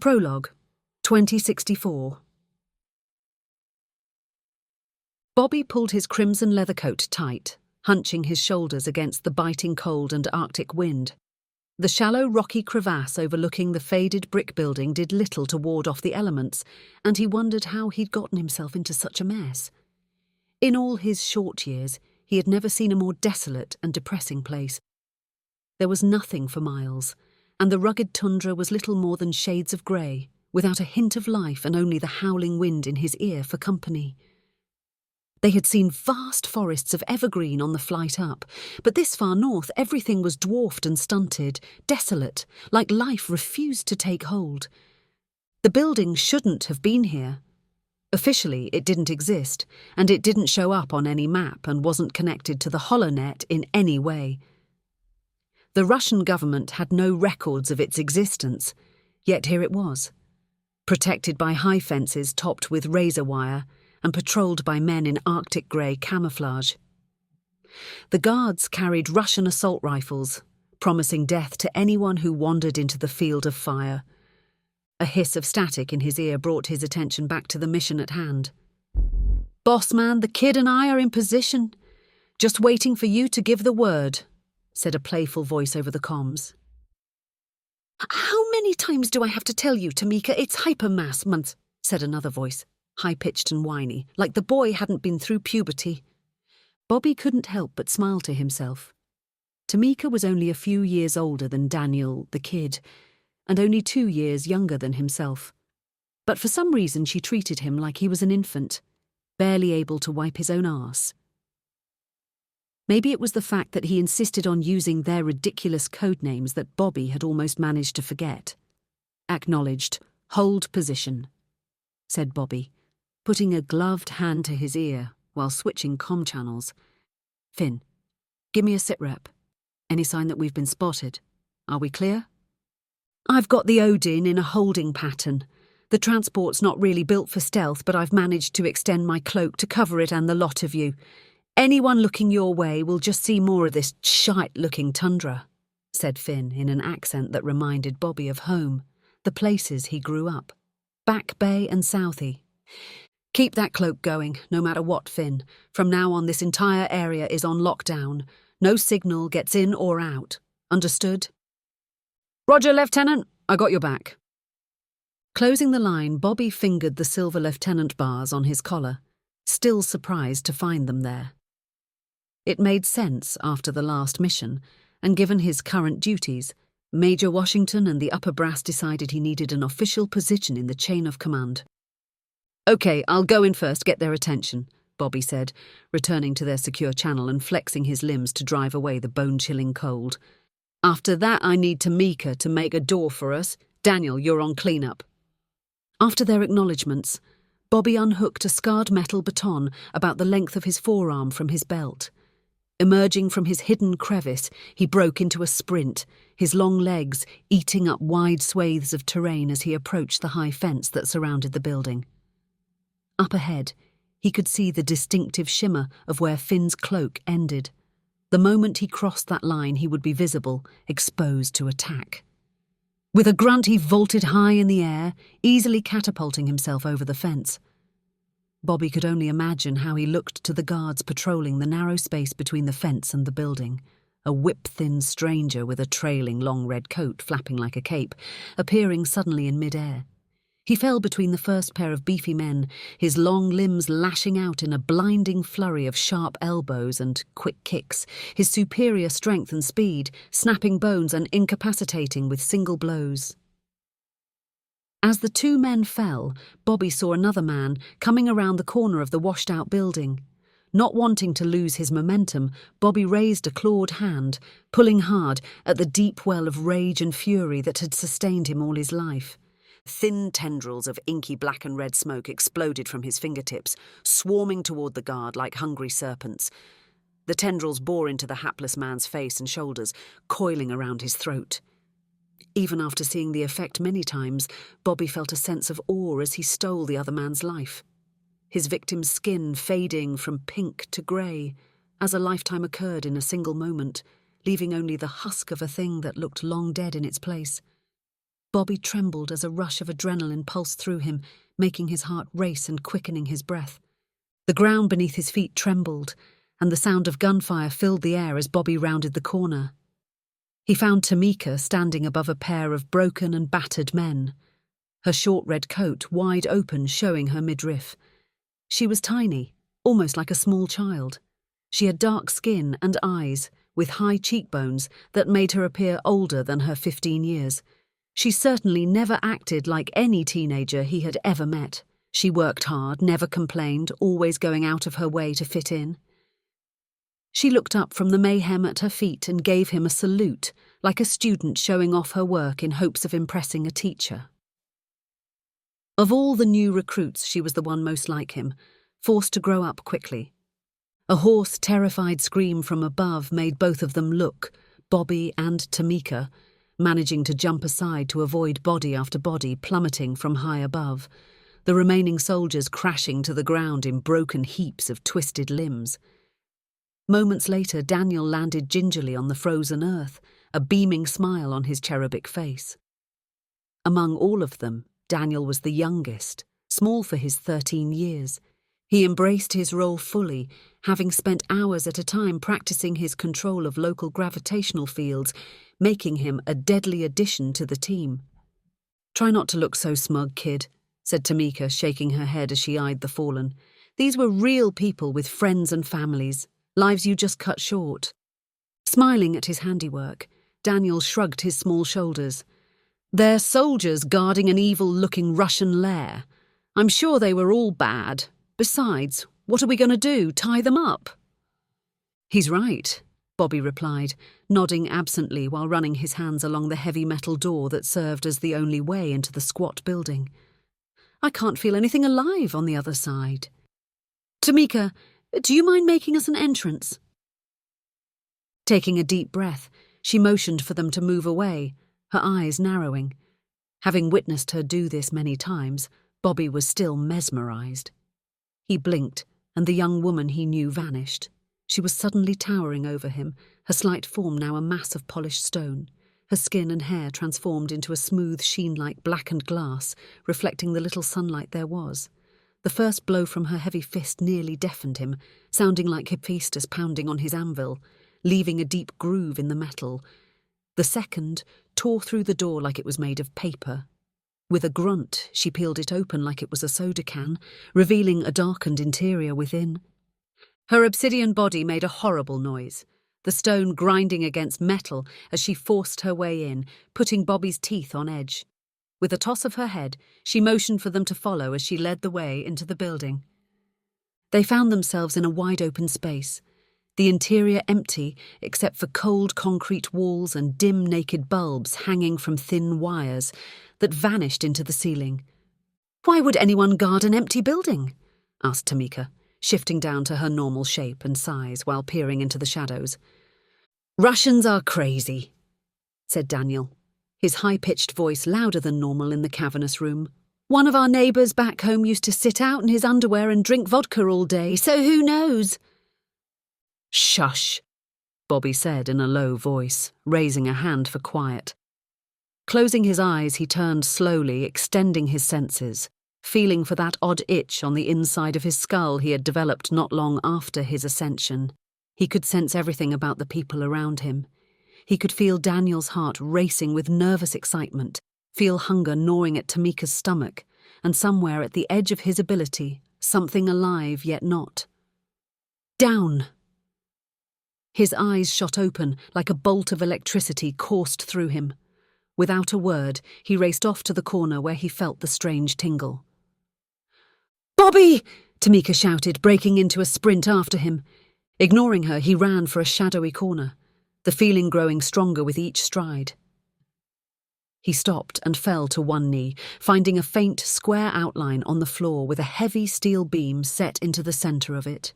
Prologue, 2064. Bobby pulled his crimson leather coat tight, hunching his shoulders against the biting cold and Arctic wind. The shallow, rocky crevasse overlooking the faded brick building did little to ward off the elements, and he wondered how he'd gotten himself into such a mess. In all his short years, he had never seen a more desolate and depressing place. There was nothing for miles, and the rugged tundra was little more than shades of grey, without a hint of life and only the howling wind in his ear for company. They had seen vast forests of evergreen on the flight up, but this far north everything was dwarfed and stunted, desolate, like life refused to take hold. The building shouldn't have been here. Officially, it didn't exist, and it didn't show up on any map and wasn't connected to the HoloNet in any way. The Russian government had no records of its existence, yet here it was, protected by high fences topped with razor wire and patrolled by men in Arctic grey camouflage. The guards carried Russian assault rifles, promising death to anyone who wandered into the field of fire. A hiss of static in his ear brought his attention back to the mission at hand. "Boss man, the kid and I are in position. Just waiting for you to give the word," said a playful voice over the comms. "How many times do I have to tell you, Tamika, it's hypermass month," said another voice, high-pitched and whiny, like the boy hadn't been through puberty. Bobby couldn't help but smile to himself. Tamika was only a few years older than Daniel, the kid, and only 2 years younger than himself. But for some reason she treated him like he was an infant, barely able to wipe his own arse. Maybe it was the fact that he insisted on using their ridiculous code names that Bobby had almost managed to forget. "Acknowledged. Hold position," said Bobby, putting a gloved hand to his ear while switching comm channels. "Finn, give me a sitrep. Any sign that we've been spotted? Are we clear?" "I've got the Odin in a holding pattern. The transport's not really built for stealth, but I've managed to extend my cloak to cover it and the lot of you. Anyone looking your way will just see more of this shite-looking tundra," said Finn in an accent that reminded Bobby of home, the places he grew up. Back Bay and Southie. "Keep that cloak going, no matter what, Finn. From now on, this entire area is on lockdown. No signal gets in or out. Understood?" "Roger, Lieutenant. I got your back." Closing the line, Bobby fingered the silver lieutenant bars on his collar, still surprised to find them there. It made sense after the last mission, and given his current duties, Major Washington and the upper brass decided he needed an official position in the chain of command. "Okay, I'll go in first, get their attention," Bobby said, returning to their secure channel and flexing his limbs to drive away the bone-chilling cold. "After that, I need Tamika to make a door for us. Daniel, you're on cleanup." After their acknowledgements, Bobby unhooked a scarred metal baton about the length of his forearm from his belt. Emerging from his hidden crevice, he broke into a sprint, his long legs eating up wide swathes of terrain as he approached the high fence that surrounded the building. Up ahead, he could see the distinctive shimmer of where Finn's cloak ended. The moment he crossed that line, he would be visible, exposed to attack. With a grunt, he vaulted high in the air, easily catapulting himself over the fence. Bobby could only imagine how he looked to the guards patrolling the narrow space between the fence and the building, a whip-thin stranger with a trailing long red coat flapping like a cape, appearing suddenly in mid-air. He fell between the first pair of beefy men, his long limbs lashing out in a blinding flurry of sharp elbows and quick kicks, his superior strength and speed, snapping bones and incapacitating with single blows. As the 2 men fell, Bobby saw another man coming around the corner of the washed-out building. Not wanting to lose his momentum, Bobby raised a clawed hand, pulling hard at the deep well of rage and fury that had sustained him all his life. Thin tendrils of inky black and red smoke exploded from his fingertips, swarming toward the guard like hungry serpents. The tendrils bore into the hapless man's face and shoulders, coiling around his throat. Even after seeing the effect many times, Bobby felt a sense of awe as he stole the other man's life. His victim's skin fading from pink to grey, as a lifetime occurred in a single moment, leaving only the husk of a thing that looked long dead in its place. Bobby trembled as a rush of adrenaline pulsed through him, making his heart race and quickening his breath. The ground beneath his feet trembled, and the sound of gunfire filled the air as Bobby rounded the corner. He found Tamika standing above a pair of broken and battered men, her short red coat wide open showing her midriff. She was tiny, almost like a small child. She had dark skin and eyes, with high cheekbones that made her appear older than her 15 years. She certainly never acted like any teenager he had ever met. She worked hard, never complained, always going out of her way to fit in. She looked up from the mayhem at her feet and gave him a salute, like a student showing off her work in hopes of impressing a teacher. Of all the new recruits, she was the one most like him, forced to grow up quickly. A hoarse, terrified scream from above made both of them look, Bobby and Tamika, managing to jump aside to avoid body after body plummeting from high above, the remaining soldiers crashing to the ground in broken heaps of twisted limbs. Moments later, Daniel landed gingerly on the frozen earth, a beaming smile on his cherubic face. Among all of them, Daniel was the youngest, small for his 13 years. He embraced his role fully, having spent hours at a time practicing his control of local gravitational fields, making him a deadly addition to the team. "Try not to look so smug, kid," said Tamika, shaking her head as she eyed the fallen. "These were real people with friends and families, lives you just cut short." Smiling at his handiwork, Daniel shrugged his small shoulders. "They're soldiers guarding an evil-looking Russian lair. I'm sure they were all bad. Besides, what are we going to do, tie them up?" "He's right," Bobby replied, nodding absently while running his hands along the heavy metal door that served as the only way into the squat building. "I can't feel anything alive on the other side. Tamika, do you mind making us an entrance?" Taking a deep breath, she motioned for them to move away, her eyes narrowing. Having witnessed her do this many times, Bobby was still mesmerized. He blinked, and the young woman he knew vanished. She was suddenly towering over him, her slight form now a mass of polished stone, her skin and hair transformed into a smooth sheen like blackened glass, reflecting the little sunlight there was. The first blow from her heavy fist nearly deafened him, sounding like Hephaestus pounding on his anvil, leaving a deep groove in the metal. The second tore through the door like it was made of paper. With a grunt, she peeled it open like it was a soda can, revealing a darkened interior within. Her obsidian body made a horrible noise, the stone grinding against metal as she forced her way in, putting Bobby's teeth on edge. With a toss of her head, she motioned for them to follow as she led the way into the building. They found themselves in a wide-open space, the interior empty except for cold concrete walls and dim naked bulbs hanging from thin wires that vanished into the ceiling. "Why would anyone guard an empty building?" asked Tamika, shifting down to her normal shape and size while peering into the shadows. "Russians are crazy," said Daniel, his high-pitched voice louder than normal in the cavernous room. "One of our neighbours back home used to sit out in his underwear and drink vodka all day, so who knows?" "Shush," Bobby said in a low voice, raising a hand for quiet. Closing his eyes, he turned slowly, extending his senses, feeling for that odd itch on the inside of his skull he had developed not long after his ascension. He could sense everything about the people around him. He could feel Daniel's heart racing with nervous excitement, feel hunger gnawing at Tamika's stomach, and somewhere at the edge of his ability, something alive yet not. "Down!" His eyes shot open like a bolt of electricity coursed through him. Without a word, he raced off to the corner where he felt the strange tingle. "Bobby!" Tamika shouted, breaking into a sprint after him. Ignoring her, he ran for a shadowy corner, the feeling growing stronger with each stride. He stopped and fell to one knee, finding a faint, square outline on the floor with a heavy steel beam set into the centre of it.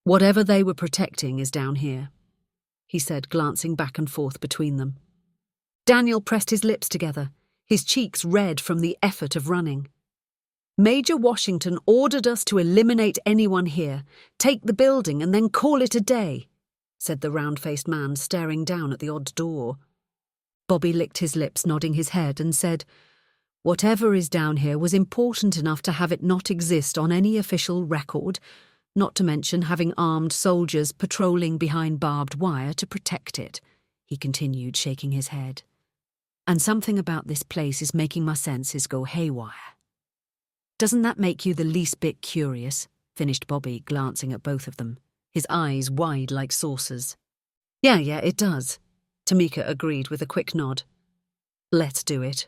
"Whatever they were protecting is down here," he said, glancing back and forth between them. Daniel pressed his lips together, his cheeks red from the effort of running. "Major Washington ordered us to eliminate anyone here, take the building and then call it a day," said the round-faced man, staring down at the odd door. Bobby licked his lips, nodding his head, and said, "Whatever is down here was important enough to have it not exist on any official record, not to mention having armed soldiers patrolling behind barbed wire to protect it," he continued, shaking his head. "And something about this place is making my senses go haywire." "Doesn't that make you the least bit curious?" finished Bobby, glancing at both of them, his eyes wide like saucers. Yeah, it does," Tamika agreed with a quick nod. "Let's do it."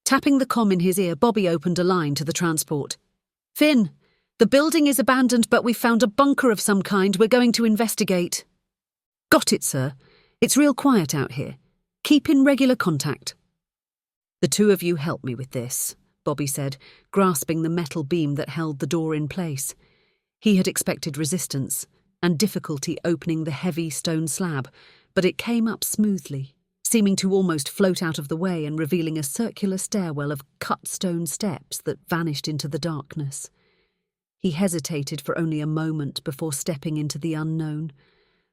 Tapping the comm in his ear, Bobby opened a line to the transport. "Finn, the building is abandoned, but we've found a bunker of some kind. We're going to investigate." "Got it, sir. It's real quiet out here. Keep in regular contact." "The two of you help me with this," Bobby said, grasping the metal beam that held the door in place. He had expected resistance and difficulty opening the heavy stone slab, but it came up smoothly, seeming to almost float out of the way and revealing a circular stairwell of cut stone steps that vanished into the darkness. He hesitated for only a moment before stepping into the unknown.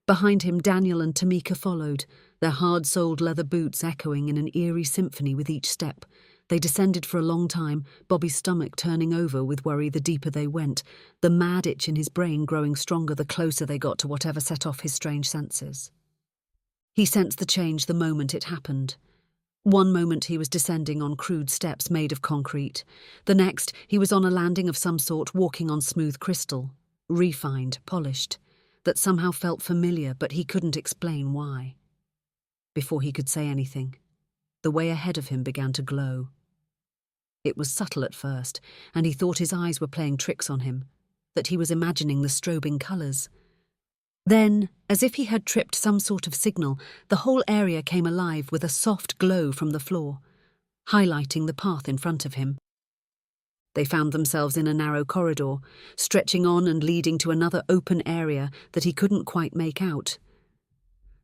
Behind him, Daniel and Tamika followed, their hard-soled leather boots echoing in an eerie symphony with each step. They descended for a long time, Bobby's stomach turning over with worry the deeper they went, the mad itch in his brain growing stronger the closer they got to whatever set off his strange senses. He sensed the change the moment it happened. One moment he was descending on crude steps made of concrete. The next, he was on a landing of some sort, walking on smooth crystal, refined, polished, that somehow felt familiar, but he couldn't explain why. Before he could say anything, the way ahead of him began to glow. It was subtle at first, and he thought his eyes were playing tricks on him, that he was imagining the strobing colours. Then, as if he had tripped some sort of signal, the whole area came alive with a soft glow from the floor, highlighting the path in front of him. They found themselves in a narrow corridor, stretching on and leading to another open area that he couldn't quite make out.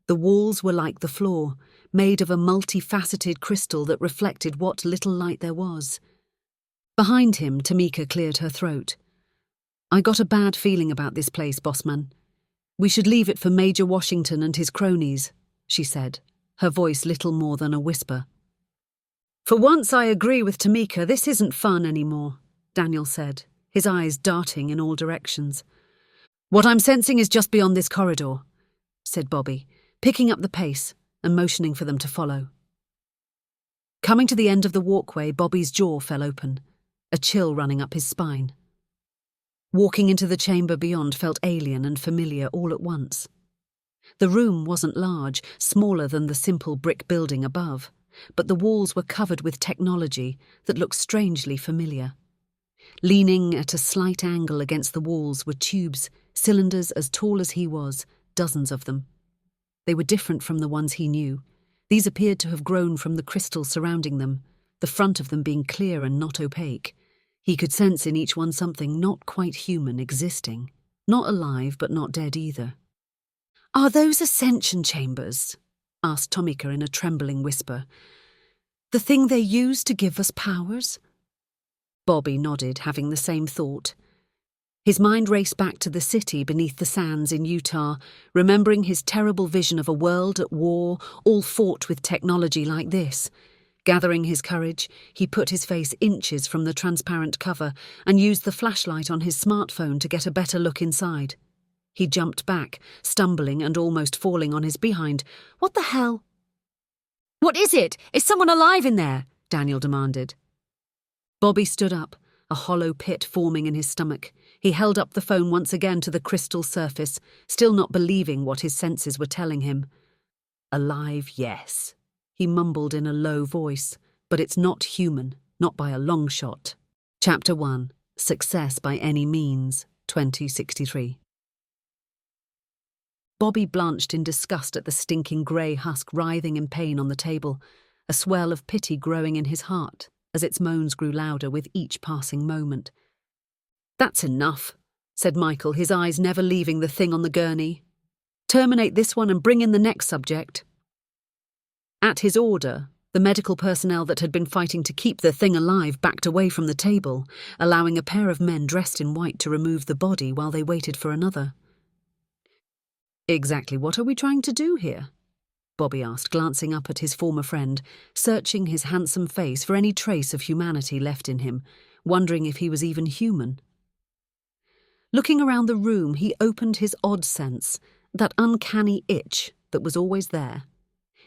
The walls were like the floor, made of a multifaceted crystal that reflected what little light there was. Behind him, Tamika cleared her throat. "I got a bad feeling about this place, bossman. We should leave it for Major Washington and his cronies," she said, her voice little more than a whisper. "For once I agree with Tamika, this isn't fun anymore," Daniel said, his eyes darting in all directions. "What I'm sensing is just beyond this corridor," said Bobby, picking up the pace and motioning for them to follow. Coming to the end of the walkway, Bobby's jaw fell open, a chill running up his spine. Walking into the chamber beyond felt alien and familiar all at once. The room wasn't large, smaller than the simple brick building above, but the walls were covered with technology that looked strangely familiar. Leaning at a slight angle against the walls were tubes, cylinders as tall as he was, dozens of them. They were different from the ones he knew. These appeared to have grown from the crystal surrounding them, the front of them being clear and not opaque. He could sense in each one something not quite human existing, not alive but not dead either. "Are those Ascension chambers?" asked Tamika in a trembling whisper. "The thing they use to give us powers?" Bobby nodded, having the same thought. His mind raced back to the city beneath the sands in Utah, remembering his terrible vision of a world at war, all fought with technology like this. Gathering his courage, he put his face inches from the transparent cover and used the flashlight on his smartphone to get a better look inside. He jumped back, stumbling and almost falling on his behind. "What the hell?" "What is it? Is someone alive in there?" Daniel demanded. Bobby stood up, a hollow pit forming in his stomach. He held up the phone once again to the crystal surface, still not believing what his senses were telling him. "Alive, yes," he mumbled in a low voice, "but it's not human, not by a long shot." Chapter 1. Success by Any Means, 2063. Bobby blanched in disgust at the stinking grey husk writhing in pain on the table, a swell of pity growing in his heart as its moans grew louder with each passing moment. "That's enough," said Michael, his eyes never leaving the thing on the gurney. "Terminate this one and bring in the next subject." At his order, the medical personnel that had been fighting to keep the thing alive backed away from the table, allowing a pair of men dressed in white to remove the body while they waited for another. "Exactly what are we trying to do here?" Bobby asked, glancing up at his former friend, searching his handsome face for any trace of humanity left in him, wondering if he was even human. Looking around the room, he opened his odd sense, that uncanny itch that was always there.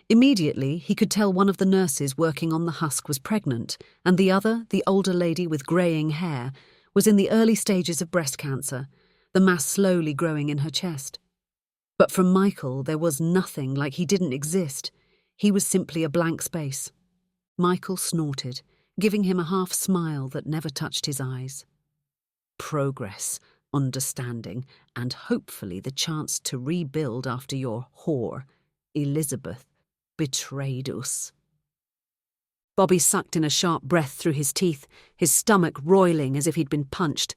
Immediately, he could tell one of the nurses working on the husk was pregnant, and the other, the older lady with greying hair, was in the early stages of breast cancer, the mass slowly growing in her chest. But from Michael, there was nothing, like he didn't exist. He was simply a blank space. Michael snorted, giving him a half-smile that never touched his eyes. Progress, understanding, and hopefully the chance to rebuild after your whore, Elizabeth, betrayed us. Bobby sucked in a sharp breath through his teeth, his stomach roiling as if he'd been punched.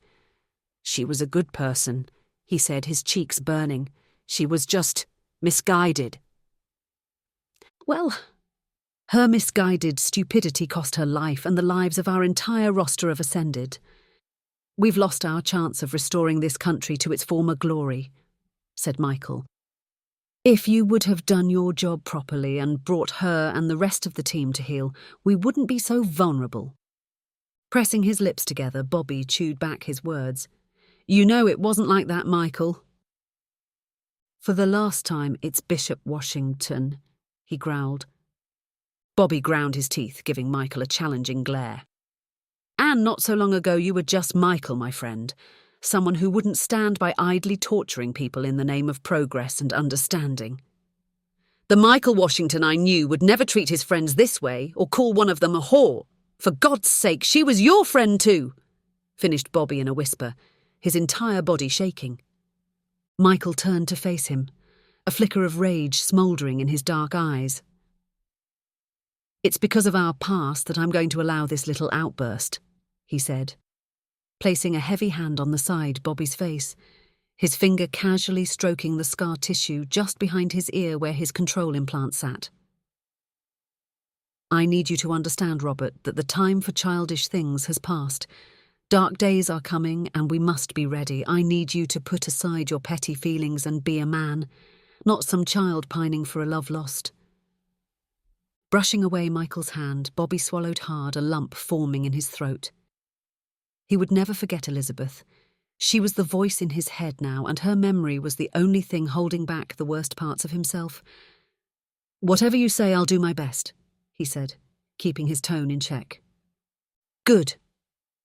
She was a good person, he said, his cheeks burning. She was just misguided. Well, her misguided stupidity cost her life and the lives of our entire roster of Ascended. We've lost our chance of restoring this country to its former glory, said Michael. If you would have done your job properly and brought her and the rest of the team to heel, we wouldn't be so vulnerable. Pressing his lips together, Bobby chewed back his words. You know it wasn't like that, Michael. For the last time, it's Bishop Washington, he growled. Bobby ground his teeth, giving Michael a challenging glare. And not so long ago you were just Michael, my friend. Someone who wouldn't stand by idly torturing people in the name of progress and understanding. The Michael Washington I knew would never treat his friends this way or call one of them a whore. For God's sake, she was your friend too, finished Bobby in a whisper, his entire body shaking. Michael turned to face him, a flicker of rage smouldering in his dark eyes. It's because of our past that I'm going to allow this little outburst, he said, placing a heavy hand on the side Bobby's face, his finger casually stroking the scar tissue just behind his ear where his control implant sat. I need you to understand, Robert, that the time for childish things has passed. Dark days are coming and we must be ready. I need you to put aside your petty feelings and be a man, not some child pining for a love lost. Brushing away Michael's hand, Bobby swallowed hard, a lump forming in his throat. He would never forget Elizabeth. She was the voice in his head now, and her memory was the only thing holding back the worst parts of himself. Whatever you say, I'll do my best, he said, keeping his tone in check. Good,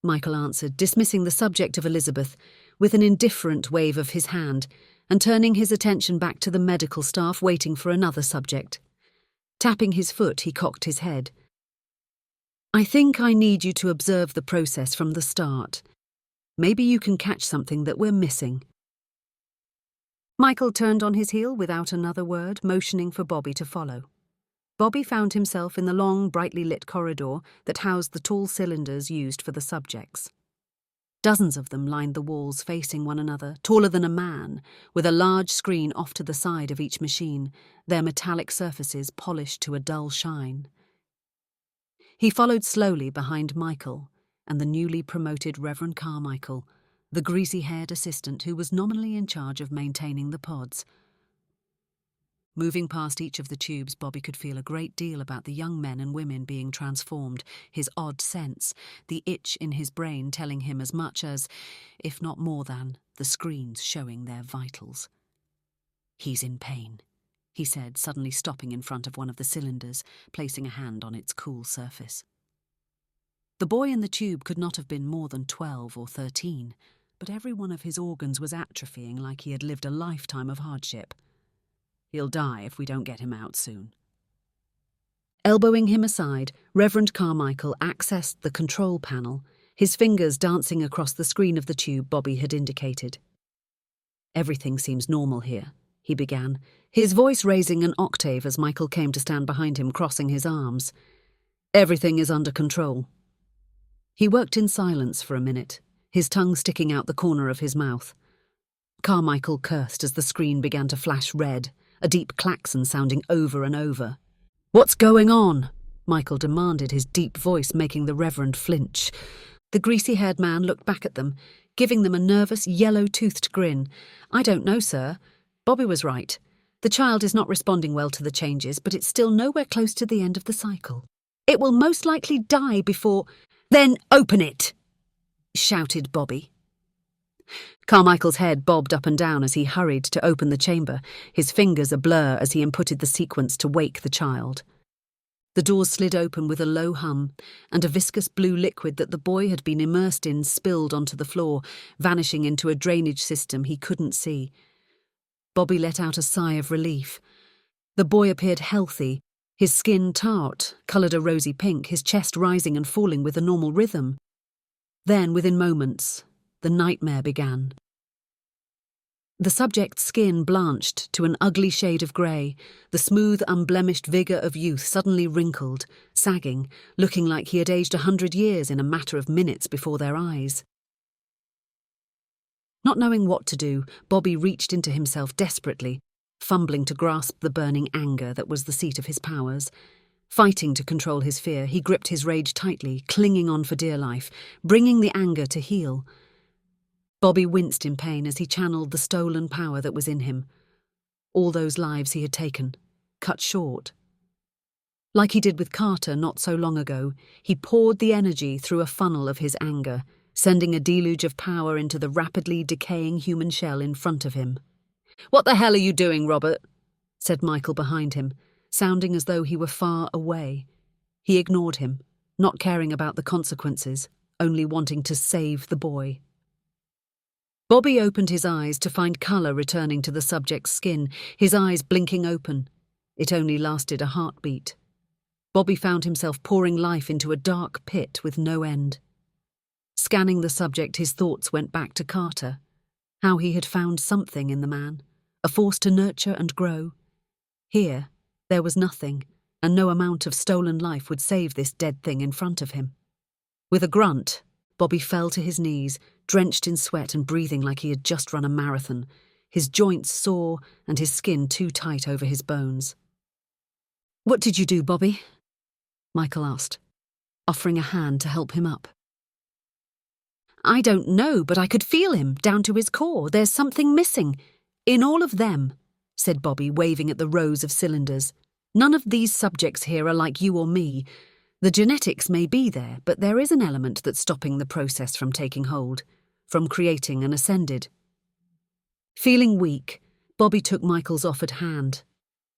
Michael answered, dismissing the subject of Elizabeth with an indifferent wave of his hand and turning his attention back to the medical staff waiting for another subject. Tapping his foot, he cocked his head. I think I need you to observe the process from the start. Maybe you can catch something that we're missing. Michael turned on his heel without another word, motioning for Bobby to follow. Bobby found himself in the long, brightly lit corridor that housed the tall cylinders used for the subjects. Dozens of them lined the walls facing one another, taller than a man, with a large screen off to the side of each machine, their metallic surfaces polished to a dull shine. He followed slowly behind Michael and the newly promoted Reverend Carmichael, the greasy-haired assistant who was nominally in charge of maintaining the pods. Moving past each of the tubes, Bobby could feel a great deal about the young men and women being transformed, his odd sense, the itch in his brain telling him as much as, if not more than, the screens showing their vitals. He's in pain, he said, suddenly stopping in front of one of the cylinders, placing a hand on its cool surface. The boy in the tube could not have been more than 12 or 13, but every one of his organs was atrophying like he had lived a lifetime of hardship. He'll die if we don't get him out soon. Elbowing him aside, Reverend Carmichael accessed the control panel, his fingers dancing across the screen of the tube Bobby had indicated. Everything seems normal here, he began, his voice raising an octave as Michael came to stand behind him, crossing his arms. Everything is under control. He worked in silence for a minute, his tongue sticking out the corner of his mouth. Carmichael cursed as the screen began to flash red, a deep klaxon sounding over and over. What's going on? Michael demanded, his deep voice making the Reverend flinch. The greasy-haired man looked back at them, giving them a nervous, yellow-toothed grin. I don't know, sir. Bobby was right. The child is not responding well to the changes, but it's still nowhere close to the end of the cycle. It will most likely die before— Then open it! Shouted Bobby. Carmichael's head bobbed up and down as he hurried to open the chamber, his fingers a blur as he inputted the sequence to wake the child. The doors slid open with a low hum, and a viscous blue liquid that the boy had been immersed in spilled onto the floor, vanishing into a drainage system he couldn't see. Bobby let out a sigh of relief. The boy appeared healthy, his skin taut, coloured a rosy pink, his chest rising and falling with a normal rhythm. Then, within moments, the nightmare began. The subject's skin blanched to an ugly shade of grey, the smooth, unblemished vigour of youth suddenly wrinkled, sagging, looking like he had aged 100 years in a matter of minutes before their eyes. Not knowing what to do, Bobby reached into himself desperately, fumbling to grasp the burning anger that was the seat of his powers. Fighting to control his fear, he gripped his rage tightly, clinging on for dear life, bringing the anger to heal. Bobby winced in pain as he channeled the stolen power that was in him. All those lives he had taken, cut short. Like he did with Carter not so long ago, he poured the energy through a funnel of his anger, sending a deluge of power into the rapidly decaying human shell in front of him. "What the hell are you doing, Robert?" said Michael behind him, sounding as though he were far away. He ignored him, not caring about the consequences, only wanting to save the boy. Bobby opened his eyes to find colour returning to the subject's skin, his eyes blinking open. It only lasted a heartbeat. Bobby found himself pouring life into a dark pit with no end. Scanning the subject, his thoughts went back to Carter, how he had found something in the man, a force to nurture and grow. Here, there was nothing, and no amount of stolen life would save this dead thing in front of him. With a grunt, Bobby fell to his knees, drenched in sweat and breathing like he had just run a marathon, his joints sore and his skin too tight over his bones. "What did you do, Bobby?" Michael asked, offering a hand to help him up. "I don't know, but I could feel him, down to his core. There's something missing. In all of them," said Bobby, waving at the rows of cylinders. "None of these subjects here are like you or me. The genetics may be there, but there is an element that's stopping the process from taking hold, from creating an ascended." Feeling weak, Bobby took Michael's offered hand.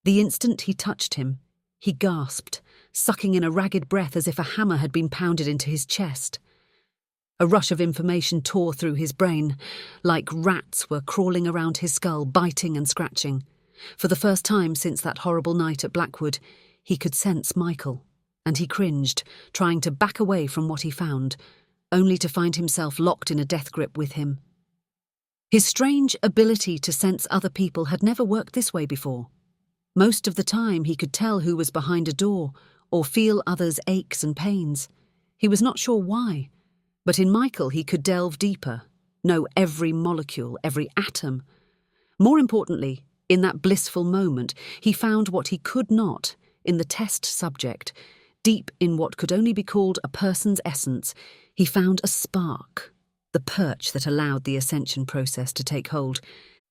The instant he touched him, he gasped, sucking in a ragged breath as if a hammer had been pounded into his chest. A rush of information tore through his brain, like rats were crawling around his skull, biting and scratching. For the first time since that horrible night at Blackwood, he could sense Michael, and he cringed, trying to back away from what he found, only to find himself locked in a death grip with him. His strange ability to sense other people had never worked this way before. Most of the time he could tell who was behind a door, or feel others' aches and pains. He was not sure why, but in Michael he could delve deeper, know every molecule, every atom. More importantly, in that blissful moment, he found what he could not in the test subject. Deep in what could only be called a person's essence, he found a spark, the perch that allowed the ascension process to take hold.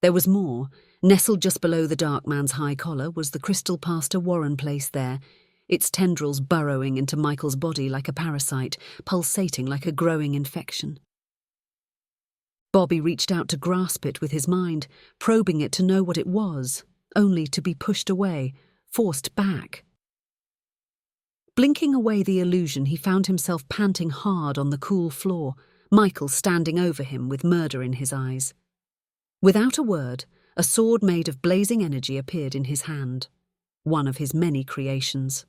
There was more. Nestled just below the dark man's high collar was the crystal Pastor Warren placed there, its tendrils burrowing into Michael's body like a parasite, pulsating like a growing infection. Bobby reached out to grasp it with his mind, probing it to know what it was, only to be pushed away, forced back. Blinking away the illusion, he found himself panting hard on the cool floor, Michael standing over him with murder in his eyes. Without a word, a sword made of blazing energy appeared in his hand, one of his many creations.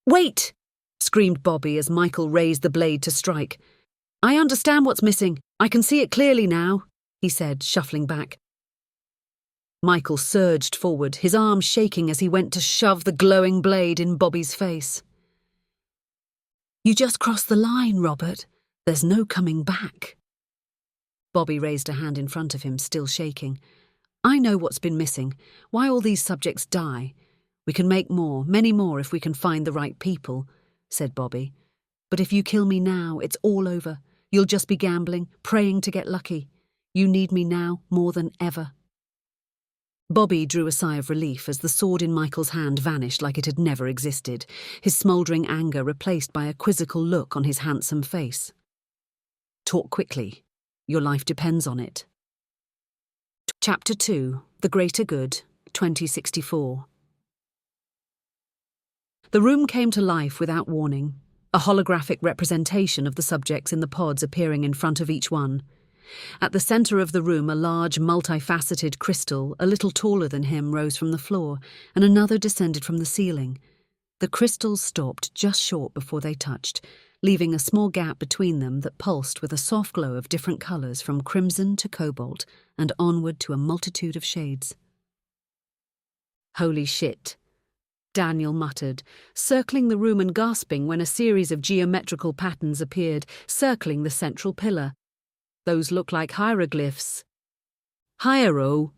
"Wait!" screamed Bobby as Michael raised the blade to strike. "I understand what's missing. I can see it clearly now," he said, shuffling back. Michael surged forward, his arm shaking as he went to shove the glowing blade in Bobby's face. "You just crossed the line, Robert. There's no coming back." Bobby raised a hand in front of him, still shaking. "I know what's been missing, why all these subjects die. We can make more, many more if we can find the right people," said Bobby. "But if you kill me now, it's all over. You'll just be gambling, praying to get lucky. You need me now more than ever." Bobby drew a sigh of relief as the sword in Michael's hand vanished like it had never existed, his smouldering anger replaced by a quizzical look on his handsome face. Talk quickly. Your life depends on it. Chapter 2, The Greater Good, 2064. The room came to life without warning, a holographic representation of the subjects in the pods appearing in front of each one. At the centre of the room, a large, multifaceted crystal, a little taller than him, rose from the floor, and another descended from the ceiling. The crystals stopped just short before they touched, leaving a small gap between them that pulsed with a soft glow of different colours from crimson to cobalt and onward to a multitude of shades. "Holy shit," Daniel muttered, circling the room and gasping when a series of geometrical patterns appeared, circling the central pillar. "Those look like hieroglyphs." "Hiero?"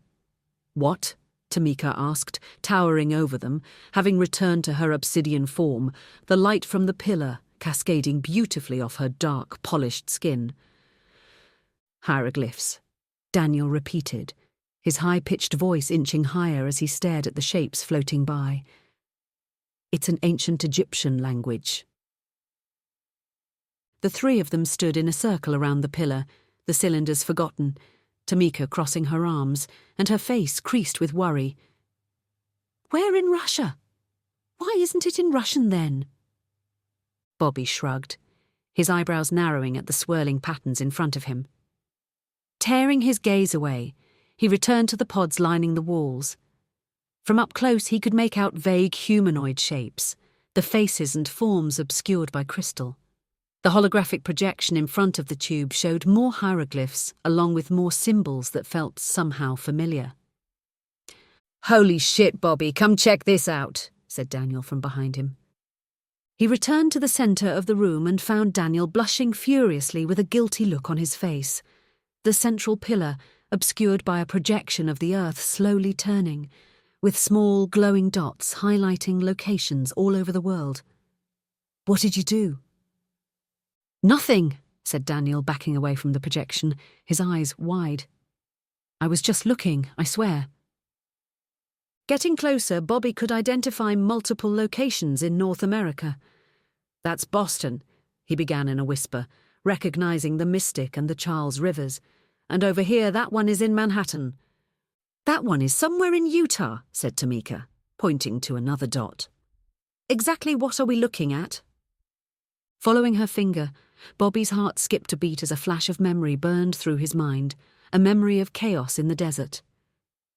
"What?" Tamika asked, towering over them, having returned to her obsidian form, the light from the pillar cascading beautifully off her dark, polished skin. "Hieroglyphs," Daniel repeated, his high-pitched voice inching higher as he stared at the shapes floating by. "It's an ancient Egyptian language." The three of them stood in a circle around the pillar, the cylinders forgotten, Tamika crossing her arms, and her face creased with worry. "Where in Russia? Why isn't it in Russian then?" Bobby shrugged, his eyebrows narrowing at the swirling patterns in front of him. Tearing his gaze away, he returned to the pods lining the walls. From up close he could make out vague humanoid shapes, the faces and forms obscured by crystal. The holographic projection in front of the tube showed more hieroglyphs, along with more symbols that felt somehow familiar. "Holy shit, Bobby, come check this out," said Daniel from behind him. He returned to the centre of the room and found Daniel blushing furiously with a guilty look on his face. The central pillar, obscured by a projection of the earth slowly turning, with small glowing dots highlighting locations all over the world. "What did you do?" "Nothing," said Daniel, backing away from the projection, his eyes wide. "I was just looking, I swear." Getting closer, Bobby could identify multiple locations in North America. "That's Boston," he began in a whisper, recognizing the Mystic and the Charles Rivers. "And over here, that one is in Manhattan." "That one is somewhere in Utah," said Tamika, pointing to another dot. "Exactly what are we looking at?" Following her finger, Bobby's heart skipped a beat as a flash of memory burned through his mind, a memory of chaos in the desert,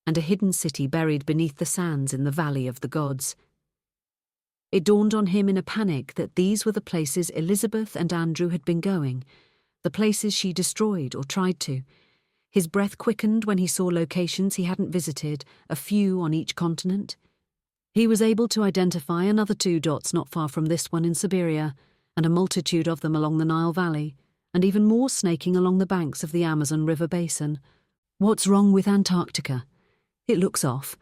and a hidden city buried beneath the sands in the Valley of the Gods. It dawned on him in a panic that these were the places Elizabeth and Andrew had been going, the places she destroyed or tried to. His breath quickened when he saw locations he hadn't visited, a few on each continent. He was able to identify another 2 dots not far from this one in Siberia, and a multitude of them along the Nile Valley, and even more snaking along the banks of the Amazon River basin. What's wrong with Antarctica? It looks off.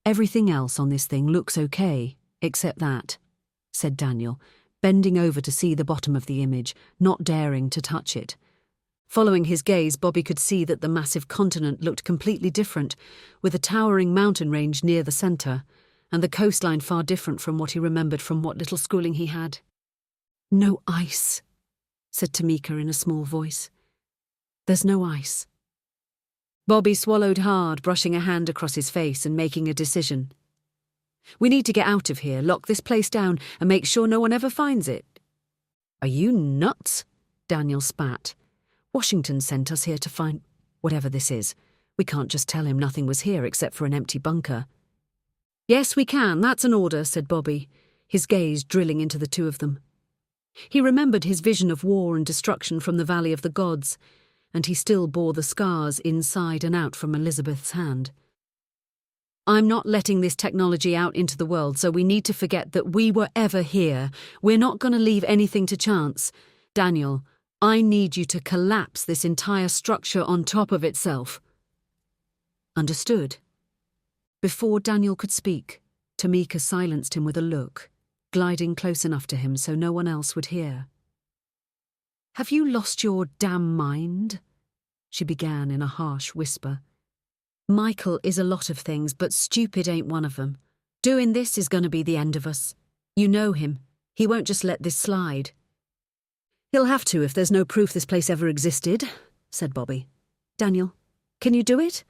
Everything else on this thing looks okay, except that, said Daniel, bending over to see the bottom of the image, not daring to touch it. Following his gaze, Bobby could see that the massive continent looked completely different, with a towering mountain range near the centre, and the coastline far different from what he remembered from what little schooling he had. "No ice," said Tamika in a small voice. "There's no ice." Bobby swallowed hard, brushing a hand across his face and making a decision. "We need to get out of here, lock this place down, and make sure no one ever finds it." "Are you nuts?" Daniel spat. "Washington sent us here to find whatever this is. We can't just tell him nothing was here except for an empty bunker." "Yes, we can, that's an order," said Bobby, his gaze drilling into the two of them. He remembered his vision of war and destruction from the Valley of the Gods, and he still bore the scars inside and out from Elizabeth's hand. "I'm not letting this technology out into the world, so we need to forget that we were ever here. We're not going to leave anything to chance. Daniel, I need you to collapse this entire structure on top of itself." "Understood." Before Daniel could speak, Tamika silenced him with a look, gliding close enough to him so no one else would hear. "Have you lost your damn mind?" she began in a harsh whisper. Michael is a lot of things, but stupid ain't one of them. Doing this is going to be the end of us. You know him. He won't just let this slide. He'll have to if there's no proof this place ever existed, said Bobby. Daniel, can you do it?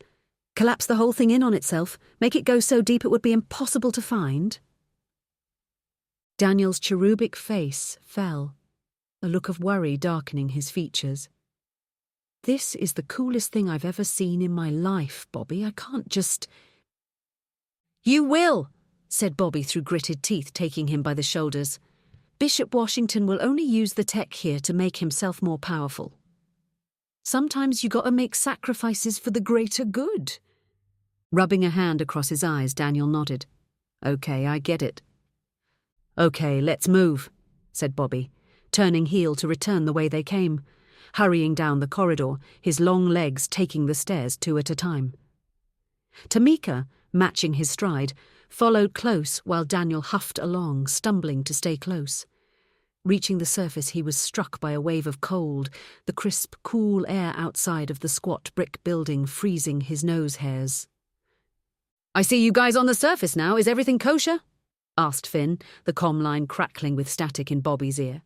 Collapse the whole thing in on itself, make it go so deep it would be impossible to find? Daniel's cherubic face fell, a look of worry darkening his features. This is the coolest thing I've ever seen in my life, Bobby. I can't just... You will, said Bobby through gritted teeth, taking him by the shoulders. Bishop Washington will only use the tech here to make himself more powerful. Sometimes you gotta make sacrifices for the greater good. Rubbing a hand across his eyes, Daniel nodded. Okay, I get it. Okay, let's move, said Bobby, turning heel to return the way they came, hurrying down the corridor, his long legs taking the stairs 2 at a time. Tamika, matching his stride, followed close while Daniel huffed along, stumbling to stay close. Reaching the surface, he was struck by a wave of cold, the crisp, cool air outside of the squat brick building freezing his nose hairs. I see you guys on the surface now. Is everything kosher? Asked Finn, the comm line crackling with static in Bobby's ear.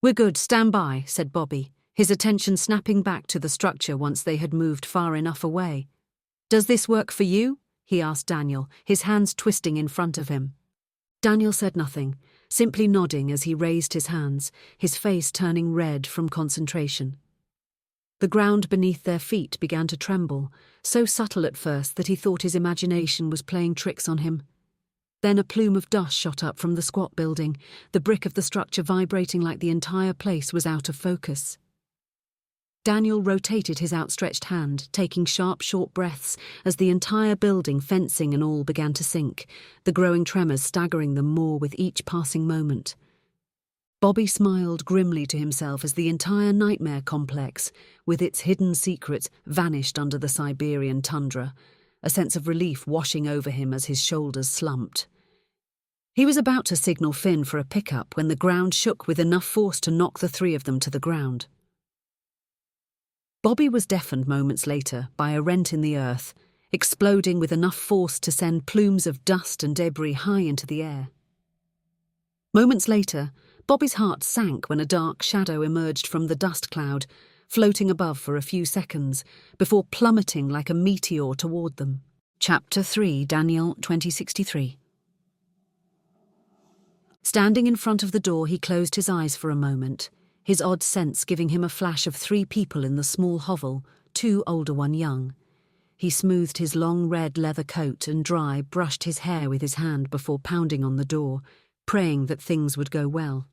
We're good, stand by, said Bobby, his attention snapping back to the structure once they had moved far enough away. Does this work for you? He asked Daniel, his hands twisting in front of him. Daniel said nothing, simply nodding as he raised his hands, his face turning red from concentration. The ground beneath their feet began to tremble, so subtle at first that he thought his imagination was playing tricks on him. Then a plume of dust shot up from the squat building, the brick of the structure vibrating like the entire place was out of focus. Daniel rotated his outstretched hand, taking sharp, short breaths as the entire building, fencing and all, began to sink, the growing tremors staggering them more with each passing moment. Bobby smiled grimly to himself as the entire nightmare complex, with its hidden secrets, vanished under the Siberian tundra, a sense of relief washing over him as his shoulders slumped. He was about to signal Finn for a pickup when the ground shook with enough force to knock the 3 of them to the ground. Bobby was deafened moments later by a rent in the earth, exploding with enough force to send plumes of dust and debris high into the air. Moments later, Bobby's heart sank when a dark shadow emerged from the dust cloud, floating above for a few seconds, before plummeting like a meteor toward them. Chapter 3, Daniel 2063. Standing in front of the door, he closed his eyes for a moment, his odd sense giving him a flash of 3 people in the small hovel, 2 older, 1 young. He smoothed his long red leather coat and brushed his hair with his hand before pounding on the door, praying that things would go well.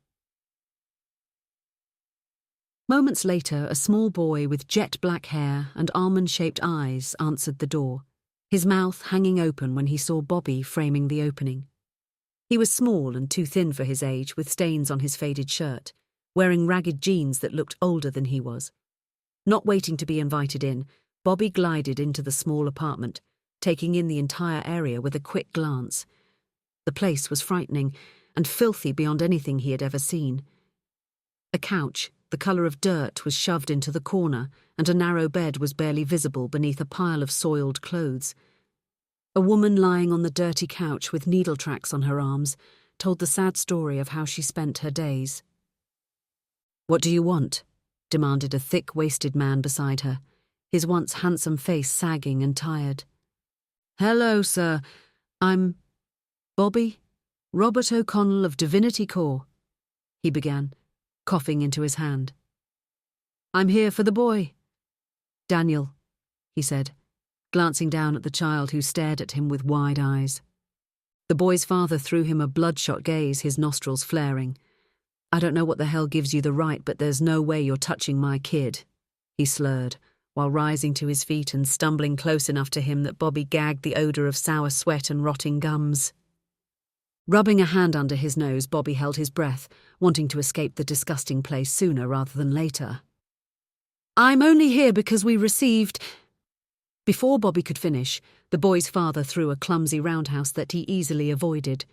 Moments later, a small boy with jet black hair and almond-shaped eyes answered the door, his mouth hanging open when he saw Bobby framing the opening. He was small and too thin for his age, with stains on his faded shirt, wearing ragged jeans that looked older than he was. Not waiting to be invited in, Bobby glided into the small apartment, taking in the entire area with a quick glance. The place was frightening and filthy beyond anything he had ever seen. A couch, the colour of dirt, was shoved into the corner, and a narrow bed was barely visible beneath a pile of soiled clothes. A woman lying on the dirty couch with needle tracks on her arms told the sad story of how she spent her days. "What do you want?" demanded a thick-waisted man beside her, his once handsome face sagging and tired. "Hello, sir. I'm Bobby, Robert O'Connell of Divinity Corps," he began, coughing into his hand. "I'm here for the boy." "Daniel," he said, glancing down at the child who stared at him with wide eyes. The boy's father threw him a bloodshot gaze, his nostrils flaring. "I don't know what the hell gives you the right, but there's no way you're touching my kid," he slurred, while rising to his feet and stumbling close enough to him that Bobby gagged the odour of sour sweat and rotting gums. Rubbing a hand under his nose, Bobby held his breath, wanting to escape the disgusting place sooner rather than later. "I'm only here because we received—" Before Bobby could finish, the boy's father threw a clumsy roundhouse that he easily avoided.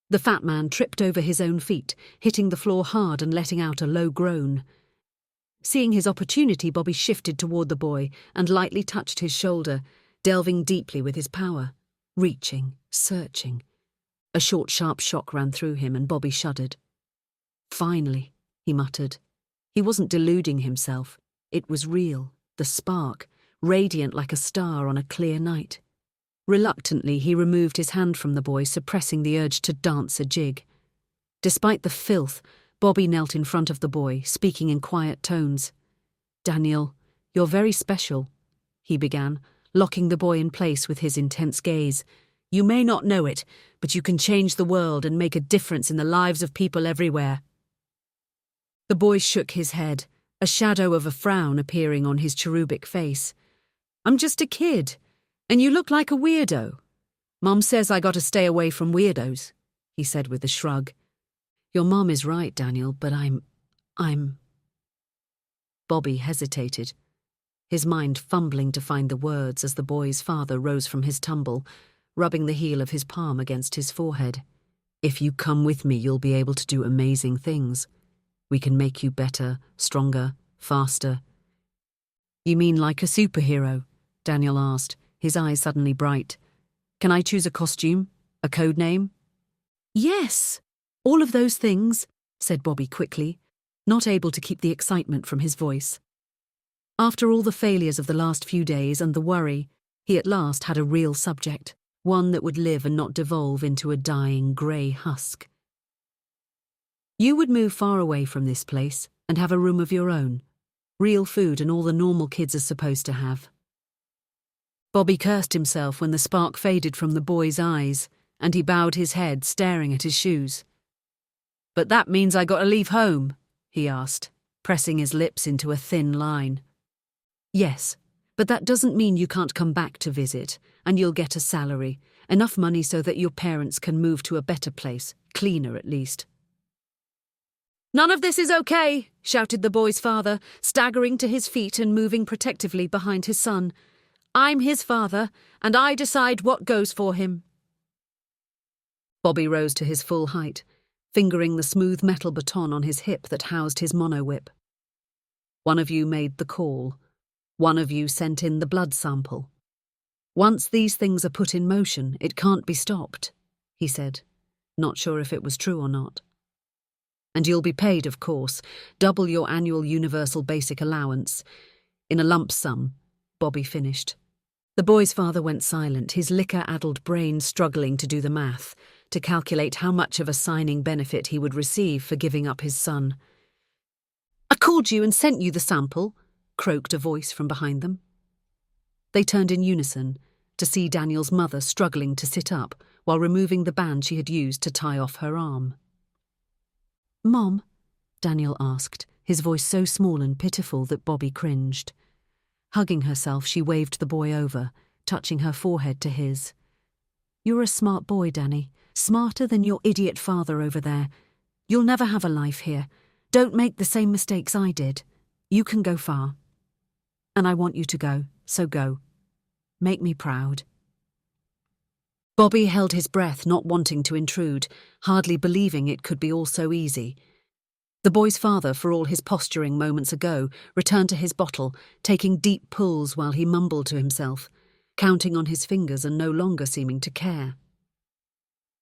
The fat man tripped over his own feet, hitting the floor hard and letting out a low groan. Seeing his opportunity, Bobby shifted toward the boy and lightly touched his shoulder, delving deeply with his power, reaching, searching. A short, sharp shock ran through him and Bobby shuddered. Finally, he muttered. He wasn't deluding himself. It was real, the spark, radiant like a star on a clear night. Reluctantly, he removed his hand from the boy, suppressing the urge to dance a jig. Despite the filth, Bobby knelt in front of the boy, speaking in quiet tones. "Daniel, you're very special," he began, locking the boy in place with his intense gaze. "You may not know it, but you can change the world and make a difference in the lives of people everywhere." The boy shook his head, a shadow of a frown appearing on his cherubic face. "I'm just a kid, and you look like a weirdo. Mom says I gotta stay away from weirdos," he said with a shrug. "Your mom is right, Daniel, but I'm... Bobby hesitated, his mind fumbling to find the words as the boy's father rose from his tumble, rubbing the heel of his palm against his forehead. "If you come with me, you'll be able to do amazing things. We can make you better, stronger, faster." "You mean like a superhero?" Daniel asked, his eyes suddenly bright. "Can I choose a costume? A code name?" "Yes, all of those things," said Bobby quickly, not able to keep the excitement from his voice. After all the failures of the last few days and the worry, he at last had a real subject, one that would live and not devolve into a dying grey husk. "You would move far away from this place and have a room of your own. Real food and all the normal kids are supposed to have." Bobby cursed himself when the spark faded from the boy's eyes, and he bowed his head, staring at his shoes. "But that means I gotta leave home?" he asked, pressing his lips into a thin line. "Yes, but that doesn't mean you can't come back to visit, and you'll get a salary, enough money so that your parents can move to a better place, cleaner at least." "None of this is okay," shouted the boy's father, staggering to his feet and moving protectively behind his son. "I'm his father, and I decide what goes for him." Bobby rose to his full height, fingering the smooth metal baton on his hip that housed his mono-whip. "One of you made the call. One of you sent in the blood sample. Once these things are put in motion, it can't be stopped," he said, not sure if it was true or not. "And you'll be paid, of course, double your annual universal basic allowance. In a lump sum," Bobby finished. The boy's father went silent, his liquor-addled brain struggling to do the math, to calculate how much of a signing benefit he would receive for giving up his son. "I called you and sent you the sample," croaked a voice from behind them. They turned in unison to see Daniel's mother struggling to sit up while removing the band she had used to tie off her arm. "Mom?" Daniel asked, his voice so small and pitiful that Bobby cringed. Hugging herself, she waved the boy over, touching her forehead to his. "You're a smart boy, Danny. Smarter than your idiot father over there. You'll never have a life here. Don't make the same mistakes I did. You can go far. And I want you to go, so go. Make me proud." Bobby held his breath, not wanting to intrude, hardly believing it could be all so easy. The boy's father, for all his posturing moments ago, returned to his bottle, taking deep pulls while he mumbled to himself, counting on his fingers and no longer seeming to care.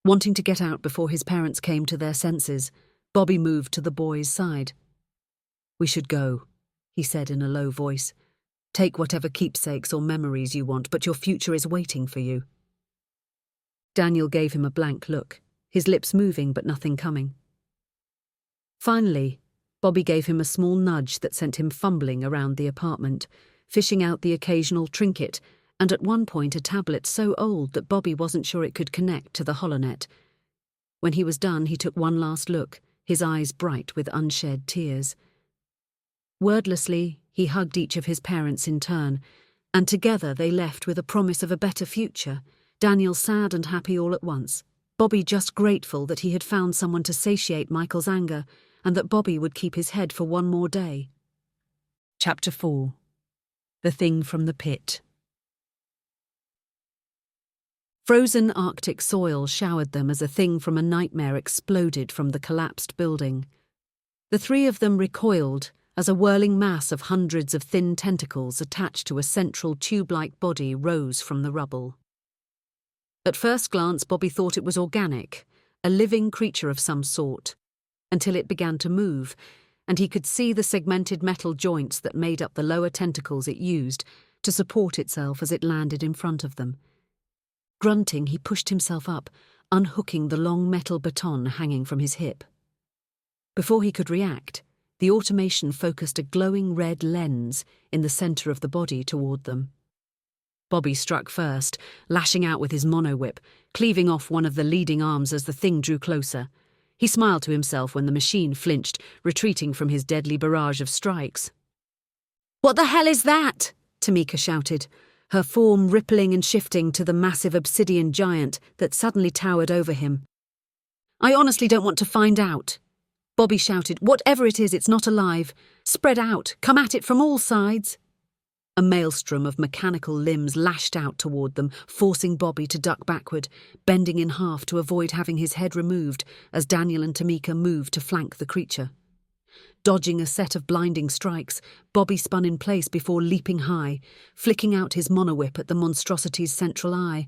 Wanting to get out before his parents came to their senses, Bobby moved to the boy's side. "We should go," he said in a low voice. "Take whatever keepsakes or memories you want, but your future is waiting for you." Daniel gave him a blank look, his lips moving but nothing coming. Finally, Bobby gave him a small nudge that sent him fumbling around the apartment, fishing out the occasional trinket, and at one point a tablet so old that Bobby wasn't sure it could connect to the holonet. When he was done, he took one last look, his eyes bright with unshed tears. Wordlessly, he hugged each of his parents in turn, and together they left with a promise of a better future, Daniel sad and happy all at once, Bobby just grateful that he had found someone to satiate Michael's anger, and that Bobby would keep his head for one more day. Chapter 4. The Thing from the Pit. Frozen Arctic soil showered them as a thing from a nightmare exploded from the collapsed building. The three of them recoiled, as a whirling mass of hundreds of thin tentacles attached to a central tube-like body rose from the rubble. At first glance, Bobby thought it was organic, a living creature of some sort, until it began to move, and he could see the segmented metal joints that made up the lower tentacles it used to support itself as it landed in front of them. Grunting, he pushed himself up, unhooking the long metal baton hanging from his hip. Before he could react, the automation focused a glowing red lens in the center of the body toward them. Bobby struck first, lashing out with his mono-whip, cleaving off one of the leading arms as the thing drew closer. He smiled to himself when the machine flinched, retreating from his deadly barrage of strikes. "What the hell is that?" Tamika shouted, her form rippling and shifting to the massive obsidian giant that suddenly towered over him. "I honestly don't want to find out." Bobby shouted, "Whatever it is, it's not alive. Spread out, come at it from all sides." A maelstrom of mechanical limbs lashed out toward them, forcing Bobby to duck backward, bending in half to avoid having his head removed as Daniel and Tamika moved to flank the creature. Dodging a set of blinding strikes, Bobby spun in place before leaping high, flicking out his monowhip at the monstrosity's central eye,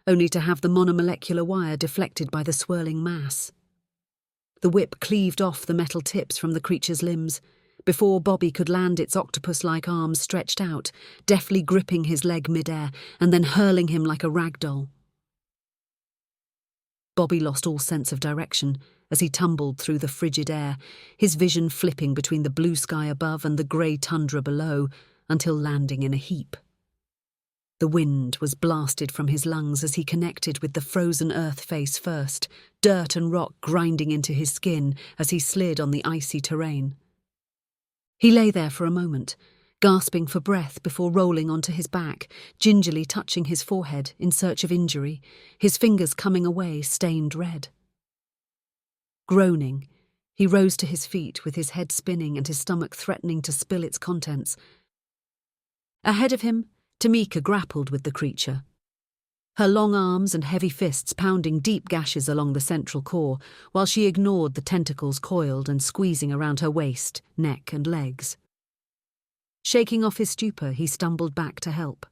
only to have the monomolecular wire deflected by the swirling mass. The whip cleaved off the metal tips from the creature's limbs, before Bobby could land its octopus-like arms stretched out, deftly gripping his leg midair and then hurling him like a rag doll. Bobby lost all sense of direction as he tumbled through the frigid air, his vision flipping between the blue sky above and the grey tundra below until landing in a heap. The wind was blasted from his lungs as he connected with the frozen earth face first, dirt and rock grinding into his skin as he slid on the icy terrain. He lay there for a moment, gasping for breath before rolling onto his back, gingerly touching his forehead in search of injury, his fingers coming away stained red. Groaning, he rose to his feet with his head spinning and his stomach threatening to spill its contents. Ahead of him, Tamika grappled with the creature, her long arms and heavy fists pounding deep gashes along the central core, while she ignored the tentacles coiled and squeezing around her waist, neck and legs. Shaking off his stupor, he stumbled back to help.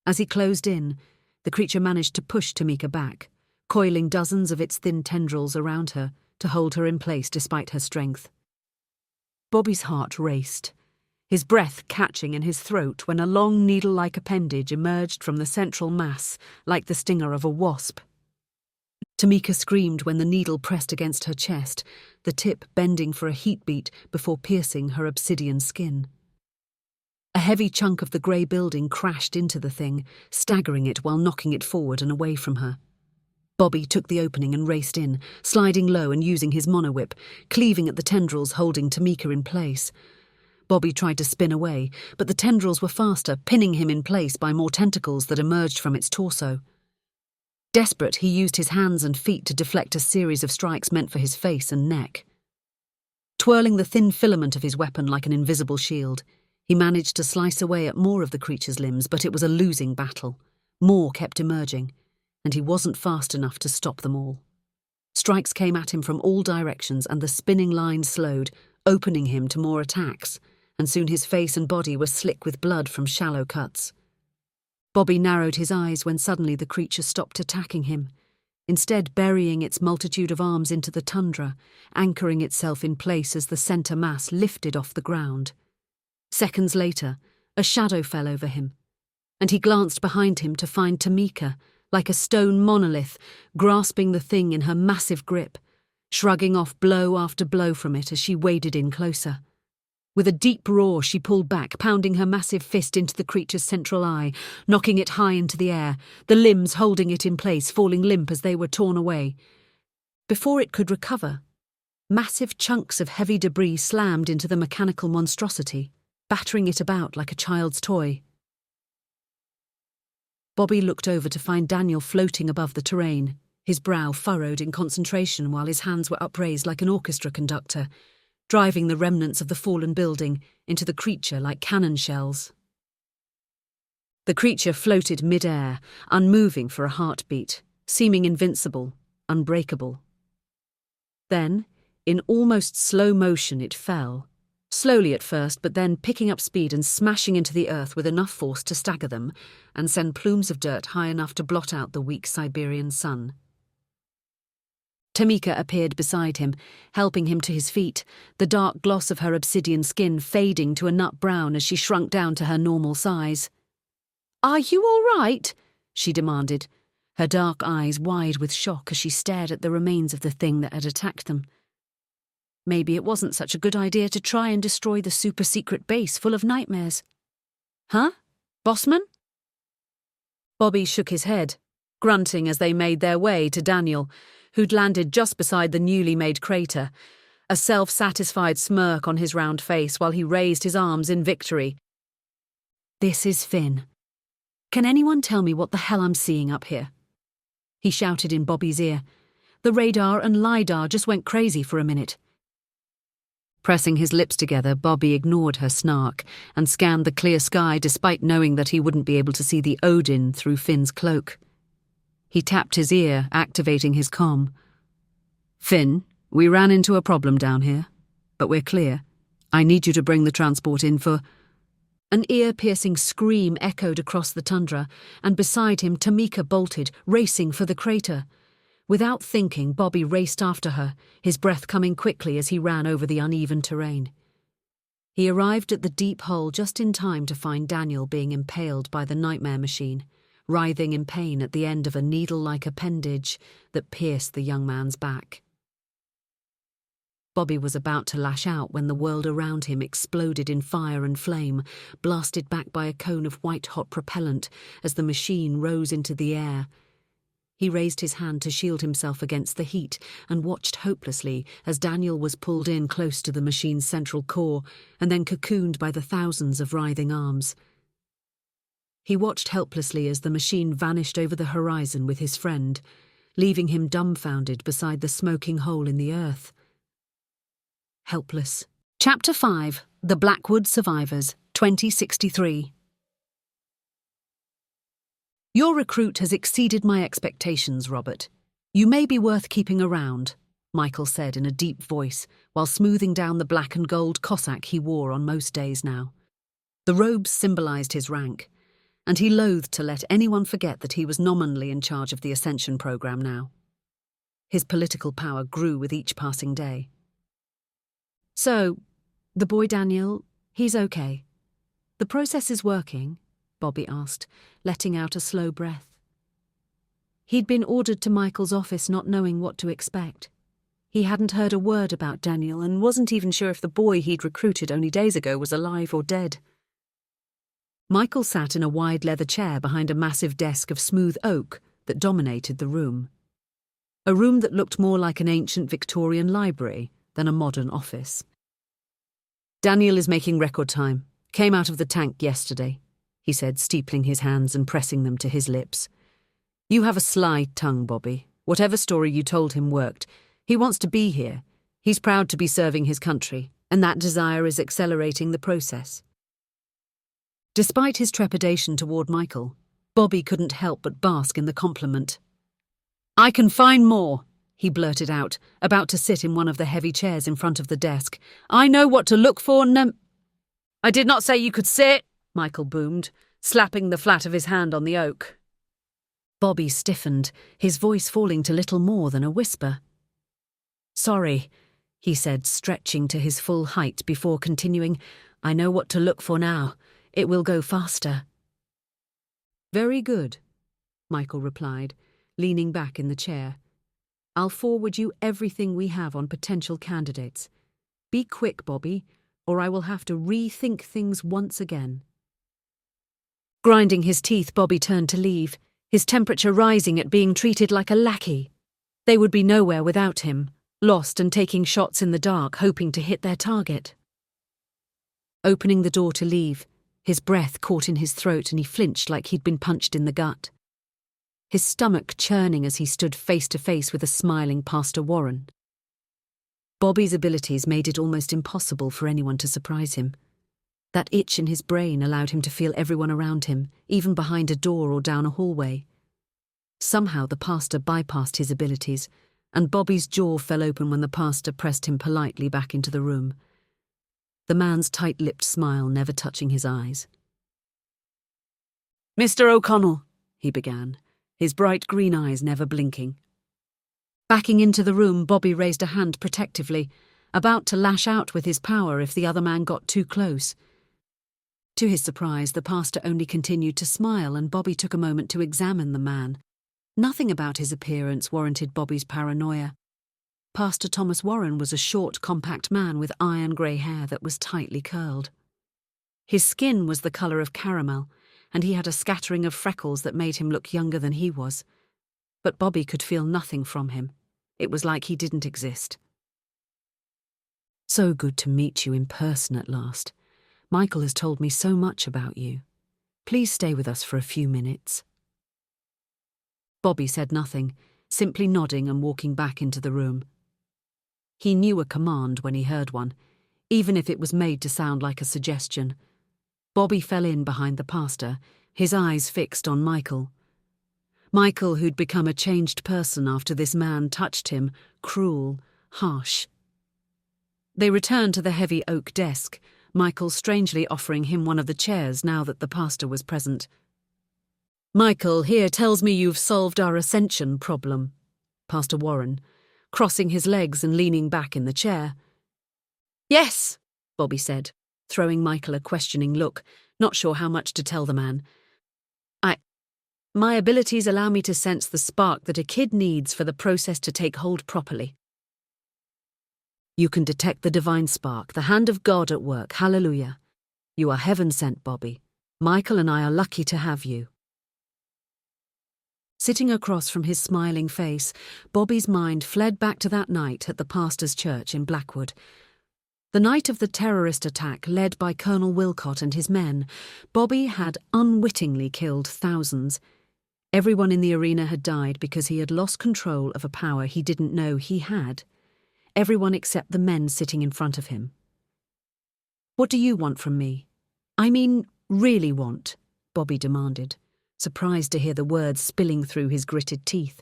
As he closed in, the creature managed to push Tamika back, coiling dozens of its thin tendrils around her to hold her in place despite her strength. Bobby's heart raced, his breath catching in his throat when a long needle-like appendage emerged from the central mass like the stinger of a wasp. Tamika screamed when the needle pressed against her chest, the tip bending for a heatbeat before piercing her obsidian skin. A heavy chunk of the grey building crashed into the thing, staggering it while knocking it forward and away from her. Bobby took the opening and raced in, sliding low and using his monowhip, cleaving at the tendrils holding Tamika in place. Bobby tried to spin away, but the tendrils were faster, pinning him in place by more tentacles that emerged from its torso. Desperate, he used his hands and feet to deflect a series of strikes meant for his face and neck. Twirling the thin filament of his weapon like an invisible shield, he managed to slice away at more of the creature's limbs, but it was a losing battle. More kept emerging, and he wasn't fast enough to stop them all. Strikes came at him from all directions, and the spinning line slowed, opening him to more attacks, and soon his face and body were slick with blood from shallow cuts. Bobby narrowed his eyes when suddenly the creature stopped attacking him, instead burying its multitude of arms into the tundra, anchoring itself in place as the centre mass lifted off the ground. Seconds later, a shadow fell over him, and he glanced behind him to find Tamika, like a stone monolith, grasping the thing in her massive grip, shrugging off blow after blow from it as she waded in closer. With a deep roar, she pulled back, pounding her massive fist into the creature's central eye, knocking it high into the air, the limbs holding it in place, falling limp as they were torn away. Before it could recover, massive chunks of heavy debris slammed into the mechanical monstrosity, battering it about like a child's toy. Bobby looked over to find Daniel floating above the terrain, his brow furrowed in concentration while his hands were upraised like an orchestra conductor, driving the remnants of the fallen building into the creature like cannon shells. The creature floated mid-air, unmoving for a heartbeat, seeming invincible, unbreakable. Then, in almost slow motion, it fell, slowly at first, but then picking up speed and smashing into the earth with enough force to stagger them and send plumes of dirt high enough to blot out the weak Siberian sun. Tamika appeared beside him, helping him to his feet, the dark gloss of her obsidian skin fading to a nut brown as she shrunk down to her normal size. "Are you all right?" she demanded, her dark eyes wide with shock as she stared at the remains of the thing that had attacked them. Maybe it wasn't such a good idea to try and destroy the super-secret base full of nightmares. "Huh? Bossman?" Bobby shook his head, grunting as they made their way to Daniel, who'd landed just beside the newly made crater, a self-satisfied smirk on his round face while he raised his arms in victory. "This is Finn. Can anyone tell me what the hell I'm seeing up here?" he shouted in Bobby's ear. The radar and LiDAR just went crazy for a minute. Pressing his lips together, Bobby ignored her snark and scanned the clear sky despite knowing that he wouldn't be able to see the Odin through Finn's cloak. He tapped his ear, activating his comm. "Finn, we ran into a problem down here, but we're clear. I need you to bring the transport in for—" An ear-piercing scream echoed across the tundra, and beside him Tamika bolted, racing for the crater. Without thinking, Bobby raced after her, his breath coming quickly as he ran over the uneven terrain. He arrived at the deep hole just in time to find Daniel being impaled by the nightmare machine, writhing in pain at the end of a needle-like appendage that pierced the young man's back. Bobby was about to lash out when the world around him exploded in fire and flame, blasted back by a cone of white-hot propellant as the machine rose into the air. He raised his hand to shield himself against the heat and watched hopelessly as Daniel was pulled in close to the machine's central core and then cocooned by the thousands of writhing arms. He watched helplessly as the machine vanished over the horizon with his friend, leaving him dumbfounded beside the smoking hole in the earth. Helpless. Chapter 5, The Blackwood Survivors, 2063. "Your recruit has exceeded my expectations, Robert. You may be worth keeping around," Michael said in a deep voice, while smoothing down the black and gold Cossack he wore on most days now. The robes symbolized his rank, and he loathed to let anyone forget that he was nominally in charge of the Ascension program now. His political power grew with each passing day. "So, the boy Daniel, he's okay. The process is working?" Bobby asked, letting out a slow breath. He'd been ordered to Michael's office not knowing what to expect. He hadn't heard a word about Daniel and wasn't even sure if the boy he'd recruited only days ago was alive or dead. Michael sat in a wide leather chair behind a massive desk of smooth oak that dominated the room. A room that looked more like an ancient Victorian library than a modern office. "Daniel is making record time. Came out of the tank yesterday," he said, steepling his hands and pressing them to his lips. "You have a sly tongue, Bobby. Whatever story you told him worked. He wants to be here. He's proud to be serving his country, and that desire is accelerating the process." Despite his trepidation toward Michael, Bobby couldn't help but bask in the compliment. "I can find more," he blurted out, about to sit in one of the heavy chairs in front of the desk. "I know what to look for, "I did not say you could sit," Michael boomed, slapping the flat of his hand on the oak. Bobby stiffened, his voice falling to little more than a whisper. "Sorry," he said, stretching to his full height before continuing. "I know what to look for now. It will go faster." "Very good," Michael replied, leaning back in the chair. "I'll forward you everything we have on potential candidates. Be quick, Bobby, or I will have to rethink things once again." Grinding his teeth, Bobby turned to leave, his temperature rising at being treated like a lackey. They would be nowhere without him, lost and taking shots in the dark, hoping to hit their target. Opening the door to leave, his breath caught in his throat and he flinched like he'd been punched in the gut. His stomach churning as he stood face to face with a smiling Pastor Warren. Bobby's abilities made it almost impossible for anyone to surprise him. That itch in his brain allowed him to feel everyone around him, even behind a door or down a hallway. Somehow the pastor bypassed his abilities, and Bobby's jaw fell open when the pastor pressed him politely back into the room. the man's tight-lipped smile never touching his eyes. "Mr. O'Connell," he began, his bright green eyes never blinking. Backing into the room, Bobby raised a hand protectively, about to lash out with his power if the other man got too close. To his surprise, the pastor only continued to smile, and Bobby took a moment to examine the man. Nothing about his appearance warranted Bobby's paranoia. Pastor Thomas Warren was a short, compact man with iron-grey hair that was tightly curled. His skin was the colour of caramel, and he had a scattering of freckles that made him look younger than he was. But Bobby could feel nothing from him. It was like he didn't exist. "So good to meet you in person at last. Michael has told me so much about you. Please stay with us for a few minutes." Bobby said nothing, simply nodding and walking back into the room. He knew a command when he heard one, even if it was made to sound like a suggestion. Bobby fell in behind the pastor, his eyes fixed on Michael. Michael, who'd become a changed person after this man touched him, cruel, harsh. They returned to the heavy oak desk, Michael strangely offering him one of the chairs now that the pastor was present. "Michael here tells me you've solved our Ascension problem," Pastor Warren, crossing his legs and leaning back in the chair. "Yes," Bobby said, throwing Michael a questioning look, not sure how much to tell the man. My abilities allow me to sense the spark that a kid needs for the process to take hold properly." "You can detect the divine spark, the hand of God at work, hallelujah. You are heaven-sent, Bobby. Michael and I are lucky to have you." Sitting across from his smiling face, Bobby's mind fled back to that night at the pastor's church in Blackwood. The night of the terrorist attack led by Colonel Wilcott and his men, Bobby had unwittingly killed thousands. Everyone in the arena had died because he had lost control of a power he didn't know he had. Everyone except the men sitting in front of him. "What do you want from me? I mean, really want?" Bobby demanded, surprised to hear the words spilling through his gritted teeth.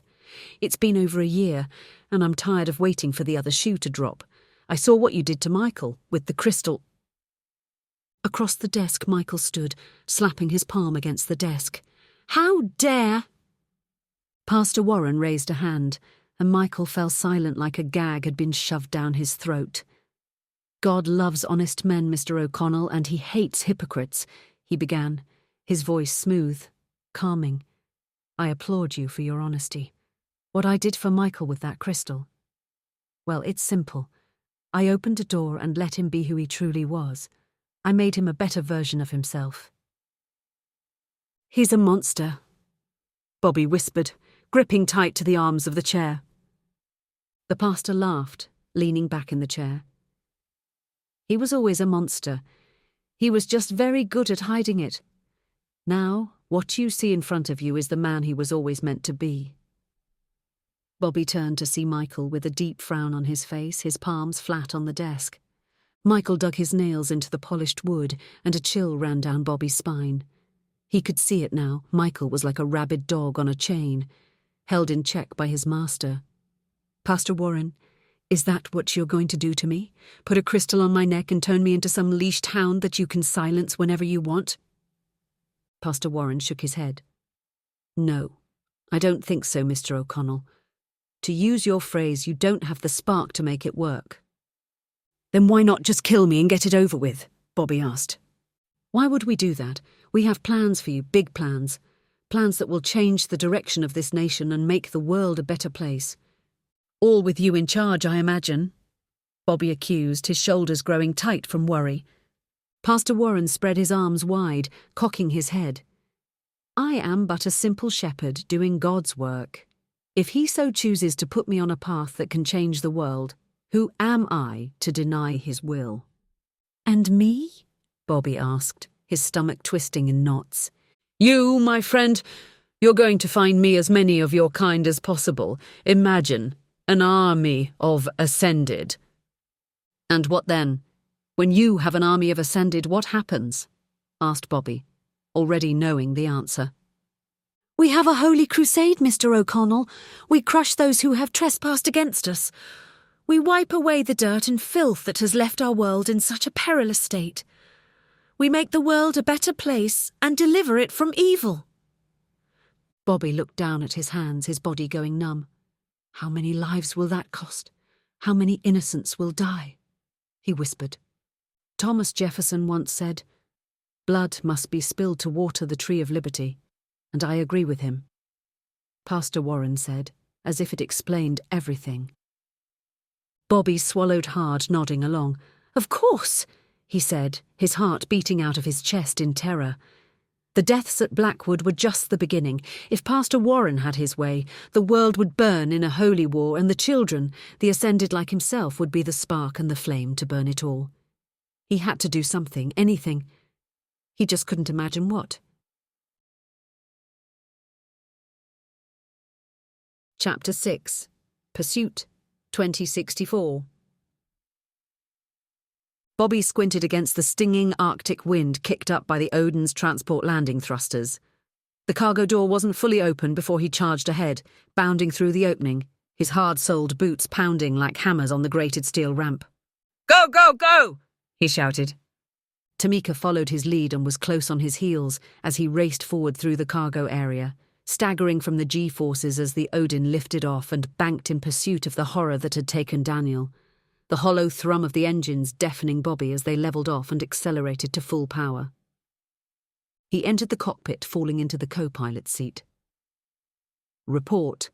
"It's been over a year, and I'm tired of waiting for the other shoe to drop. I saw what you did to Michael, with the crystal." Across the desk Michael stood, slapping his palm against the desk. "How dare!" Pastor Warren raised a hand, and Michael fell silent like a gag had been shoved down his throat. "God loves honest men, Mr. O'Connell, and he hates hypocrites," he began, his voice smooth, calming. "I applaud you for your honesty. What I did for Michael with that crystal? Well, it's simple. I opened a door and let him be who he truly was. I made him a better version of himself." "He's a monster," Bobby whispered, gripping tight to the arms of the chair. The pastor laughed, leaning back in the chair. "He was always a monster. He was just very good at hiding it. Now, what you see in front of you is the man he was always meant to be." Bobby turned to see Michael with a deep frown on his face, his palms flat on the desk. Michael dug his nails into the polished wood, and a chill ran down Bobby's spine. He could see it now. Michael was like a rabid dog on a chain, held in check by his master. "Pastor Warren, is that what you're going to do to me? Put a crystal on my neck and turn me into some leashed hound that you can silence whenever you want?" Pastor Warren shook his head. "No, I don't think so, Mr. O'Connell. To use your phrase, you don't have the spark to make it work." "Then why not just kill me and get it over with?" Bobby asked. "Why would we do that? We have plans for you, big plans. Plans that will change the direction of this nation and make the world a better place. All with you in charge, I imagine," Bobby accused, his shoulders growing tight from worry. Pastor Warren spread his arms wide, cocking his head. "I am but a simple shepherd doing God's work. If he so chooses to put me on a path that can change the world, who am I to deny his will?" "And me?" Bobby asked, his stomach twisting in knots. "You, my friend, you're going to find me as many of your kind as possible. Imagine an army of Ascended." "And what then? When you have an army of Ascended, what happens?" asked Bobby, already knowing the answer. "We have a holy crusade, Mr. O'Connell. We crush those who have trespassed against us. We wipe away the dirt and filth that has left our world in such a perilous state. We make the world a better place and deliver it from evil." Bobby looked down at his hands, his body going numb. "How many lives will that cost? How many innocents will die?" he whispered. Thomas Jefferson once said, "Blood must be spilled to water the tree of liberty," and I agree with him. Pastor Warren said, as if it explained everything. Bobby swallowed hard, nodding along. "Of course," he said, his heart beating out of his chest in terror. The deaths at Blackwood were just the beginning. If Pastor Warren had his way, the world would burn in a holy war, and the children, the ascended like himself, would be the spark and the flame to burn it all. He had to do something, anything. He just couldn't imagine what. Chapter 6. Pursuit, 2064. Bobby squinted against the stinging Arctic wind kicked up by the Odin's transport landing thrusters. The cargo door wasn't fully open before he charged ahead, bounding through the opening, his hard-soled boots pounding like hammers on the grated steel ramp. "Go, go, go!" he shouted. Tamika followed his lead and was close on his heels as he raced forward through the cargo area, staggering from the G-forces as the Odin lifted off and banked in pursuit of the horror that had taken Daniel, the hollow thrum of the engines deafening Bobby as they levelled off and accelerated to full power. He entered the cockpit, falling into the co-pilot's seat. "Report.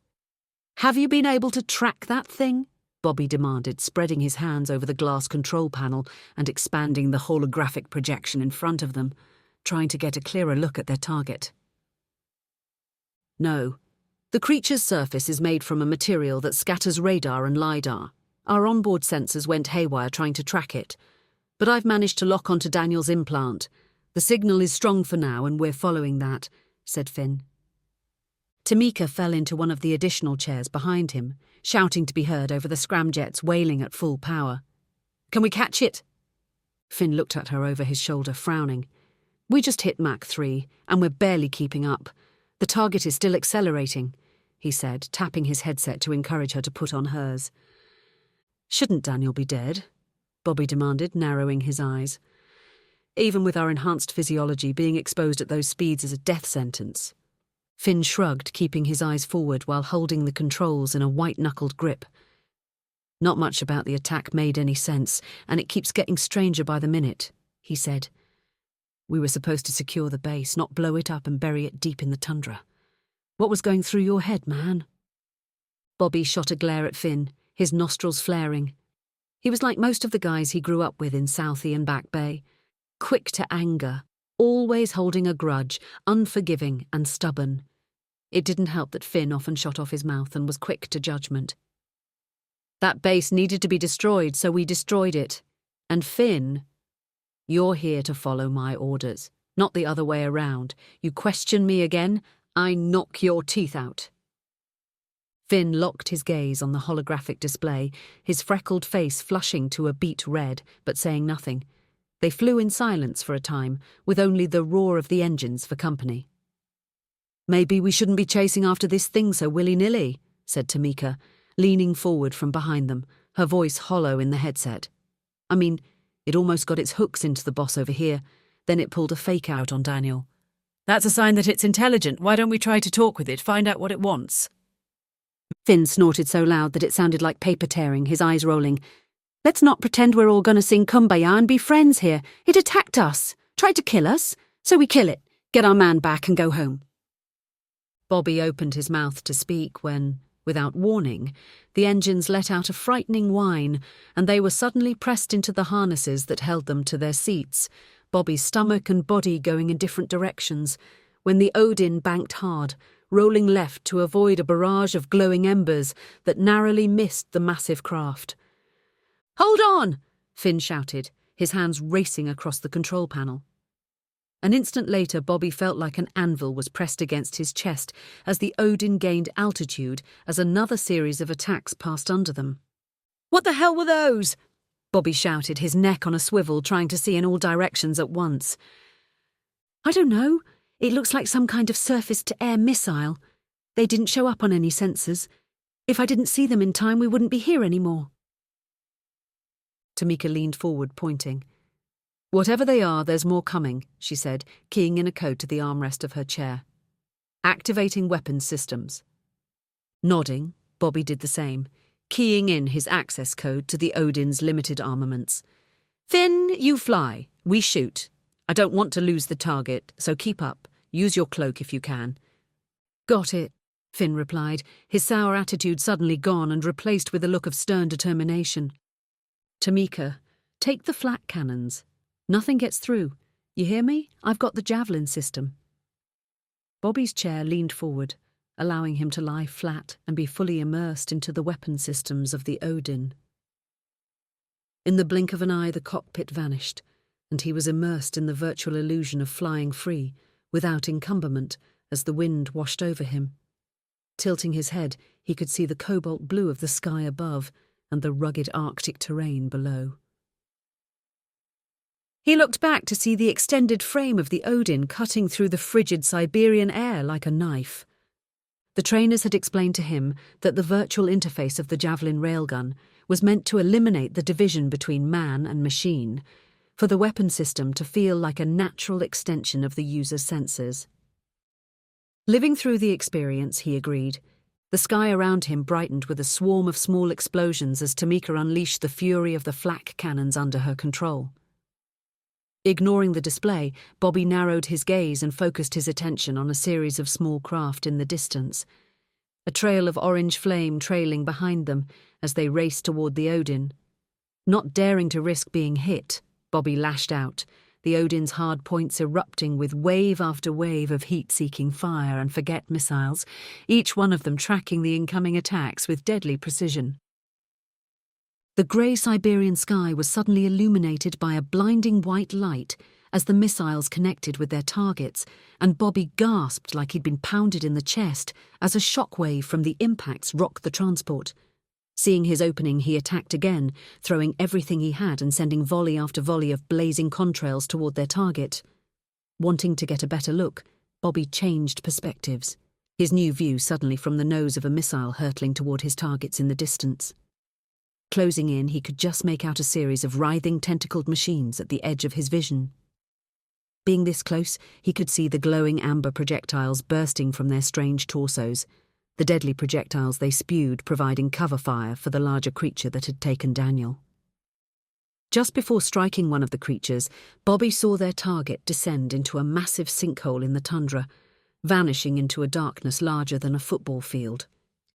Have you been able to track that thing?" Bobby demanded, spreading his hands over the glass control panel and expanding the holographic projection in front of them, trying to get a clearer look at their target. "No. The creature's surface is made from a material that scatters radar and LiDAR. Our onboard sensors went haywire trying to track it, but I've managed to lock onto Daniel's implant. The signal is strong for now and we're following that," said Finn. Tamika fell into one of the additional chairs behind him, shouting to be heard over the scramjets wailing at full power. "Can we catch it?" Finn looked at her over his shoulder, frowning. "We just hit Mach 3, and we're barely keeping up. The target is still accelerating," he said, tapping his headset to encourage her to put on hers. "Shouldn't Daniel be dead?" Bobby demanded, narrowing his eyes. "Even with our enhanced physiology, being exposed at those speeds is a death sentence." Finn shrugged, keeping his eyes forward while holding the controls in a white-knuckled grip. "Not much about the attack made any sense, and it keeps getting stranger by the minute," he said. "We were supposed to secure the base, not blow it up and bury it deep in the tundra. What was going through your head, man?" Bobby shot a glare at Finn, his nostrils flaring. He was like most of the guys he grew up with in Southie and Back Bay, quick to anger, always holding a grudge, unforgiving and stubborn. It didn't help that Finn often shot off his mouth and was quick to judgment. "That base needed to be destroyed, so we destroyed it. And Finn, you're here to follow my orders, not the other way around. You question me again, I knock your teeth out." Finn locked his gaze on the holographic display, his freckled face flushing to a beet red, but saying nothing. They flew in silence for a time, with only the roar of the engines for company. "Maybe we shouldn't be chasing after this thing so willy-nilly," said Tamika, leaning forward from behind them, her voice hollow in the headset. "I mean, it almost got its hooks into the boss over here, then it pulled a fake out on Daniel." "That's a sign that it's intelligent. Why don't we try to talk with it, find out what it wants?" Finn snorted so loud that it sounded like paper tearing, his eyes rolling. "Let's not pretend we're all going to sing Kumbaya and be friends here. It attacked us, tried to kill us, so we kill it, get our man back and go home." Bobby opened his mouth to speak when, without warning, the engines let out a frightening whine, and they were suddenly pressed into the harnesses that held them to their seats, Bobby's stomach and body going in different directions, when the Odin banked hard, rolling left to avoid a barrage of glowing embers that narrowly missed the massive craft. "Hold on!" Finn shouted, his hands racing across the control panel. An instant later, Bobby felt like an anvil was pressed against his chest as the Odin gained altitude as another series of attacks passed under them. "What the hell were those?" Bobby shouted, his neck on a swivel, trying to see in all directions at once. "I don't know. It looks like some kind of surface-to-air missile. They didn't show up on any sensors. If I didn't see them in time, we wouldn't be here anymore." Tamika leaned forward, pointing. Whatever they are, there's more coming, she said, keying in a code to the armrest of her chair. Activating weapons systems. Nodding, Bobby did the same, keying in his access code to the Odin's limited armaments. Finn, you fly. We shoot. I don't want to lose the target, so keep up. Use your cloak if you can. Got it, Finn replied, his sour attitude suddenly gone and replaced with a look of stern determination. Tamika, take the flak cannons. Nothing gets through. You hear me? I've got the javelin system. Bobby's chair leaned forward, allowing him to lie flat and be fully immersed into the weapon systems of the Odin. In the blink of an eye, the cockpit vanished, and he was immersed in the virtual illusion of flying free, without encumberment, as the wind washed over him. Tilting his head, he could see the cobalt blue of the sky above and the rugged Arctic terrain below. He looked back to see the extended frame of the Odin cutting through the frigid Siberian air like a knife. The trainers had explained to him that the virtual interface of the javelin railgun was meant to eliminate the division between man and machine, for the weapon system to feel like a natural extension of the user's senses. Living through the experience, he agreed. The sky around him brightened with a swarm of small explosions as Tamika unleashed the fury of the flak cannons under her control. Ignoring the display, Bobby narrowed his gaze and focused his attention on a series of small craft in the distance, a trail of orange flame trailing behind them as they raced toward the Odin. Not daring to risk being hit, Bobby lashed out, the Odin's hard points erupting with wave after wave of heat-seeking fire and forget missiles, each one of them tracking the incoming attacks with deadly precision. The grey Siberian sky was suddenly illuminated by a blinding white light as the missiles connected with their targets, and Bobby gasped like he'd been pounded in the chest as a shockwave from the impacts rocked the transport. Seeing his opening, he attacked again, throwing everything he had and sending volley after volley of blazing contrails toward their target. Wanting to get a better look, Bobby changed perspectives, his new view suddenly from the nose of a missile hurtling toward his targets in the distance. Closing in, he could just make out a series of writhing tentacled machines at the edge of his vision. Being this close, he could see the glowing amber projectiles bursting from their strange torsos, the deadly projectiles they spewed providing cover fire for the larger creature that had taken Daniel. Just before striking one of the creatures, Bobby saw their target descend into a massive sinkhole in the tundra, vanishing into a darkness larger than a football field.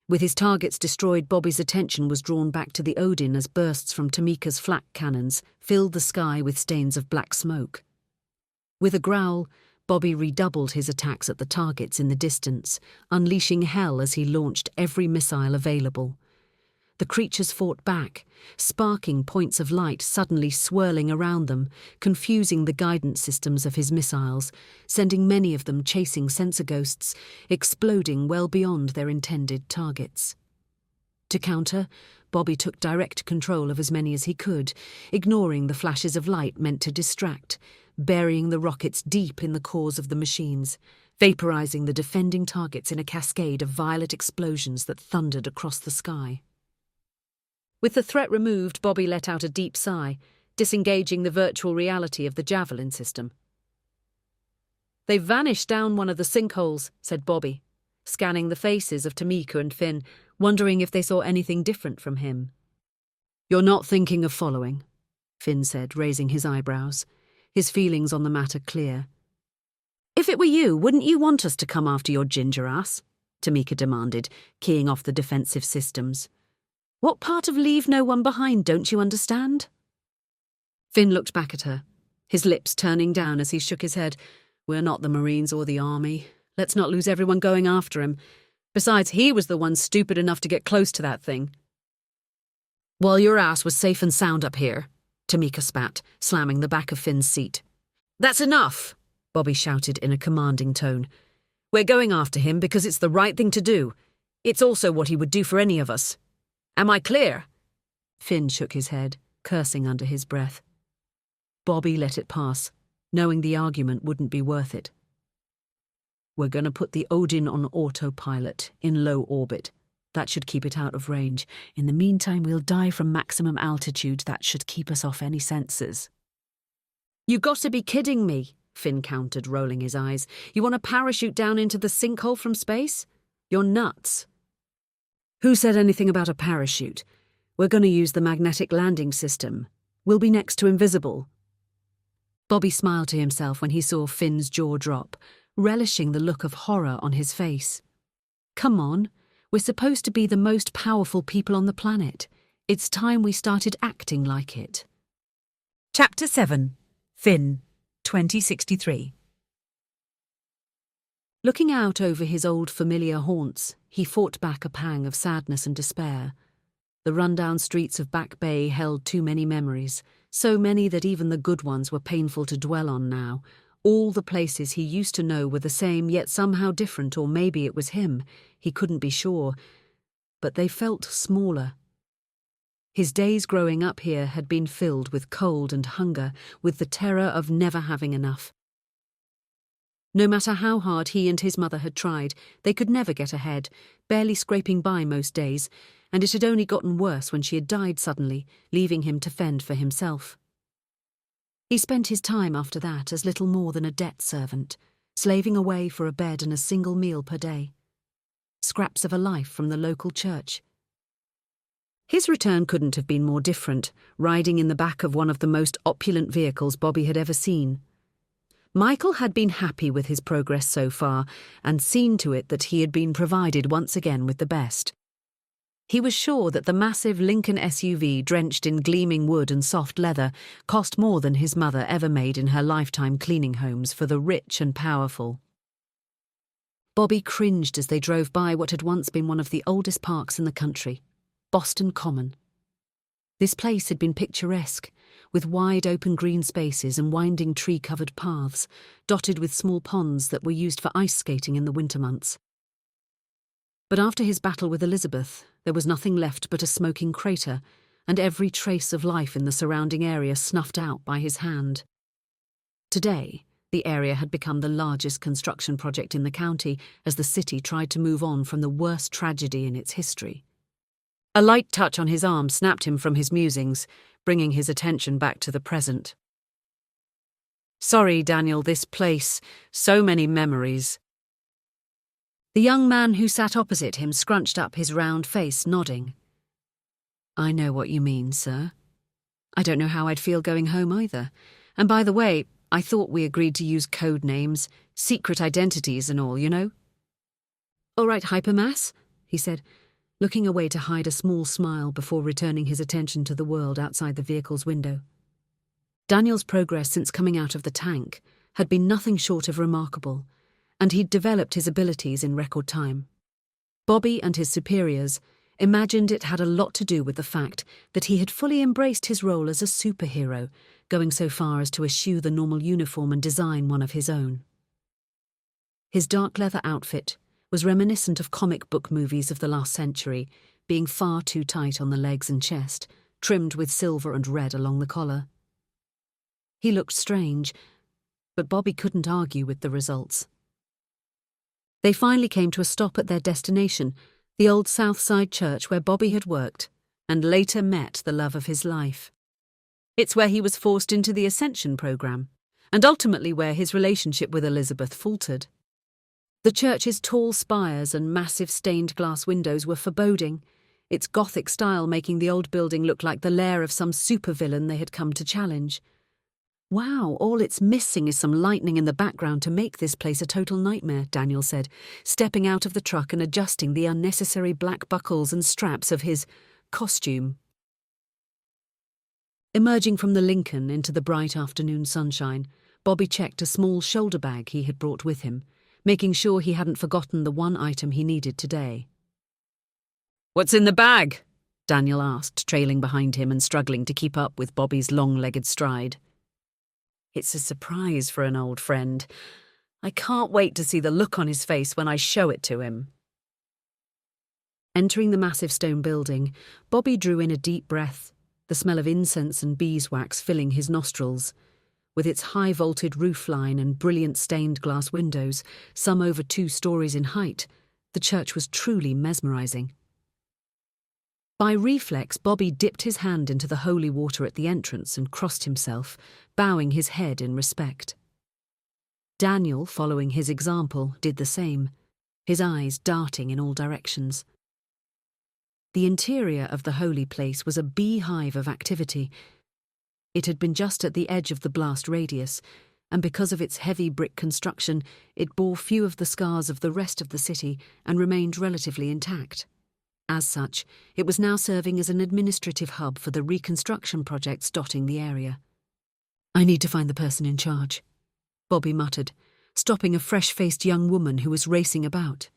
With his targets destroyed, Bobby's attention was drawn back to the Odin as bursts from Tamika's flak cannons filled the sky with stains of black smoke. With a growl, Bobby redoubled his attacks at the targets in the distance, unleashing hell as he launched every missile available. The creatures fought back, sparking points of light suddenly swirling around them, confusing the guidance systems of his missiles, sending many of them chasing sensor ghosts, exploding well beyond their intended targets. To counter, Bobby took direct control of as many as he could, ignoring the flashes of light meant to distract, burying the rockets deep in the cores of the machines, vaporizing the defending targets in a cascade of violet explosions that thundered across the sky. With the threat removed, Bobby let out a deep sigh, disengaging the virtual reality of the javelin system. "They've vanished down one of the sinkholes," said Bobby, scanning the faces of Tamika and Finn, wondering if they saw anything different from him. "You're not thinking of following," Finn said, raising his eyebrows, his feelings on the matter clear. "If it were you, wouldn't you want us to come after your ginger ass?" Tamika demanded, keying off the defensive systems. "What part of leave no one behind don't you understand?" Finn looked back at her, his lips turning down as he shook his head. "We're not the Marines or the Army. Let's not lose everyone going after him. Besides, he was the one stupid enough to get close to that thing." "Well, your ass was safe and sound up here," Tamika spat, slamming the back of Finn's seat. "That's enough," Bobby shouted in a commanding tone. "We're going after him because it's the right thing to do. It's also what he would do for any of us. Am I clear?" Finn shook his head, cursing under his breath. Bobby let it pass, knowing the argument wouldn't be worth it. "We're going to put the Odin on autopilot, in low orbit," That should keep it out of range. In the meantime, we'll die from maximum altitude. That should keep us off any sensors. "You got to be kidding me," Finn countered, rolling his eyes. "You want to parachute down into the sinkhole from space? You're nuts." "Who said anything about a parachute? We're going to use the magnetic landing system. We'll be next to invisible." Bobby smiled to himself when he saw Finn's jaw drop, relishing the look of horror on his face. "Come on, we're supposed to be the most powerful people on the planet. It's time we started acting like it." Chapter 7. Finn, 2063. Looking out over his old familiar haunts, he fought back a pang of sadness and despair. The rundown streets of Back Bay held too many memories, so many that even the good ones were painful to dwell on now. All the places he used to know were the same, yet somehow different, or maybe it was him. He couldn't be sure. But they felt smaller. His days growing up here had been filled with cold and hunger, with the terror of never having enough. No matter how hard he and his mother had tried, they could never get ahead, barely scraping by most days, and it had only gotten worse when she had died suddenly, leaving him to fend for himself. He spent his time after that as little more than a debt servant, slaving away for a bed and a single meal per day. Scraps of a life from the local church. His return couldn't have been more different, riding in the back of one of the most opulent vehicles Bobby had ever seen. Michael had been happy with his progress so far, and seen to it that he had been provided once again with the best. He was sure that the massive Lincoln SUV, drenched in gleaming wood and soft leather, cost more than his mother ever made in her lifetime cleaning homes for the rich and powerful. Bobby cringed as they drove by what had once been one of the oldest parks in the country, Boston Common. This place had been picturesque, with wide open green spaces and winding tree-covered paths, dotted with small ponds that were used for ice skating in the winter months. But after his battle with Elizabeth, there was nothing left but a smoking crater, and every trace of life in the surrounding area snuffed out by his hand. Today, the area had become the largest construction project in the county as the city tried to move on from the worst tragedy in its history. A light touch on his arm snapped him from his musings, bringing his attention back to the present. "Sorry, Daniel, this place, so many memories." The young man who sat opposite him scrunched up his round face, nodding. "I know what you mean, sir. I don't know how I'd feel going home either. And by the way, I thought we agreed to use code names, secret identities and all, you know." "All right, Hypermass," he said, looking away to hide a small smile before returning his attention to the world outside the vehicle's window. Daniel's progress since coming out of the tank had been nothing short of remarkable, and he'd developed his abilities in record time. Bobby and his superiors imagined it had a lot to do with the fact that he had fully embraced his role as a superhero, going so far as to eschew the normal uniform and design one of his own. His dark leather outfit was reminiscent of comic book movies of the last century, being far too tight on the legs and chest, trimmed with silver and red along the collar. He looked strange, but Bobby couldn't argue with the results. They finally came to a stop at their destination, the old South Side church where Bobby had worked, and later met the love of his life. It's where he was forced into the Ascension program, and ultimately where his relationship with Elizabeth faltered. The church's tall spires and massive stained glass windows were foreboding, its Gothic style making the old building look like the lair of some supervillain they had come to challenge. "Wow, all it's missing is some lightning in the background to make this place a total nightmare," Daniel said, stepping out of the truck and adjusting the unnecessary black buckles and straps of his costume. Emerging from the Lincoln into the bright afternoon sunshine, Bobby checked a small shoulder bag he had brought with him, making sure he hadn't forgotten the one item he needed today. "What's in the bag?" Daniel asked, trailing behind him and struggling to keep up with Bobby's long-legged stride. "It's a surprise for an old friend. I can't wait to see the look on his face when I show it to him." Entering the massive stone building, Bobby drew in a deep breath, the smell of incense and beeswax filling his nostrils. With its high-vaulted roofline and brilliant stained glass windows, some over 2 stories in height, the church was truly mesmerizing. By reflex, Bobby dipped his hand into the holy water at the entrance and crossed himself, bowing his head in respect. Daniel, following his example, did the same, his eyes darting in all directions. The interior of the holy place was a beehive of activity. It had been just at the edge of the blast radius, and because of its heavy brick construction, it bore few of the scars of the rest of the city and remained relatively intact. As such, it was now serving as an administrative hub for the reconstruction projects dotting the area. "I need to find the person in charge," Bobby muttered, stopping a fresh-faced young woman who was racing about.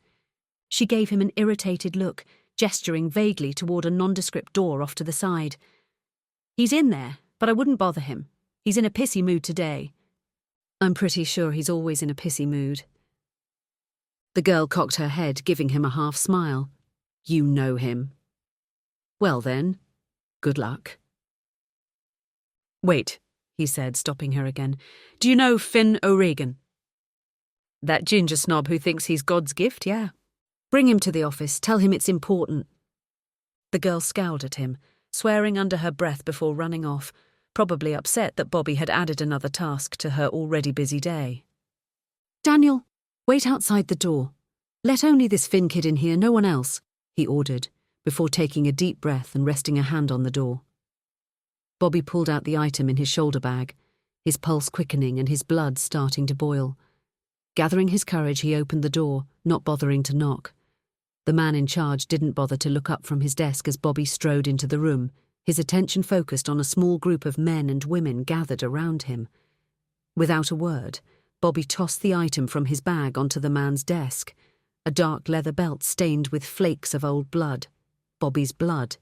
She gave him an irritated look, gesturing vaguely toward a nondescript door off to the side. "He's in there, but I wouldn't bother him. He's in a pissy mood today." "I'm pretty sure he's always in a pissy mood." The girl cocked her head, giving him a half smile. "You know him." "Well then, good luck." "Wait," he said, stopping her again. "Do you know Finn O'Regan?" "That ginger snob who thinks he's God's gift, yeah. Bring him to the office, tell him it's important." The girl scowled at him, swearing under her breath before running off, probably upset that Bobby had added another task to her already busy day. "Daniel, wait outside the door. Let only this Finn kid in here, no one else," he ordered, before taking a deep breath and resting a hand on the door. Bobby pulled out the item in his shoulder bag, his pulse quickening and his blood starting to boil. Gathering his courage, he opened the door, not bothering to knock. The man in charge didn't bother to look up from his desk as Bobby strode into the room, his attention focused on a small group of men and women gathered around him. Without a word, Bobby tossed the item from his bag onto the man's desk, a dark leather belt stained with flakes of old blood, Bobby's blood.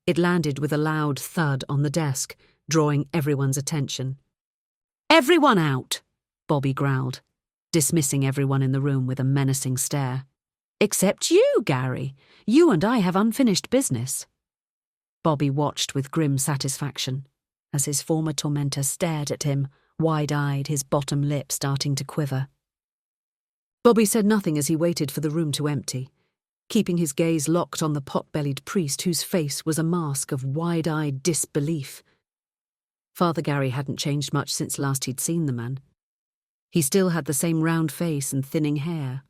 It landed with a loud thud on the desk, drawing everyone's attention. "Everyone out!" Bobby growled, dismissing everyone in the room with a menacing stare. "Except you, Gary. You and I have unfinished business." Bobby watched with grim satisfaction as his former tormentor stared at him, wide-eyed, his bottom lip starting to quiver. Bobby said nothing as he waited for the room to empty, keeping his gaze locked on the pot-bellied priest whose face was a mask of wide-eyed disbelief. Father Gary hadn't changed much since last he'd seen the man. He still had the same round face and thinning hair,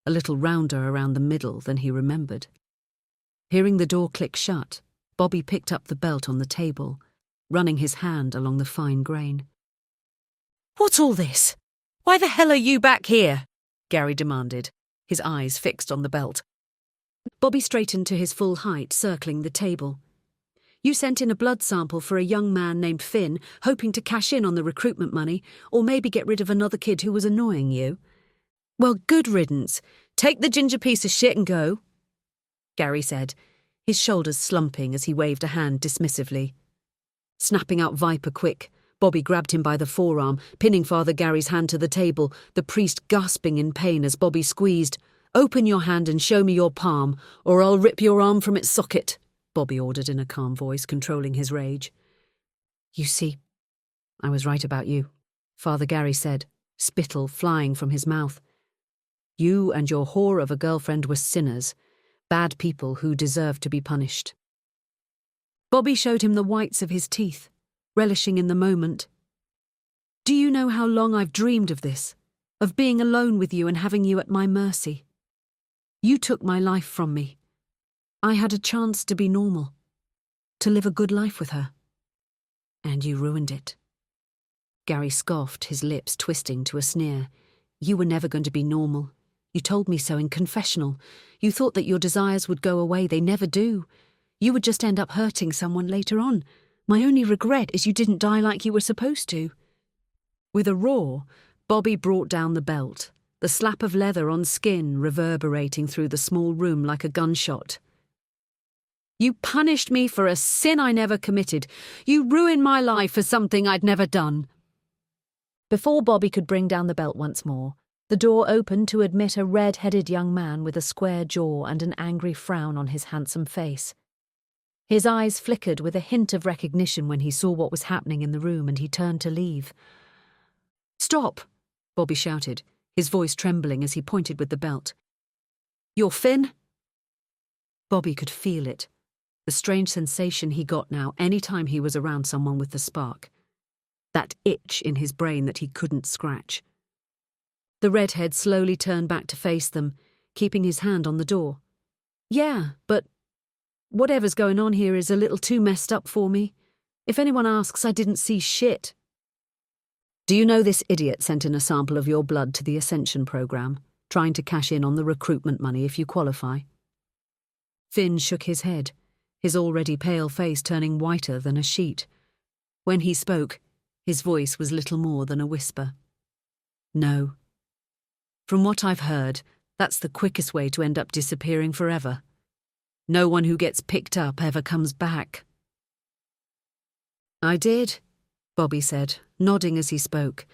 a little rounder around the middle than he remembered. Hearing the door click shut, Bobby picked up the belt on the table, running his hand along the fine grain. "What's all this? Why the hell are you back here?" Gary demanded, his eyes fixed on the belt. Bobby straightened to his full height, circling the table. "You sent in a blood sample for a young man named Finn, hoping to cash in on the recruitment money, or maybe get rid of another kid who was annoying you. Well, good riddance. Take the ginger piece of shit and go," Gary said, his shoulders slumping as he waved a hand dismissively. Snapping out Viper quick, Bobby grabbed him by the forearm, pinning Father Gary's hand to the table, the priest gasping in pain as Bobby squeezed. "Open your hand and show me your palm, or I'll rip your arm from its socket," Bobby ordered in a calm voice, controlling his rage. "You see, I was right about you," Father Gary said, spittle flying from his mouth. "You and your whore of a girlfriend were sinners, bad people who deserved to be punished." Bobby showed him the whites of his teeth, relishing in the moment. "Do you know how long I've dreamed of this, of being alone with you and having you at my mercy? You took my life from me. I had a chance to be normal, to live a good life with her. And you ruined it." Gary scoffed, his lips twisting to a sneer. "You were never going to be normal. You told me so in confessional. You thought that your desires would go away. They never do. You would just end up hurting someone later on. My only regret is you didn't die like you were supposed to." With a roar, Bobby brought down the belt, the slap of leather on skin reverberating through the small room like a gunshot. "You punished me for a sin I never committed. You ruined my life for something I'd never done." Before Bobby could bring down the belt once more, the door opened to admit a red-headed young man with a square jaw and an angry frown on his handsome face. His eyes flickered with a hint of recognition when he saw what was happening in the room, and he turned to leave. "Stop!" Bobby shouted, his voice trembling as he pointed with the belt. "You're Finn?" Bobby could feel it, the strange sensation he got now any time he was around someone with the spark. That itch in his brain that he couldn't scratch. The redhead slowly turned back to face them, keeping his hand on the door. "Yeah, but whatever's going on here is a little too messed up for me. If anyone asks, I didn't see shit." "Do you know this idiot sent in a sample of your blood to the Ascension program, trying to cash in on the recruitment money if you qualify?" Finn shook his head, his already pale face turning whiter than a sheet. When he spoke, his voice was little more than a whisper. "No. From what I've heard, that's the quickest way to end up disappearing forever. No one who gets picked up ever comes back." "I did," Bobby said, nodding as he spoke.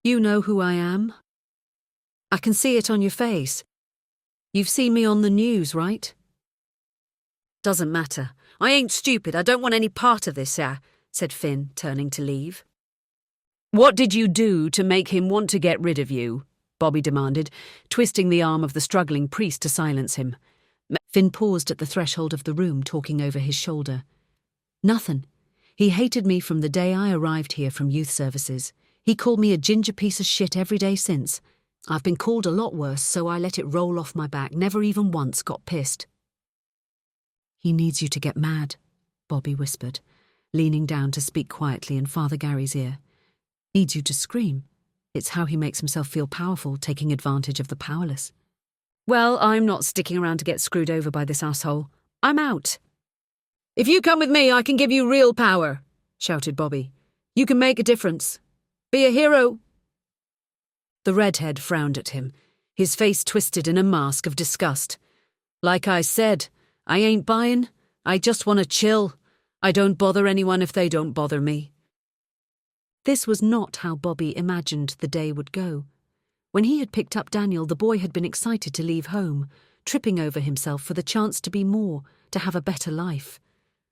"You know who I am. I can see it on your face. You've seen me on the news, right?" "Doesn't matter. I ain't stupid. I don't want any part of this, said Finn, turning to leave. "What did you do to make him want to get rid of you?" Bobby demanded, twisting the arm of the struggling priest to silence him. Finn paused at the threshold of the room, talking over his shoulder. "Nothing. He hated me from the day I arrived here from youth services. He called me a ginger piece of shit every day since. I've been called a lot worse, so I let it roll off my back, never even once got pissed." "He needs you to get mad," Bobby whispered, leaning down to speak quietly in Father Gary's ear. "Needs you to scream. It's how he makes himself feel powerful, taking advantage of the powerless." "Well, I'm not sticking around to get screwed over by this asshole. I'm out." "If you come with me, I can give you real power," shouted Bobby. "You can make a difference. Be a hero." The redhead frowned at him, his face twisted in a mask of disgust. "Like I said, I ain't buying. I just want to chill. I don't bother anyone if they don't bother me." This was not how Bobby imagined the day would go. When he had picked up Daniel, the boy had been excited to leave home, tripping over himself for the chance to be more, to have a better life.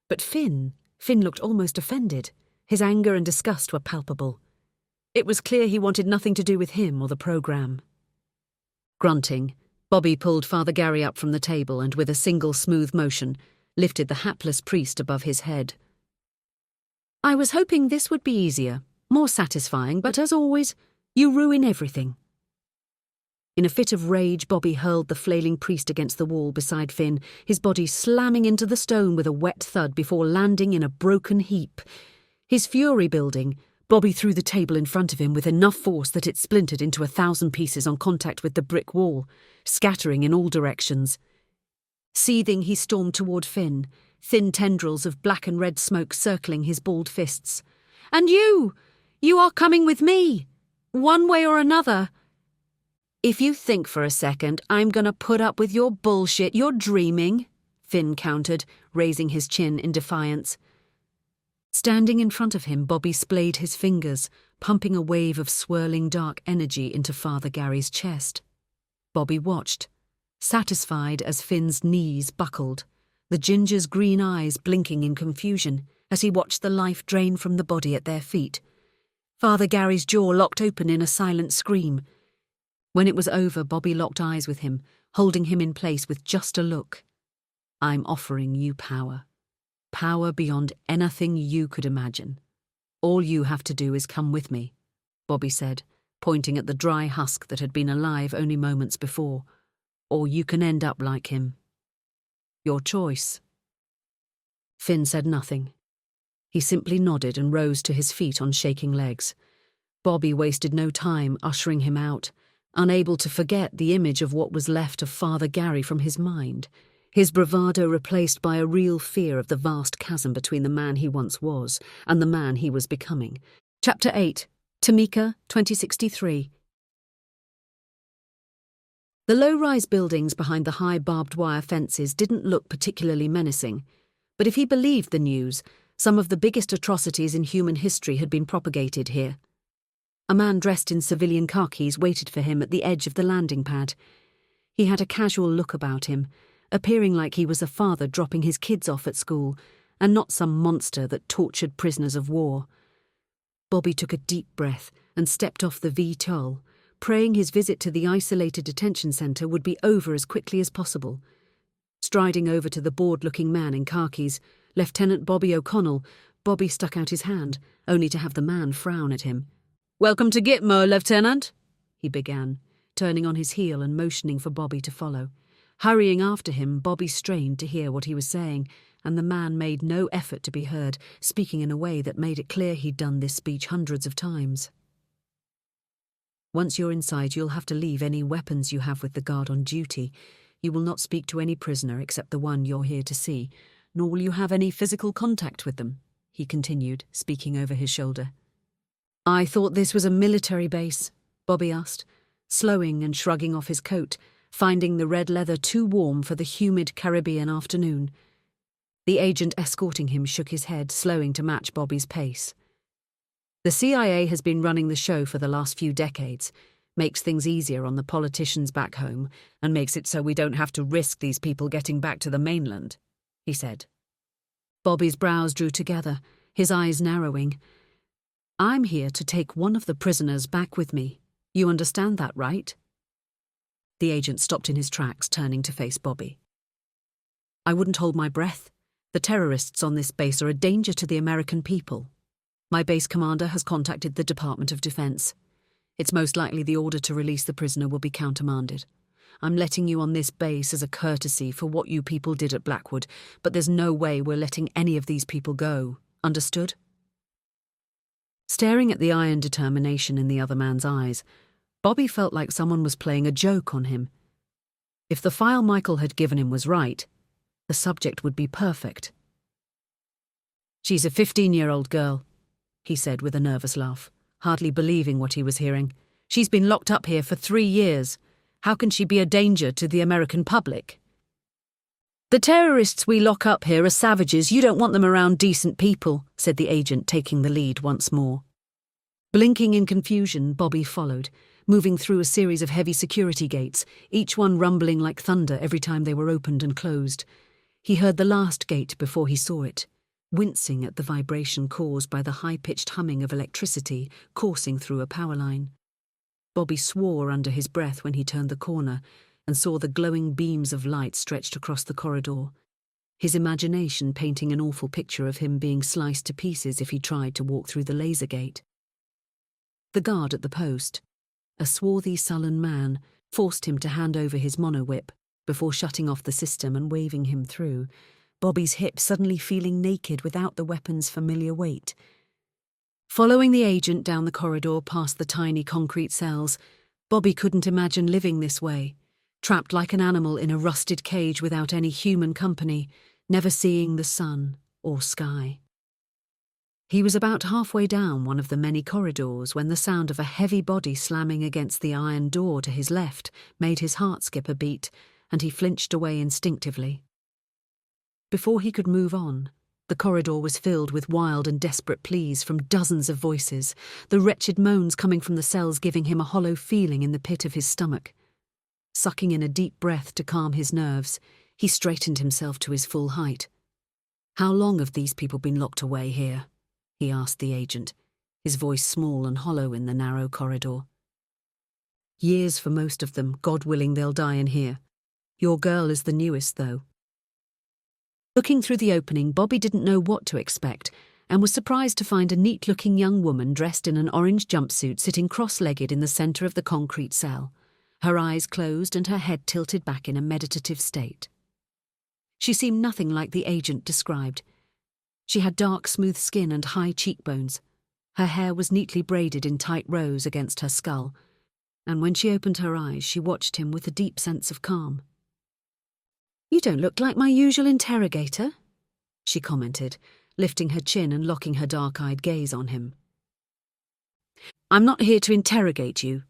But Finn looked almost offended. His anger and disgust were palpable. It was clear he wanted nothing to do with him or the program. Grunting, Bobby pulled Father Gary up from the table and with a single smooth motion, lifted the hapless priest above his head. "I was hoping this would be easier, more satisfying, but as always, you ruin everything." In a fit of rage, Bobby hurled the flailing priest against the wall beside Finn, his body slamming into the stone with a wet thud before landing in a broken heap. His fury building, Bobby threw the table in front of him with enough force that it splintered into 1,000 pieces on contact with the brick wall, scattering in all directions. Seething, he stormed toward Finn, thin tendrils of black and red smoke circling his balled fists. "And you are coming with me, one way or another." "If you think for a second I'm gonna put up with your bullshit, you're dreaming," Finn countered, raising his chin in defiance. Standing in front of him, Bobby splayed his fingers, pumping a wave of swirling dark energy into Father Gary's chest. Bobby watched, satisfied as Finn's knees buckled, the ginger's green eyes blinking in confusion as he watched the life drain from the body at their feet. Father Gary's jaw locked open in a silent scream. When it was over, Bobby locked eyes with him, holding him in place with just a look. "I'm offering you power. Power beyond anything you could imagine. All you have to do is come with me," Bobby said, pointing at the dry husk that had been alive only moments before. "Or you can end up like him. Your choice." Finn said nothing. He simply nodded and rose to his feet on shaking legs. Bobby wasted no time ushering him out, unable to forget the image of what was left of Father Gary from his mind, his bravado replaced by a real fear of the vast chasm between the man he once was and the man he was becoming. Chapter 8, Tamika, 2063. The low-rise buildings behind the high barbed wire fences didn't look particularly menacing, but if he believed the news, some of the biggest atrocities in human history had been propagated here. A man dressed in civilian khakis waited for him at the edge of the landing pad. He had a casual look about him, appearing like he was a father dropping his kids off at school, and not some monster that tortured prisoners of war. Bobby took a deep breath and stepped off the VTOL, praying his visit to the isolated detention centre would be over as quickly as possible. Striding over to the bored-looking man in khakis, Lieutenant Bobby O'Connell, Bobby stuck out his hand, only to have the man frown at him. "Welcome to Gitmo, Lieutenant," he began, turning on his heel and motioning for Bobby to follow. Hurrying after him, Bobby strained to hear what he was saying, and the man made no effort to be heard, speaking in a way that made it clear he'd done this speech hundreds of times. "Once you're inside, you'll have to leave any weapons you have with the guard on duty. You will not speak to any prisoner except the one you're here to see, nor will you have any physical contact with them," he continued, speaking over his shoulder. "I thought this was a military base," Bobby asked, slowing and shrugging off his coat, finding the red leather too warm for the humid Caribbean afternoon. The agent escorting him shook his head, slowing to match Bobby's pace. "The CIA has been running the show for the last few decades, makes things easier on the politicians back home, and makes it so we don't have to risk these people getting back to the mainland," he said. Bobby's brows drew together, his eyes narrowing. "I'm here to take one of the prisoners back with me. You understand that, right?" The agent stopped in his tracks, turning to face Bobby. "I wouldn't hold my breath. The terrorists on this base are a danger to the American people. My base commander has contacted the Department of Defense. It's most likely the order to release the prisoner will be countermanded. I'm letting you on this base as a courtesy for what you people did at Blackwood, but there's no way we're letting any of these people go. Understood?" Staring at the iron determination in the other man's eyes, Bobby felt like someone was playing a joke on him. If the file Michael had given him was right, the subject would be perfect. "She's a 15-year-old girl," he said with a nervous laugh, hardly believing what he was hearing. "She's been locked up here for 3 years. How can she be a danger to the American public?" "The terrorists we lock up here are savages. You don't want them around decent people," said the agent, taking the lead once more. Blinking in confusion, Bobby followed, moving through a series of heavy security gates, each one rumbling like thunder every time they were opened and closed. He heard the last gate before he saw it, wincing at the vibration caused by the high-pitched humming of electricity coursing through a power line. Bobby swore under his breath when he turned the corner and saw the glowing beams of light stretched across the corridor, his imagination painting an awful picture of him being sliced to pieces if he tried to walk through the laser gate. The guard at the post, a swarthy, sullen man, forced him to hand over his monowhip before shutting off the system and waving him through, Bobby's hip suddenly feeling naked without the weapon's familiar weight. Following the agent down the corridor past the tiny concrete cells, Bobby couldn't imagine living this way, trapped like an animal in a rusted cage without any human company, never seeing the sun or sky. He was about halfway down one of the many corridors when the sound of a heavy body slamming against the iron door to his left made his heart skip a beat, and he flinched away instinctively. Before he could move on, the corridor was filled with wild and desperate pleas from dozens of voices, the wretched moans coming from the cells giving him a hollow feeling in the pit of his stomach. Sucking in a deep breath to calm his nerves, he straightened himself to his full height. "How long have these people been locked away here?" he asked the agent, his voice small and hollow in the narrow corridor. "Years for most of them. God willing, they'll die in here. Your girl is the newest, though." Looking through the opening, Bobby didn't know what to expect and was surprised to find a neat-looking young woman dressed in an orange jumpsuit sitting cross-legged in the centre of the concrete cell, her eyes closed and her head tilted back in a meditative state. She seemed nothing like the agent described. She had dark, smooth skin and high cheekbones. Her hair was neatly braided in tight rows against her skull, and when she opened her eyes, she watched him with a deep sense of calm. "You don't look like my usual interrogator," she commented, lifting her chin and locking her dark-eyed gaze on him. "I'm not here to interrogate you,"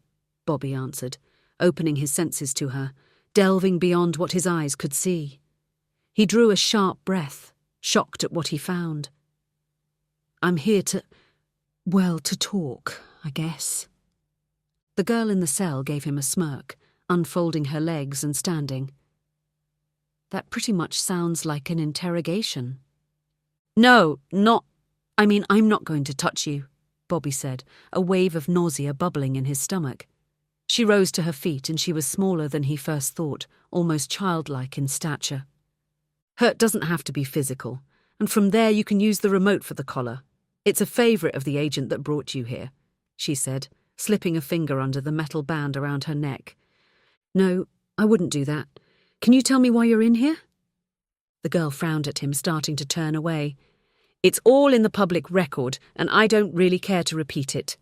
Bobby answered, opening his senses to her, delving beyond what his eyes could see. He drew a sharp breath, shocked at what he found. "I'm here to talk, I guess." The girl in the cell gave him a smirk, unfolding her legs and standing. "That pretty much sounds like an interrogation." I'm not going to touch you," Bobby said, a wave of nausea bubbling in his stomach. She rose to her feet and she was smaller than he first thought, almost childlike in stature. Hurt doesn't have to be physical, and from there you can use the remote for the collar. It's a favourite of the agent that brought you here, she said, slipping a finger under the metal band around her neck. No, I wouldn't do that. Can you tell me why you're in here? The girl frowned at him, starting to turn away. It's all in the public record, and I don't really care to repeat it.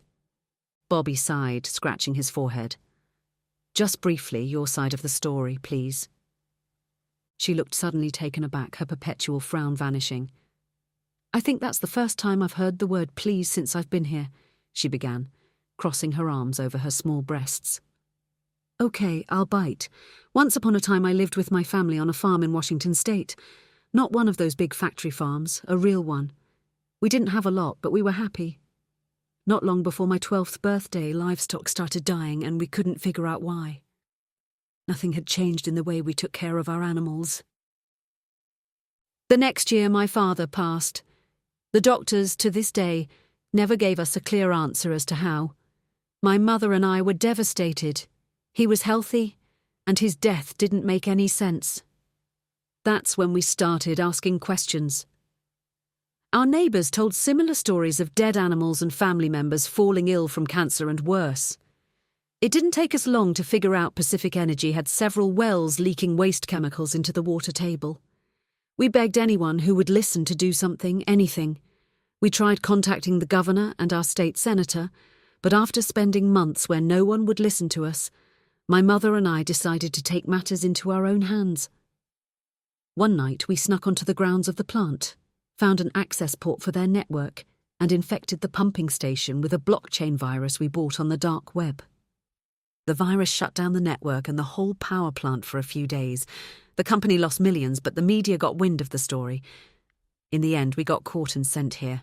Bobby sighed, scratching his forehead. Just briefly, your side of the story, please. She looked suddenly taken aback, her perpetual frown vanishing. I think that's the first time I've heard the word please since I've been here, she began, crossing her arms over her small breasts. Okay, I'll bite. Once upon a time I lived with my family on a farm in Washington State. Not one of those big factory farms, a real one. We didn't have a lot, but we were happy. Not long before my 12th birthday, livestock started dying and we couldn't figure out why. Nothing had changed in the way we took care of our animals. The next year my father passed. The doctors, to this day, never gave us a clear answer as to how. My mother and I were devastated. He was healthy, and his death didn't make any sense. That's when we started asking questions. Our neighbours told similar stories of dead animals and family members falling ill from cancer and worse. It didn't take us long to figure out Pacific Energy had several wells leaking waste chemicals into the water table. We begged anyone who would listen to do something, anything. We tried contacting the governor and our state senator, but after spending months where no one would listen to us, my mother and I decided to take matters into our own hands. One night we snuck onto the grounds of the plant, found an access port for their network, and infected the pumping station with a blockchain virus we bought on the dark web. The virus shut down the network and the whole power plant for a few days. The company lost millions, but the media got wind of the story. In the end, we got caught and sent here.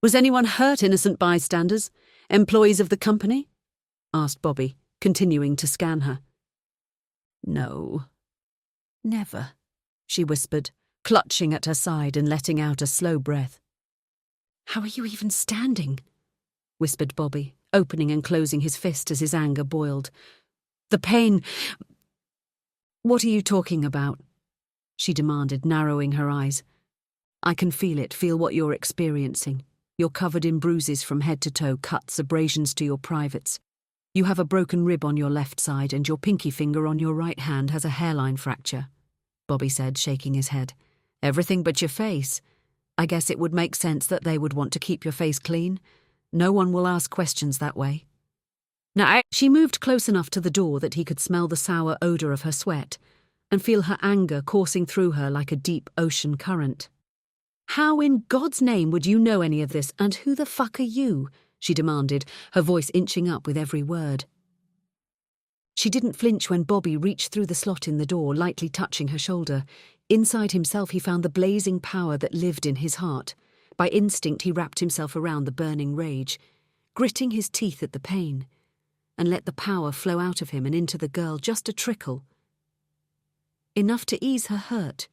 Was anyone hurt, innocent bystanders? Employees of the company? Asked Bobby, continuing to scan her. No. Never, she whispered, clutching at her side and letting out a slow breath. How are you even standing? Whispered Bobby, opening and closing his fist as his anger boiled. The pain. What are you talking about? She demanded, narrowing her eyes. I can feel it, feel what you're experiencing. You're covered in bruises from head to toe, cuts, abrasions to your privates. You have a broken rib on your left side and your pinky finger on your right hand has a hairline fracture, Bobby said, shaking his head. Everything but your face. I guess it would make sense that they would want to keep your face clean. No one will ask questions that way. Now, she moved close enough to the door that he could smell the sour odour of her sweat and feel her anger coursing through her like a deep ocean current. How in God's name would you know any of this, and who the fuck are you? She demanded, her voice inching up with every word. She didn't flinch when Bobby reached through the slot in the door, lightly touching her shoulder. Inside himself he found the blazing power that lived in his heart. By instinct he wrapped himself around the burning rage, gritting his teeth at the pain, and let the power flow out of him and into the girl, just a trickle. Enough to ease her hurt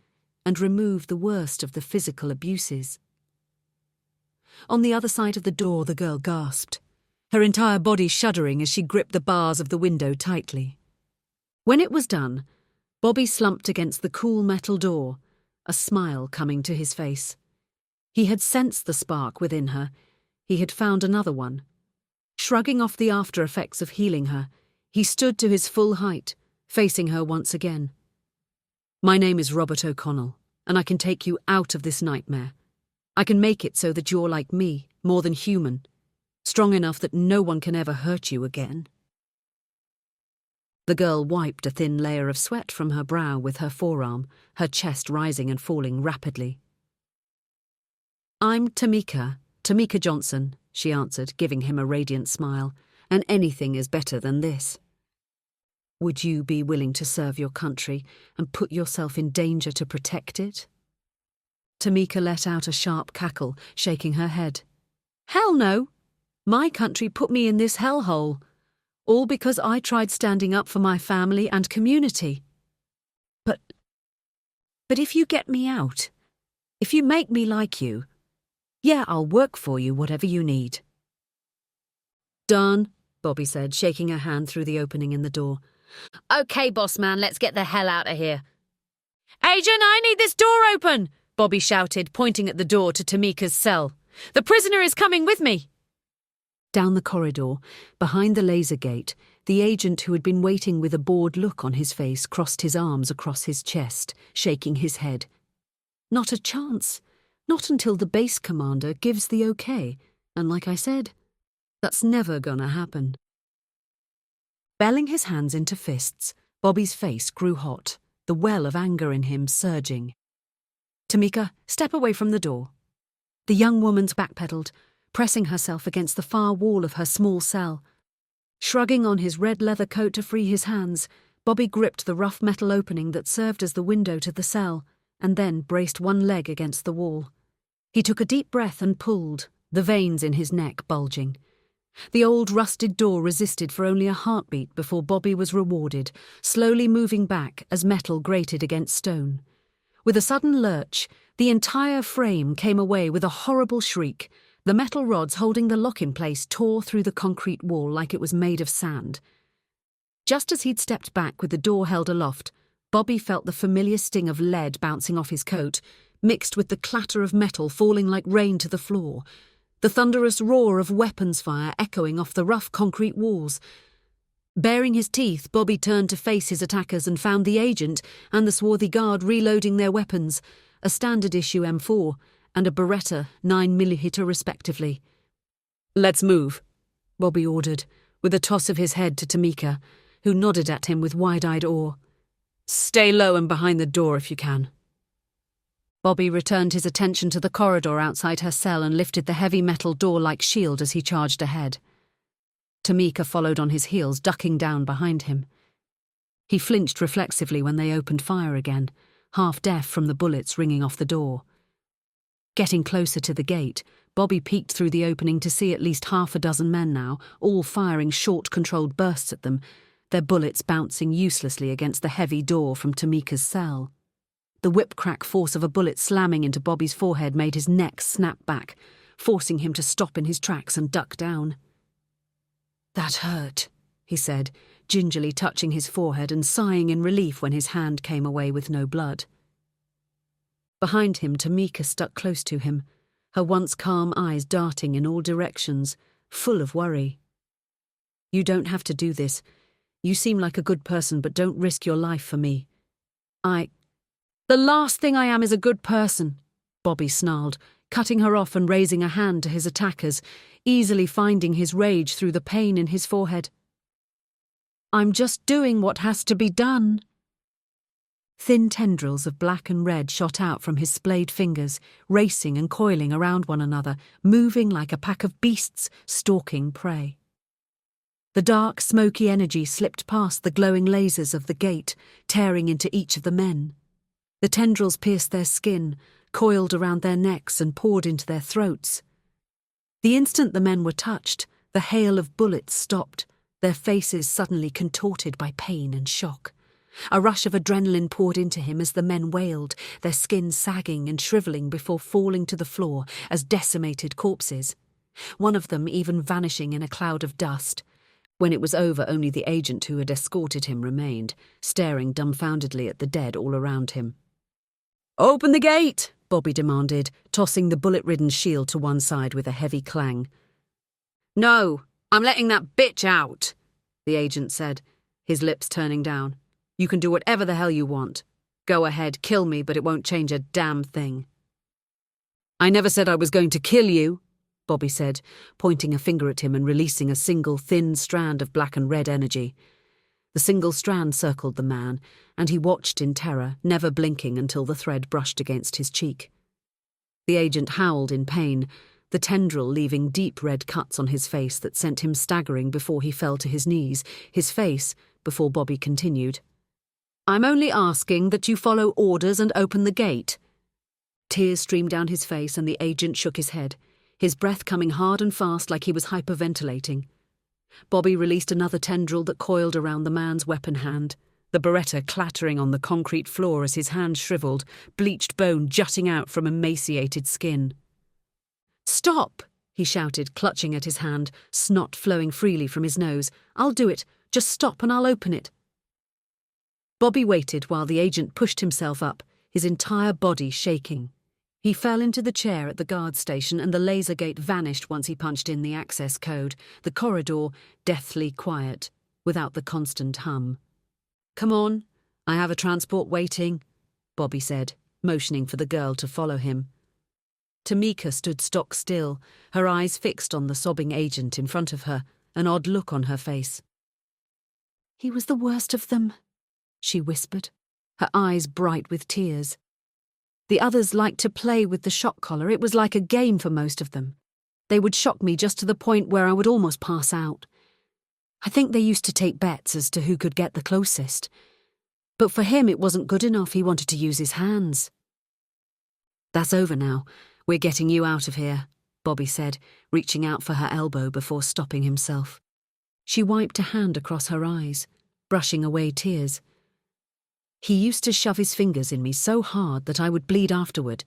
and remove the worst of the physical abuses. On the other side of the door the girl gasped, her entire body shuddering as she gripped the bars of the window tightly. When it was done, Bobby slumped against the cool metal door, a smile coming to his face. He had sensed the spark within her. He had found another one. Shrugging off the after effects of healing her, he stood to his full height, facing her once again. My name is Robert O'Connell, and I can take you out of this nightmare. I can make it so that you're like me, more than human, strong enough that no one can ever hurt you again. The girl wiped a thin layer of sweat from her brow with her forearm, her chest rising and falling rapidly. I'm Tamika Johnson, she answered, giving him a radiant smile, and anything is better than this. Would you be willing to serve your country and put yourself in danger to protect it? Tamika let out a sharp cackle, shaking her head. Hell no! My country put me in this hellhole, all because I tried standing up for my family and community. But if you get me out, if you make me like you, yeah, I'll work for you, whatever you need. Done, Bobby said, shaking her hand through the opening in the door. Okay, boss man, let's get the hell out of here. "Agent, I need this door open!" Bobby shouted, pointing at the door to Tamika's cell. "The prisoner is coming with me!" Down the corridor, behind the laser gate, the agent who had been waiting with a bored look on his face crossed his arms across his chest, shaking his head. Not a chance. Not until the base commander gives the okay. And like I said, that's never gonna happen. Belling his hands into fists, Bobby's face grew hot, the well of anger in him surging. "Tamika, step away from the door." The young woman backpedaled, pressing herself against the far wall of her small cell. Shrugging on his red leather coat to free his hands, Bobby gripped the rough metal opening that served as the window to the cell, and then braced one leg against the wall. He took a deep breath and pulled, the veins in his neck bulging. The old rusted door resisted for only a heartbeat before Bobby was rewarded, slowly moving back as metal grated against stone. With a sudden lurch, the entire frame came away with a horrible shriek. The metal rods holding the lock in place tore through the concrete wall like it was made of sand. Just as he'd stepped back with the door held aloft, Bobby felt the familiar sting of lead bouncing off his coat, mixed with the clatter of metal falling like rain to the floor, the thunderous roar of weapons fire echoing off the rough concrete walls. Baring his teeth, Bobby turned to face his attackers and found the agent and the swarthy guard reloading their weapons, a standard-issue M4 and a Beretta 9mm respectively. "Let's move," Bobby ordered, with a toss of his head to Tamika, who nodded at him with wide-eyed awe. "Stay low and behind the door if you can." Bobby returned his attention to the corridor outside her cell and lifted the heavy metal door-like shield as he charged ahead. Tamika followed on his heels, ducking down behind him. He flinched reflexively when they opened fire again, half deaf from the bullets ringing off the door. Getting closer to the gate, Bobby peeked through the opening to see at least half a dozen men now, all firing short, controlled bursts at them, their bullets bouncing uselessly against the heavy door from Tamika's cell. The whip-crack force of a bullet slamming into Bobby's forehead made his neck snap back, forcing him to stop in his tracks and duck down. "That hurt," he said, gingerly touching his forehead and sighing in relief when his hand came away with no blood. Behind him, Tamika stuck close to him, her once calm eyes darting in all directions, full of worry. "You don't have to do this. You seem like a good person, but don't risk your life for me." "The last thing I am is a good person," Bobby snarled, cutting her off and raising a hand to his attackers, easily finding his rage through the pain in his forehead. "I'm just doing what has to be done." Thin tendrils of black and red shot out from his splayed fingers, racing and coiling around one another, moving like a pack of beasts stalking prey. The dark, smoky energy slipped past the glowing lasers of the gate, tearing into each of the men. The tendrils pierced their skin, coiled around their necks and poured into their throats. The instant the men were touched, the hail of bullets stopped, their faces suddenly contorted by pain and shock. A rush of adrenaline poured into him as the men wailed, their skin sagging and shriveling before falling to the floor as decimated corpses, one of them even vanishing in a cloud of dust. When it was over, only the agent who had escorted him remained, staring dumbfoundedly at the dead all around him. "Open the gate!" Bobby demanded, tossing the bullet-ridden shield to one side with a heavy clang. "No, I'm letting that bitch out," the agent said, his lips turning down. "You can do whatever the hell you want. Go ahead, kill me, but it won't change a damn thing." "I never said I was going to kill you," Bobby said, pointing a finger at him and releasing a single thin strand of black and red energy. The single strand circled the man, and he watched in terror, never blinking until the thread brushed against his cheek. The agent howled in pain, the tendril leaving deep red cuts on his face that sent him staggering before he fell to his knees, his face, before Bobby continued. "I'm only asking that you follow orders and open the gate." Tears streamed down his face and the agent shook his head, his breath coming hard and fast like he was hyperventilating. Bobby released another tendril that coiled around the man's weapon hand, the Beretta clattering on the concrete floor as his hand shriveled, bleached bone jutting out from emaciated skin. "Stop!" he shouted, clutching at his hand, snot flowing freely from his nose. "I'll do it. Just stop and I'll open it." Bobby waited while the agent pushed himself up, his entire body shaking. He fell into the chair at the guard station and the laser gate vanished once he punched in the access code, the corridor deathly quiet, without the constant hum. "Come on, I have a transport waiting," Bobby said, motioning for the girl to follow him. Tamika stood stock still, her eyes fixed on the sobbing agent in front of her, an odd look on her face. "He was the worst of them," she whispered, her eyes bright with tears. "The others liked to play with the shock collar. It was like a game for most of them. They would shock me just to the point where I would almost pass out. I think they used to take bets as to who could get the closest. But for him it wasn't good enough. He wanted to use his hands." "That's over now. We're getting you out of here," Bobby said, reaching out for her elbow before stopping himself. She wiped a hand across her eyes, brushing away tears. "He used to shove his fingers in me so hard that I would bleed afterward.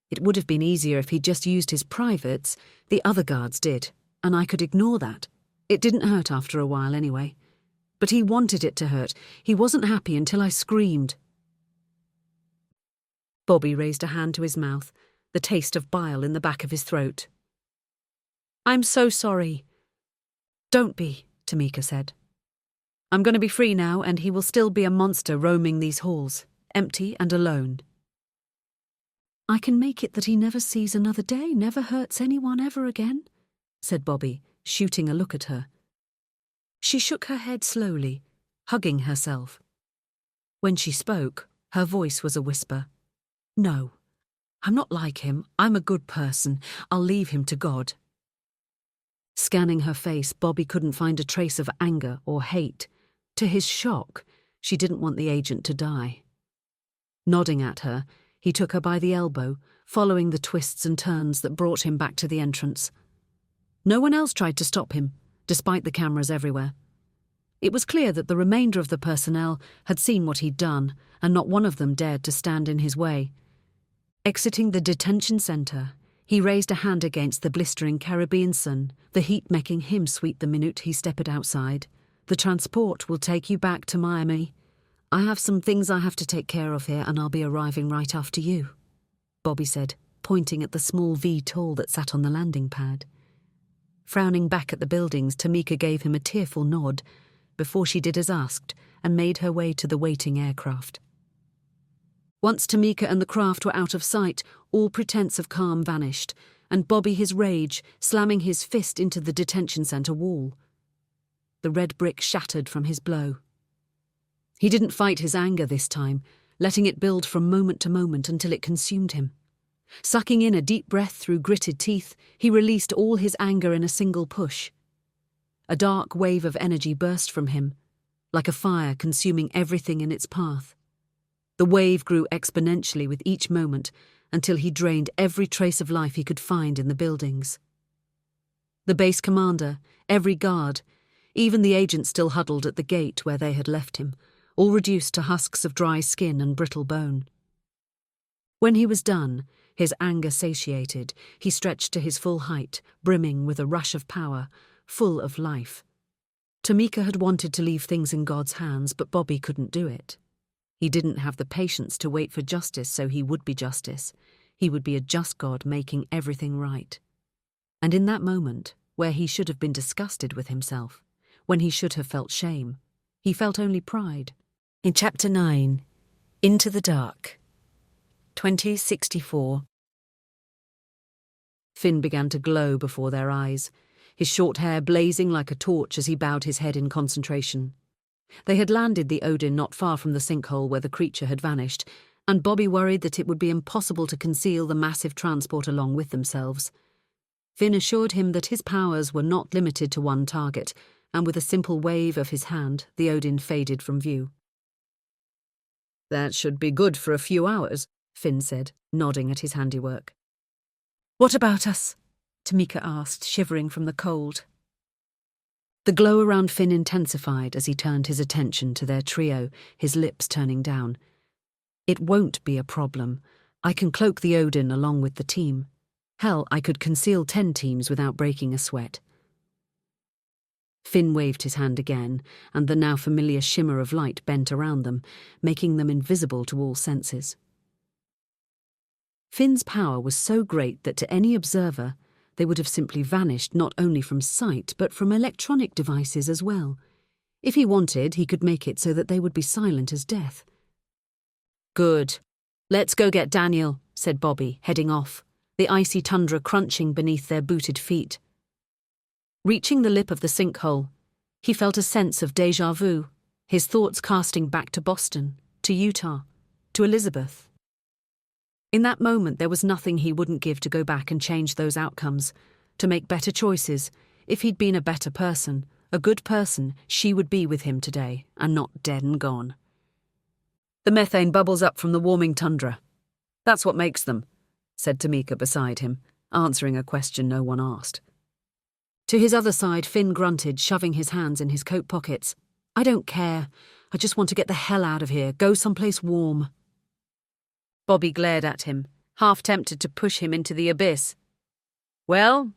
It would have been easier if he'd just used his privates. The other guards did, and I could ignore that. It didn't hurt after a while anyway. But he wanted it to hurt. He wasn't happy until I screamed." Bobby raised a hand to his mouth, the taste of bile in the back of his throat. "I'm so sorry." "Don't be," Tamika said. "I'm going to be free now, and he will still be a monster roaming these halls, empty and alone." "I can make it that he never sees another day, never hurts anyone ever again," said Bobby, shooting a look at her. She shook her head slowly, hugging herself. When she spoke, her voice was a whisper. "No, I'm not like him. I'm a good person. I'll leave him to God." Scanning her face, Bobby couldn't find a trace of anger or hate. To his shock, she didn't want the agent to die. Nodding at her, he took her by the elbow, following the twists and turns that brought him back to the entrance. No one else tried to stop him, despite the cameras everywhere. It was clear that the remainder of the personnel had seen what he'd done, and not one of them dared to stand in his way. Exiting the detention centre, he raised a hand against the blistering Caribbean sun, the heat making him sweat the minute he stepped outside. "The transport will take you back to Miami. I have some things I have to take care of here, and I'll be arriving right after you," Bobby said, pointing at the small VTOL that sat on the landing pad. Frowning back at the buildings, Tamika gave him a tearful nod before she did as asked and made her way to the waiting aircraft. Once Tamika and the craft were out of sight, all pretense of calm vanished, and Bobby his rage, slamming his fist into the detention centre wall. The red brick shattered from his blow. He didn't fight his anger this time, letting it build from moment to moment until it consumed him. Sucking in a deep breath through gritted teeth, he released all his anger in a single push. A dark wave of energy burst from him, like a fire consuming everything in its path. The wave grew exponentially with each moment until he drained every trace of life he could find in the buildings. The base commander, every guard, even the agent still huddled at the gate where they had left him, all reduced to husks of dry skin and brittle bone. When he was done, his anger satiated, he stretched to his full height, brimming with a rush of power, full of life. Tamika had wanted to leave things in God's hands, but Bobby couldn't do it. He didn't have the patience to wait for justice, so he would be justice. He would be a just God making everything right. And in that moment, where he should have been disgusted with himself, when he should have felt shame, he felt only pride. In Chapter 9, Into the Dark, 2064. Finn began to glow before their eyes, his short hair blazing like a torch as he bowed his head in concentration. They had landed the Odin not far from the sinkhole where the creature had vanished, and Bobby worried that it would be impossible to conceal the massive transport along with themselves. Finn assured him that his powers were not limited to one target, and with a simple wave of his hand, the Odin faded from view. "That should be good for a few hours," Finn said, nodding at his handiwork. "What about us?" Tamika asked, shivering from the cold. The glow around Finn intensified as he turned his attention to their trio, his lips turning down. "It won't be a problem. I can cloak the Odin along with the team. Hell, I could conceal 10 teams without breaking a sweat." Finn waved his hand again, and the now familiar shimmer of light bent around them, making them invisible to all senses. Finn's power was so great that to any observer, they would have simply vanished not only from sight but from electronic devices as well. If he wanted, he could make it so that they would be silent as death. "Good. Let's go get Daniel," said Bobby, heading off, the icy tundra crunching beneath their booted feet. Reaching the lip of the sinkhole, he felt a sense of déjà vu, his thoughts casting back to Boston, to Utah, to Elizabeth. In that moment, there was nothing he wouldn't give to go back and change those outcomes, to make better choices. If he'd been a better person, a good person, she would be with him today, and not dead and gone. "The methane bubbles up from the warming tundra. That's what makes them," said Tamika beside him, answering a question no one asked. To his other side, Finn grunted, shoving his hands in his coat pockets. "I don't care. I just want to get the hell out of here, go someplace warm." Bobby glared at him, half tempted to push him into the abyss. "Well,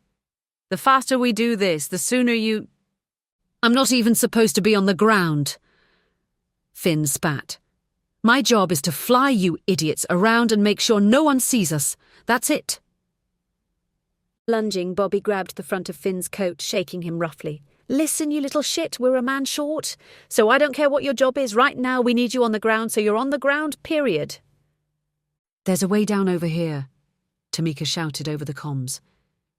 the faster we do this, the sooner you—" "I'm not even supposed to be on the ground," Finn spat. "My job is to fly you idiots around and make sure no one sees us. That's it." Lunging, Bobby grabbed the front of Finn's coat, shaking him roughly. "Listen, you little shit, we're a man short. So I don't care what your job is. Right now, we need you on the ground, so you're on the ground, period." "There's a way down over here," Tamika shouted over the comms.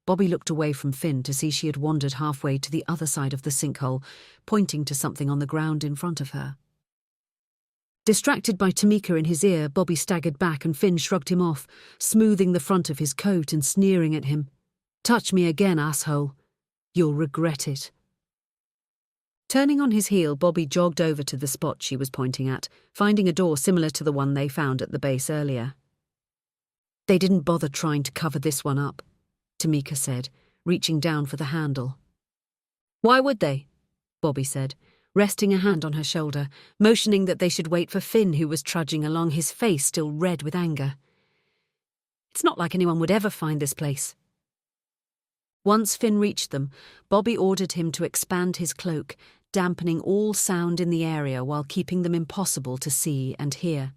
Bobby looked away from Finn to see she had wandered halfway to the other side of the sinkhole, pointing to something on the ground in front of her. Distracted by Tamika in his ear, Bobby staggered back and Finn shrugged him off, smoothing the front of his coat and sneering at him. "Touch me again, asshole. You'll regret it." Turning on his heel, Bobby jogged over to the spot she was pointing at, finding a door similar to the one they found at the base earlier. "They didn't bother trying to cover this one up," Tamika said, reaching down for the handle. "Why would they?" Bobby said, resting a hand on her shoulder, motioning that they should wait for Finn, who was trudging along, his face still red with anger. "It's not like anyone would ever find this place." Once Finn reached them, Bobby ordered him to expand his cloak, dampening all sound in the area while keeping them impossible to see and hear.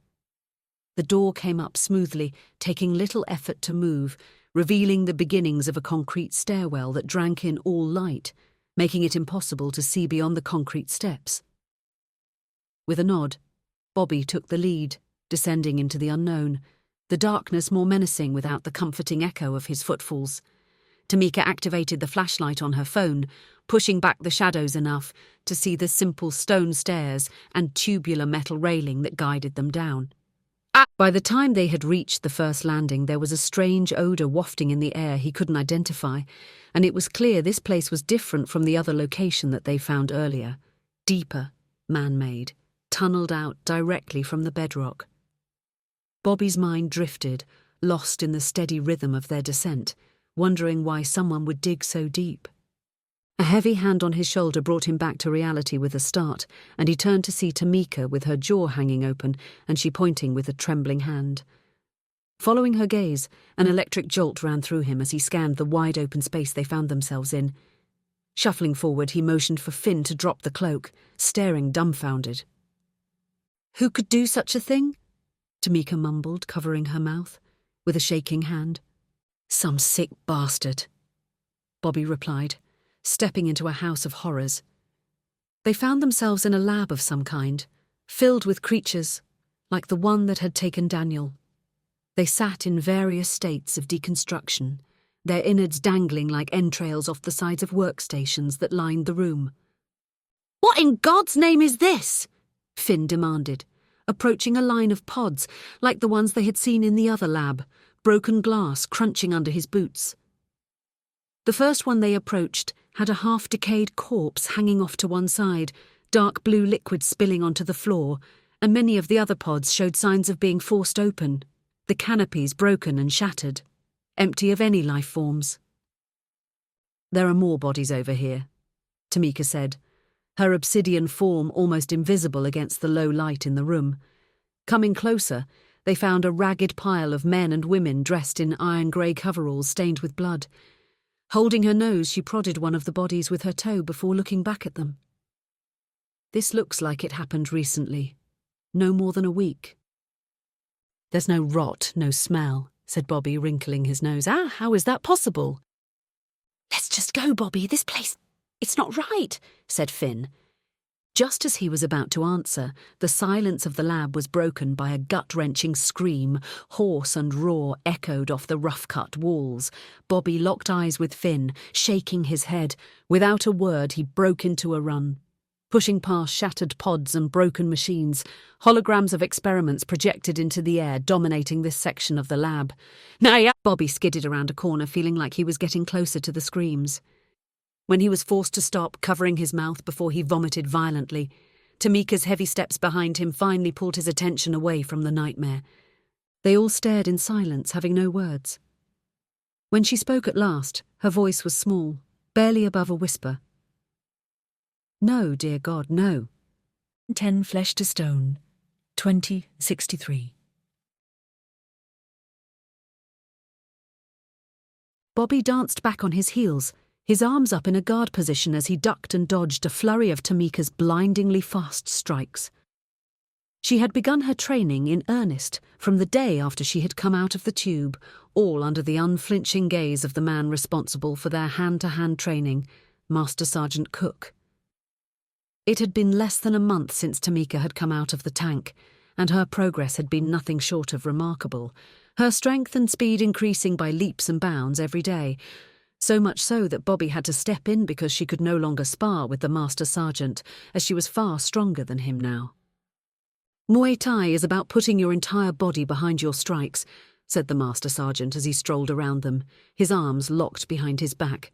The door came up smoothly, taking little effort to move, revealing the beginnings of a concrete stairwell that drank in all light, making it impossible to see beyond the concrete steps. With a nod, Bobby took the lead, descending into the unknown, the darkness more menacing without the comforting echo of his footfalls. Tamika activated the flashlight on her phone, pushing back the shadows enough to see the simple stone stairs and tubular metal railing that guided them down. By the time they had reached the first landing, there was a strange odour wafting in the air he couldn't identify, and it was clear this place was different from the other location that they found earlier. Deeper, man-made, tunnelled out directly from the bedrock. Bobby's mind drifted, lost in the steady rhythm of their descent, wondering why someone would dig so deep. A heavy hand on his shoulder brought him back to reality with a start, and he turned to see Tamika with her jaw hanging open and she pointing with a trembling hand. Following her gaze, an electric jolt ran through him as he scanned the wide-open space they found themselves in. Shuffling forward, he motioned for Finn to drop the cloak, staring dumbfounded. "Who could do such a thing?" Tamika mumbled, covering her mouth, with a shaking hand. "Some sick bastard," Bobby replied, stepping into a house of horrors. They found themselves in a lab of some kind, filled with creatures, like the one that had taken Daniel. They sat in various states of deconstruction, their innards dangling like entrails off the sides of workstations that lined the room. "What in God's name is this?" Finn demanded, approaching a line of pods like the ones they had seen in the other lab, broken glass crunching under his boots. The first one they approached had a half-decayed corpse hanging off to one side, dark blue liquid spilling onto the floor, and many of the other pods showed signs of being forced open, the canopies broken and shattered, empty of any life forms. "There are more bodies over here," Tamika said, her obsidian form almost invisible against the low light in the room. Coming closer, they found a ragged pile of men and women dressed in iron-grey coveralls stained with blood. Holding her nose, she prodded one of the bodies with her toe before looking back at them. "This looks like it happened recently. No more than a week." "There's no rot, no smell," said Bobby, wrinkling his nose. How is that possible? Let's just go, Bobby. This place, it's not right, said Finn. Just as he was about to answer, the silence of the lab was broken by a gut-wrenching scream, hoarse and raw, echoed off the rough-cut walls. Bobby locked eyes with Finn, shaking his head. Without a word, he broke into a run. Pushing past shattered pods and broken machines, holograms of experiments projected into the air, dominating this section of the lab. Bobby skidded around a corner, feeling like he was getting closer to the screams. When he was forced to stop, covering his mouth before he vomited violently, Tamika's heavy steps behind him finally pulled his attention away from the nightmare. They all stared in silence, having no words. When she spoke at last, her voice was small, barely above a whisper. No, dear God, no. 10 flesh to stone, 2063. Bobby danced back on his heels, his arms up in a guard position as he ducked and dodged a flurry of Tamika's blindingly fast strikes. She had begun her training in earnest from the day after she had come out of the tube, all under the unflinching gaze of the man responsible for their hand-to-hand training, Master Sergeant Cook. It had been less than a month since Tamika had come out of the tank, and her progress had been nothing short of remarkable, her strength and speed increasing by leaps and bounds every day, so much so that Bobby had to step in because she could no longer spar with the Master Sergeant, as she was far stronger than him now. Muay Thai is about putting your entire body behind your strikes, said the Master Sergeant as he strolled around them, his arms locked behind his back.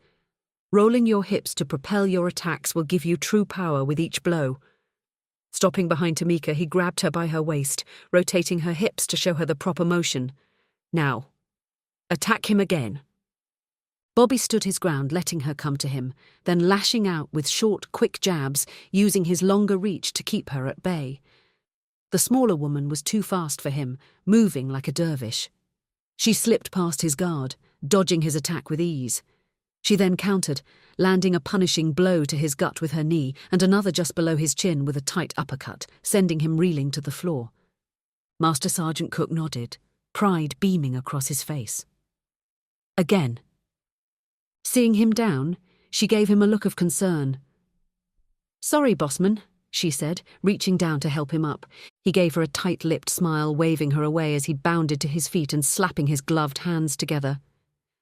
Rolling your hips to propel your attacks will give you true power with each blow. Stopping behind Tamika, he grabbed her by her waist, rotating her hips to show her the proper motion. Now, attack him again. Bobby stood his ground, letting her come to him, then lashing out with short, quick jabs, using his longer reach to keep her at bay. The smaller woman was too fast for him, moving like a dervish. She slipped past his guard, dodging his attack with ease. She then countered, landing a punishing blow to his gut with her knee and another just below his chin with a tight uppercut, sending him reeling to the floor. Master Sergeant Cook nodded, pride beaming across his face. Again. Seeing him down, she gave him a look of concern. Sorry, bossman, she said, reaching down to help him up. He gave her a tight-lipped smile, waving her away as he bounded to his feet and slapping his gloved hands together.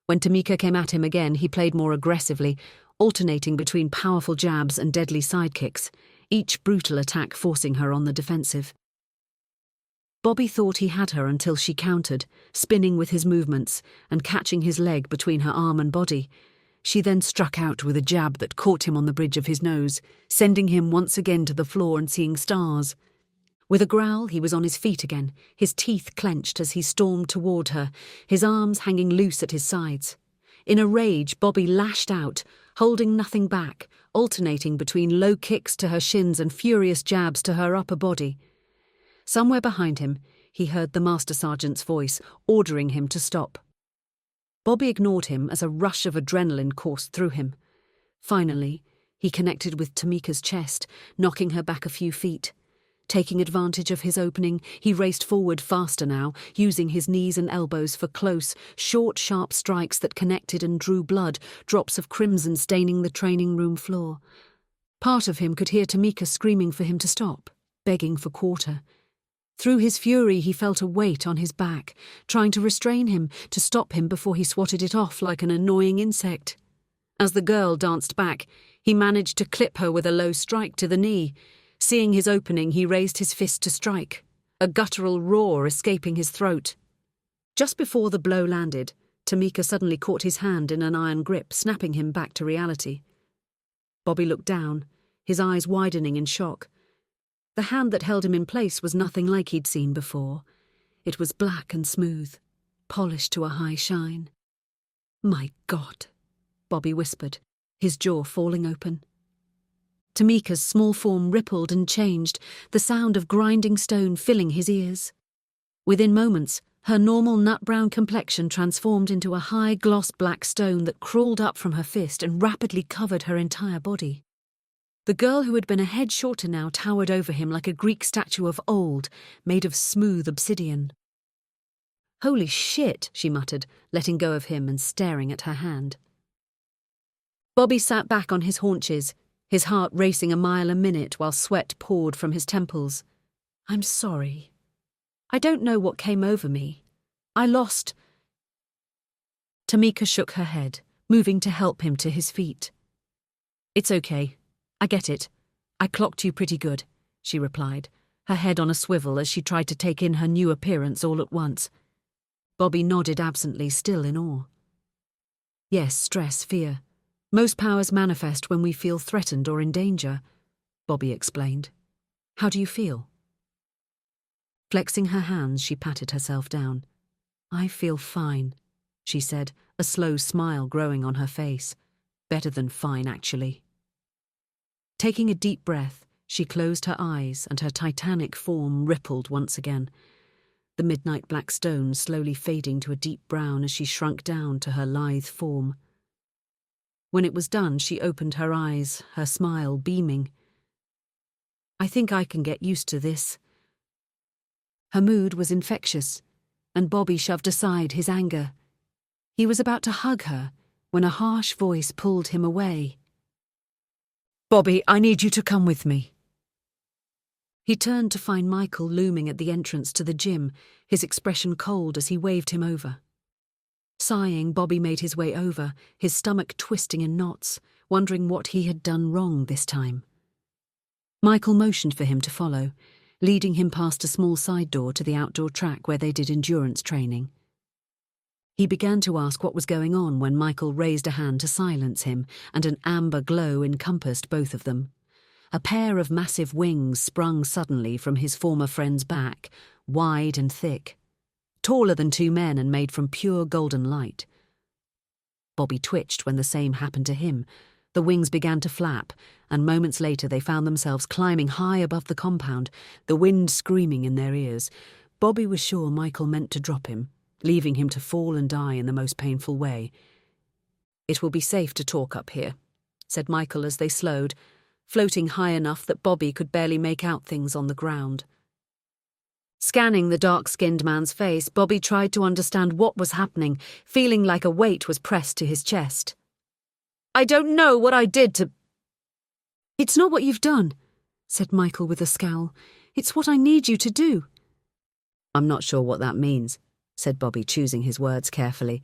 When Tamika came at him again, he played more aggressively, alternating between powerful jabs and deadly sidekicks, each brutal attack forcing her on the defensive. Bobby thought he had her until she countered, spinning with his movements and catching his leg between her arm and body. She then struck out with a jab that caught him on the bridge of his nose, sending him once again to the floor and seeing stars. With a growl, he was on his feet again, his teeth clenched as he stormed toward her, his arms hanging loose at his sides. In a rage, Bobby lashed out, holding nothing back, alternating between low kicks to her shins and furious jabs to her upper body. Somewhere behind him, he heard the Master Sergeant's voice, ordering him to stop. Bobby ignored him as a rush of adrenaline coursed through him. Finally, he connected with Tamika's chest, knocking her back a few feet. Taking advantage of his opening, he raced forward faster now, using his knees and elbows for close, short, sharp strikes that connected and drew blood, drops of crimson staining the training room floor. Part of him could hear Tamika screaming for him to stop, begging for quarter. Through his fury, he felt a weight on his back, trying to restrain him, to stop him before he swatted it off like an annoying insect. As the girl danced back, he managed to clip her with a low strike to the knee. Seeing his opening, he raised his fist to strike, a guttural roar escaping his throat. Just before the blow landed, Tamika suddenly caught his hand in an iron grip, snapping him back to reality. Bobby looked down, his eyes widening in shock. The hand that held him in place was nothing like he'd seen before. It was black and smooth, polished to a high shine. "My God," Bobby whispered, his jaw falling open. Tamika's small form rippled and changed, the sound of grinding stone filling his ears. Within moments, her normal nut-brown complexion transformed into a high gloss black stone that crawled up from her fist and rapidly covered her entire body. The girl who had been a head shorter now towered over him like a Greek statue of old, made of smooth obsidian. Holy shit, she muttered, letting go of him and staring at her hand. Bobby sat back on his haunches, his heart racing a mile a minute while sweat poured from his temples. I'm sorry. I don't know what came over me. I lost. Tamika shook her head, moving to help him to his feet. It's okay. I get it. I clocked you pretty good, she replied, her head on a swivel as she tried to take in her new appearance all at once. Bobby nodded absently, still in awe. Yes, stress, fear. Most powers manifest when we feel threatened or in danger, Bobby explained. How do you feel? Flexing her hands, she patted herself down. I feel fine, she said, a slow smile growing on her face. Better than fine, actually. Taking a deep breath, she closed her eyes and her titanic form rippled once again, the midnight black stone slowly fading to a deep brown as she shrunk down to her lithe form. When it was done, she opened her eyes, her smile beaming. I think I can get used to this. Her mood was infectious, and Bobby shoved aside his anger. He was about to hug her when a harsh voice pulled him away. Bobby, I need you to come with me. He turned to find Michael looming at the entrance to the gym, his expression cold as he waved him over. Sighing, Bobby made his way over, his stomach twisting in knots, wondering what he had done wrong this time. Michael motioned for him to follow, leading him past a small side door to the outdoor track where they did endurance training. He began to ask what was going on when Michael raised a hand to silence him, and an amber glow encompassed both of them. A pair of massive wings sprung suddenly from his former friend's back, wide and thick, taller than two men and made from pure golden light. Bobby twitched when the same happened to him. The wings began to flap, and moments later they found themselves climbing high above the compound, the wind screaming in their ears. Bobby was sure Michael meant to drop him, leaving him to fall and die in the most painful way. It will be safe to talk up here, said Michael as they slowed, floating high enough that Bobby could barely make out things on the ground. Scanning the dark-skinned man's face, Bobby tried to understand what was happening, feeling like a weight was pressed to his chest. I don't know what I did to... It's not what you've done, said Michael with a scowl. It's what I need you to do. I'm not sure what that means, said Bobby, choosing his words carefully.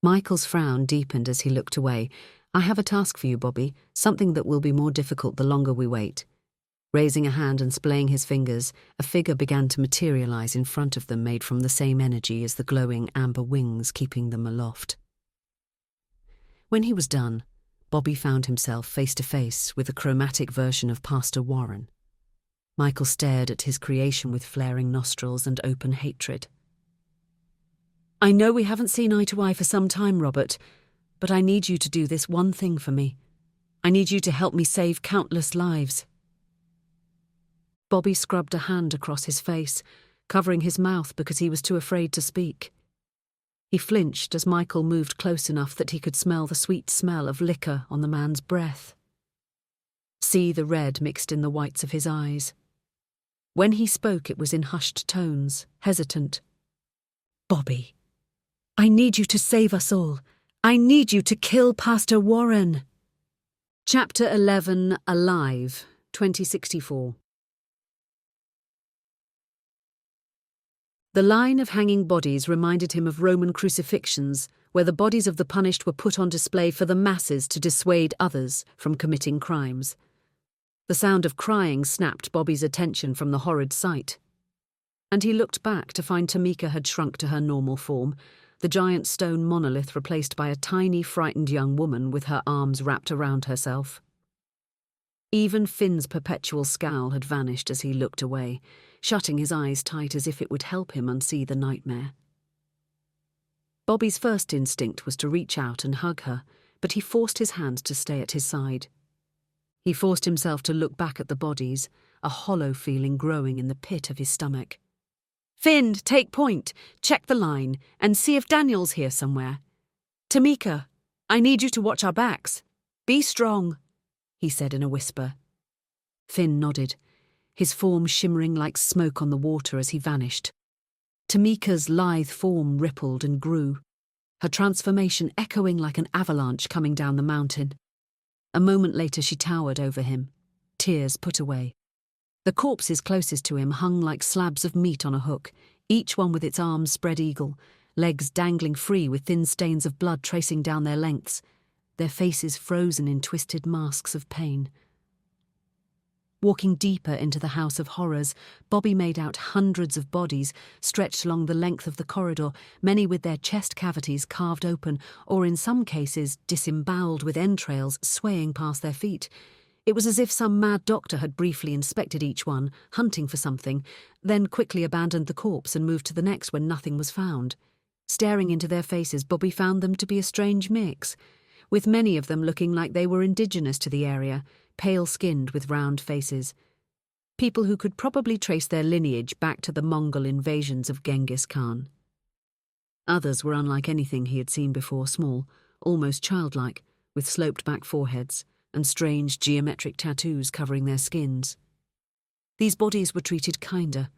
Michael's frown deepened as he looked away. I have a task for you, Bobby, something that will be more difficult the longer we wait. Raising a hand and splaying his fingers, a figure began to materialize in front of them, made from the same energy as the glowing amber wings keeping them aloft. When he was done, Bobby found himself face to face with a chromatic version of Pastor Warren. Michael stared at his creation with flaring nostrils and open hatred. I know we haven't seen eye to eye for some time, Robert, but I need you to do this one thing for me. I need you to help me save countless lives. Bobby scrubbed a hand across his face, covering his mouth because he was too afraid to speak. He flinched as Michael moved close enough that he could smell the sweet smell of liquor on the man's breath. See the red mixed in the whites of his eyes. When he spoke, it was in hushed tones, hesitant. Bobby, I need you to save us all. I need you to kill Pastor Warren. Chapter 11, Alive, 2064. The line of hanging bodies reminded him of Roman crucifixions, where the bodies of the punished were put on display for the masses to dissuade others from committing crimes. The sound of crying snapped Bobby's attention from the horrid sight. And he looked back to find Tamika had shrunk to her normal form, the giant stone monolith replaced by a tiny, frightened young woman with her arms wrapped around herself. Even Finn's perpetual scowl had vanished as he looked away, shutting his eyes tight as if it would help him unsee the nightmare. Bobby's first instinct was to reach out and hug her, but he forced his hands to stay at his side. He forced himself to look back at the bodies, a hollow feeling growing in the pit of his stomach. Finn, take point, check the line, and see if Daniel's here somewhere. Tamika, I need you to watch our backs. Be strong, he said in a whisper. Finn nodded, his form shimmering like smoke on the water as he vanished. Tamika's lithe form rippled and grew, her transformation echoing like an avalanche coming down the mountain. A moment later she towered over him, tears put away. The corpses closest to him hung like slabs of meat on a hook, each one with its arms spread eagle, legs dangling free with thin stains of blood tracing down their lengths, their faces frozen in twisted masks of pain. Walking deeper into the house of horrors, Bobby made out hundreds of bodies stretched along the length of the corridor, many with their chest cavities carved open, or in some cases disemboweled with entrails swaying past their feet. It was as if some mad doctor had briefly inspected each one, hunting for something, then quickly abandoned the corpse and moved to the next when nothing was found. Staring into their faces, Bobby found them to be a strange mix, with many of them looking like they were indigenous to the area, pale-skinned with round faces. People who could probably trace their lineage back to the Mongol invasions of Genghis Khan. Others were unlike anything he had seen before, small, almost childlike, with sloped-back foreheads and strange geometric tattoos covering their skins. These bodies were treated kinder,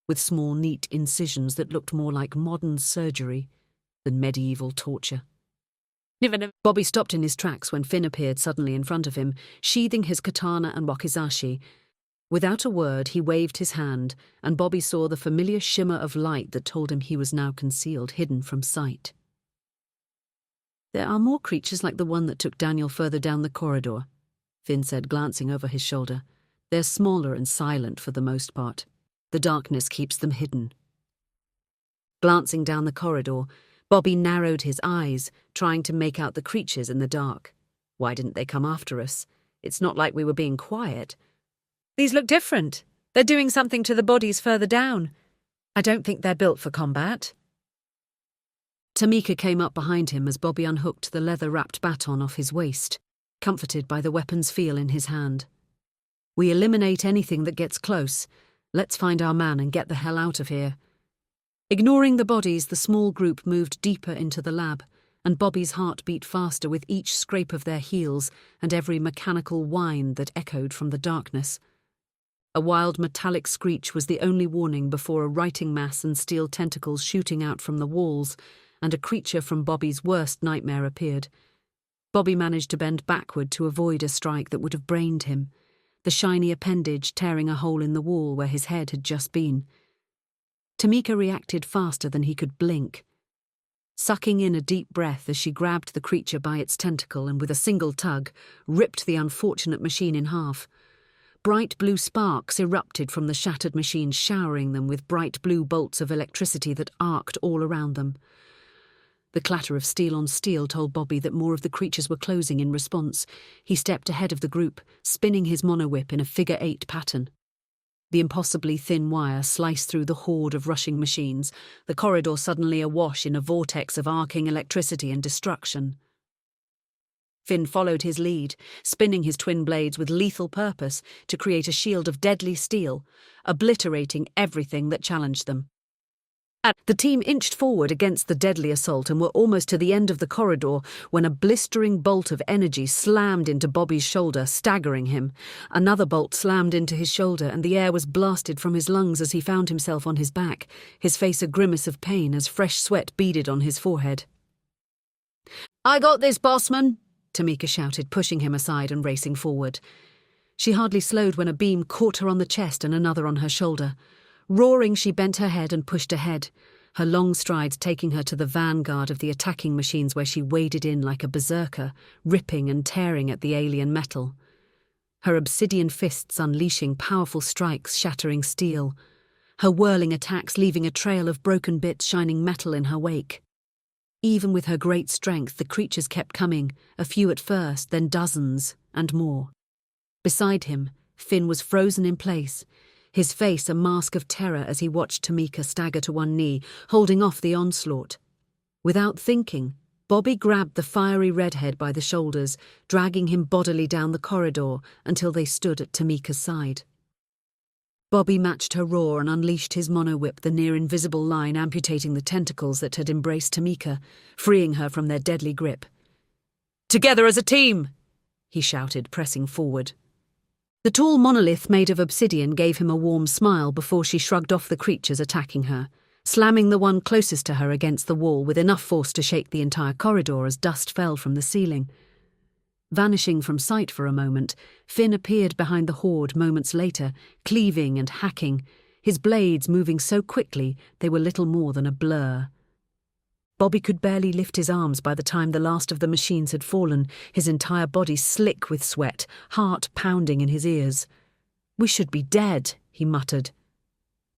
with small, neat incisions that looked more like modern surgery than medieval torture. Bobby stopped in his tracks when Finn appeared suddenly in front of him, sheathing his katana and wakizashi. Without a word, he waved his hand, and Bobby saw the familiar shimmer of light that told him he was now concealed, hidden from sight. "There are more creatures like the one that took Daniel further down the corridor," Finn said, glancing over his shoulder. "They're smaller and silent for the most part. The darkness keeps them hidden." Glancing down the corridor, Bobby narrowed his eyes, trying to make out the creatures in the dark. Why didn't they come after us? It's not like we were being quiet. "These look different. They're doing something to the bodies further down. I don't think they're built for combat." Tamika came up behind him as Bobby unhooked the leather-wrapped baton off his waist, comforted by the weapon's feel in his hand. "We eliminate anything that gets close. Let's find our man and get the hell out of here." Ignoring the bodies, the small group moved deeper into the lab, and Bobby's heart beat faster with each scrape of their heels and every mechanical whine that echoed from the darkness. A wild metallic screech was the only warning before a writing mass and steel tentacles shooting out from the walls, and a creature from Bobby's worst nightmare appeared. Bobby managed to bend backward to avoid a strike that would have brained him, the shiny appendage tearing a hole in the wall where his head had just been. Tamika reacted faster than he could blink, sucking in a deep breath as she grabbed the creature by its tentacle and with a single tug, ripped the unfortunate machine in half. Bright blue sparks erupted from the shattered machine, showering them with bright blue bolts of electricity that arced all around them. The clatter of steel on steel told Bobby that more of the creatures were closing in response. He stepped ahead of the group, spinning his monowhip in a figure-8 pattern. The impossibly thin wire sliced through the horde of rushing machines, the corridor suddenly awash in a vortex of arcing electricity and destruction. Finn followed his lead, spinning his twin blades with lethal purpose to create a shield of deadly steel, obliterating everything that challenged them. The team inched forward against the deadly assault and were almost to the end of the corridor when a blistering bolt of energy slammed into Bobby's shoulder, staggering him. Another bolt slammed into his shoulder and the air was blasted from his lungs as he found himself on his back, his face a grimace of pain as fresh sweat beaded on his forehead. "I got this, bossman," Tamika shouted, pushing him aside and racing forward. She hardly slowed when a beam caught her on the chest and another on her shoulder. Roaring, she bent her head and pushed ahead, her long strides taking her to the vanguard of the attacking machines where she waded in like a berserker, ripping and tearing at the alien metal. Her obsidian fists unleashing powerful strikes shattering steel, her whirling attacks leaving a trail of broken bits shining metal in her wake. Even with her great strength, the creatures kept coming, a few at first, then dozens, and more. Beside him, Finn was frozen in place, his face a mask of terror as he watched Tamika stagger to one knee, holding off the onslaught. Without thinking, Bobby grabbed the fiery redhead by the shoulders, dragging him bodily down the corridor until they stood at Tamika's side. Bobby matched her roar and unleashed his monowhip, the near-invisible line amputating the tentacles that had embraced Tamika, freeing her from their deadly grip. "Together as a team!" he shouted, pressing forward. The tall monolith made of obsidian gave him a warm smile before she shrugged off the creatures attacking her, slamming the one closest to her against the wall with enough force to shake the entire corridor as dust fell from the ceiling. Vanishing from sight for a moment, Finn appeared behind the horde moments later, cleaving and hacking, his blades moving so quickly they were little more than a blur. Bobby could barely lift his arms by the time the last of the machines had fallen, his entire body slick with sweat, heart pounding in his ears. "We should be dead," he muttered.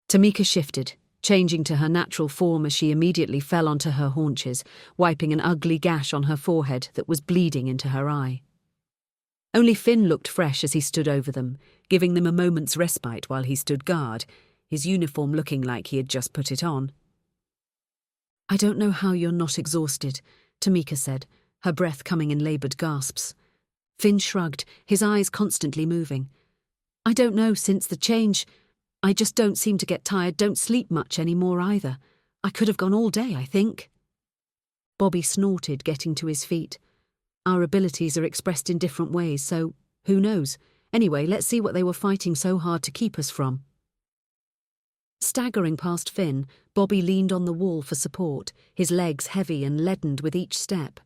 Tamika shifted, changing to her natural form as she immediately fell onto her haunches, wiping an ugly gash on her forehead that was bleeding into her eye. Only Finn looked fresh as he stood over them, giving them a moment's respite while he stood guard, his uniform looking like he had just put it on. "I don't know how you're not exhausted," Tamika said, her breath coming in laboured gasps. Finn shrugged, his eyes constantly moving. "I don't know since the change. I just don't seem to get tired, don't sleep much anymore either. I could have gone all day, I think." Bobby snorted, getting to his feet. "Our abilities are expressed in different ways, so who knows? Anyway, let's see what they were fighting so hard to keep us from." Staggering past Finn, Bobby leaned on the wall for support, his legs heavy and leadened with each step.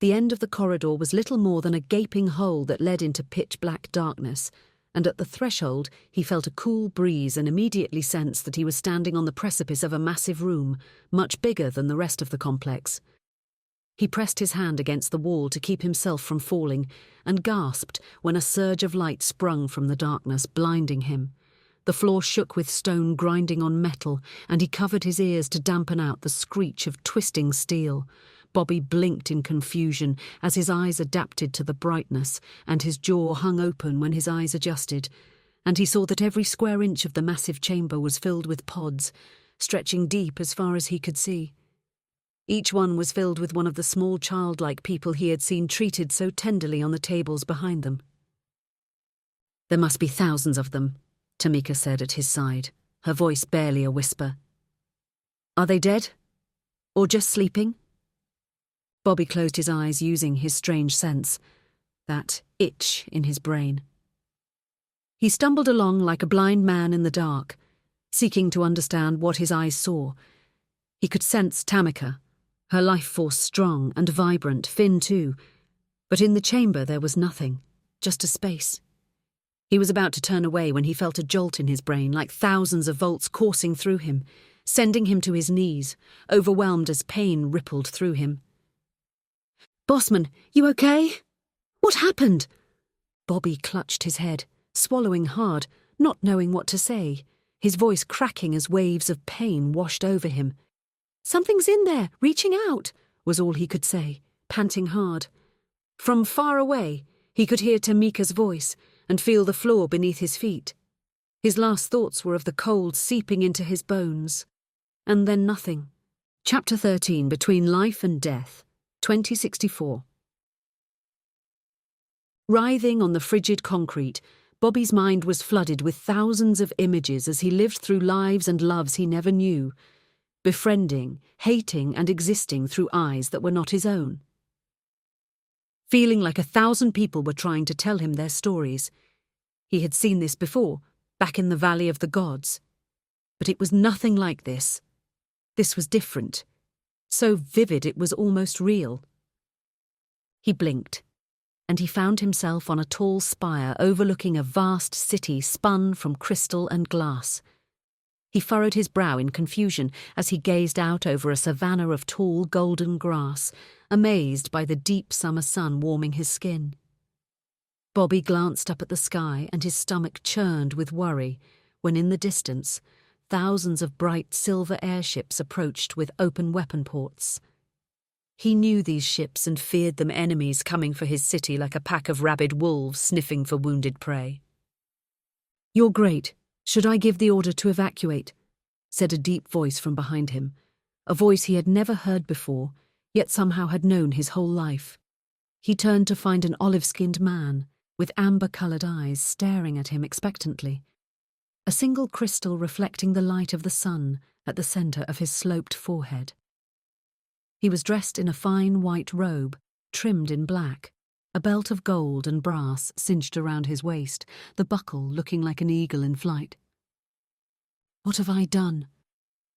The end of the corridor was little more than a gaping hole that led into pitch-black darkness, and at the threshold he felt a cool breeze and immediately sensed that he was standing on the precipice of a massive room, much bigger than the rest of the complex. He pressed his hand against the wall to keep himself from falling, and gasped when a surge of light sprung from the darkness, blinding him. The floor shook with stone grinding on metal, and he covered his ears to dampen out the screech of twisting steel. Bobby blinked in confusion as his eyes adapted to the brightness, and his jaw hung open when his eyes adjusted, and he saw that every square inch of the massive chamber was filled with pods, stretching deep as far as he could see. Each one was filled with one of the small childlike people he had seen treated so tenderly on the tables behind them. "There must be thousands of them," Tamika said at his side, her voice barely a whisper. "Are they dead? Or just sleeping?" Bobby closed his eyes, using his strange sense, that itch in his brain. He stumbled along like a blind man in the dark, seeking to understand what his eyes saw. He could sense Tamika, her life force strong and vibrant, Finn too, but in the chamber there was nothing, just a space. He was about to turn away when he felt a jolt in his brain, like thousands of volts coursing through him, sending him to his knees, overwhelmed as pain rippled through him. "Bossman, you okay? What happened?" Bobby clutched his head, swallowing hard, not knowing what to say, his voice cracking as waves of pain washed over him. "Something's in there, reaching out," was all he could say, panting hard. From far away, he could hear Tamika's voice and feel the floor beneath his feet. His last thoughts were of the cold seeping into his bones. And then nothing. Chapter 13, Between Life and Death, 2064. Writhing on the frigid concrete, Bobby's mind was flooded with thousands of images as he lived through lives and loves he never knew, befriending, hating, and existing through eyes that were not his own. Feeling like 1,000 people were trying to tell him their stories. He had seen this before, back in the Valley of the Gods. But it was nothing like this. This was different. So vivid it was almost real. He blinked, and he found himself on a tall spire overlooking a vast city spun from crystal and glass. He furrowed his brow in confusion as he gazed out over a savanna of tall golden grass, amazed by the deep summer sun warming his skin. Bobby glanced up at the sky and his stomach churned with worry when in the distance, thousands of bright silver airships approached with open weapon ports. He knew these ships and feared them enemies coming for his city like a pack of rabid wolves sniffing for wounded prey. "You're great. Should I give the order to evacuate?" said a deep voice from behind him, a voice he had never heard before, yet somehow had known his whole life. He turned to find an olive-skinned man with amber-coloured eyes staring at him expectantly, a single crystal reflecting the light of the sun at the centre of his sloped forehead. He was dressed in a fine white robe, trimmed in black, a belt of gold and brass cinched around his waist, the buckle looking like an eagle in flight. "What have I done?"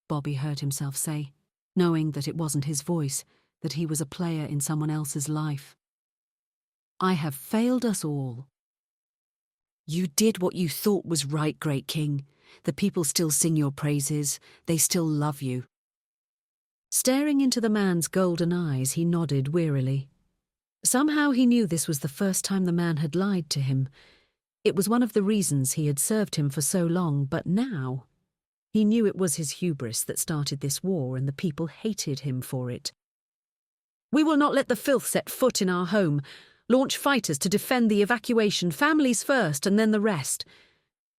Bobby heard himself say, knowing that it wasn't his voice, that he was a player in someone else's life. I have failed us all. You did what you thought was right, great king. The people still sing your praises. They still love you. Staring into the man's golden eyes, he nodded wearily. Somehow he knew this was the first time the man had lied to him. It was one of the reasons he had served him for so long, but now he knew it was his hubris that started this war, and the people hated him for it. We will not let the filth set foot in our home. Launch fighters to defend the evacuation, families first and then the rest.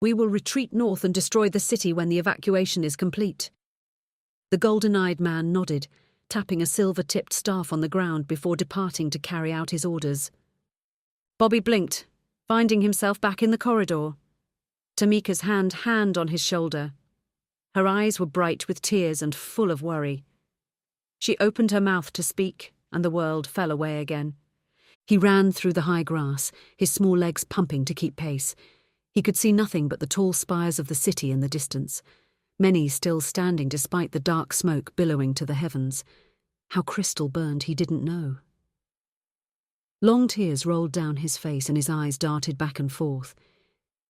We will retreat north and destroy the city when the evacuation is complete. The golden-eyed man nodded, tapping a silver-tipped staff on the ground before departing to carry out his orders. Bobby blinked, finding himself back in the corridor. Tamika's hand on his shoulder. Her eyes were bright with tears and full of worry. She opened her mouth to speak, and the world fell away again. He ran through the high grass, his small legs pumping to keep pace. He could see nothing but the tall spires of the city in the distance, many still standing despite the dark smoke billowing to the heavens. How crystal burned he didn't know. Long tears rolled down his face and his eyes darted back and forth.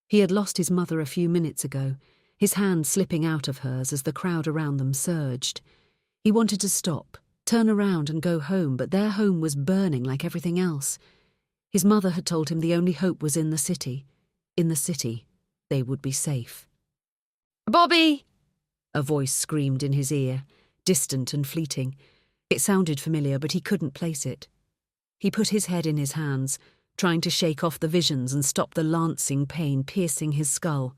He had lost his mother a few minutes ago, his hand slipping out of hers as the crowd around them surged. He wanted to stop, turn around and go home, but their home was burning like everything else. His mother had told him the only hope was in the city. In the city, they would be safe. "Bobby!" a voice screamed in his ear, distant and fleeting. It sounded familiar, but he couldn't place it. He put his head in his hands, trying to shake off the visions and stop the lancing pain piercing his skull.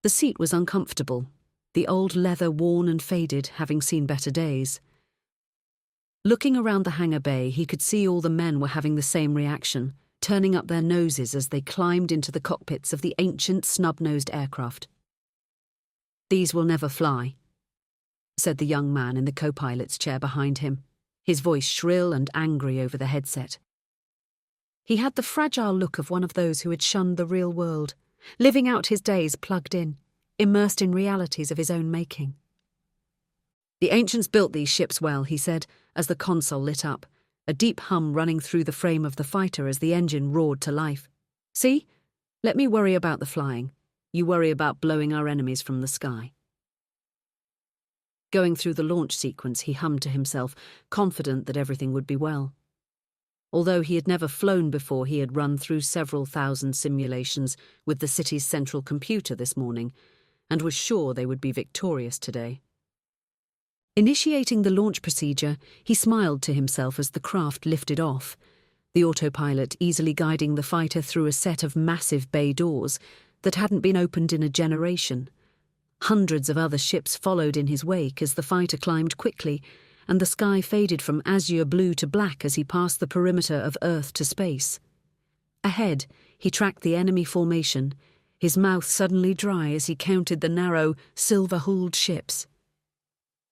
The seat was uncomfortable, the old leather worn and faded, having seen better days. Looking around the hangar bay, he could see all the men were having the same reaction, turning up their noses as they climbed into the cockpits of the ancient snub-nosed aircraft. "These will never fly," said the young man in the co-pilot's chair behind him, his voice shrill and angry over the headset. He had the fragile look of one of those who had shunned the real world, living out his days plugged in, immersed in realities of his own making. "The ancients built these ships well," he said, as the console lit up, a deep hum running through the frame of the fighter as the engine roared to life. "See? Let me worry about the flying. You worry about blowing our enemies from the sky." Going through the launch sequence, he hummed to himself, confident that everything would be well. Although he had never flown before, he had run through several thousand simulations with the city's central computer this morning, and was sure they would be victorious today. Initiating the launch procedure, he smiled to himself as the craft lifted off, the autopilot easily guiding the fighter through a set of massive bay doors that hadn't been opened in a generation. Hundreds of other ships followed in his wake as the fighter climbed quickly, and the sky faded from azure blue to black as he passed the perimeter of Earth to space. Ahead, he tracked the enemy formation, his mouth suddenly dry as he counted the narrow, silver-hulled ships.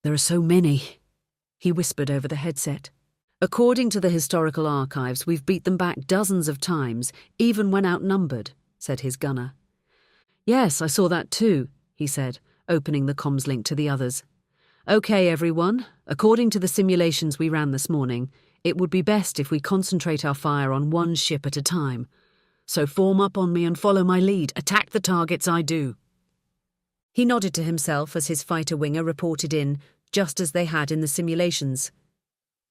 "There are so many," he whispered over the headset. "According to the historical archives, we've beat them back dozens of times, even when outnumbered," said his gunner. "Yes, I saw that too," he said, opening the comms link to the others. "Okay, everyone, according to the simulations we ran this morning, it would be best if we concentrate our fire on one ship at a time. So form up on me and follow my lead. Attack the targets I do." He nodded to himself as his fighter winger reported in, just as they had in the simulations.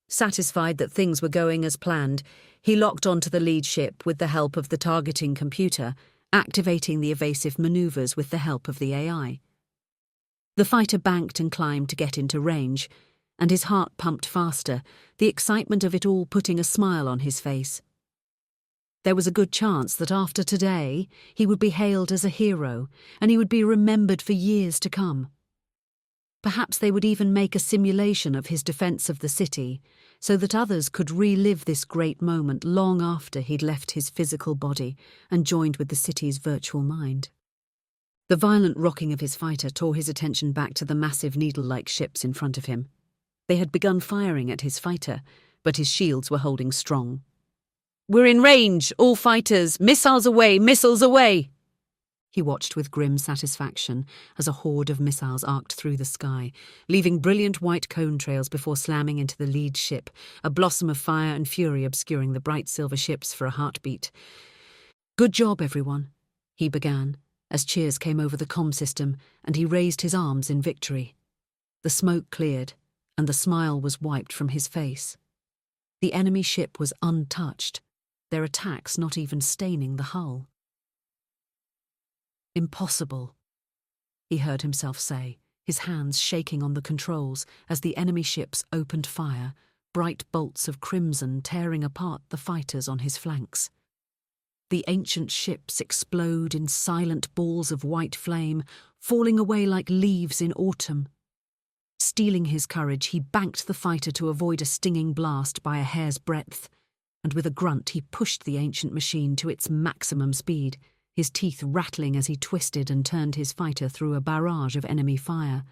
Satisfied that things were going as planned, he locked onto the lead ship with the help of the targeting computer, activating the evasive maneuvers with the help of the AI. The fighter banked and climbed to get into range, and his heart pumped faster, the excitement of it all putting a smile on his face. There was a good chance that after today he would be hailed as a hero, and he would be remembered for years to come. Perhaps they would even make a simulation of his defense of the city, so that others could relive this great moment long after he'd left his physical body and joined with the city's virtual mind. The violent rocking of his fighter tore his attention back to the massive needle-like ships in front of him. They had begun firing at his fighter, but his shields were holding strong. "We're in range, all fighters! Missiles away, missiles away!" He watched with grim satisfaction as a horde of missiles arced through the sky, leaving brilliant white cone trails before slamming into the lead ship, a blossom of fire and fury obscuring the bright silver ships for a heartbeat. "Good job, everyone," he began, as cheers came over the comm system and he raised his arms in victory. The smoke cleared, and the smile was wiped from his face. The enemy ship was untouched, their attacks not even staining the hull. "Impossible," he heard himself say, his hands shaking on the controls as the enemy ships opened fire, bright bolts of crimson tearing apart the fighters on his flanks. The ancient ships explode in silent balls of white flame, falling away like leaves in autumn. Steeling his courage, he banked the fighter to avoid a stinging blast by a hair's breadth, and with a grunt he pushed the ancient machine to its maximum speed, his teeth rattling as he twisted and turned his fighter through a barrage of enemy fire.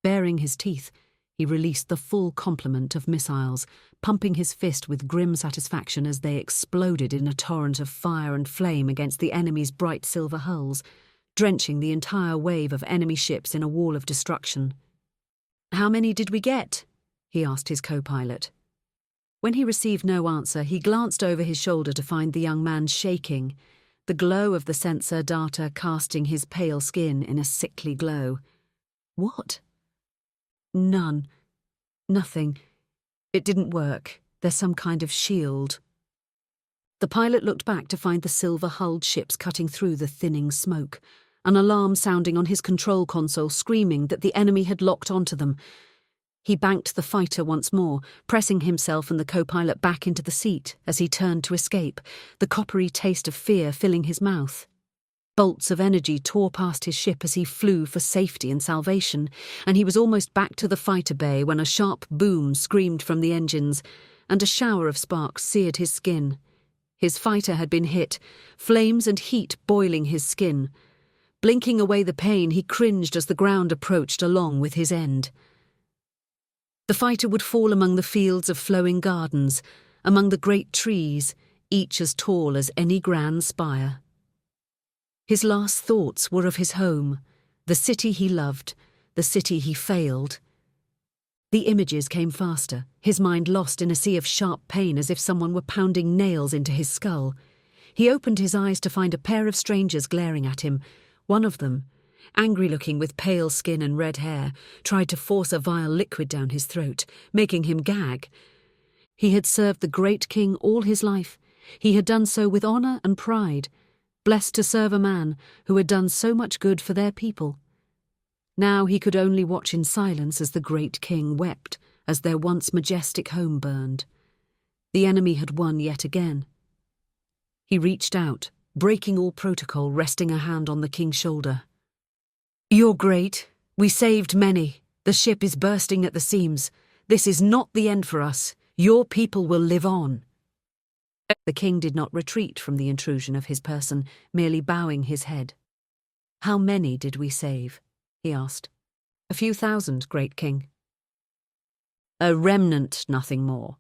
Baring his teeth, he released the full complement of missiles, pumping his fist with grim satisfaction as they exploded in a torrent of fire and flame against the enemy's bright silver hulls, drenching the entire wave of enemy ships in a wall of destruction. "How many did we get?" he asked his co-pilot. When he received no answer, he glanced over his shoulder to find the young man shaking, the glow of the sensor data casting his pale skin in a sickly glow. "What?" "None. Nothing. It didn't work. There's some kind of shield." The pilot looked back to find the silver-hulled ships cutting through the thinning smoke, an alarm sounding on his control console screaming that the enemy had locked onto them. He banked the fighter once more, pressing himself and the co-pilot back into the seat as he turned to escape, the coppery taste of fear filling his mouth. Bolts of energy tore past his ship as he flew for safety and salvation, and he was almost back to the fighter bay when a sharp boom screamed from the engines, and a shower of sparks seared his skin. His fighter had been hit, flames and heat boiling his skin. Blinking away the pain, he cringed as the ground approached along with his end. The fighter would fall among the fields of flowing gardens, among the great trees, each as tall as any grand spire. His last thoughts were of his home, the city he loved, the city he failed. The images came faster, his mind lost in a sea of sharp pain as if someone were pounding nails into his skull. He opened his eyes to find a pair of strangers glaring at him. One of them, angry-looking with pale skin and red hair, tried to force a vile liquid down his throat, making him gag. He had served the great king all his life. He had done so with honour and pride, blessed to serve a man who had done so much good for their people. Now he could only watch in silence as the great king wept as their once majestic home burned. The enemy had won yet again. He reached out, breaking all protocol, resting a hand on the king's shoulder. "You're great. We saved many. The ship is bursting at the seams. This is not the end for us. Your people will live on." The king did not retreat from the intrusion of his person, merely bowing his head. "How many did we save?" he asked. "A few thousand, great king." "A remnant, nothing more,"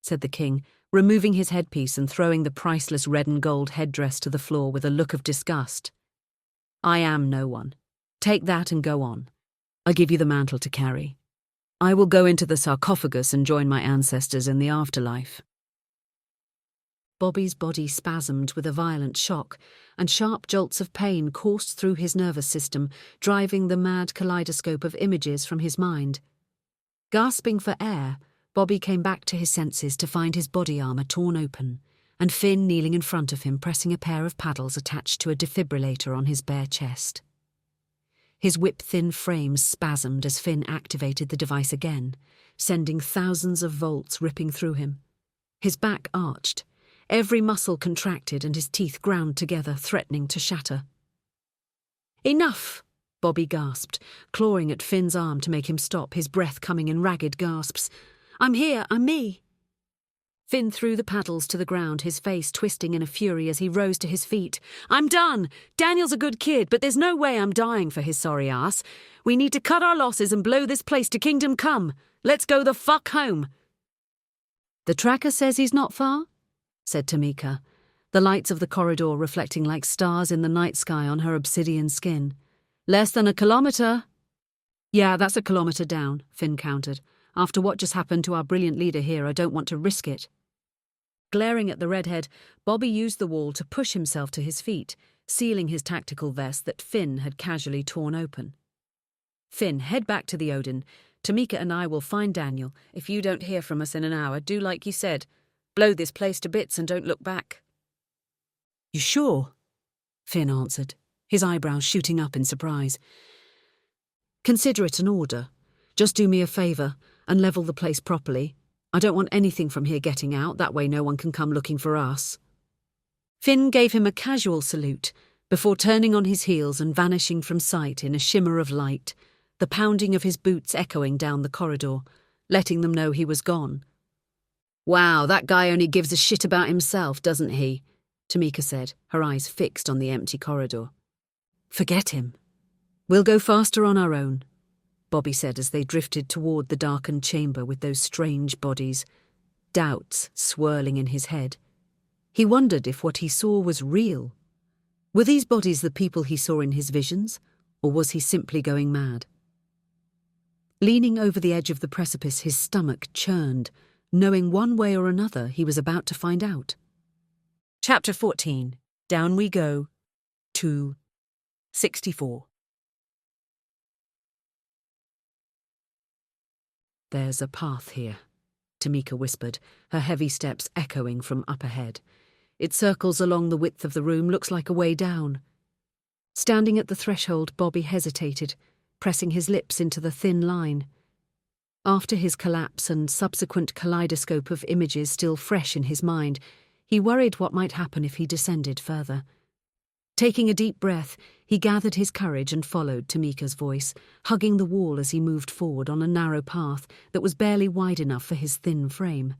said the king, removing his headpiece and throwing the priceless red and gold headdress to the floor with a look of disgust. "I am no one. Take that and go on. I give you the mantle to carry. I will go into the sarcophagus and join my ancestors in the afterlife." Bobby's body spasmed with a violent shock, and sharp jolts of pain coursed through his nervous system, driving the mad kaleidoscope of images from his mind. Gasping for air, Bobby came back to his senses to find his body armour torn open, and Finn kneeling in front of him pressing a pair of paddles attached to a defibrillator on his bare chest. His whip-thin frame spasmed as Finn activated the device again, sending thousands of volts ripping through him. His back arched, every muscle contracted and his teeth ground together, threatening to shatter. "Enough!" Bobby gasped, clawing at Finn's arm to make him stop, his breath coming in ragged gasps. "I'm here, I'm me!" Finn threw the paddles to the ground, his face twisting in a fury as he rose to his feet. "I'm done! Daniel's a good kid, but there's no way I'm dying for his sorry ass. We need to cut our losses and blow this place to kingdom come. Let's go the fuck home." "The tracker says he's not far," said Tamika. the lights of the corridor reflecting like stars in the night sky on her obsidian skin. "Less than a kilometre." "Yeah, that's a kilometre down," Finn countered. "After what just happened to our brilliant leader here, I don't want to risk it." Glaring at the redhead, Bobby used the wall to push himself to his feet, sealing his tactical vest that Finn had casually torn open. "Finn, head back to the Odin. Tamika and I will find Daniel. If you don't hear from us in an hour, do like you said. Blow this place to bits and don't look back." "You sure?" Finn answered, his eyebrows shooting up in surprise. "Consider it an order. Just do me a favour and level the place properly. I don't want anything from here getting out, that way no one can come looking for us." Finn gave him a casual salute before turning on his heels and vanishing from sight in a shimmer of light, the pounding of his boots echoing down the corridor, letting them know he was gone. "Wow, that guy only gives a shit about himself, doesn't he?" Tamika said, her eyes fixed on the empty corridor. "Forget him. We'll go faster on our own," Bobby said as they drifted toward the darkened chamber with those strange bodies, doubts swirling in his head. He wondered if what he saw was real. Were these bodies the people he saw in his visions, or was he simply going mad? Leaning over the edge of the precipice, his stomach churned, knowing one way or another he was about to find out. Chapter 14. Down We Go. 2:64. "There's a path here," Tamika whispered, her heavy steps echoing from up ahead. "It circles along the width of the room, looks like a way down." Standing at the threshold, Bobby hesitated, pressing his lips into the thin line. After his collapse and subsequent kaleidoscope of images still fresh in his mind, he worried what might happen if he descended further. Taking a deep breath, he gathered his courage and followed Tamika's voice, hugging the wall as he moved forward on a narrow path that was barely wide enough for his thin frame.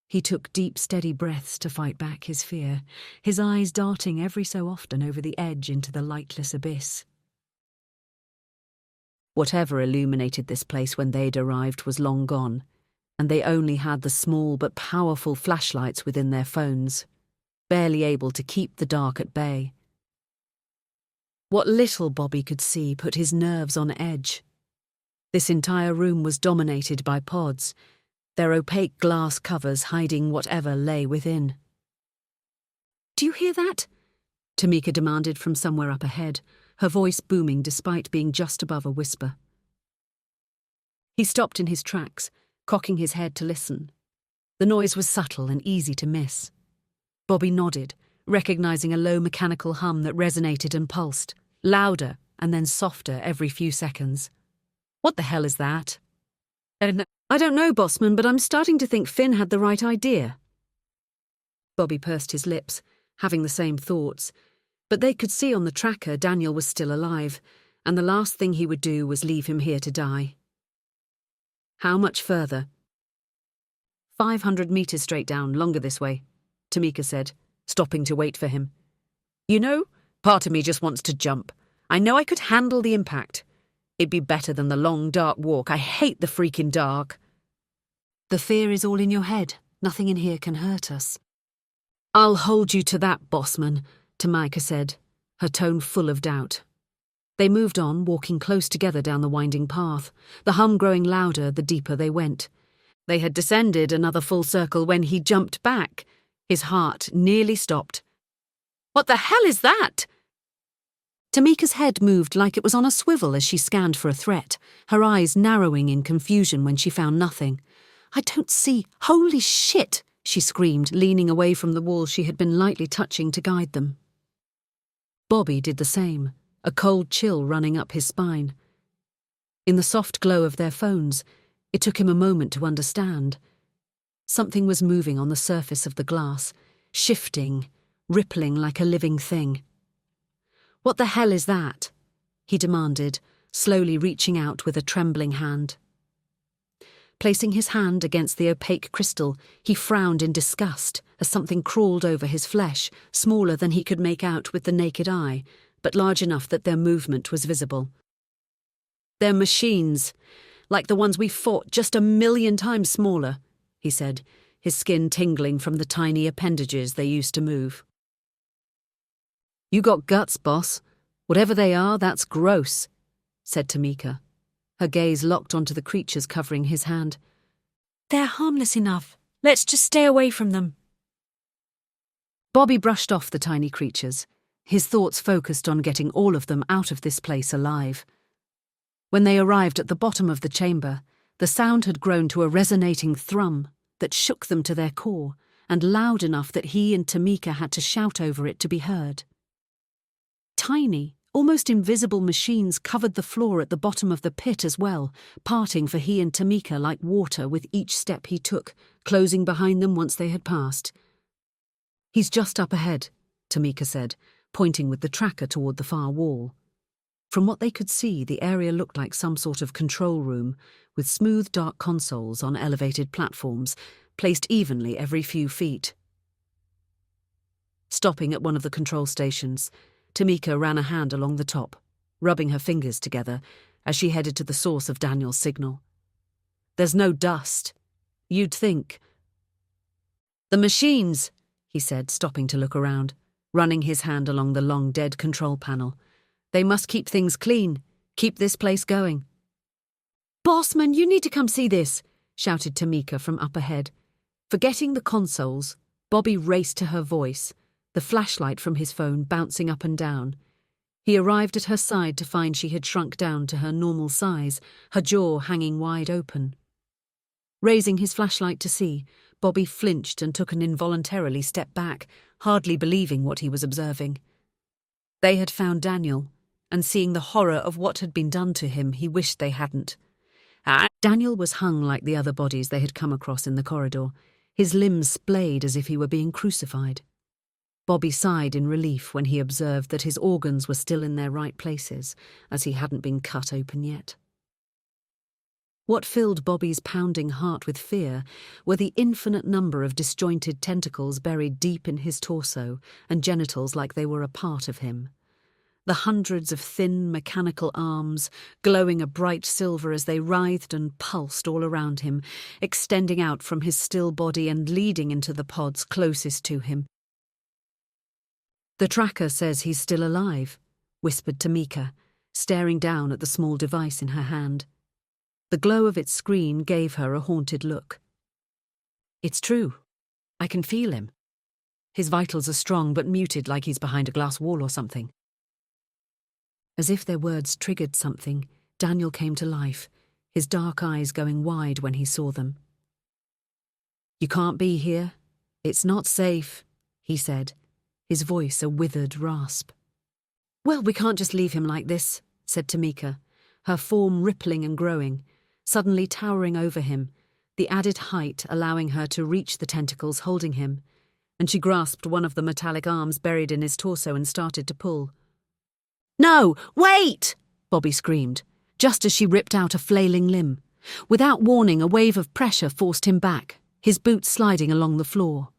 He took deep, steady breaths to fight back his fear, his eyes darting every so often over the edge into the lightless abyss. Whatever illuminated this place when they'd arrived was long gone, and they only had the small but powerful flashlights within their phones, barely able to keep the dark at bay. What little Bobby could see put his nerves on edge. This entire room was dominated by pods, their opaque glass covers hiding whatever lay within. "Do you hear that?" Tamika demanded from somewhere up ahead, her voice booming despite being just above a whisper. He stopped in his tracks, cocking his head to listen. The noise was subtle and easy to miss. Bobby nodded, recognizing a low mechanical hum that resonated and pulsed, louder and then softer every few seconds. "What the hell is that?" I don't know, Bossman, but I'm starting to think Finn had the right idea." Bobby pursed his lips, having the same thoughts, but they could see on the tracker Daniel was still alive, and the last thing he would do was leave him here to die. "How much further?" 500 meters straight down, longer this way," Tamika said, stopping to wait for him. "You know, part of me just wants to jump. I know I could handle the impact. It'd be better than the long, dark walk. I hate the freaking dark." "The fear is all in your head. Nothing in here can hurt us." "I'll hold you to that, Bossman," Tamika said, her tone full of doubt. They moved on, walking close together down the winding path, the hum growing louder the deeper they went. They had descended another full circle when he jumped back. His heart nearly stopped. "What the hell is that?" Tamika's head moved like it was on a swivel as she scanned for a threat, her eyes narrowing in confusion when she found nothing. "I don't see. Holy shit!" she screamed, leaning away from the wall she had been lightly touching to guide them. Bobby did the same, a cold chill running up his spine. In the soft glow of their phones, it took him a moment to understand. Something was moving on the surface of the glass, shifting, rippling like a living thing. "What the hell is that?" he demanded, slowly reaching out with a trembling hand. Placing his hand against the opaque crystal, he frowned in disgust as something crawled over his flesh, smaller than he could make out with the naked eye, but large enough that their movement was visible. "They're machines, like the ones we fought, just 1,000,000 times smaller," he said, his skin tingling from the tiny appendages they used to move. "You got guts, boss. Whatever they are, that's gross," said Tamika, her gaze locked onto the creatures covering his hand. "They're harmless enough. Let's just stay away from them." Bobby brushed off the tiny creatures, his thoughts focused on getting all of them out of this place alive. When they arrived at the bottom of the chamber, the sound had grown to a resonating thrum that shook them to their core, and loud enough that he and Tamika had to shout over it to be heard. Tiny, almost invisible machines covered the floor at the bottom of the pit as well, parting for he and Tamika like water with each step he took, closing behind them once they had passed. "He's just up ahead," Tamika said, pointing with the tracker toward the far wall. From what they could see, the area looked like some sort of control room, with smooth dark consoles on elevated platforms, placed evenly every few feet. Stopping at one of the control stations, Tamika ran a hand along the top, rubbing her fingers together as she headed to the source of Daniel's signal. "There's no dust. You'd think." "The machines," he said, stopping to look around, running his hand along the long-dead control panel. "They must keep things clean, keep this place going." "Bossman, you need to come see this," shouted Tamika from up ahead. Forgetting the consoles, Bobby raced to her voice, the flashlight from his phone bouncing up and down. He arrived at her side to find she had shrunk down to her normal size, her jaw hanging wide open. Raising his flashlight to see, Bobby flinched and took an involuntarily step back, hardly believing what he was observing. They had found Daniel, and seeing the horror of what had been done to him, he wished they hadn't. Daniel was hung like the other bodies they had come across in the corridor, his limbs splayed as if he were being crucified. Bobby sighed in relief when he observed that his organs were still in their right places, as he hadn't been cut open yet. What filled Bobby's pounding heart with fear were the infinite number of disjointed tentacles buried deep in his torso and genitals like they were a part of him. The hundreds of thin, mechanical arms, glowing a bright silver as they writhed and pulsed all around him, extending out from his still body and leading into the pods closest to him. "The tracker says he's still alive," whispered Tamika, staring down at the small device in her hand. The glow of its screen gave her a haunted look. "It's true. I can feel him. His vitals are strong but muted like he's behind a glass wall or something." As if their words triggered something, Daniel came to life, his dark eyes going wide when he saw them. "You can't be here. It's not safe," he said, his voice a withered rasp. "Well, we can't just leave him like this," said Tamika, her form rippling and growing, suddenly towering over him, the added height allowing her to reach the tentacles holding him, and she grasped one of the metallic arms buried in his torso and started to pull. "No, wait!" Bobby screamed, just as she ripped out a flailing limb. Without warning, a wave of pressure forced him back, his boots sliding along the floor.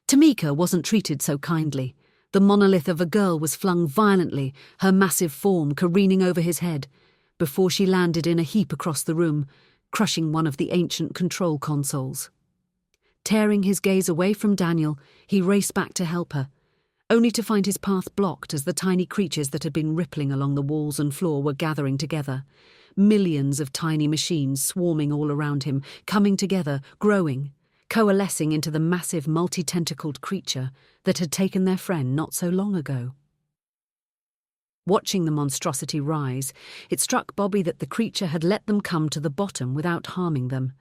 Tamika wasn't treated so kindly. The monolith of a girl was flung violently, her massive form careening over his head, before she landed in a heap across the room, crushing one of the ancient control consoles. Tearing his gaze away from Daniel, he raced back to help her, only to find his path blocked as the tiny creatures that had been rippling along the walls and floor were gathering together. Millions of tiny machines swarming all around him, coming together, growing, coalescing into the massive multi-tentacled creature that had taken their friend not so long ago. Watching the monstrosity rise, it struck Bobby that the creature had let them come to the bottom without harming them.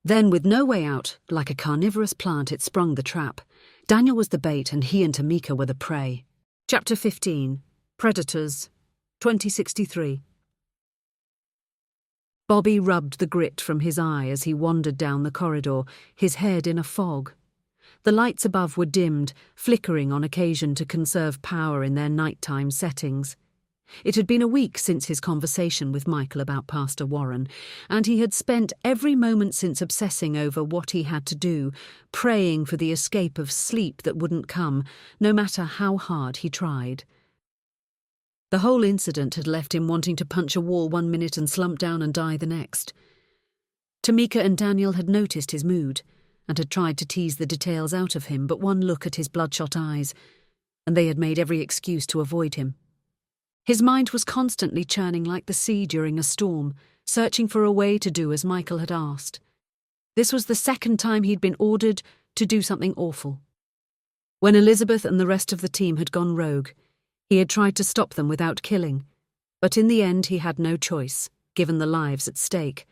Then, with no way out, like a carnivorous plant, it sprung the trap. Daniel was the bait and he and Tamika were the prey. Chapter 15. Predators. 2063. Bobby rubbed the grit from his eye as he wandered down the corridor, his head in a fog. The lights above were dimmed, flickering on occasion to conserve power in their nighttime settings. It had been a week since his conversation with Michael about Pastor Warren, and he had spent every moment since obsessing over what he had to do, praying for the escape of sleep that wouldn't come, no matter how hard he tried. The whole incident had left him wanting to punch a wall 1 minute and slump down and die the next. Tamika and Daniel had noticed his mood, and had tried to tease the details out of him, but one look at his bloodshot eyes, and they had made every excuse to avoid him. His mind was constantly churning like the sea during a storm, searching for a way to do as Michael had asked. This was the second time he'd been ordered to do something awful. When Elizabeth and the rest of the team had gone rogue, he had tried to stop them without killing, but in the end he had no choice, given the lives at stake.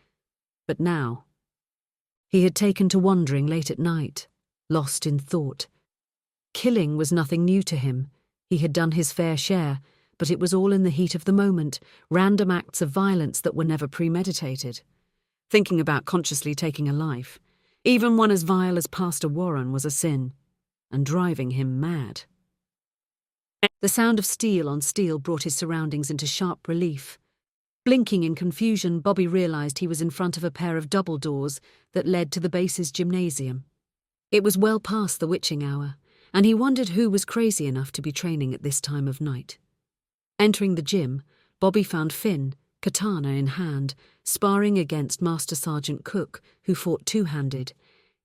But now, he had taken to wandering late at night, lost in thought. Killing was nothing new to him. He had done his fair share, but it was all in the heat of the moment, random acts of violence that were never premeditated. Thinking about consciously taking a life, even one as vile as Pastor Warren, was a sin, and driving him mad. The sound of steel on steel brought his surroundings into sharp relief. Blinking in confusion, Bobby realized he was in front of a pair of double doors that led to the base's gymnasium. It was well past the witching hour, and he wondered who was crazy enough to be training at this time of night. Entering the gym, Bobby found Finn, katana in hand, sparring against Master Sergeant Cook, who fought two-handed,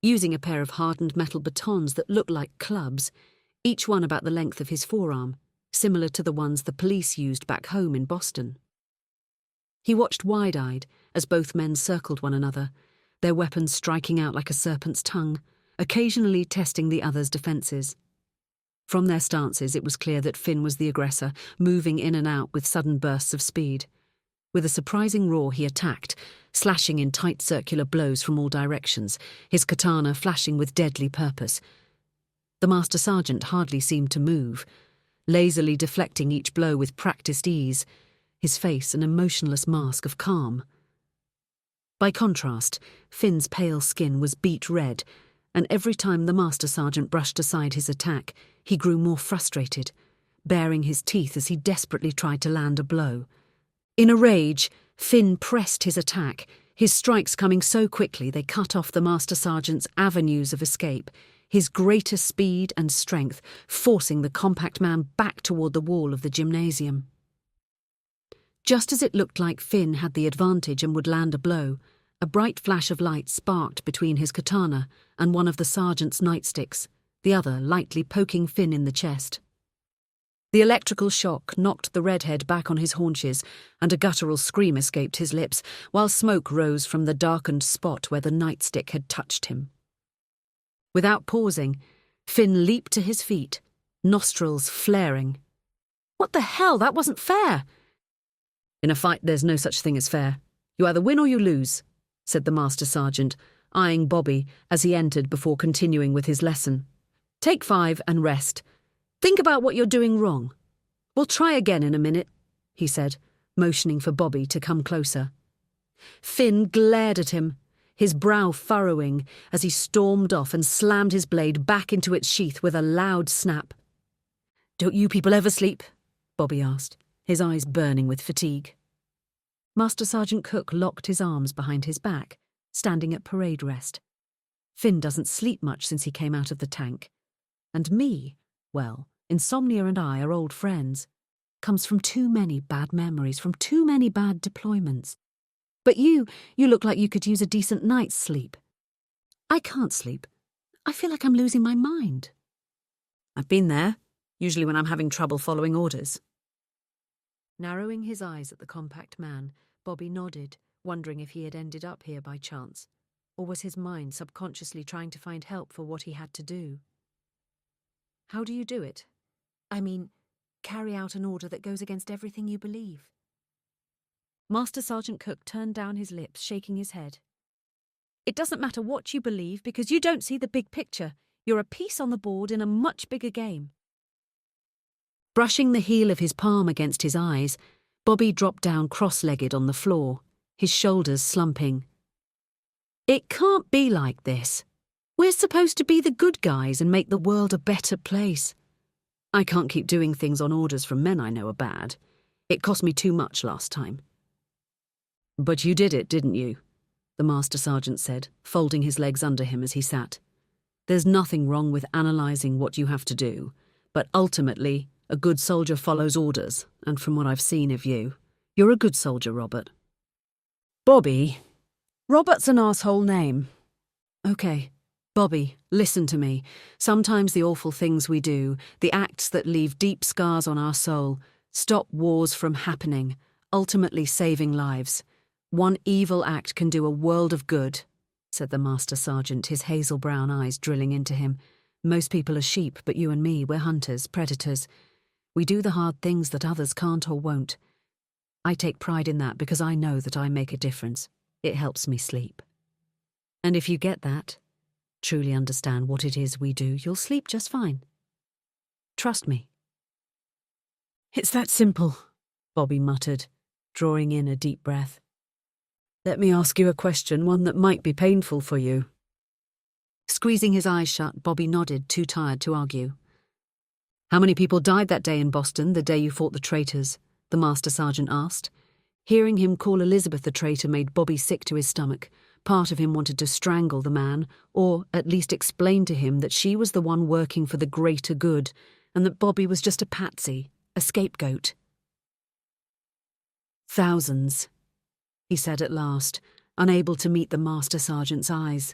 using a pair of hardened metal batons that looked like clubs, each one about the length of his forearm, similar to the ones the police used back home in Boston. He watched wide-eyed as both men circled one another, their weapons striking out like a serpent's tongue, occasionally testing the other's defences. From their stances, it was clear that Finn was the aggressor, moving in and out with sudden bursts of speed. With a surprising roar, he attacked, slashing in tight circular blows from all directions, his katana flashing with deadly purpose. The Master Sergeant hardly seemed to move, lazily deflecting each blow with practiced ease, his face an emotionless mask of calm. By contrast, Finn's pale skin was beet red, and every time the Master Sergeant brushed aside his attack, he grew more frustrated, baring his teeth as he desperately tried to land a blow. In a rage, Finn pressed his attack, his strikes coming so quickly they cut off the Master Sergeant's avenues of escape, his greater speed and strength forcing the compact man back toward the wall of the gymnasium. Just as it looked like Finn had the advantage and would land a blow, a bright flash of light sparked between his katana and one of the sergeant's nightsticks, the other lightly poking Finn in the chest. The electrical shock knocked the redhead back on his haunches, and a guttural scream escaped his lips, while smoke rose from the darkened spot where the nightstick had touched him. Without pausing, Finn leaped to his feet, nostrils flaring. "What the hell? That wasn't fair!" "In a fight, there's no such thing as fair. You either win or you lose," said the Master Sergeant, eyeing Bobby as he entered before continuing with his lesson. "Take 5 and rest. Think about what you're doing wrong. We'll try again in a minute," he said, motioning for Bobby to come closer. Finn glared at him, his brow furrowing as he stormed off and slammed his blade back into its sheath with a loud snap. "Don't you people ever sleep?" Bobby asked, his eyes burning with fatigue. Master Sergeant Cook locked his arms behind his back, standing at parade rest. "Finn doesn't sleep much since he came out of the tank. And me, well, insomnia and I are old friends. Comes from too many bad memories, from too many bad deployments. But you look like you could use a decent night's sleep." "I can't sleep. I feel like I'm losing my mind." "I've been there, usually when I'm having trouble following orders." Narrowing his eyes at the compact man, Bobby nodded, wondering if he had ended up here by chance, or was his mind subconsciously trying to find help for what he had to do. "How do you do it? I mean, carry out an order that goes against everything you believe?" Master Sergeant Cook turned down his lips, shaking his head. "It doesn't matter what you believe because you don't see the big picture. You're a piece on the board in a much bigger game." Brushing the heel of his palm against his eyes, Bobby dropped down cross-legged on the floor, his shoulders slumping. "It can't be like this. We're supposed to be the good guys and make the world a better place. I can't keep doing things on orders from men I know are bad. It cost me too much last time." "But you did it, didn't you?" the Master Sergeant said, folding his legs under him as he sat. "There's nothing wrong with analysing what you have to do, but ultimately, a good soldier follows orders, and from what I've seen of you, you're a good soldier, Robert." "Bobby? Robert's an arsehole name." "Okay." Bobby, listen to me. Sometimes the awful things we do, the acts that leave deep scars on our soul, stop wars from happening, ultimately saving lives. One evil act can do a world of good, said the Master Sergeant, his hazel brown eyes drilling into him. Most people are sheep, but you and me, we're hunters, predators. We do the hard things that others can't or won't. I take pride in that because I know that I make a difference. It helps me sleep. And if you get that, truly understand what it is we do, you'll sleep just fine. Trust me. It's that simple, Bobby muttered, drawing in a deep breath. Let me ask you a question, one that might be painful for you. Squeezing his eyes shut, Bobby nodded, too tired to argue. How many people died that day in Boston, the day you fought the traitors? The Master Sergeant asked. Hearing him call Elizabeth a traitor made Bobby sick to his stomach. Part of him wanted to strangle the man, or at least explain to him that she was the one working for the greater good, and that Bobby was just a patsy, a scapegoat. Thousands, he said at last, unable to meet the Master Sergeant's eyes.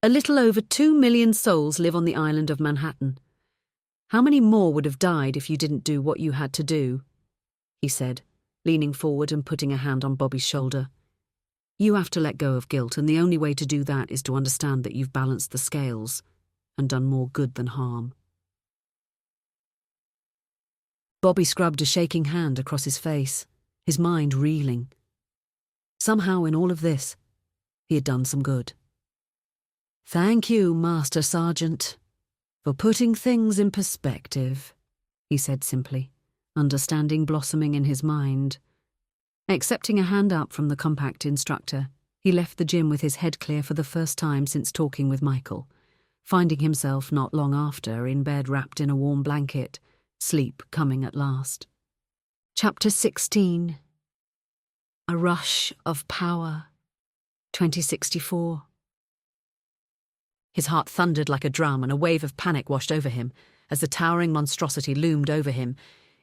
A little over 2 million souls live on the island of Manhattan. How many more would have died if you didn't do what you had to do? He said, leaning forward and putting a hand on Bobby's shoulder. You have to let go of guilt, and the only way to do that is to understand that you've balanced the scales and done more good than harm. Bobby scrubbed a shaking hand across his face, his mind reeling. Somehow in all of this, he had done some good. Thank you, Master Sergeant, for putting things in perspective, he said simply, understanding blossoming in his mind. Accepting a hand up from the compact instructor, he left the gym with his head clear for the first time since talking with Michael, finding himself not long after in bed wrapped in a warm blanket, sleep coming at last. Chapter 16. A Rush of Power, 2064. His heart thundered like a drum and a wave of panic washed over him as the towering monstrosity loomed over him,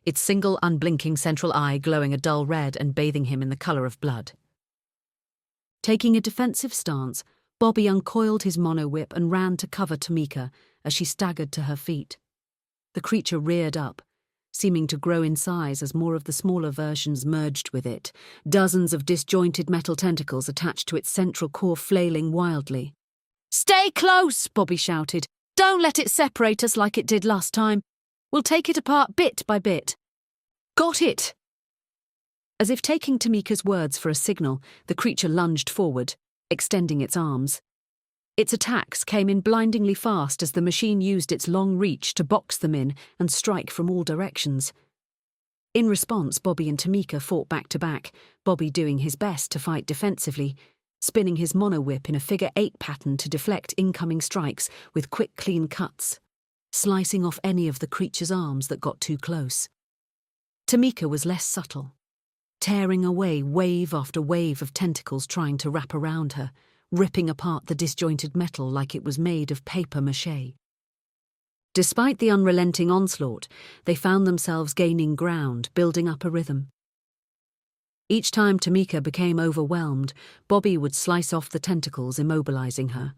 its single unblinking central eye glowing a dull red and bathing him in the colour of blood. Taking a defensive stance, Bobby uncoiled his mono-whip and ran to cover Tamika as she staggered to her feet. The creature reared up, seeming to grow in size as more of the smaller versions merged with it, dozens of disjointed metal tentacles attached to its central core flailing wildly. "Stay close!" Bobby shouted. "Don't let it separate us like it did last time. We'll take it apart bit by bit." "Got it!" As if taking Tamika's words for a signal, the creature lunged forward, extending its arms. Its attacks came in blindingly fast as the machine used its long reach to box them in and strike from all directions. In response, Bobby and Tamika fought back to back, Bobby doing his best to fight defensively, spinning his mono-whip in a figure-8 pattern to deflect incoming strikes with quick, clean cuts, slicing off any of the creature's arms that got too close. Tamika was less subtle, tearing away wave after wave of tentacles trying to wrap around her, ripping apart the disjointed metal like it was made of papier-mâché. Despite the unrelenting onslaught, they found themselves gaining ground, building up a rhythm. Each time Tamika became overwhelmed, Bobby would slice off the tentacles, immobilizing her,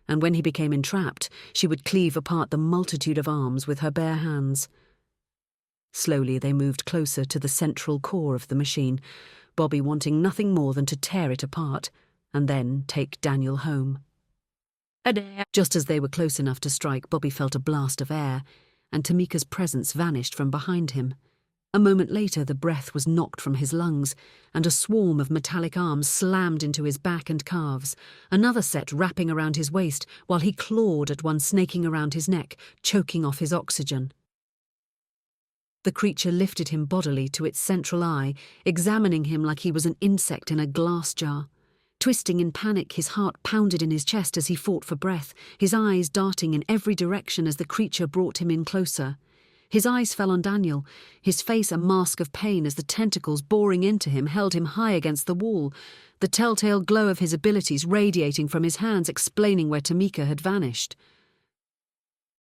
and when he became entrapped, she would cleave apart the multitude of arms with her bare hands. Slowly they moved closer to the central core of the machine, Bobby wanting nothing more than to tear it apart, and then take Daniel home. Just as they were close enough to strike, Bobby felt a blast of air, and Tamika's presence vanished from behind him. A moment later, the breath was knocked from his lungs, and a swarm of metallic arms slammed into his back and calves, another set wrapping around his waist, while he clawed at one snaking around his neck, choking off his oxygen. The creature lifted him bodily to its central eye, examining him like he was an insect in a glass jar. Twisting in panic, his heart pounded in his chest as he fought for breath, his eyes darting in every direction as the creature brought him in closer. His eyes fell on Daniel, his face a mask of pain as the tentacles boring into him held him high against the wall, the telltale glow of his abilities radiating from his hands, explaining where Tamika had vanished.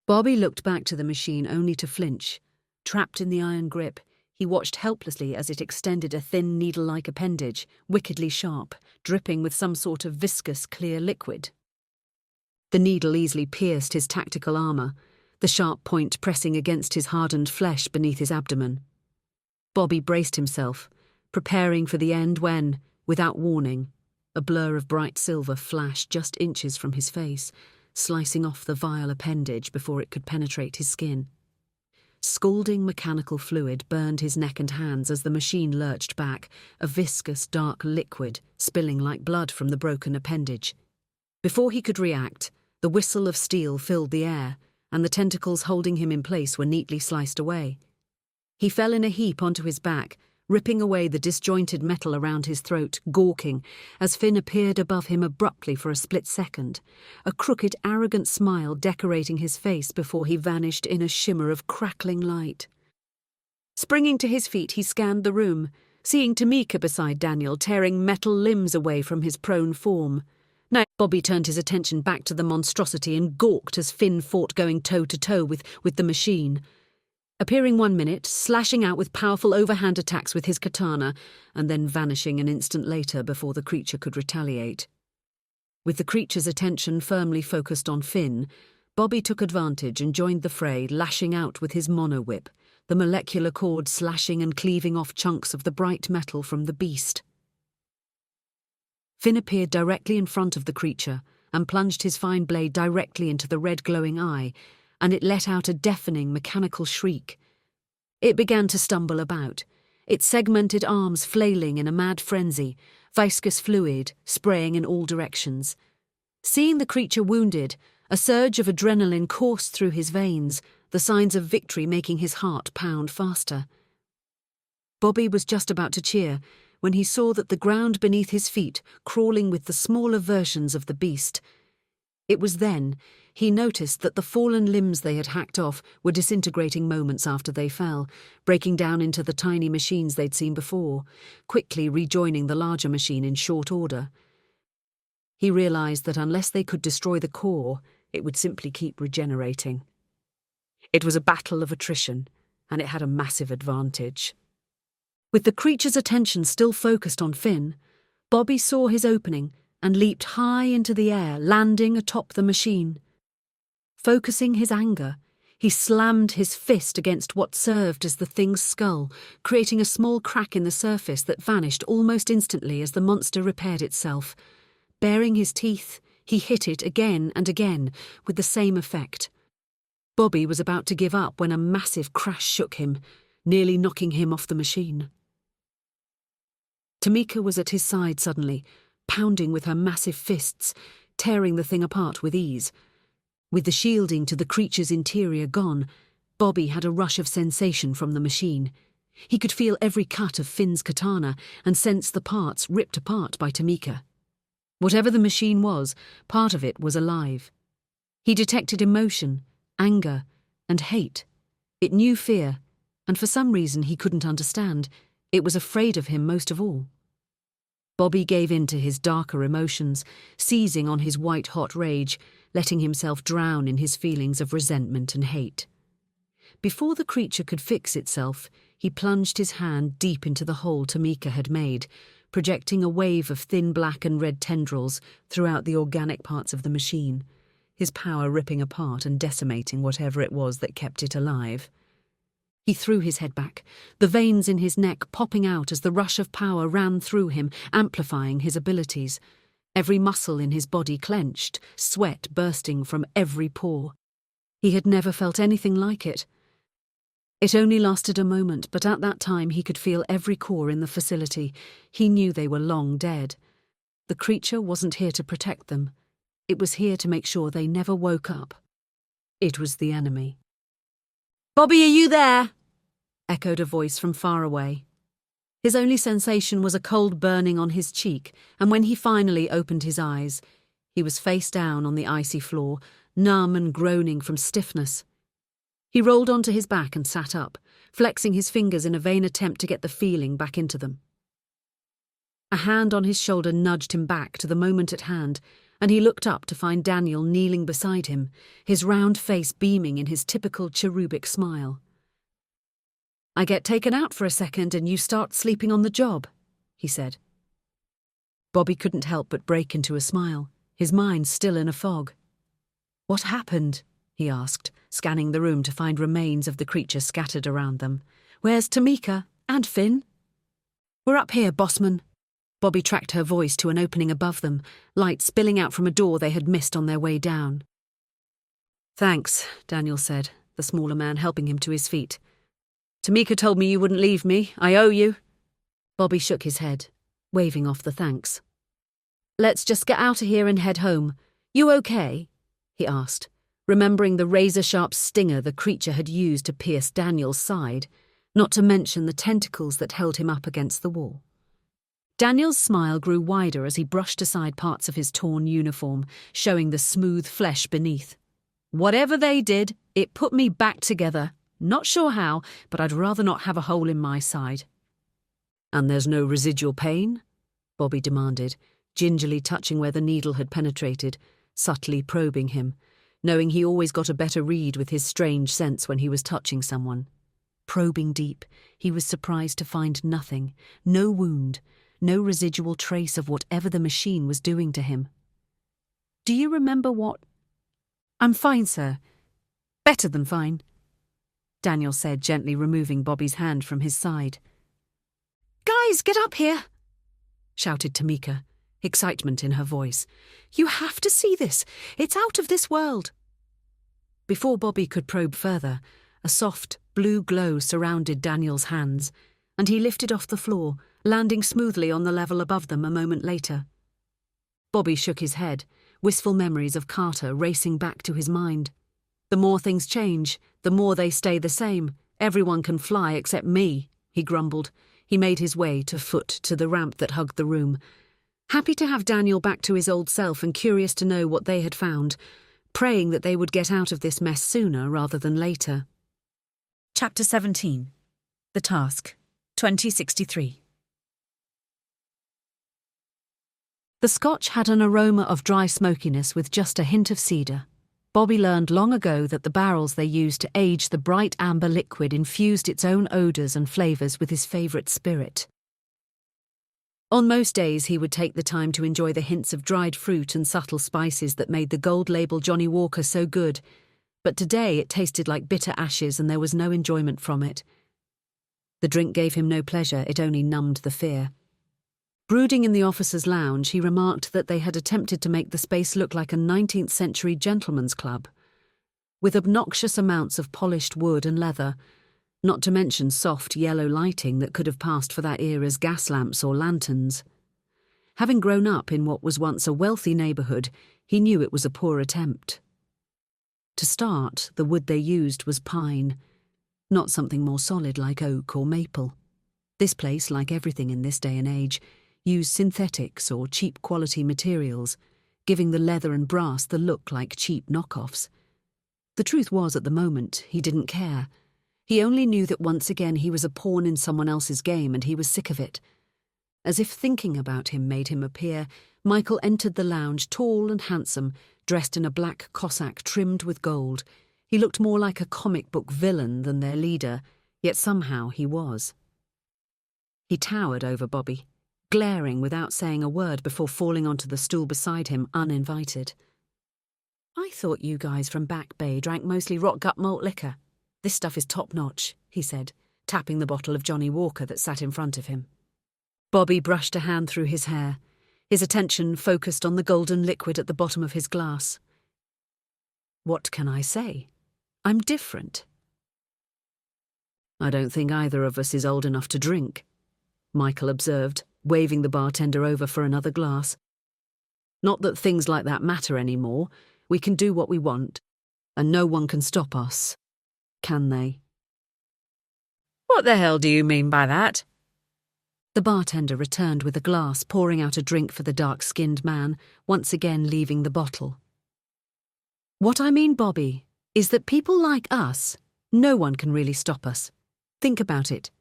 Bobby looked back to the machine only to flinch. Trapped in the iron grip, he watched helplessly as it extended a thin needle-like appendage, wickedly sharp, dripping with some sort of viscous, clear liquid. The needle easily pierced his tactical armor, the sharp point pressing against his hardened flesh beneath his abdomen. Bobby braced himself, preparing for the end when, without warning, a blur of bright silver flashed just inches from his face, slicing off the vile appendage before it could penetrate his skin. Scalding mechanical fluid burned his neck and hands as the machine lurched back, a viscous, dark liquid spilling like blood from the broken appendage. Before he could react, the whistle of steel filled the air, and the tentacles holding him in place were neatly sliced away. He fell in a heap onto his back, ripping away the disjointed metal around his throat, gawking, as Finn appeared above him abruptly for a split second, a crooked, arrogant smile decorating his face before he vanished in a shimmer of crackling light. Springing to his feet, he scanned the room, seeing Tamika beside Daniel tearing metal limbs away from his prone form. Now Bobby turned his attention back to the monstrosity and gawked as Finn fought going toe-to-toe with the machine. Appearing 1 minute, slashing out with powerful overhand attacks with his katana, and then vanishing an instant later before the creature could retaliate. With the creature's attention firmly focused on Finn, Bobby took advantage and joined the fray, lashing out with his mono-whip, the molecular cord slashing and cleaving off chunks of the bright metal from the beast. Finn appeared directly in front of the creature and plunged his fine blade directly into the red glowing eye, and it let out a deafening mechanical shriek. It began to stumble about, its segmented arms flailing in a mad frenzy, viscous fluid spraying in all directions. Seeing the creature wounded, a surge of adrenaline coursed through his veins, the signs of victory making his heart pound faster. Bobby was just about to cheer when he saw that the ground beneath his feet crawling with the smaller versions of the beast. It was then he noticed that the fallen limbs they had hacked off were disintegrating moments after they fell, breaking down into the tiny machines they'd seen before, quickly rejoining the larger machine in short order. He realized that unless they could destroy the core, it would simply keep regenerating. It was a battle of attrition, and it had a massive advantage. With the creature's attention still focused on Finn, Bobby saw his opening and leaped high into the air, landing atop the machine. Focusing his anger, he slammed his fist against what served as the thing's skull, creating a small crack in the surface that vanished almost instantly as the monster repaired itself. Baring his teeth, he hit it again and again, with the same effect. Bobby was about to give up when a massive crash shook him, nearly knocking him off the machine. Tamika was at his side suddenly, pounding with her massive fists, tearing the thing apart with ease. With the shielding to the creature's interior gone, Bobby had a rush of sensation from the machine. He could feel every cut of Finn's katana and sense the parts ripped apart by Tamika. Whatever the machine was, part of it was alive. He detected emotion, anger, and hate. It knew fear, and for some reason he couldn't understand, it was afraid of him most of all. Bobby gave in to his darker emotions, seizing on his white-hot rage, letting himself drown in his feelings of resentment and hate. Before the creature could fix itself, he plunged his hand deep into the hole Tamika had made, projecting a wave of thin black and red tendrils throughout the organic parts of the machine, his power ripping apart and decimating whatever it was that kept it alive. He threw his head back, the veins in his neck popping out as the rush of power ran through him, amplifying his abilities. Every muscle in his body clenched, sweat bursting from every pore. He had never felt anything like it. It only lasted a moment, but at that time he could feel every core in the facility. He knew they were long dead. The creature wasn't here to protect them. It was here to make sure they never woke up. It was the enemy. "Bobby, are you there?" echoed a voice from far away. His only sensation was a cold burning on his cheek, and when he finally opened his eyes, he was face down on the icy floor, numb and groaning from stiffness. He rolled onto his back and sat up, flexing his fingers in a vain attempt to get the feeling back into them. A hand on his shoulder nudged him back to the moment at hand, and he looked up to find Daniel kneeling beside him, his round face beaming in his typical cherubic smile. "I get taken out for a second and you start sleeping on the job," he said. Bobby couldn't help but break into a smile, his mind still in a fog. "What happened?" he asked, scanning the room to find remains of the creature scattered around them. "Where's Tamika? And Finn?" "We're up here, bossman." Bobby tracked her voice to an opening above them, light spilling out from a door they had missed on their way down. "Thanks," Daniel said, the smaller man helping him to his feet. "Tamika told me you wouldn't leave me. I owe you." Bobby shook his head, waving off the thanks. "Let's just get out of here and head home. You okay?" he asked, remembering the razor-sharp stinger the creature had used to pierce Daniel's side, not to mention the tentacles that held him up against the wall. Daniel's smile grew wider as he brushed aside parts of his torn uniform, showing the smooth flesh beneath. "Whatever they did, it put me back together. Not sure how, but I'd rather not have a hole in my side." "And there's no residual pain?" Bobby demanded, gingerly touching where the needle had penetrated, subtly probing him, knowing he always got a better read with his strange sense when he was touching someone. Probing deep, he was surprised to find nothing, no wound, no residual trace of whatever the machine was doing to him. "Do you remember what—" "I'm fine, sir. Better than fine," Daniel said, gently removing Bobby's hand from his side. "Guys, get up here!" shouted Tamika, excitement in her voice. "You have to see this. It's out of this world." Before Bobby could probe further, a soft, blue glow surrounded Daniel's hands, and he lifted off the floor, landing smoothly on the level above them a moment later. Bobby shook his head, wistful memories of Carter racing back to his mind. "The more things change, the more they stay the same. Everyone can fly except me," he grumbled. He made his way to foot to the ramp that hugged the room, happy to have Daniel back to his old self and curious to know what they had found, praying that they would get out of this mess sooner rather than later. Chapter 17. The Task, 2063. The scotch had an aroma of dry smokiness with just a hint of cedar. Bobby learned long ago that the barrels they used to age the bright amber liquid infused its own odours and flavours with his favourite spirit. On most days he would take the time to enjoy the hints of dried fruit and subtle spices that made the gold-label Johnny Walker so good, but today it tasted like bitter ashes and there was no enjoyment from it. The drink gave him no pleasure, it only numbed the fear. Brooding in the officers' lounge, he remarked that they had attempted to make the space look like a 19th century gentleman's club, with obnoxious amounts of polished wood and leather, not to mention soft yellow lighting that could have passed for that era's gas lamps or lanterns. Having grown up in what was once a wealthy neighbourhood, he knew it was a poor attempt. To start, the wood they used was pine, not something more solid like oak or maple. This place, like everything in this day and age, used synthetics or cheap quality materials, giving the leather and brass the look like cheap knockoffs. The truth was, at the moment, he didn't care. He only knew that once again he was a pawn in someone else's game and he was sick of it. As if thinking about him made him appear, Michael entered the lounge tall and handsome, dressed in a black Cossack trimmed with gold. He looked more like a comic book villain than their leader, yet somehow he was. He towered over Bobby, glaring without saying a word before falling onto the stool beside him uninvited. "I thought you guys from Back Bay drank mostly rot gut malt liquor. This stuff is top-notch," he said, tapping the bottle of Johnny Walker that sat in front of him. Bobby brushed a hand through his hair, his attention focused on the golden liquid at the bottom of his glass. "What can I say? I'm different." "I don't think either of us is old enough to drink," Michael observed, waving the bartender over for another glass. "Not that things like that matter anymore. We can do what we want, and no one can stop us, can they?" "What the hell do you mean by that?" The bartender returned with a glass, pouring out a drink for the dark-skinned man, once again leaving the bottle. "What I mean, Bobby, is that people like us, no one can really stop us. Think about it.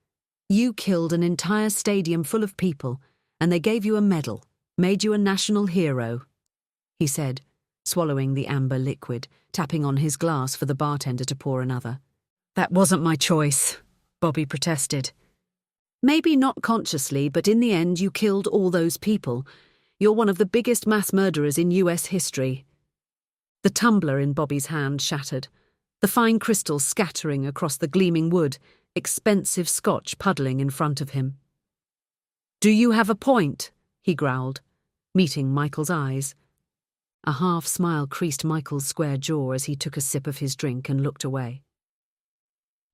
You killed an entire stadium full of people, and they gave you a medal, made you a national hero," he said, swallowing the amber liquid, tapping on his glass for the bartender to pour another. "That wasn't my choice," Bobby protested. "Maybe not consciously, but in the end you killed all those people. You're one of the biggest mass murderers in US history." The tumbler in Bobby's hand shattered, the fine crystals scattering across the gleaming wood, expensive scotch puddling in front of him. "Do you have a point?" he growled, meeting Michael's eyes. A half-smile creased Michael's square jaw as he took a sip of his drink and looked away.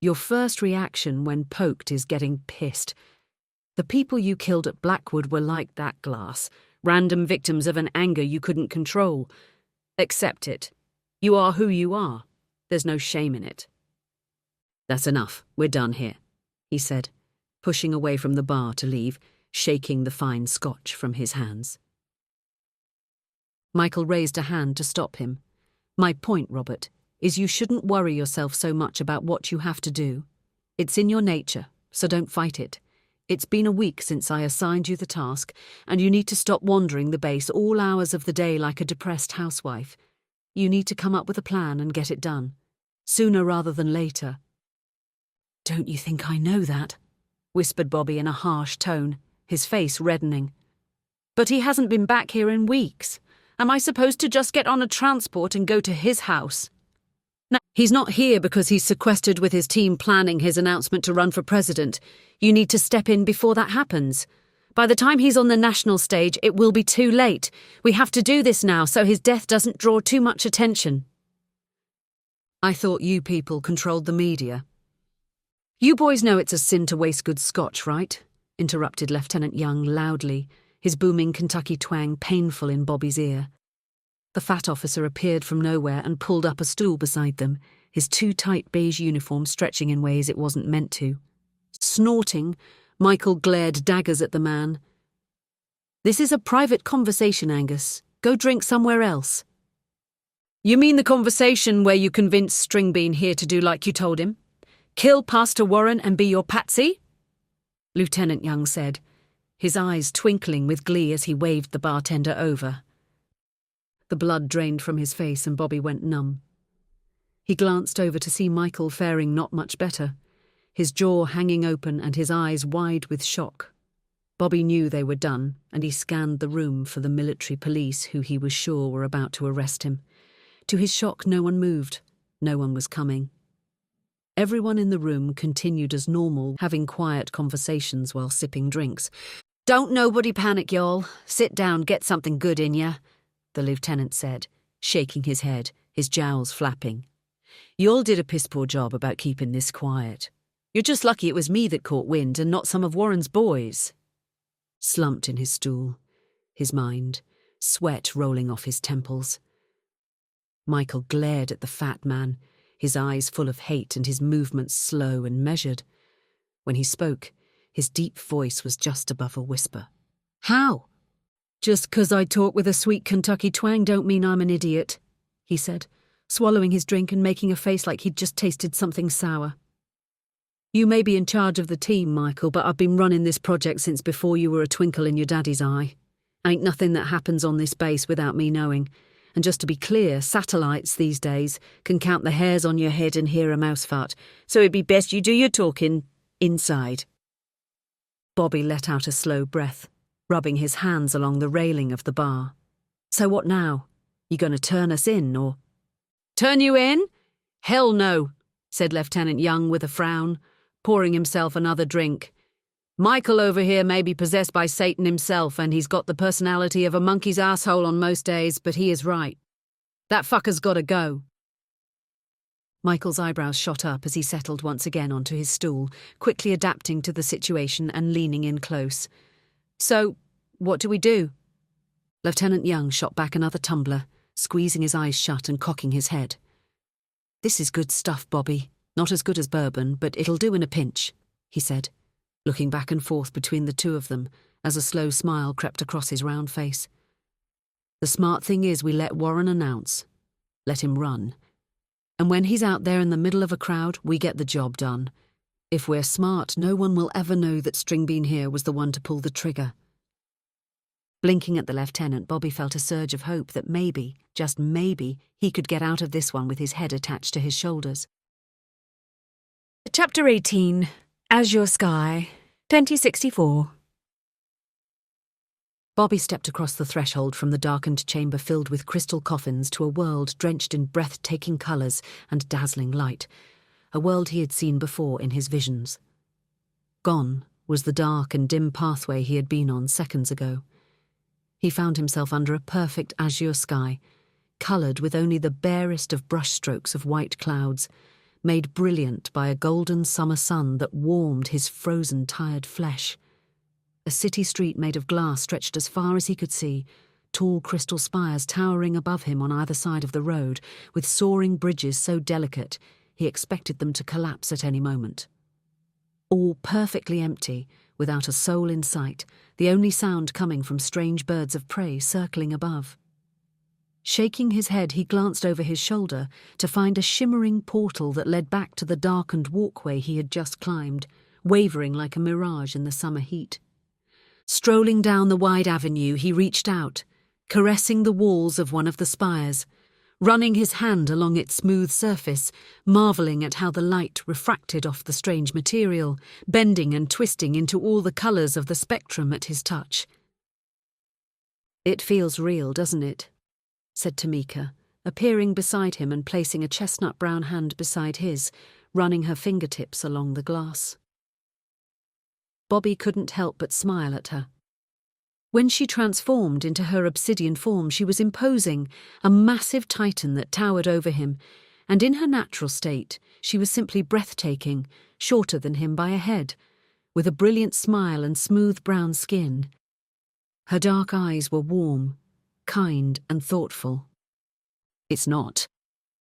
"Your first reaction when poked is getting pissed. The people you killed at Blackwood were like that glass, random victims of an anger you couldn't control. Accept it. You are who you are. There's no shame in it." "That's enough. We're done here," he said, pushing away from the bar to leave, shaking the fine scotch from his hands. Michael raised a hand to stop him. "My point, Robert, is you shouldn't worry yourself so much about what you have to do. It's in your nature, so don't fight it. It's been a week since I assigned you the task, and you need to stop wandering the base all hours of the day like a depressed housewife. You need to come up with a plan and get it done, sooner rather than later." "Don't you think I know that?" whispered Bobby in a harsh tone, his face reddening. "But he hasn't been back here in weeks. Am I supposed to just get on a transport and go to his house?" "No, he's not here because he's sequestered with his team planning his announcement to run for president. You need to step in before that happens. By the time he's on the national stage, it will be too late. We have to do this now so his death doesn't draw too much attention." "I thought you people controlled the media." "You boys know it's a sin to waste good scotch, right?" interrupted Lieutenant Young loudly, his booming Kentucky twang painful in Bobby's ear. The fat officer appeared from nowhere and pulled up a stool beside them, his too tight beige uniform stretching in ways it wasn't meant to. Snorting, Michael glared daggers at the man. "This is a private conversation, Angus. Go drink somewhere else." "You mean the conversation where you convinced Stringbean here to do like you told him? Kill Pastor Warren and be your patsy?" Lieutenant Young said, his eyes twinkling with glee as he waved the bartender over. The blood drained from his face and Bobby went numb. He glanced over to see Michael faring not much better, his jaw hanging open and his eyes wide with shock. Bobby knew they were done, and he scanned the room for the military police who he was sure were about to arrest him. To his shock, no one moved. No one was coming. Everyone in the room continued as normal, having quiet conversations while sipping drinks. "Don't nobody panic, y'all. Sit down, get something good in ya," the lieutenant said, shaking his head, his jowls flapping. "Y'all did a piss-poor job about keeping this quiet. You're just lucky it was me that caught wind and not some of Warren's boys." Slumped in his stool, his mind, sweat rolling off his temples. Michael glared at the fat man, his eyes full of hate and his movements slow and measured. When he spoke, his deep voice was just above a whisper. "How?" "Just 'cause I talk with a sweet Kentucky twang don't mean I'm an idiot," he said, swallowing his drink and making a face like he'd just tasted something sour. "You may be in charge of the team, Michael, but I've been running this project since before you were a twinkle in your daddy's eye. Ain't nothing that happens on this base without me knowing. And just to be clear, satellites these days can count the hairs on your head and hear a mouse fart, so it'd be best you do your talking inside." Bobby let out a slow breath, rubbing his hands along the railing of the bar. "So what now? You gonna turn us in, or—" "Turn you in? Hell no," said Lieutenant Young with a frown, pouring himself another drink. "Michael over here may be possessed by Satan himself, and he's got the personality of a monkey's asshole on most days, but he is right. That fucker's gotta go." Michael's eyebrows shot up as he settled once again onto his stool, quickly adapting to the situation and leaning in close. "So, what do we do?" Lieutenant Young shot back another tumbler, squeezing his eyes shut and cocking his head. "This is good stuff, Bobby. Not as good as bourbon, but it'll do in a pinch," he said, looking back and forth between the two of them as a slow smile crept across his round face. "The smart thing is we let Warren announce. Let him run. And when he's out there in the middle of a crowd, we get the job done. If we're smart, no one will ever know that Stringbean here was the one to pull the trigger." Blinking at the lieutenant, Bobby felt a surge of hope that maybe, just maybe, he could get out of this one with his head attached to his shoulders. Chapter 18. Azure Sky, 2064. Bobby stepped across the threshold from the darkened chamber filled with crystal coffins to a world drenched in breathtaking colours and dazzling light, a world he had seen before in his visions. Gone was the dark and dim pathway he had been on seconds ago. He found himself under a perfect azure sky, coloured with only the barest of brushstrokes of white clouds, made brilliant by a golden summer sun that warmed his frozen, tired flesh. A city street made of glass stretched as far as he could see, tall crystal spires towering above him on either side of the road, with soaring bridges so delicate he expected them to collapse at any moment. All perfectly empty, without a soul in sight, the only sound coming from strange birds of prey circling above. Shaking his head, he glanced over his shoulder to find a shimmering portal that led back to the darkened walkway he had just climbed, wavering like a mirage in the summer heat. Strolling down the wide avenue, he reached out, caressing the walls of one of the spires, running his hand along its smooth surface, marvelling at how the light refracted off the strange material, bending and twisting into all the colours of the spectrum at his touch. "It feels real, doesn't it?" said Tamika, appearing beside him and placing a chestnut-brown hand beside his, running her fingertips along the glass. Bobby couldn't help but smile at her. When she transformed into her obsidian form, she was imposing, a massive titan that towered over him, and in her natural state, she was simply breathtaking, shorter than him by a head, with a brilliant smile and smooth brown skin. Her dark eyes were warm, kind and thoughtful. "It's not,"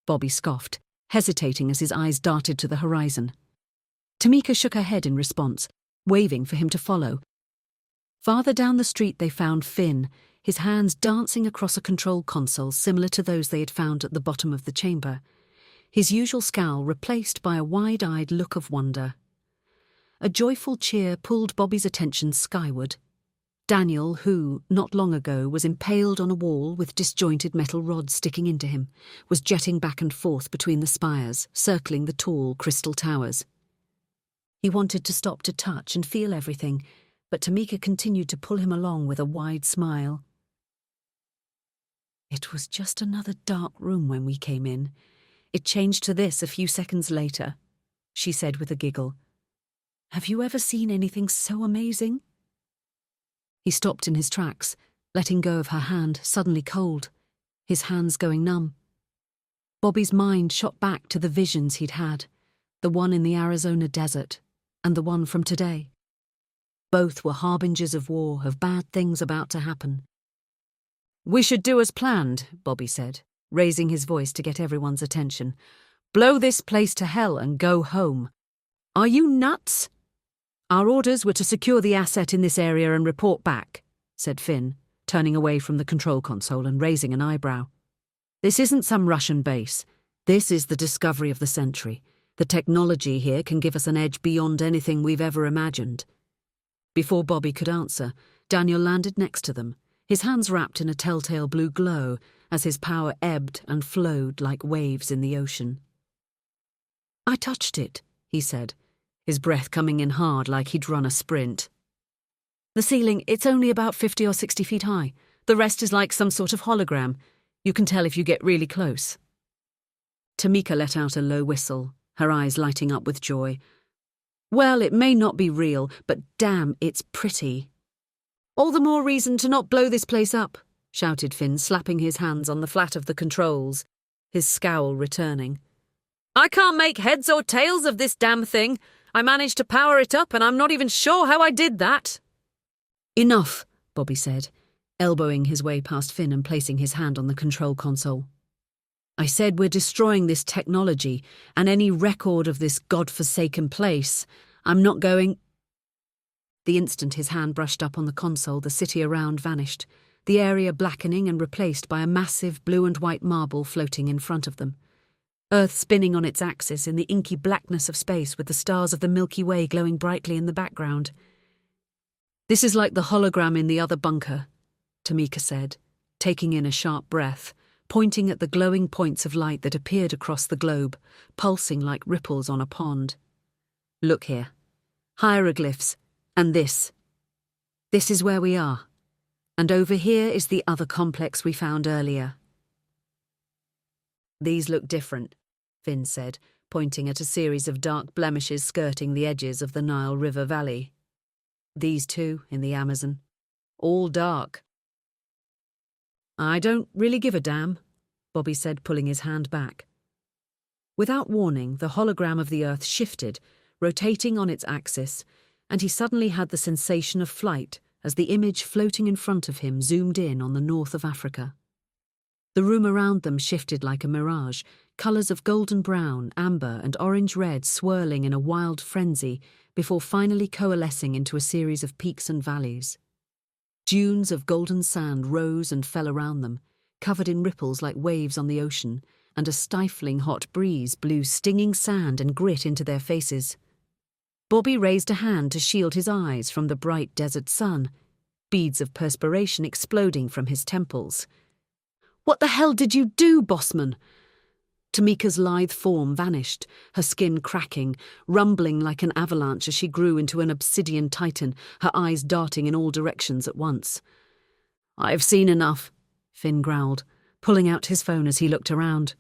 Bobby scoffed, hesitating as his eyes darted to the horizon. Tamika shook her head in response, waving for him to follow. Farther down the street they found Finn, his hands dancing across a control console similar to those they had found at the bottom of the chamber, his usual scowl replaced by a wide-eyed look of wonder. A joyful cheer pulled Bobby's attention skyward. Daniel, who, not long ago, was impaled on a wall with disjointed metal rods sticking into him, was jetting back and forth between the spires, circling the tall crystal towers. He wanted to stop to touch and feel everything, but Tamika continued to pull him along with a wide smile. "It was just another dark room when we came in. It changed to this a few seconds later," she said with a giggle. "Have you ever seen anything so amazing?" He stopped in his tracks, letting go of her hand, suddenly cold, his hands going numb. Bobby's mind shot back to the visions he'd had, the one in the Arizona desert, and the one from today. Both were harbingers of war, of bad things about to happen. "We should do as planned," Bobby said, raising his voice to get everyone's attention. "Blow this place to hell and go home. Are you nuts?" "Our orders were to secure the asset in this area and report back," said Finn, turning away from the control console and raising an eyebrow. "This isn't some Russian base. This is the discovery of the century. The technology here can give us an edge beyond anything we've ever imagined." Before Bobby could answer, Daniel landed next to them, his hands wrapped in a telltale blue glow as his power ebbed and flowed like waves in the ocean. "I touched it," he said, his breath coming in hard like he'd run a sprint. "The ceiling, it's only about 50 or 60 feet high. The rest is like some sort of hologram. You can tell if you get really close." Tamika let out a low whistle, her eyes lighting up with joy. "Well, it may not be real, but damn, it's pretty." "All the more reason to not blow this place up," shouted Finn, slapping his hands on the flat of the controls, his scowl returning. "I can't make heads or tails of this damn thing. I managed to power it up and I'm not even sure how I did that." "Enough," Bobby said, elbowing his way past Finn and placing his hand on the control console. "I said we're destroying this technology and any record of this godforsaken place. I'm not going—" The instant his hand brushed up on the console, the city around vanished, the area blackening and replaced by a massive blue and white marble floating in front of them. Earth spinning on its axis in the inky blackness of space with the stars of the Milky Way glowing brightly in the background. "This is like the hologram in the other bunker," Tamika said, taking in a sharp breath, pointing at the glowing points of light that appeared across the globe, pulsing like ripples on a pond. "Look here. Hieroglyphs. And this. This is where we are. And over here is the other complex we found earlier. These look different, Finn said, pointing at a series of dark blemishes skirting the edges of the Nile River Valley. These too, in the Amazon. All dark. I don't really give a damn, Bobby said, pulling his hand back. Without warning, the hologram of the Earth shifted, rotating on its axis, and he suddenly had the sensation of flight as the image floating in front of him zoomed in on the north of Africa. The room around them shifted like a mirage, colours of golden brown, amber and orange-red swirling in a wild frenzy before finally coalescing into a series of peaks and valleys. Dunes of golden sand rose and fell around them, covered in ripples like waves on the ocean, and a stifling hot breeze blew stinging sand and grit into their faces. Bobby raised a hand to shield his eyes from the bright desert sun, beads of perspiration exploding from his temples. "What the hell did you do, bossman?" Tamika's lithe form vanished, her skin cracking, rumbling like an avalanche as she grew into an obsidian titan, her eyes darting in all directions at once. "I've seen enough," Finn growled, pulling out his phone as he looked around.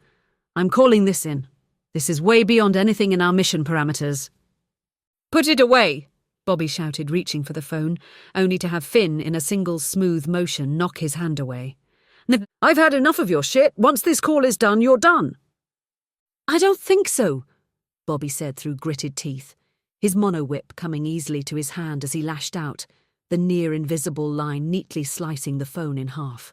"I'm calling this in. This is way beyond anything in our mission parameters." "Put it away!" Bobby shouted, reaching for the phone, only to have Finn, in a single smooth motion, knock his hand away. "I've had enough of your shit. Once this call is done, you're done." "I don't think so," Bobby said through gritted teeth, his mono-whip coming easily to his hand as he lashed out, the near-invisible line neatly slicing the phone in half.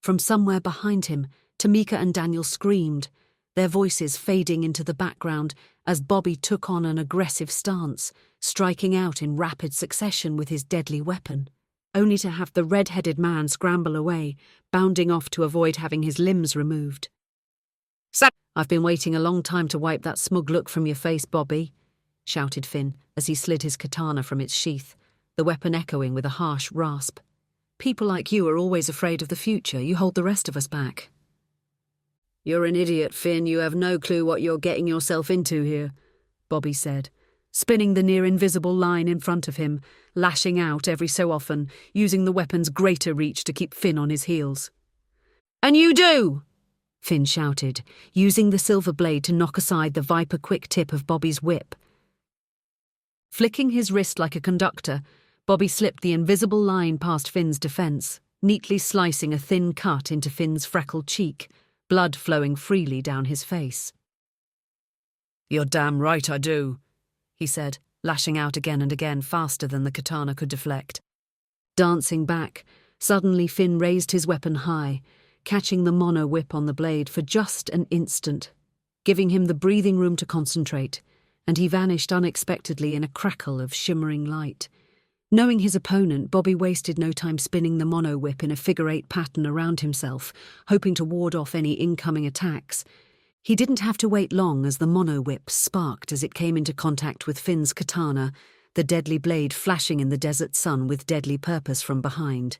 From somewhere behind him, Tamika and Daniel screamed, their voices fading into the background as Bobby took on an aggressive stance, striking out in rapid succession with his deadly weapon, only to have the red-headed man scramble away, bounding off to avoid having his limbs removed. "I've been waiting a long time to wipe that smug look from your face, Bobby," shouted Finn as he slid his katana from its sheath, the weapon echoing with a harsh rasp. "People like you are always afraid of the future. You hold the rest of us back." "You're an idiot, Finn. You have no clue what you're getting yourself into here," Bobby said, spinning the near-invisible line in front of him, lashing out every so often, using the weapon's greater reach to keep Finn on his heels. "And you do!" Finn shouted, using the silver blade to knock aside the viper-quick tip of Bobby's whip. Flicking his wrist like a conductor, Bobby slipped the invisible line past Finn's defense, neatly slicing a thin cut into Finn's freckled cheek, blood flowing freely down his face. "You're damn right I do," he said, lashing out again and again faster than the katana could deflect. Dancing back, suddenly Finn raised his weapon high, catching the mono-whip on the blade for just an instant, giving him the breathing room to concentrate, and he vanished unexpectedly in a crackle of shimmering light. Knowing his opponent, Bobby wasted no time spinning the mono-whip in a figure-8 pattern around himself, hoping to ward off any incoming attacks. He didn't have to wait long as the mono-whip sparked as it came into contact with Finn's katana, the deadly blade flashing in the desert sun with deadly purpose from behind.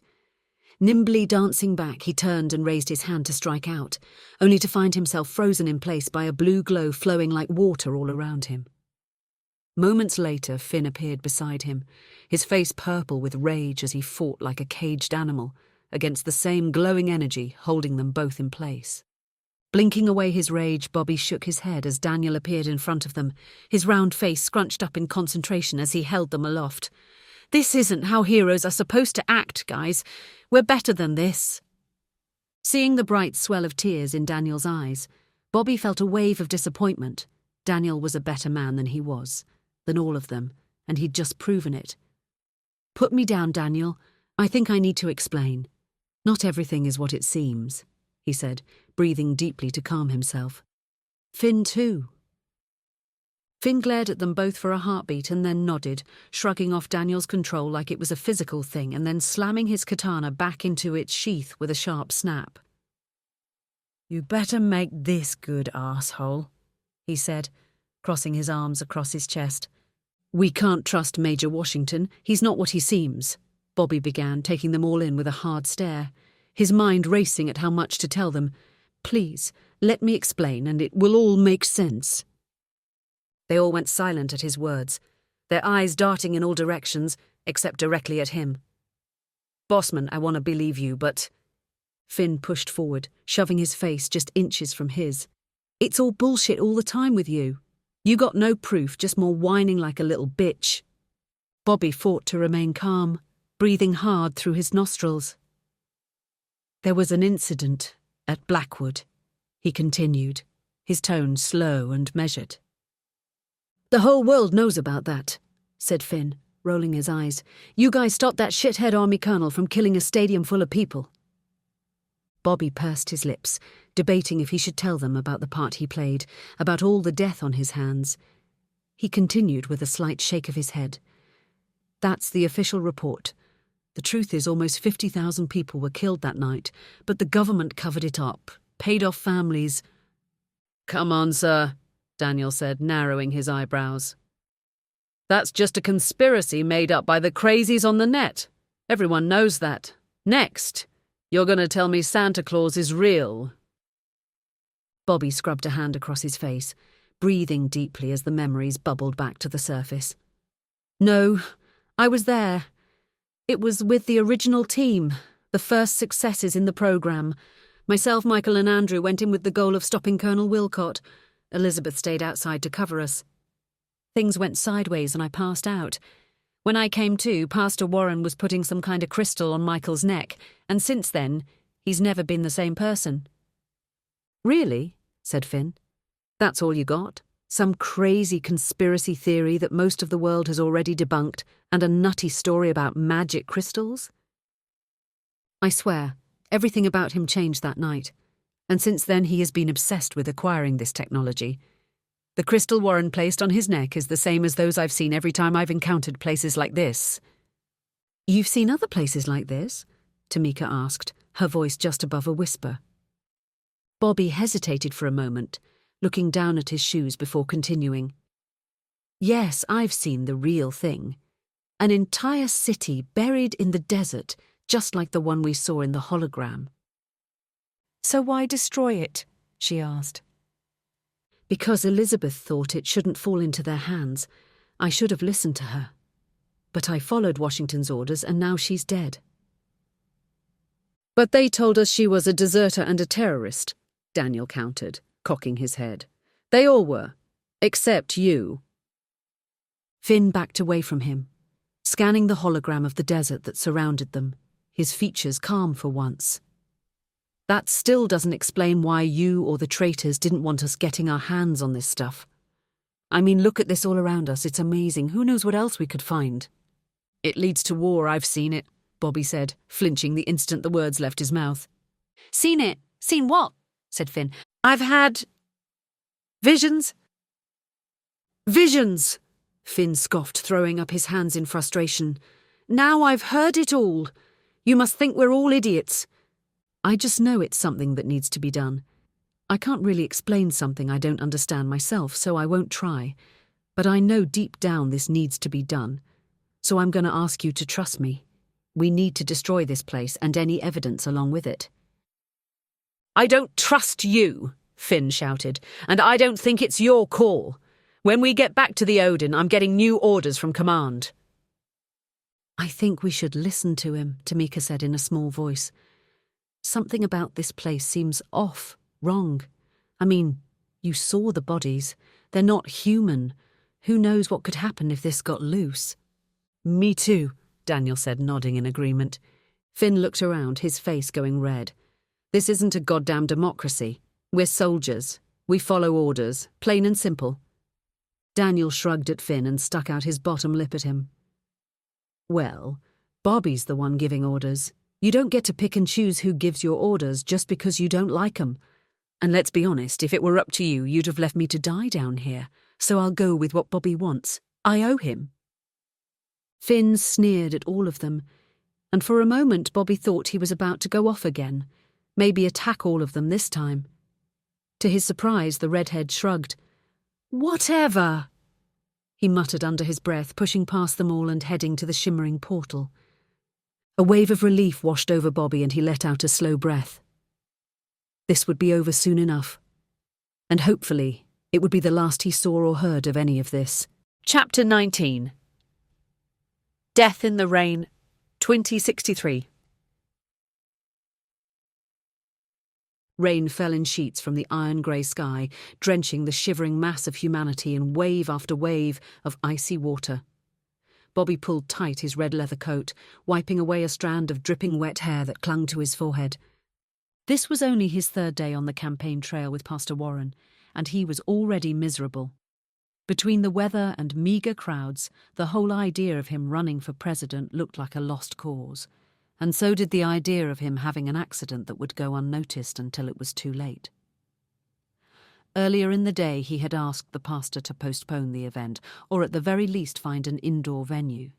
Nimbly dancing back, he turned and raised his hand to strike out, only to find himself frozen in place by a blue glow flowing like water all around him. Moments later, Finn appeared beside him, his face purple with rage as he fought like a caged animal, against the same glowing energy holding them both in place. Blinking away his rage, Bobby shook his head as Daniel appeared in front of them, his round face scrunched up in concentration as he held them aloft. "This isn't how heroes are supposed to act, guys. We're better than this." Seeing the bright swell of tears in Daniel's eyes, Bobby felt a wave of disappointment. Daniel was a better man than he was, than all of them, and he'd just proven it. "Put me down, Daniel. I think I need to explain. Not everything is what it seems," he said, breathing deeply to calm himself. "Finn too." Finn glared at them both for a heartbeat and then nodded, shrugging off Daniel's control like it was a physical thing and then slamming his katana back into its sheath with a sharp snap. "You better make this good, arsehole," he said, crossing his arms across his chest. "We can't trust Major Washington. He's not what he seems," Bobby began, taking them all in with a hard stare, his mind racing at how much to tell them. "Please, let me explain and it will all make sense." They all went silent at his words, their eyes darting in all directions, except directly at him. Bossman, I want to believe you, but... Finn pushed forward, shoving his face just inches from his. It's all bullshit all the time with you. You got no proof, just more whining like a little bitch. Bobby fought to remain calm, breathing hard through his nostrils. There was an incident at Blackwood, he continued, his tone slow and measured. The whole world knows about that, said Finn, rolling his eyes. You guys stopped that shithead army colonel from killing a stadium full of people. Bobby pursed his lips, debating if he should tell them about the part he played, about all the death on his hands. He continued with a slight shake of his head. That's the official report. The truth is almost 50,000 people were killed that night, but the government covered it up, paid off families. Come on, sir, Daniel said, narrowing his eyebrows. That's just a conspiracy made up by the crazies on the net. Everyone knows that. Next, you're going to tell me Santa Claus is real. Bobby scrubbed a hand across his face, breathing deeply as the memories bubbled back to the surface. No, I was there. It was with the original team, the first successes in the programme. Myself, Michael and Andrew went in with the goal of stopping Colonel Wilcott. Elizabeth stayed outside to cover us. Things went sideways and I passed out. When I came to, Pastor Warren was putting some kind of crystal on Michael's neck, and since then, he's never been the same person. Really? Said Finn. That's all you got? Some crazy conspiracy theory that most of the world has already debunked, and a nutty story about magic crystals? I swear, everything about him changed that night, and since then he has been obsessed with acquiring this technology. The crystal Warren placed on his neck is the same as those I've seen every time I've encountered places like this. You've seen other places like this? Tamika asked, her voice just above a whisper. Bobby hesitated for a moment, looking down at his shoes before continuing. Yes, I've seen the real thing. An entire city buried in the desert, just like the one we saw in the hologram. So why destroy it? She asked. Because Elizabeth thought it shouldn't fall into their hands. I should have listened to her. But I followed Washington's orders and now she's dead. But they told us she was a deserter and a terrorist, Daniel countered, cocking his head. They all were, except you. Finn backed away from him, scanning the hologram of the desert that surrounded them, his features calm for once. That still doesn't explain why you or the traitors didn't want us getting our hands on this stuff. I mean, look at this all around us. It's amazing. Who knows what else we could find? It leads to war, I've seen it, Bobby said, flinching the instant the words left his mouth. Seen it? Seen what? Said Finn. I've had... visions? Visions, Finn scoffed, throwing up his hands in frustration. Now I've heard it all. You must think we're all idiots. I just know it's something that needs to be done. I can't really explain something I don't understand myself, so I won't try. But I know deep down this needs to be done. So I'm going to ask you to trust me. We need to destroy this place and any evidence along with it. I don't trust you, Finn shouted, and I don't think it's your call. When we get back to the Odin, I'm getting new orders from command. I think we should listen to him, Tamika said in a small voice. Something about this place seems off, wrong. I mean, you saw the bodies. They're not human. Who knows what could happen if this got loose? Me too, Daniel said, nodding in agreement. Finn looked around, his face going red. This isn't a goddamn democracy. We're soldiers. We follow orders, plain and simple. Daniel shrugged at Finn and stuck out his bottom lip at him. Well, Bobby's the one giving orders. You don't get to pick and choose who gives your orders just because you don't like 'em. And let's be honest, if it were up to you, you'd have left me to die down here. So I'll go with what Bobby wants. I owe him. Finn sneered at all of them, and for a moment Bobby thought he was about to go off again, maybe attack all of them this time. To his surprise, the redhead shrugged. Whatever, he muttered under his breath, pushing past them all and heading to the shimmering portal. A wave of relief washed over Bobby and he let out a slow breath. This would be over soon enough. And hopefully, it would be the last he saw or heard of any of this. Chapter 19. Death in the Rain, 2063. Rain fell in sheets from the iron-grey sky, drenching the shivering mass of humanity in wave after wave of icy water. Bobby pulled tight his red leather coat, wiping away a strand of dripping wet hair that clung to his forehead. This was only his third day on the campaign trail with Pastor Warren, and he was already miserable. Between the weather and meagre crowds, the whole idea of him running for president looked like a lost cause, and so did the idea of him having an accident that would go unnoticed until it was too late. Earlier in the day, he had asked the pastor to postpone the event, or at the very least find an indoor venue.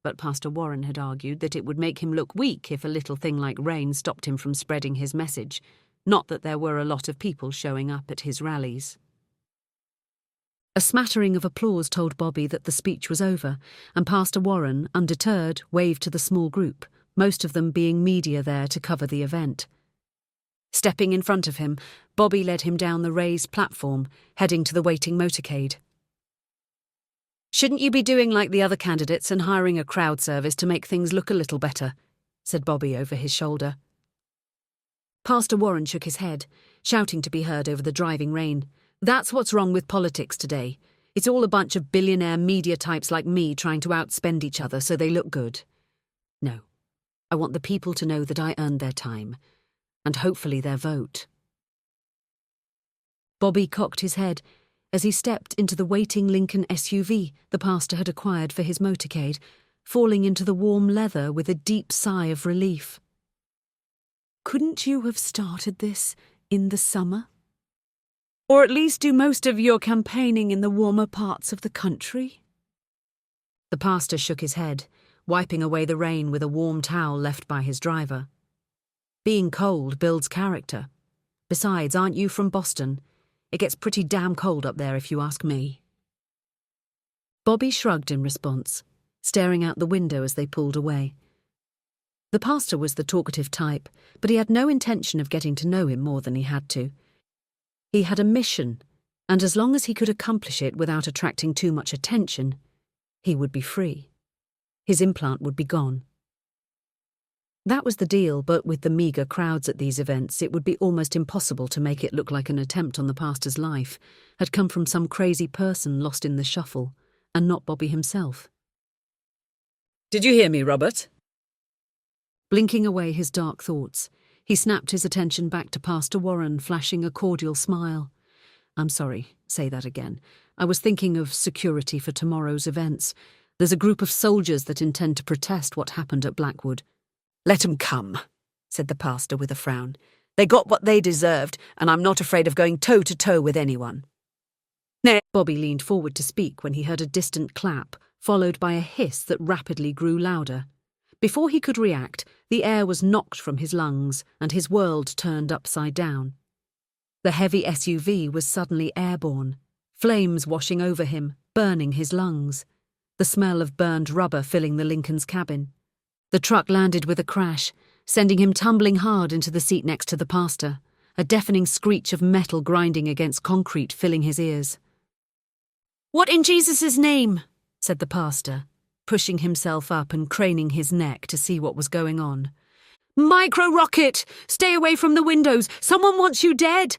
But Pastor Warren had argued that it would make him look weak if a little thing like rain stopped him from spreading his message, not that there were a lot of people showing up at his rallies. A smattering of applause told Bobby that the speech was over, and Pastor Warren, undeterred, waved to the small group, most of them being media there to cover the event. Stepping in front of him, Bobby led him down the raised platform, heading to the waiting motorcade. "Shouldn't you be doing like the other candidates and hiring a crowd service to make things look a little better?" said Bobby over his shoulder. Pastor Warren shook his head, shouting to be heard over the driving rain. "That's what's wrong with politics today. It's all a bunch of billionaire media types like me trying to outspend each other so they look good. No, I want the people to know that I earned their time, and hopefully their vote." Bobby cocked his head as he stepped into the waiting Lincoln SUV the pastor had acquired for his motorcade, falling into the warm leather with a deep sigh of relief. "Couldn't you have started this in the summer? Or at least do most of your campaigning in the warmer parts of the country?" The pastor shook his head, wiping away the rain with a warm towel left by his driver. "Being cold builds character. Besides, aren't you from Boston? It gets pretty damn cold up there if you ask me." Bobby shrugged in response, staring out the window as they pulled away. The pastor was the talkative type, but he had no intention of getting to know him more than he had to. He had a mission, and as long as he could accomplish it without attracting too much attention, he would be free. His implant would be gone. That was the deal, but with the meagre crowds at these events, it would be almost impossible to make it look like an attempt on the pastor's life had come from some crazy person lost in the shuffle, and not Bobby himself. "Did you hear me, Robert?" Blinking away his dark thoughts, he snapped his attention back to Pastor Warren, flashing a cordial smile. "I'm sorry, say that again. I was thinking of security for tomorrow's events. There's a group of soldiers that intend to protest what happened at Blackwood." "Let 'em come," said the pastor with a frown. "They got what they deserved, and I'm not afraid of going toe-to-toe with anyone." Bobby leaned forward to speak when he heard a distant clap, followed by a hiss that rapidly grew louder. Before he could react, the air was knocked from his lungs and his world turned upside down. The heavy SUV was suddenly airborne, flames washing over him, burning his lungs, the smell of burned rubber filling the Lincoln's cabin. The truck landed with a crash, sending him tumbling hard into the seat next to the pastor, a deafening screech of metal grinding against concrete filling his ears. "What in Jesus' name?" said the pastor, pushing himself up and craning his neck to see what was going on. "Micro-rocket! Stay away from the windows! Someone wants you dead!"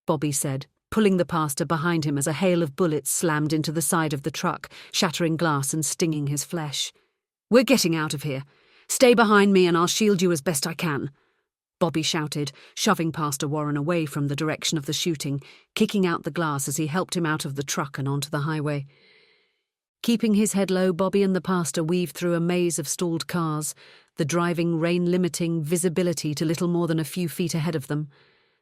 Bobby said, pulling the pastor behind him as a hail of bullets slammed into the side of the truck, shattering glass and stinging his flesh. "We're getting out of here. Stay behind me and I'll shield you as best I can," Bobby shouted, shoving Pastor Warren away from the direction of the shooting, kicking out the glass as he helped him out of the truck and onto the highway. Keeping his head low, Bobby and the pastor weaved through a maze of stalled cars, the driving rain limiting visibility to little more than a few feet ahead of them.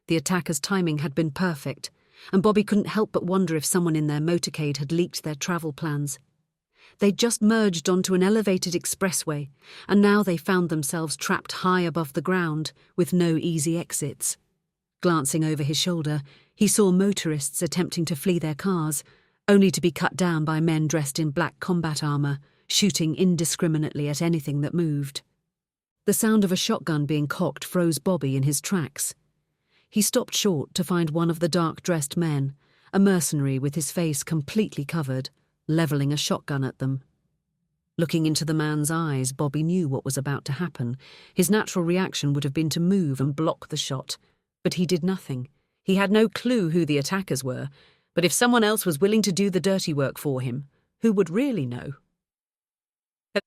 The attacker's timing had been perfect, and Bobby couldn't help but wonder if someone in their motorcade had leaked their travel plans. They'd just merged onto an elevated expressway, and now they found themselves trapped high above the ground, with no easy exits. Glancing over his shoulder, he saw motorists attempting to flee their cars, only to be cut down by men dressed in black combat armour, shooting indiscriminately at anything that moved. The sound of a shotgun being cocked froze Bobby in his tracks. He stopped short to find one of the dark-dressed men, a mercenary with his face completely covered, levelling a shotgun at them. Looking into the man's eyes, Bobby knew what was about to happen. His natural reaction would have been to move and block the shot, But he did nothing. He had no clue who the attackers were, but if someone else was willing to do the dirty work for him, who would really know?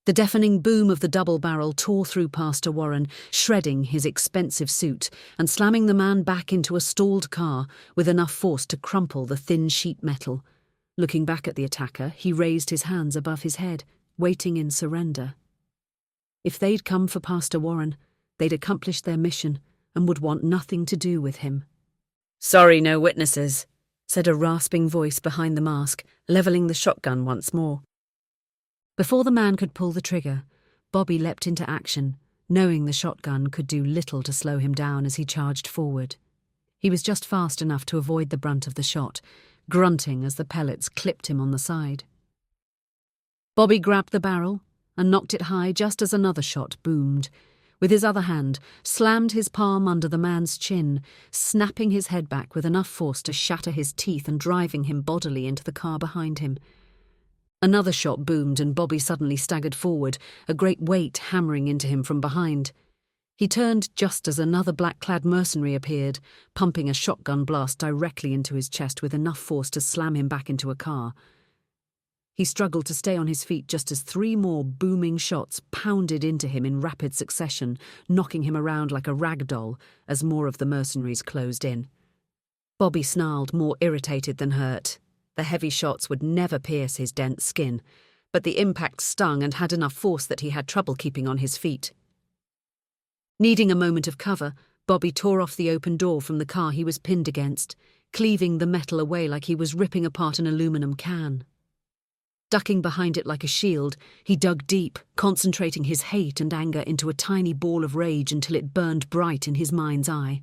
The deafening boom of the double barrel tore through Pastor Warren, shredding his expensive suit and slamming the man back into a stalled car with enough force to crumple the thin sheet metal. Looking back at the attacker, he raised his hands above his head, waiting in surrender. If they'd come for Pastor Warren, they'd accomplished their mission and would want nothing to do with him. "Sorry, no witnesses," said a rasping voice behind the mask, levelling the shotgun once more. Before the man could pull the trigger, Bobby leapt into action, knowing the shotgun could do little to slow him down as he charged forward. He was just fast enough to avoid the brunt of the shot, grunting as the pellets clipped him on the side. Bobby grabbed the barrel and knocked it high just as another shot boomed. With his other hand, slammed his palm under the man's chin, snapping his head back with enough force to shatter his teeth and driving him bodily into the car behind him. Another shot boomed and Bobby suddenly staggered forward, a great weight hammering into him from behind. He turned just as another black-clad mercenary appeared, pumping a shotgun blast directly into his chest with enough force to slam him back into a car. He struggled to stay on his feet just as 3 more booming shots pounded into him in rapid succession, knocking him around like a rag doll as more of the mercenaries closed in. Bobby snarled, more irritated than hurt. The heavy shots would never pierce his dense skin, but the impact stung and had enough force that he had trouble keeping on his feet. Needing a moment of cover, Bobby tore off the open door from the car he was pinned against, cleaving the metal away like he was ripping apart an aluminum can. Ducking behind it like a shield, he dug deep, concentrating his hate and anger into a tiny ball of rage until it burned bright in his mind's eye.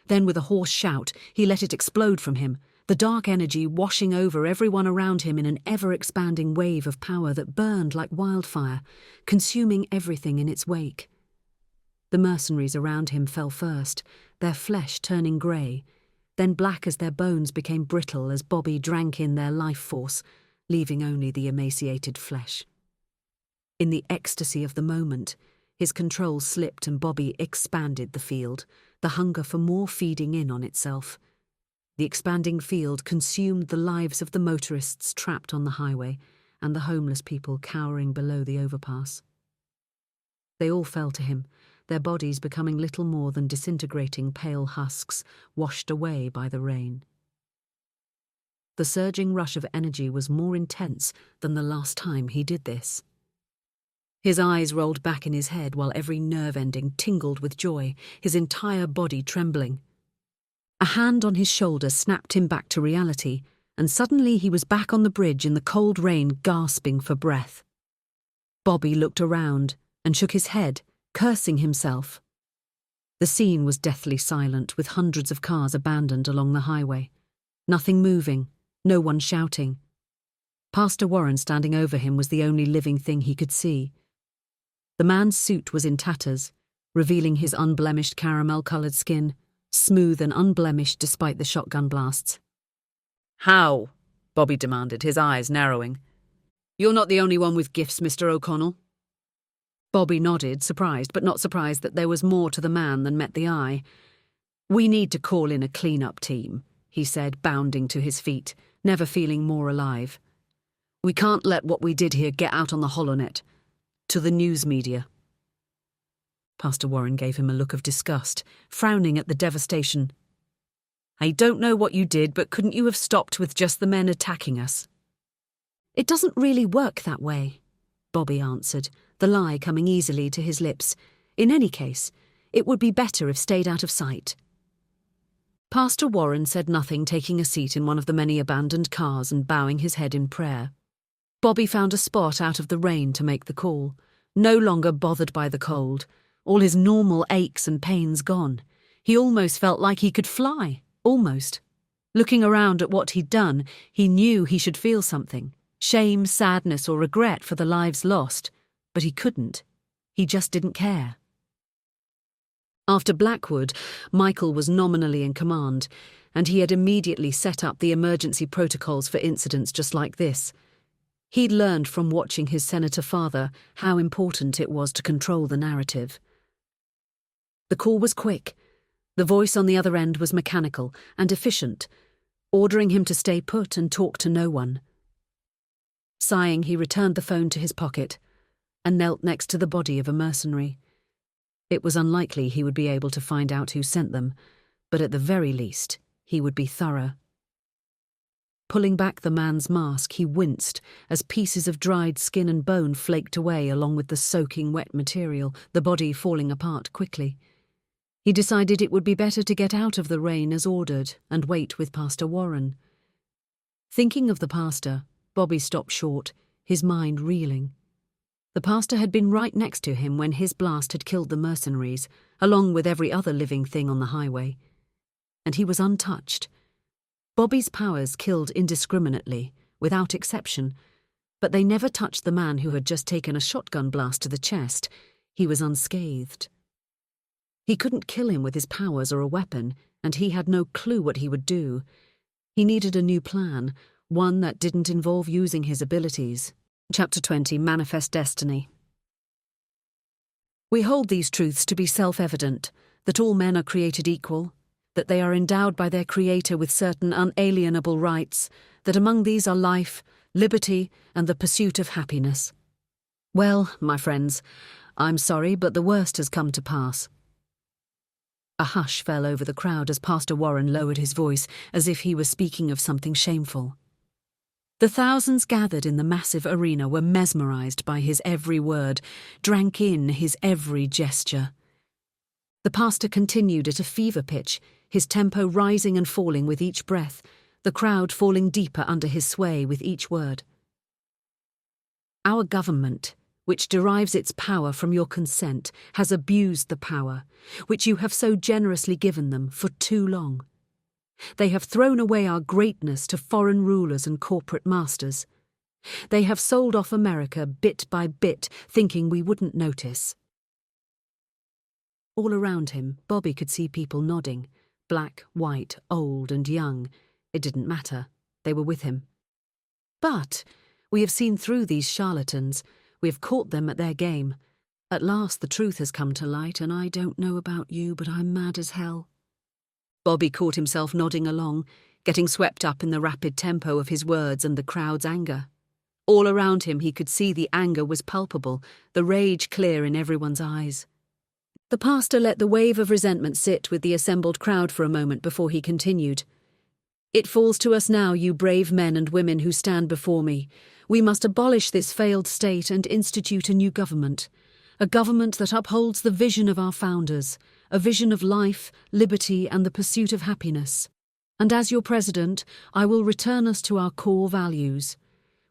Then, with a hoarse shout, he let it explode from him, the dark energy washing over everyone around him in an ever-expanding wave of power that burned like wildfire, consuming everything in its wake. The mercenaries around him fell first, their flesh turning grey, then black as their bones became brittle as Bobby drank in their life force, leaving only the emaciated flesh. In the ecstasy of the moment, his control slipped and Bobby expanded the field, the hunger for more feeding in on itself. The expanding field consumed the lives of the motorists trapped on the highway and the homeless people cowering below the overpass. They all fell to him, their bodies becoming little more than disintegrating pale husks, washed away by the rain. The surging rush of energy was more intense than the last time he did this. His eyes rolled back in his head while every nerve ending tingled with joy, his entire body trembling. A hand on his shoulder snapped him back to reality, and suddenly he was back on the bridge in the cold rain, gasping for breath. Bobby looked around and shook his head, cursing himself. The scene was deathly silent, with hundreds of cars abandoned along the highway. Nothing moving, no one shouting. Pastor Warren standing over him was the only living thing he could see. The man's suit was in tatters, revealing his unblemished caramel-coloured skin, smooth and unblemished despite the shotgun blasts. "How?" Bobby demanded, his eyes narrowing. "You're not the only one with gifts, Mr. O'Connell." Bobby nodded, surprised, but not surprised that there was more to the man than met the eye. "We need to call in a clean-up team," he said, bounding to his feet, never feeling more alive. "We can't let what we did here get out on the holonet. To the news media." Pastor Warren gave him a look of disgust, frowning at the devastation. "I don't know what you did, but couldn't you have stopped with just the men attacking us?" "It doesn't really work that way," Bobby answered, the lie coming easily to his lips. "In any case, it would be better if stayed out of sight." Pastor Warren said nothing, taking a seat in one of the many abandoned cars and bowing his head in prayer. Bobby found a spot out of the rain to make the call, no longer bothered by the cold, all his normal aches and pains gone. He almost felt like he could fly, almost. Looking around at what he'd done, he knew he should feel something, shame, sadness or regret for the lives lost, but he couldn't. He just didn't care. After Blackwood, Michael was nominally in command, and he had immediately set up the emergency protocols for incidents just like this. He'd learned from watching his senator father how important it was to control the narrative. The call was quick. The voice on the other end was mechanical and efficient, ordering him to stay put and talk to no one. Sighing, he returned the phone to his pocket and knelt next to the body of a mercenary. It was unlikely he would be able to find out who sent them, but at the very least, he would be thorough. Pulling back the man's mask, he winced as pieces of dried skin and bone flaked away along with the soaking wet material, the body falling apart quickly. He decided it would be better to get out of the rain as ordered and wait with Pastor Warren. Thinking of the pastor, Bobby stopped short, his mind reeling. The pastor had been right next to him when his blast had killed the mercenaries, along with every other living thing on the highway. And he was untouched. Bobby's powers killed indiscriminately, without exception, but they never touched the man who had just taken a shotgun blast to the chest. He was unscathed. He couldn't kill him with his powers or a weapon, and he had no clue what he would do. He needed a new plan, one that didn't involve using his abilities. Chapter 20, Manifest Destiny. We hold these truths to be self-evident, that all men are created equal, that they are endowed by their Creator with certain unalienable rights, that among these are life, liberty, and the pursuit of happiness. Well, my friends, I'm sorry, but the worst has come to pass. A hush fell over the crowd as Pastor Warren lowered his voice, as if he were speaking of something shameful. The thousands gathered in the massive arena were mesmerized by his every word, drank in his every gesture. The pastor continued at a fever pitch, his tempo rising and falling with each breath, the crowd falling deeper under his sway with each word. Our government, which derives its power from your consent, has abused the power, which you have so generously given them, for too long. They have thrown away our greatness to foreign rulers and corporate masters. They have sold off America bit by bit, thinking we wouldn't notice. All around him, Bobby could see people nodding. Black, white, old and young. It didn't matter. They were with him. But we have seen through these charlatans. We have caught them at their game. At last the truth has come to light, and I don't know about you, but I'm mad as hell. Bobby caught himself nodding along, getting swept up in the rapid tempo of his words and the crowd's anger. All around him he could see the anger was palpable, the rage clear in everyone's eyes. The pastor let the wave of resentment sit with the assembled crowd for a moment before he continued. It falls to us now, you brave men and women who stand before me. We must abolish this failed state and institute a new government. A government that upholds the vision of our founders, a vision of life, liberty, and the pursuit of happiness. And as your president, I will return us to our core values.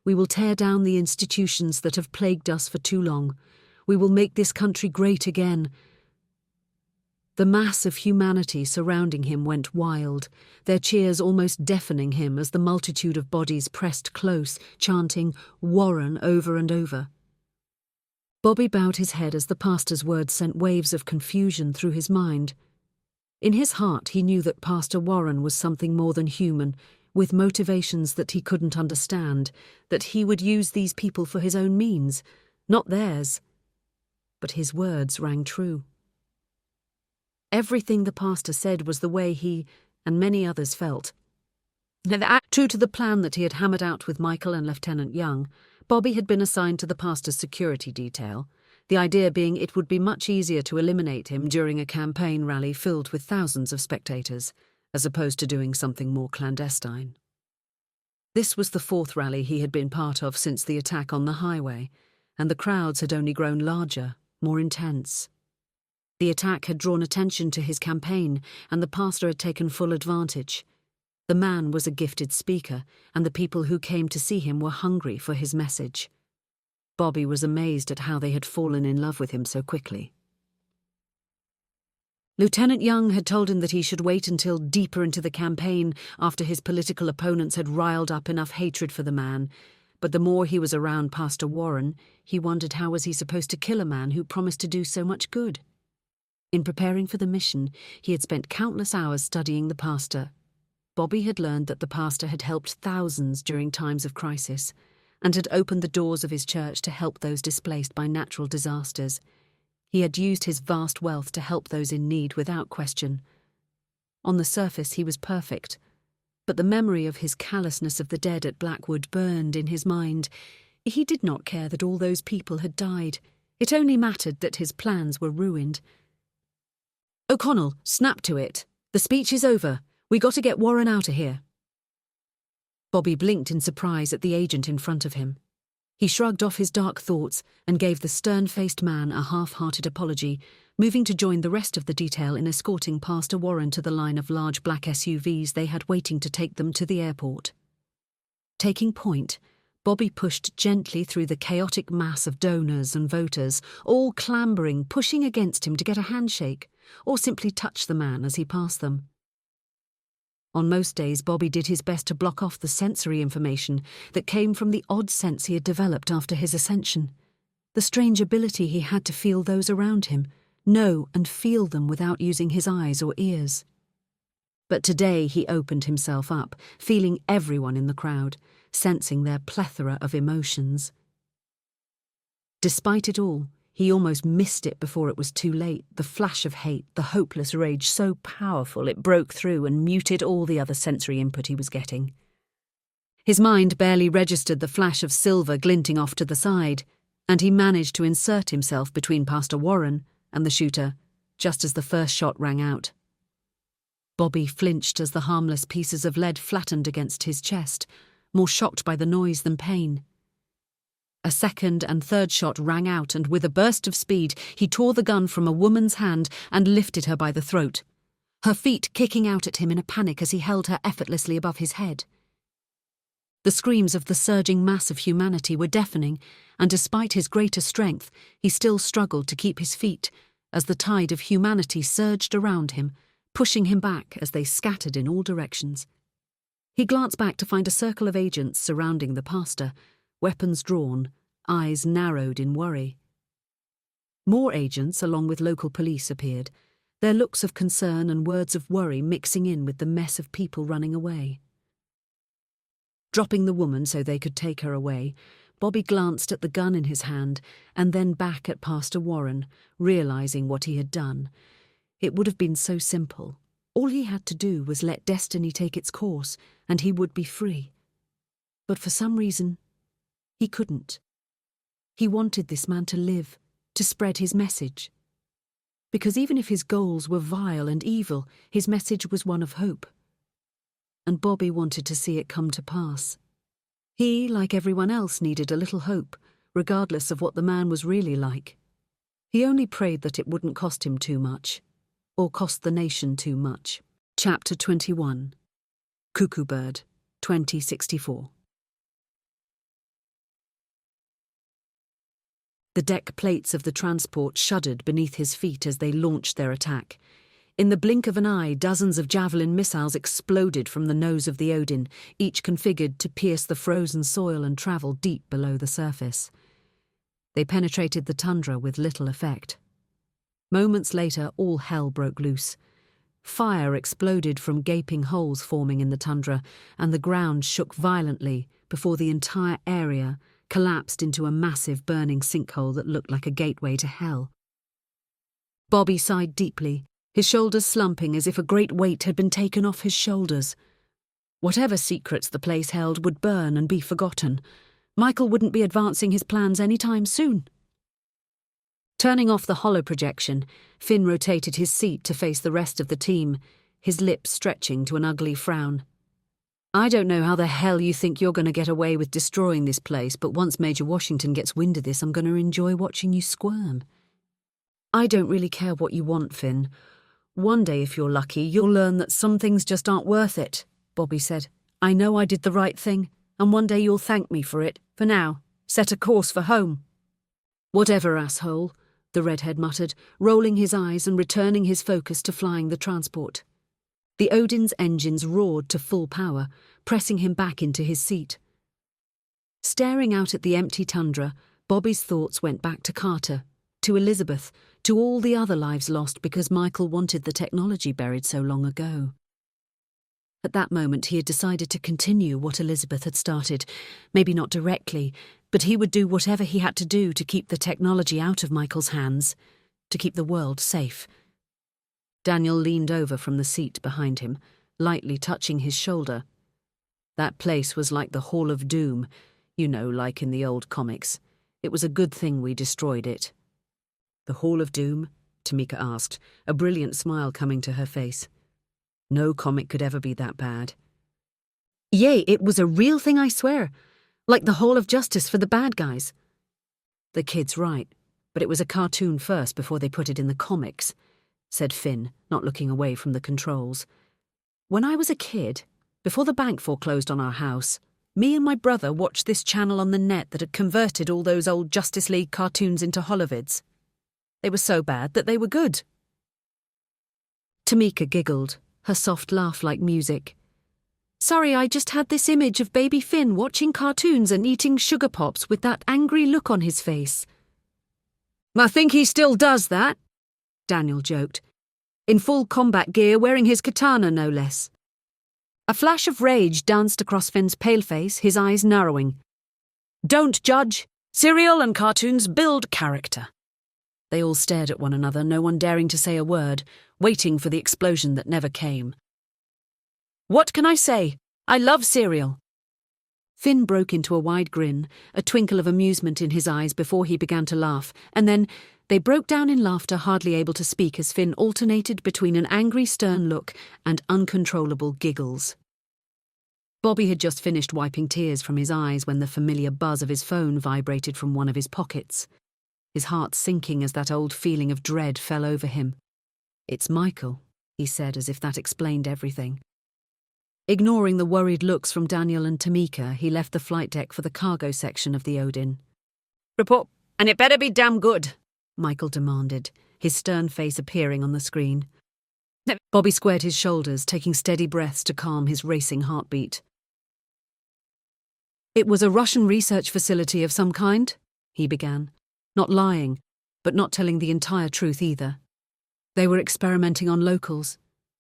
We will tear down the institutions that have plagued us for too long. We will make this country great again. The mass of humanity surrounding him went wild, their cheers almost deafening him as the multitude of bodies pressed close, chanting "Warren" over and over. Bobby bowed his head as the pastor's words sent waves of confusion through his mind. In his heart he knew that Pastor Warren was something more than human, with motivations that he couldn't understand, that he would use these people for his own means, not theirs. But his words rang true. Everything the pastor said was the way he and many others felt. True to the plan that he had hammered out with Michael and Lieutenant Young, Bobby had been assigned to the pastor's security detail, the idea being it would be much easier to eliminate him during a campaign rally filled with thousands of spectators, as opposed to doing something more clandestine. This was the fourth rally he had been part of since the attack on the highway, and the crowds had only grown larger, more intense. The attack had drawn attention to his campaign, and the pastor had taken full advantage. The man was a gifted speaker, and the people who came to see him were hungry for his message. Bobby was amazed at how they had fallen in love with him so quickly. Lieutenant Young had told him that he should wait until deeper into the campaign after his political opponents had riled up enough hatred for the man, but the more he was around Pastor Warren, he wondered how was he supposed to kill a man who promised to do so much good. In preparing for the mission, he had spent countless hours studying the pastor. Bobby had learned that the pastor had helped thousands during times of crisis, and had opened the doors of his church to help those displaced by natural disasters. He had used his vast wealth to help those in need without question, On the surface he was perfect, but the memory of his callousness of the dead at Blackwood burned in his mind. He did not care that all those people had died. It only mattered that his plans were ruined. "O'Connell, snap to it. The speech is over. We got to get Warren out of here." Bobby blinked in surprise at the agent in front of him. He shrugged off his dark thoughts and gave the stern-faced man a half-hearted apology, moving to join the rest of the detail in escorting Pastor Warren to the line of large black SUVs they had waiting to take them to the airport. Taking point, Bobby pushed gently through the chaotic mass of donors and voters, all clambering, pushing against him to get a handshake, or simply touch the man as he passed them. On most days, Bobby did his best to block off the sensory information that came from the odd sense he had developed after his ascension, the strange ability he had to feel those around him, know and feel them without using his eyes or ears. But today he opened himself up, feeling everyone in the crowd, sensing their plethora of emotions. Despite it all, he almost missed it before it was too late, the flash of hate, the hopeless rage so powerful it broke through and muted all the other sensory input he was getting. His mind barely registered the flash of silver glinting off to the side, and he managed to insert himself between Pastor Warren and the shooter, just as the first shot rang out. Bobby flinched as the harmless pieces of lead flattened against his chest, more shocked by the noise than pain. A second and third shot rang out, and with a burst of speed, he tore the gun from a woman's hand and lifted her by the throat, her feet kicking out at him in a panic as he held her effortlessly above his head. The screams of the surging mass of humanity were deafening, and despite his greater strength, he still struggled to keep his feet as the tide of humanity surged around him, pushing him back as they scattered in all directions. He glanced back to find a circle of agents surrounding the pastor, weapons drawn, eyes narrowed in worry. More agents, along with local police, appeared, their looks of concern and words of worry mixing in with the mess of people running away. Dropping the woman so they could take her away, Bobby glanced at the gun in his hand and then back at Pastor Warren, realizing what he had done. It would have been so simple. All he had to do was let destiny take its course, and he would be free. But for some reason, he couldn't. He wanted this man to live, to spread his message. Because even if his goals were vile and evil, his message was one of hope. And Bobby wanted to see it come to pass. He, like everyone else, needed a little hope, regardless of what the man was really like. He only prayed that it wouldn't cost him too much, or cost the nation too much. Chapter 21. Cuckoo Bird, 2064. The deck plates of the transport shuddered beneath his feet as they launched their attack. In the blink of an eye, dozens of javelin missiles exploded from the nose of the Odin, each configured to pierce the frozen soil and travel deep below the surface. They penetrated the tundra with little effect. Moments later, all hell broke loose. Fire exploded from gaping holes forming in the tundra, and the ground shook violently before the entire area collapsed into a massive burning sinkhole that looked like a gateway to hell. Bobby sighed deeply, his shoulders slumping as if a great weight had been taken off his shoulders. Whatever secrets the place held would burn and be forgotten. Michael wouldn't be advancing his plans any time soon. Turning off the hollow projection, Finn rotated his seat to face the rest of the team, his lips stretching to an ugly frown. "I don't know how the hell you think you're going to get away with destroying this place, but once Major Washington gets wind of this, I'm going to enjoy watching you squirm." "I don't really care what you want, Finn. One day, if you're lucky, you'll learn that some things just aren't worth it," Bobby said. "I know I did the right thing, and one day you'll thank me for it. For now, set a course for home." "Whatever, asshole," the redhead muttered, rolling his eyes and returning his focus to flying the transport. The Odin's engines roared to full power, pressing him back into his seat. Staring out at the empty tundra, Bobby's thoughts went back to Carter, to Elizabeth, to all the other lives lost because Michael wanted the technology buried so long ago. At that moment, he had decided to continue what Elizabeth had started, maybe not directly, but he would do whatever he had to do to keep the technology out of Michael's hands, to keep the world safe. Daniel leaned over from the seat behind him, lightly touching his shoulder. That place was like the Hall of Doom, you know, like in the old comics. It was a good thing we destroyed it. The Hall of Doom? Tamika asked, a brilliant smile coming to her face. No comic could ever be that bad. Yay, it was a real thing, I swear. Like the Hall of Justice for the bad guys. The kid's right, but it was a cartoon first before they put it in the comics, said Finn, not looking away from the controls. When I was a kid, before the bank foreclosed on our house, me and my brother watched this channel on the net that had converted all those old Justice League cartoons into holovids. They were so bad that they were good. Tamika giggled, her soft laugh like music. Sorry, I just had this image of baby Finn watching cartoons and eating sugar pops with that angry look on his face. I think he still does that, Daniel joked. In full combat gear, wearing his katana no less. A flash of rage danced across Finn's pale face, his eyes narrowing. Don't judge. Serial and cartoons build character. They all stared at one another, no one daring to say a word, waiting for the explosion that never came. What can I say? I love cereal. Finn broke into a wide grin, a twinkle of amusement in his eyes before he began to laugh, and then they broke down in laughter, hardly able to speak as Finn alternated between an angry, stern look and uncontrollable giggles. Bobby had just finished wiping tears from his eyes when the familiar buzz of his phone vibrated from one of his pockets, his heart sinking as that old feeling of dread fell over him. It's Michael, he said, as if that explained everything. Ignoring the worried looks from Daniel and Tamika, he left the flight deck for the cargo section of the Odin. Report, and it better be damn good, Michael demanded, his stern face appearing on the screen. Bobby squared his shoulders, taking steady breaths to calm his racing heartbeat. It was a Russian research facility of some kind, he began, not lying, but not telling the entire truth either. They were experimenting on locals.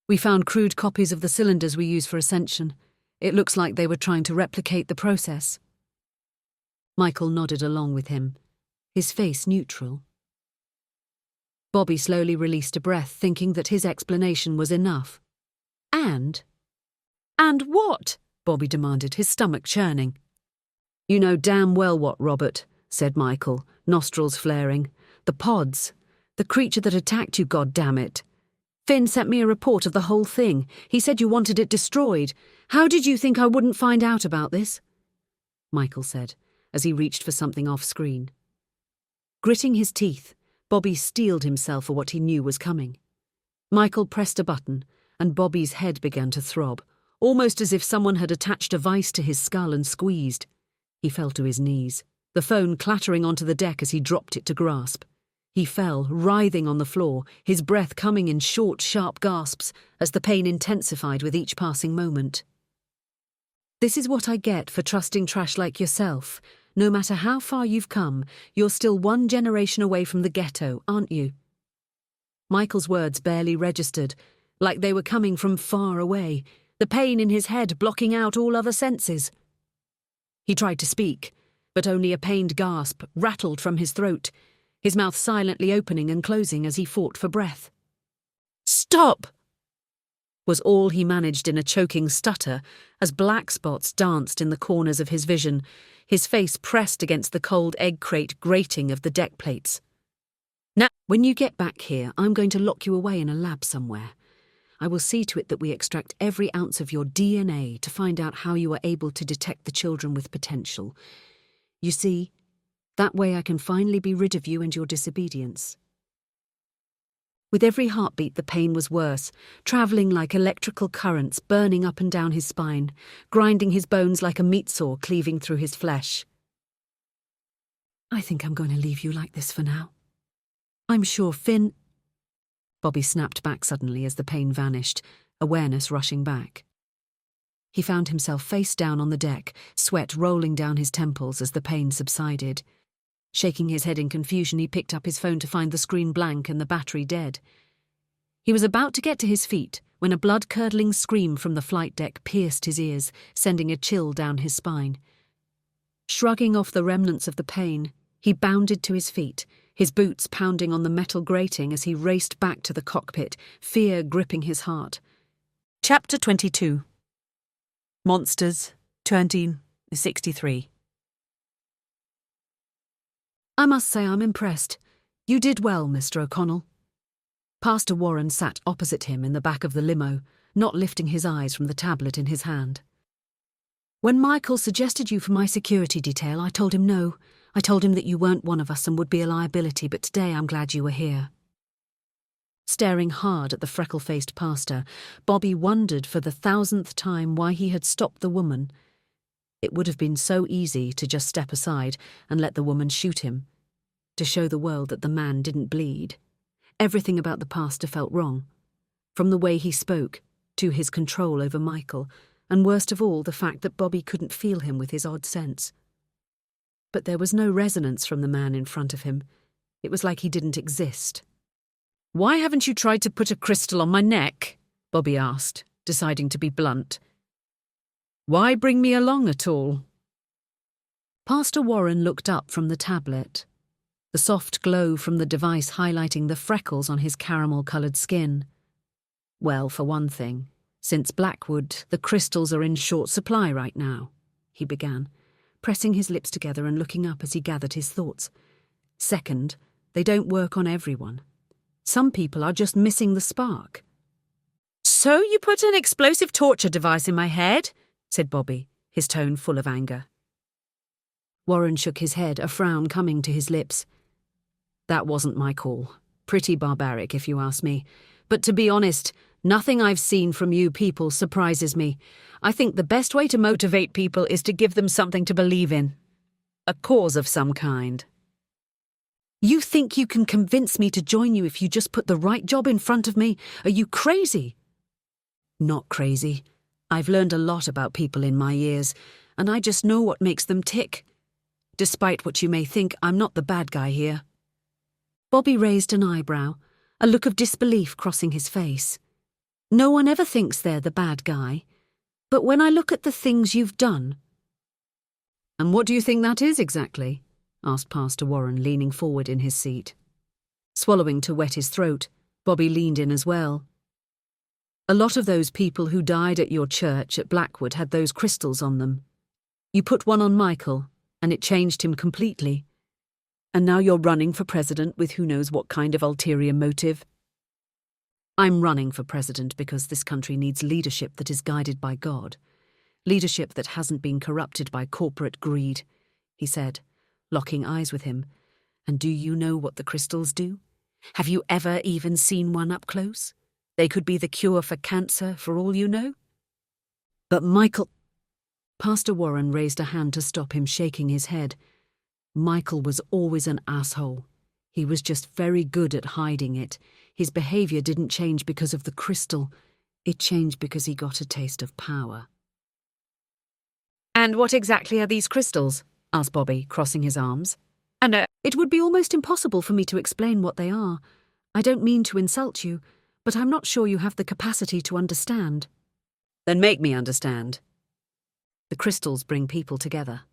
We found crude copies of the cylinders we use for Ascension. It looks like they were trying to replicate the process. Michael nodded along with him, his face neutral. Bobby slowly released a breath, thinking that his explanation was enough. And what? Bobby demanded, his stomach churning. You know damn well what, Robert, said Michael, nostrils flaring. The pods. The creature that attacked you, goddammit. Finn sent me a report of the whole thing. He said you wanted it destroyed. How did you think I wouldn't find out about this? Michael said, as he reached for something off-screen. Gritting his teeth, Bobby steeled himself for what he knew was coming. Michael pressed a button, and Bobby's head began to throb, almost as if someone had attached a vice to his skull and squeezed. He fell to his knees, the phone clattering onto the deck as he dropped it to grasp. He fell, writhing on the floor, his breath coming in short, sharp gasps as the pain intensified with each passing moment. This is what I get for trusting trash like yourself. No matter how far you've come, you're still one generation away from the ghetto, aren't you? Michael's words barely registered, like they were coming from far away, the pain in his head blocking out all other senses. He tried to speak, but only a pained gasp rattled from his throat, his mouth silently opening and closing as he fought for breath. Stop! Was all he managed in a choking stutter as black spots danced in the corners of his vision, his face pressed against the cold egg crate grating of the deck plates. Now, when you get back here, I'm going to lock you away in a lab somewhere. I will see to it that we extract every ounce of your DNA to find out how you are able to detect the children with potential. You see, that way I can finally be rid of you and your disobedience. With every heartbeat, the pain was worse, travelling like electrical currents, burning up and down his spine, grinding his bones like a meat saw cleaving through his flesh. I think I'm going to leave you like this for now. I'm sure Finn... Bobby snapped back suddenly as the pain vanished, awareness rushing back. He found himself face down on the deck, sweat rolling down his temples as the pain subsided. Shaking his head in confusion, he picked up his phone to find the screen blank and the battery dead. He was about to get to his feet when a blood-curdling scream from the flight deck pierced his ears, sending a chill down his spine. Shrugging off the remnants of the pain, he bounded to his feet, his boots pounding on the metal grating as he raced back to the cockpit, fear gripping his heart. Chapter 22. Monsters, 1963. I must say I'm impressed. You did well, Mr. O'Connell. Pastor Warren sat opposite him in the back of the limo, not lifting his eyes from the tablet in his hand. When Michael suggested you for my security detail, I told him no. I told him that you weren't one of us and would be a liability, but today I'm glad you were here. Staring hard at the freckle-faced pastor, Bobby wondered for the 1,000th time why he had stopped the woman. It would have been so easy to just step aside and let the woman shoot him, to show the world that the man didn't bleed. Everything about the pastor felt wrong, from the way he spoke to his control over Michael, and worst of all, the fact that Bobby couldn't feel him with his odd sense. But there was no resonance from the man in front of him. It was like he didn't exist. "Why haven't you tried to put a crystal on my neck?" Bobby asked, deciding to be blunt. "Why bring me along at all?" Pastor Warren looked up from the tablet, the soft glow from the device highlighting the freckles on his caramel-coloured skin. "Well, for one thing, since Blackwood, the crystals are in short supply right now," he began, pressing his lips together and looking up as he gathered his thoughts. "Second, they don't work on everyone. Some people are just missing the spark." "So you put an explosive torture device in my head?" said Bobby, his tone full of anger. Warren shook his head, a frown coming to his lips. "That wasn't my call. Pretty barbaric, if you ask me. But to be honest, nothing I've seen from you people surprises me. I think the best way to motivate people is to give them something to believe in. A cause of some kind." "You think you can convince me to join you if you just put the right job in front of me? Are you crazy?" "Not crazy. I've learned a lot about people in my years, and I just know what makes them tick. Despite what you may think, I'm not the bad guy here." Bobby raised an eyebrow, a look of disbelief crossing his face. "No one ever thinks they're the bad guy. But when I look at the things you've done—" "And what do you think that is exactly?" asked Pastor Warren, leaning forward in his seat. Swallowing to wet his throat, Bobby leaned in as well. "A lot of those people who died at your church at Blackwood had those crystals on them. You put one on Michael, and it changed him completely. And now you're running for president with who knows what kind of ulterior motive." "I'm running for president because this country needs leadership that is guided by God. Leadership that hasn't been corrupted by corporate greed," he said, locking eyes with him. "And do you know what the crystals do? Have you ever even seen one up close? They could be the cure for cancer, for all you know." "But Michael—" Pastor Warren raised a hand to stop him, shaking his head. "Michael was always an asshole. He was just very good at hiding it. His behaviour didn't change because of the crystal. It changed because he got a taste of power." "And what exactly are these crystals?" asked Bobby, crossing his arms. "And it would be almost impossible for me to explain what they are. I don't mean to insult you, but I'm not sure you have the capacity to understand." "Then make me understand." "The crystals bring people together."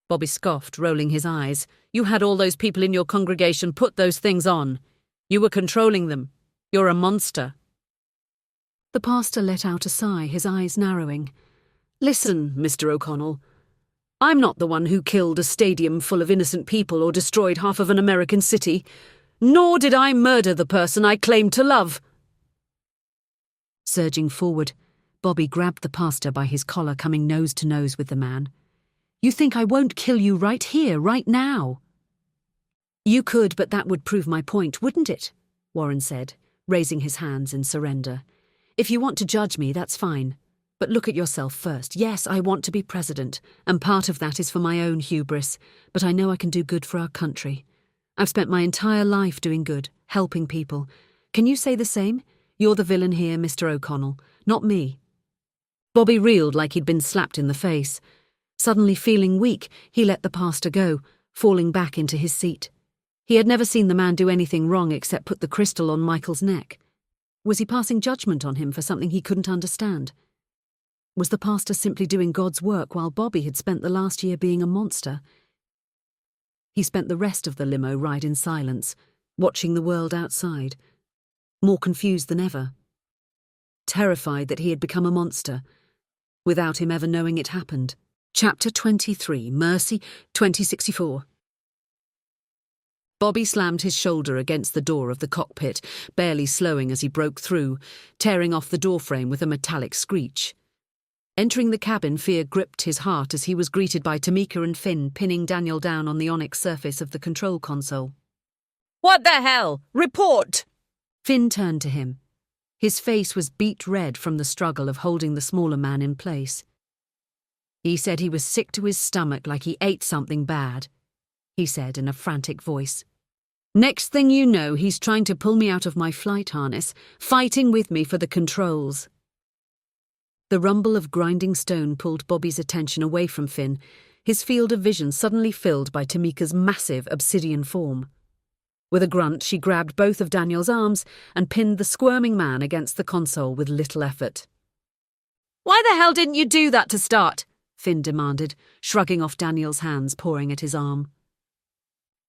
Bobby scoffed, rolling his eyes. "You had all those people in your congregation put those things on. You were controlling them. You're a monster." The pastor let out a sigh, his eyes narrowing. "Listen, Mr. O'Connell. I'm not the one who killed a stadium full of innocent people or destroyed half of an American city. Nor did I murder the person I claimed to love." Surging forward, Bobby grabbed the pastor by his collar, coming nose to nose with the man. "You think I won't kill you right here, right now?" "You could, but that would prove my point, wouldn't it?" Warren said, raising his hands in surrender. "If you want to judge me, that's fine. But look at yourself first. Yes, I want to be president, and part of that is for my own hubris, but I know I can do good for our country. I've spent my entire life doing good, helping people. Can you say the same? You're the villain here, Mr. O'Connell, not me." Bobby reeled like he'd been slapped in the face. Suddenly feeling weak, he let the pastor go, falling back into his seat. He had never seen the man do anything wrong except put the crystal on Michael's neck. Was he passing judgment on him for something he couldn't understand? Was the pastor simply doing God's work while Bobby had spent the last year being a monster? He spent the rest of the limo ride in silence, watching the world outside, more confused than ever. Terrified that he had become a monster, without him ever knowing it happened. Chapter 23, Mercy, 2064. Bobby slammed his shoulder against the door of the cockpit, barely slowing as he broke through, tearing off the doorframe with a metallic screech. Entering the cabin, fear gripped his heart as he was greeted by Tamika and Finn pinning Daniel down on the onyx surface of the control console. What the hell? Report! Finn turned to him. His face was beet red from the struggle of holding the smaller man in place. He said he was sick to his stomach like he ate something bad, he said in a frantic voice. Next thing you know, he's trying to pull me out of my flight harness, fighting with me for the controls. The rumble of grinding stone pulled Bobby's attention away from Finn, his field of vision suddenly filled by Tamika's massive obsidian form. With a grunt, she grabbed both of Daniel's arms and pinned the squirming man against the console with little effort. Why the hell didn't you do that to start? Finn demanded, shrugging off Daniel's hands, pawing at his arm.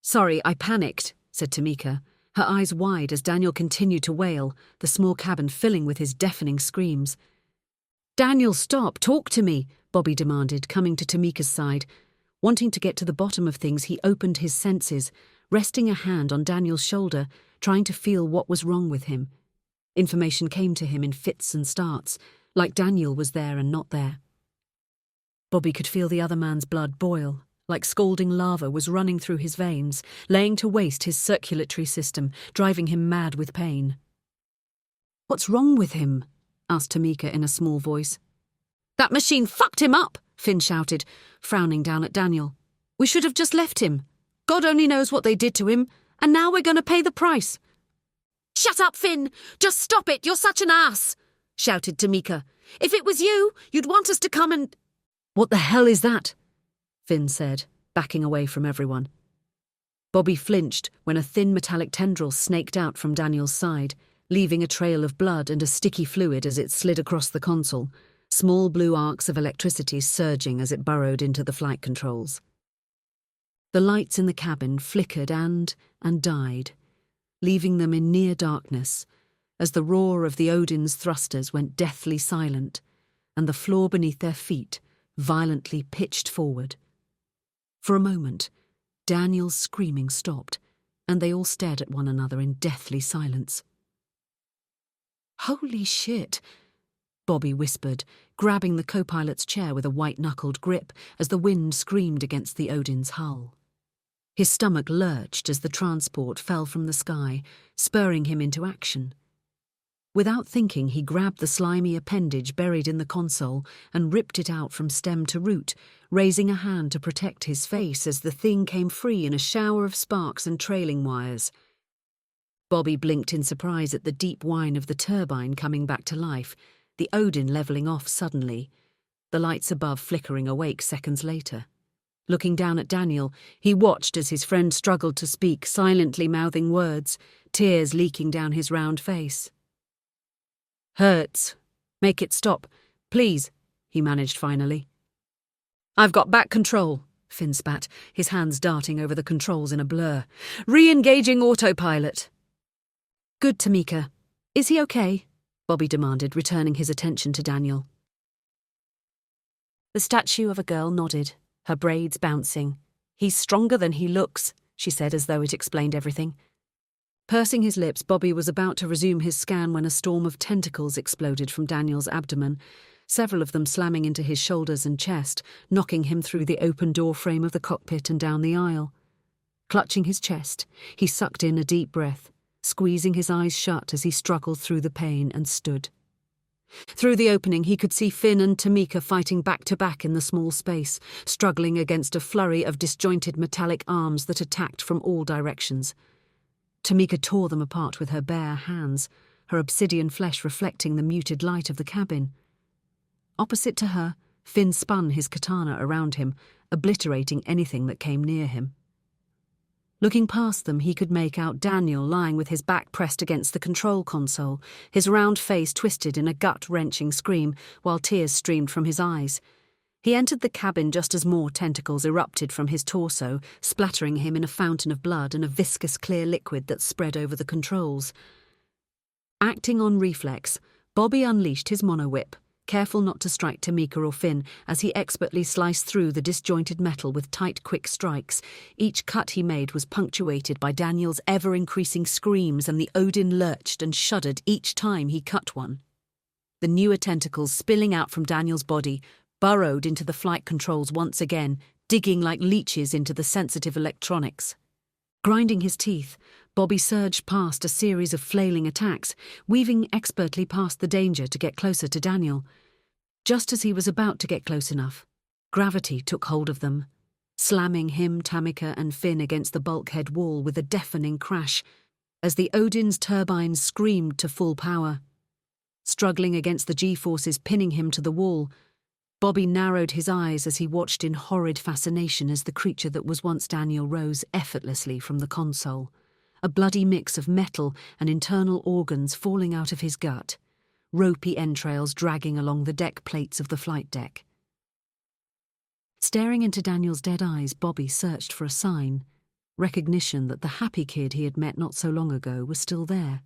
Sorry, I panicked, said Tamika, her eyes wide as Daniel continued to wail, the small cabin filling with his deafening screams. Daniel, stop, talk to me, Bobby demanded, coming to Tamika's side. Wanting to get to the bottom of things, he opened his senses, resting a hand on Daniel's shoulder, trying to feel what was wrong with him. Information came to him in fits and starts, like Daniel was there and not there. Bobby could feel the other man's blood boil, like scalding lava was running through his veins, laying to waste his circulatory system, driving him mad with pain. What's wrong with him? Asked Tamika in a small voice. That machine fucked him up, Finn shouted, frowning down at Daniel. We should have just left him. God only knows what they did to him, and now we're going to pay the price. Shut up, Finn! Just stop it! You're such an ass! Shouted Tamika. If it was you, you'd want us to come and... What the hell is that? Finn said, backing away from everyone. Bobby flinched when a thin metallic tendril snaked out from Daniel's side, leaving a trail of blood and a sticky fluid as it slid across the console, small blue arcs of electricity surging as it burrowed into the flight controls. The lights in the cabin flickered and died, leaving them in near darkness, as the roar of the Odin's thrusters went deathly silent, and the floor beneath their feet violently pitched forward. For a moment, Daniel's screaming stopped, and they all stared at one another in deathly silence. Holy shit, Bobby whispered, grabbing the co-pilot's chair with a white-knuckled grip as the wind screamed against the Odin's hull. His stomach lurched as the transport fell from the sky, spurring him into action. Without thinking, he grabbed the slimy appendage buried in the console and ripped it out from stem to root, raising a hand to protect his face as the thing came free in a shower of sparks and trailing wires. Bobby blinked in surprise at the deep whine of the turbine coming back to life, the Odin levelling off suddenly, the lights above flickering awake seconds later. Looking down at Daniel, he watched as his friend struggled to speak, silently mouthing words, tears leaking down his round face. Hurts. Make it stop. Please, he managed finally. I've got back control, Finn spat, his hands darting over the controls in a blur. Re-engaging autopilot. Good, Tamika. Is he okay? Bobby demanded, returning his attention to Daniel. The statue of a girl nodded, her braids bouncing. He's stronger than he looks, she said as though it explained everything. Pursing his lips, Bobby was about to resume his scan when a storm of tentacles exploded from Daniel's abdomen, several of them slamming into his shoulders and chest, knocking him through the open door frame of the cockpit and down the aisle. Clutching his chest, he sucked in a deep breath, squeezing his eyes shut as he struggled through the pain and stood. Through the opening, he could see Finn and Tamika fighting back-to-back in the small space, struggling against a flurry of disjointed metallic arms that attacked from all directions. Tamika tore them apart with her bare hands, her obsidian flesh reflecting the muted light of the cabin. Opposite to her, Finn spun his katana around him, obliterating anything that came near him. Looking past them, he could make out Daniel lying with his back pressed against the control console, his round face twisted in a gut-wrenching scream, while tears streamed from his eyes. He entered the cabin just as more tentacles erupted from his torso, splattering him in a fountain of blood and a viscous clear liquid that spread over the controls. Acting on reflex, Bobby unleashed his mono-whip, careful not to strike Tamika or Finn as he expertly sliced through the disjointed metal with tight, quick strikes. Each cut he made was punctuated by Daniel's ever-increasing screams, and the Odin lurched and shuddered each time he cut one. The newer tentacles spilling out from Daniel's body burrowed into the flight controls once again, digging like leeches into the sensitive electronics. Grinding his teeth, Bobby surged past a series of flailing attacks, weaving expertly past the danger to get closer to Daniel. Just as he was about to get close enough, gravity took hold of them, slamming him, Tamika, and Finn against the bulkhead wall with a deafening crash as the Odin's turbines screamed to full power. Struggling against the G-forces pinning him to the wall, Bobby narrowed his eyes as he watched in horrid fascination as the creature that was once Daniel rose effortlessly from the console, a bloody mix of metal and internal organs falling out of his gut, ropey entrails dragging along the deck plates of the flight deck. Staring into Daniel's dead eyes, Bobby searched for a sign, recognition that the happy kid he had met not so long ago was still there.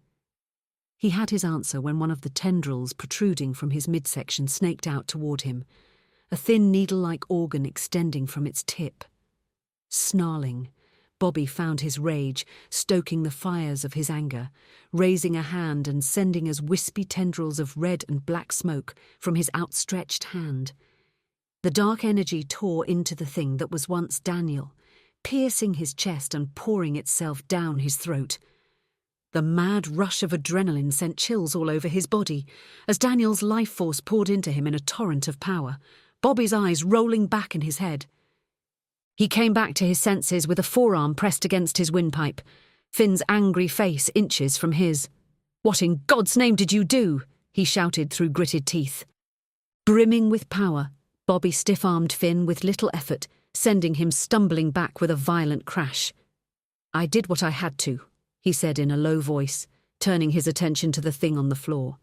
He had his answer when one of the tendrils protruding from his midsection snaked out toward him, a thin needle-like organ extending from its tip. Snarling, Bobby found his rage, stoking the fires of his anger, raising a hand and sending as wispy tendrils of red and black smoke from his outstretched hand. The dark energy tore into the thing that was once Daniel, piercing his chest and pouring itself down his throat. The mad rush of adrenaline sent chills all over his body as Daniel's life force poured into him in a torrent of power, Bobby's eyes rolling back in his head. He came back to his senses with a forearm pressed against his windpipe, Finn's angry face inches from his. "What in God's name did you do?" he shouted through gritted teeth. Brimming with power, Bobby stiff-armed Finn with little effort, sending him stumbling back with a violent crash. "I did what I had to," he said in a low voice, turning his attention to the thing on the floor.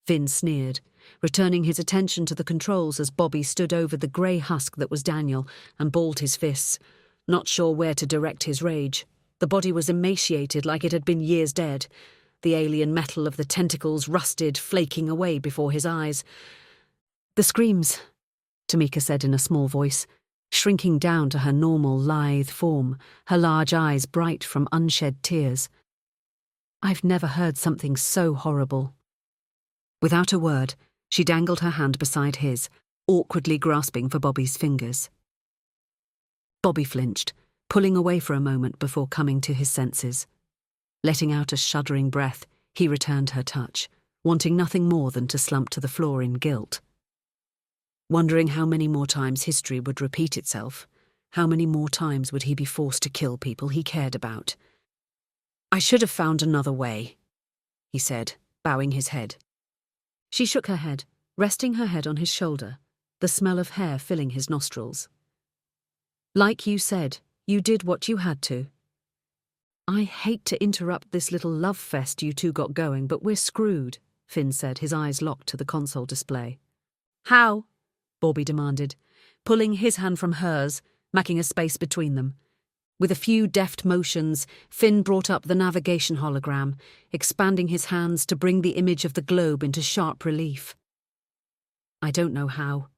Finn sneered, returning his attention to the controls as Bobby stood over the grey husk that was Daniel and balled his fists, not sure where to direct his rage. The body was emaciated like it had been years dead, the alien metal of the tentacles rusted, flaking away before his eyes. "The screams," Tamika said in a small voice, shrinking down to her normal, lithe form, her large eyes bright from unshed tears. "I've never heard something so horrible." Without a word, she dangled her hand beside his, awkwardly grasping for Bobby's fingers. Bobby flinched, pulling away for a moment before coming to his senses. Letting out a shuddering breath, he returned her touch, wanting nothing more than to slump to the floor in guilt. Wondering how many more times history would repeat itself, how many more times would he be forced to kill people he cared about. "I should have found another way," he said, bowing his head. She shook her head, resting her head on his shoulder, the smell of hair filling his nostrils. "Like you said, you did what you had to. I hate to interrupt this little love fest you two got going, but we're screwed," Finn said, his eyes locked to the console display. "How?" Bobby demanded, pulling his hand from hers, making a space between them. With a few deft motions, Finn brought up the navigation hologram, expanding his hands to bring the image of the globe into sharp relief. "I don't know how,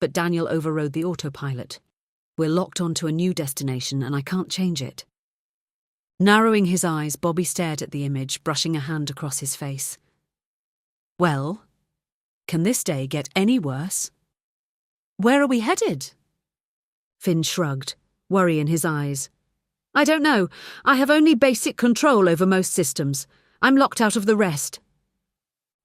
but Daniel overrode the autopilot. We're locked onto a new destination and I can't change it." Narrowing his eyes, Bobby stared at the image, brushing a hand across his face. "Well, can this day get any worse?" "Where are we headed?" Finn shrugged, worry in his eyes. "I don't know. I have only basic control over most systems. I'm locked out of the rest."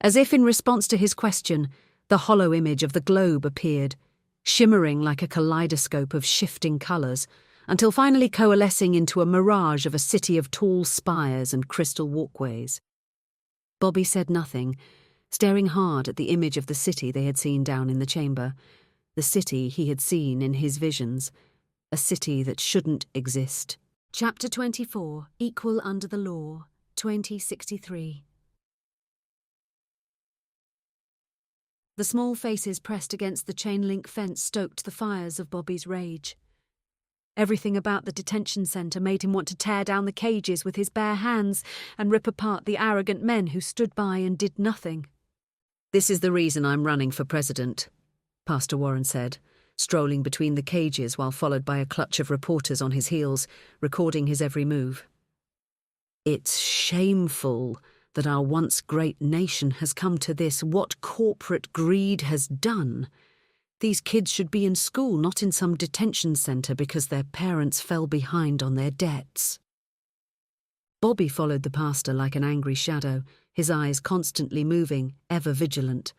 As if in response to his question, the hollow image of the globe appeared, shimmering like a kaleidoscope of shifting colours, until finally coalescing into a mirage of a city of tall spires and crystal walkways. Bobby said nothing, staring hard at the image of the city they had seen down in the chamber, the city he had seen in his visions, a city that shouldn't exist. Chapter 24, Equal Under the Law, 2063. The small faces pressed against the chain-link fence stoked the fires of Bobby's rage. Everything about the detention centre made him want to tear down the cages with his bare hands and rip apart the arrogant men who stood by and did nothing. "This is the reason I'm running for president," Pastor Warren said, strolling between the cages while followed by a clutch of reporters on his heels, recording his every move. "It's shameful that our once great nation has come to this, what corporate greed has done. These kids should be in school, not in some detention centre because their parents fell behind on their debts." Bobby followed the pastor like an angry shadow, his eyes constantly moving, ever vigilant.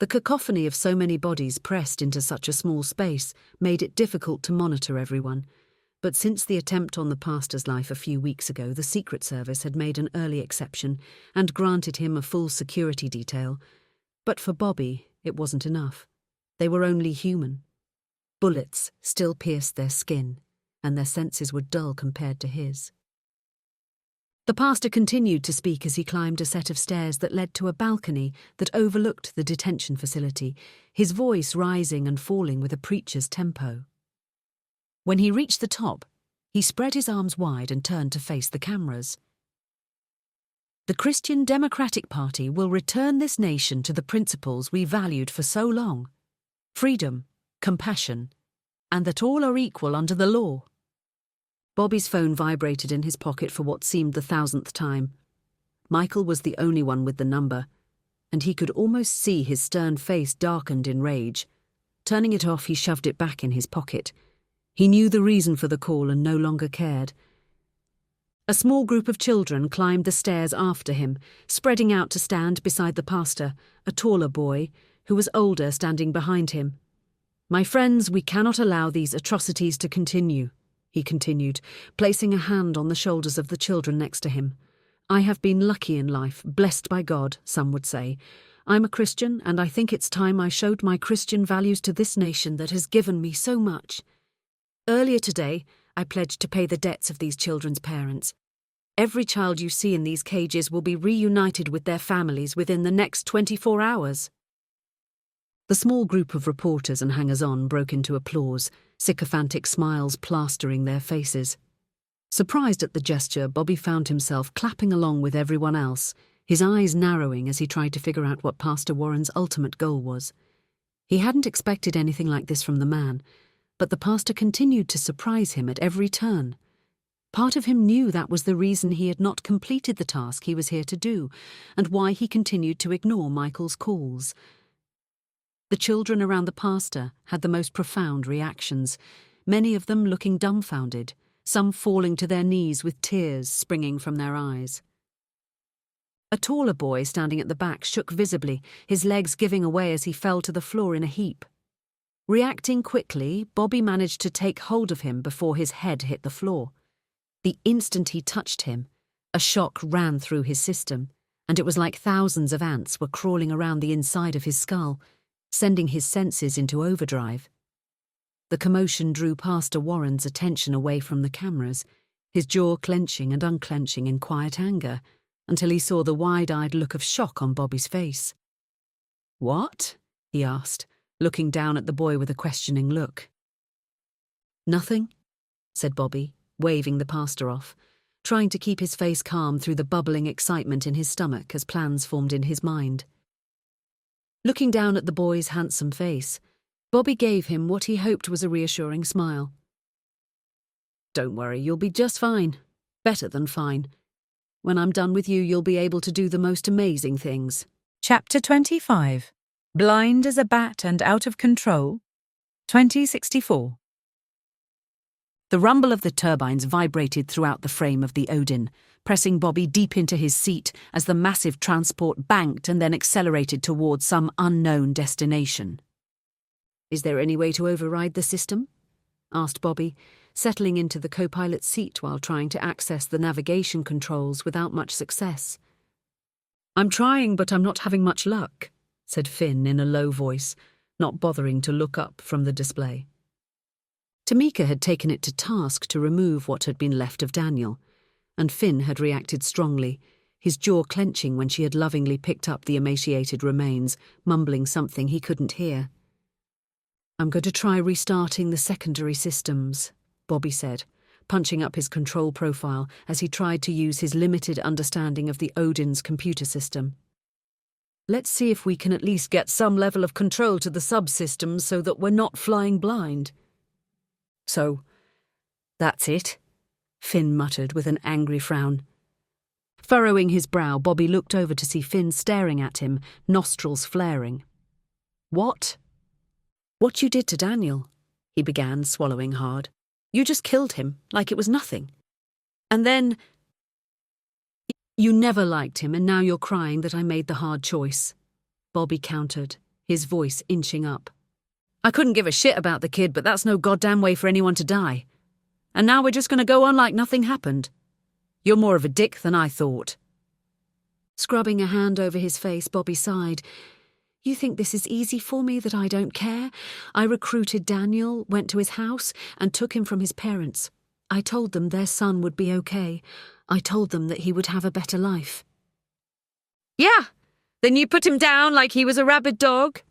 The cacophony of so many bodies pressed into such a small space made it difficult to monitor everyone. But since the attempt on the pastor's life a few weeks ago, the Secret Service had made an early exception and granted him a full security detail. But for Bobby, it wasn't enough. They were only human. Bullets still pierced their skin, and their senses were dull compared to his. The pastor continued to speak as he climbed a set of stairs that led to a balcony that overlooked the detention facility, his voice rising and falling with a preacher's tempo. When he reached the top, he spread his arms wide and turned to face the cameras. "The Christian Democratic Party will return this nation to the principles we valued for so long: freedom, compassion, and that all are equal under the law." Bobby's phone vibrated in his pocket for what seemed the 1,000th time. Michael was the only one with the number, and he could almost see his stern face darkened in rage. Turning it off, he shoved it back in his pocket. He knew the reason for the call and no longer cared. A small group of children climbed the stairs after him, spreading out to stand beside the pastor, a taller boy, who was older, standing behind him. "My friends, we cannot allow these atrocities to continue," he continued, placing a hand on the shoulders of the children next to him. "I have been lucky in life, blessed by God, some would say. I'm a Christian, and I think it's time I showed my Christian values to this nation that has given me so much. Earlier today, I pledged to pay the debts of these children's parents. Every child you see in these cages will be reunited with their families within the next 24 hours. The small group of reporters and hangers-on broke into applause, sycophantic smiles plastering their faces. Surprised at the gesture, Bobby found himself clapping along with everyone else, his eyes narrowing as he tried to figure out what Pastor Warren's ultimate goal was. He hadn't expected anything like this from the man, but the pastor continued to surprise him at every turn. Part of him knew that was the reason he had not completed the task he was here to do, and why he continued to ignore Michael's calls. The children around the pastor had the most profound reactions, many of them looking dumbfounded, some falling to their knees with tears springing from their eyes. A taller boy standing at the back shook visibly, his legs giving away as he fell to the floor in a heap. Reacting quickly, Bobby managed to take hold of him before his head hit the floor. The instant he touched him, a shock ran through his system, and it was like thousands of ants were crawling around the inside of his skull, sending his senses into overdrive. The commotion drew Pastor Warren's attention away from the cameras, his jaw clenching and unclenching in quiet anger, until he saw the wide-eyed look of shock on Bobby's face. "What?" he asked, looking down at the boy with a questioning look. "Nothing," said Bobby, waving the pastor off, trying to keep his face calm through the bubbling excitement in his stomach as plans formed in his mind. Looking down at the boy's handsome face, Bobby gave him what he hoped was a reassuring smile. "Don't worry, you'll be just fine. Better than fine. When I'm done with you, you'll be able to do the most amazing things." Chapter 25. Blind as a Bat and Out of Control, 2064. The rumble of the turbines vibrated throughout the frame of the Odin, pressing Bobby deep into his seat as the massive transport banked and then accelerated towards some unknown destination. "Is there any way to override the system?" asked Bobby, settling into the co-pilot's seat while trying to access the navigation controls without much success. "I'm trying, but I'm not having much luck," said Finn in a low voice, not bothering to look up from the display. Tamika had taken it to task to remove what had been left of Daniel, and Finn had reacted strongly, his jaw clenching when she had lovingly picked up the emaciated remains, mumbling something he couldn't hear. "I'm going to try restarting the secondary systems," Bobby said, punching up his control profile as he tried to use his limited understanding of the Odin's computer system. "Let's see if we can at least get some level of control to the subsystems so that we're not flying blind." "So, that's it?" Finn muttered with an angry frown. Furrowing his brow, Bobby looked over to see Finn staring at him, nostrils flaring. "What?" "What you did to Daniel," he began, swallowing hard. "You just killed him, like it was nothing. And then you never liked him, and now you're crying that I made the hard choice," Bobby countered, his voice inching up. "I couldn't give a shit about the kid, but that's no goddamn way for anyone to die. And now we're just going to go on like nothing happened. You're more of a dick than I thought." Scrubbing a hand over his face, Bobby sighed. "You think this is easy for me, that I don't care? I recruited Daniel, went to his house, and took him from his parents. I told them their son would be okay. I told them that he would have a better life." "Yeah, then you put him down like he was a rabid dog?"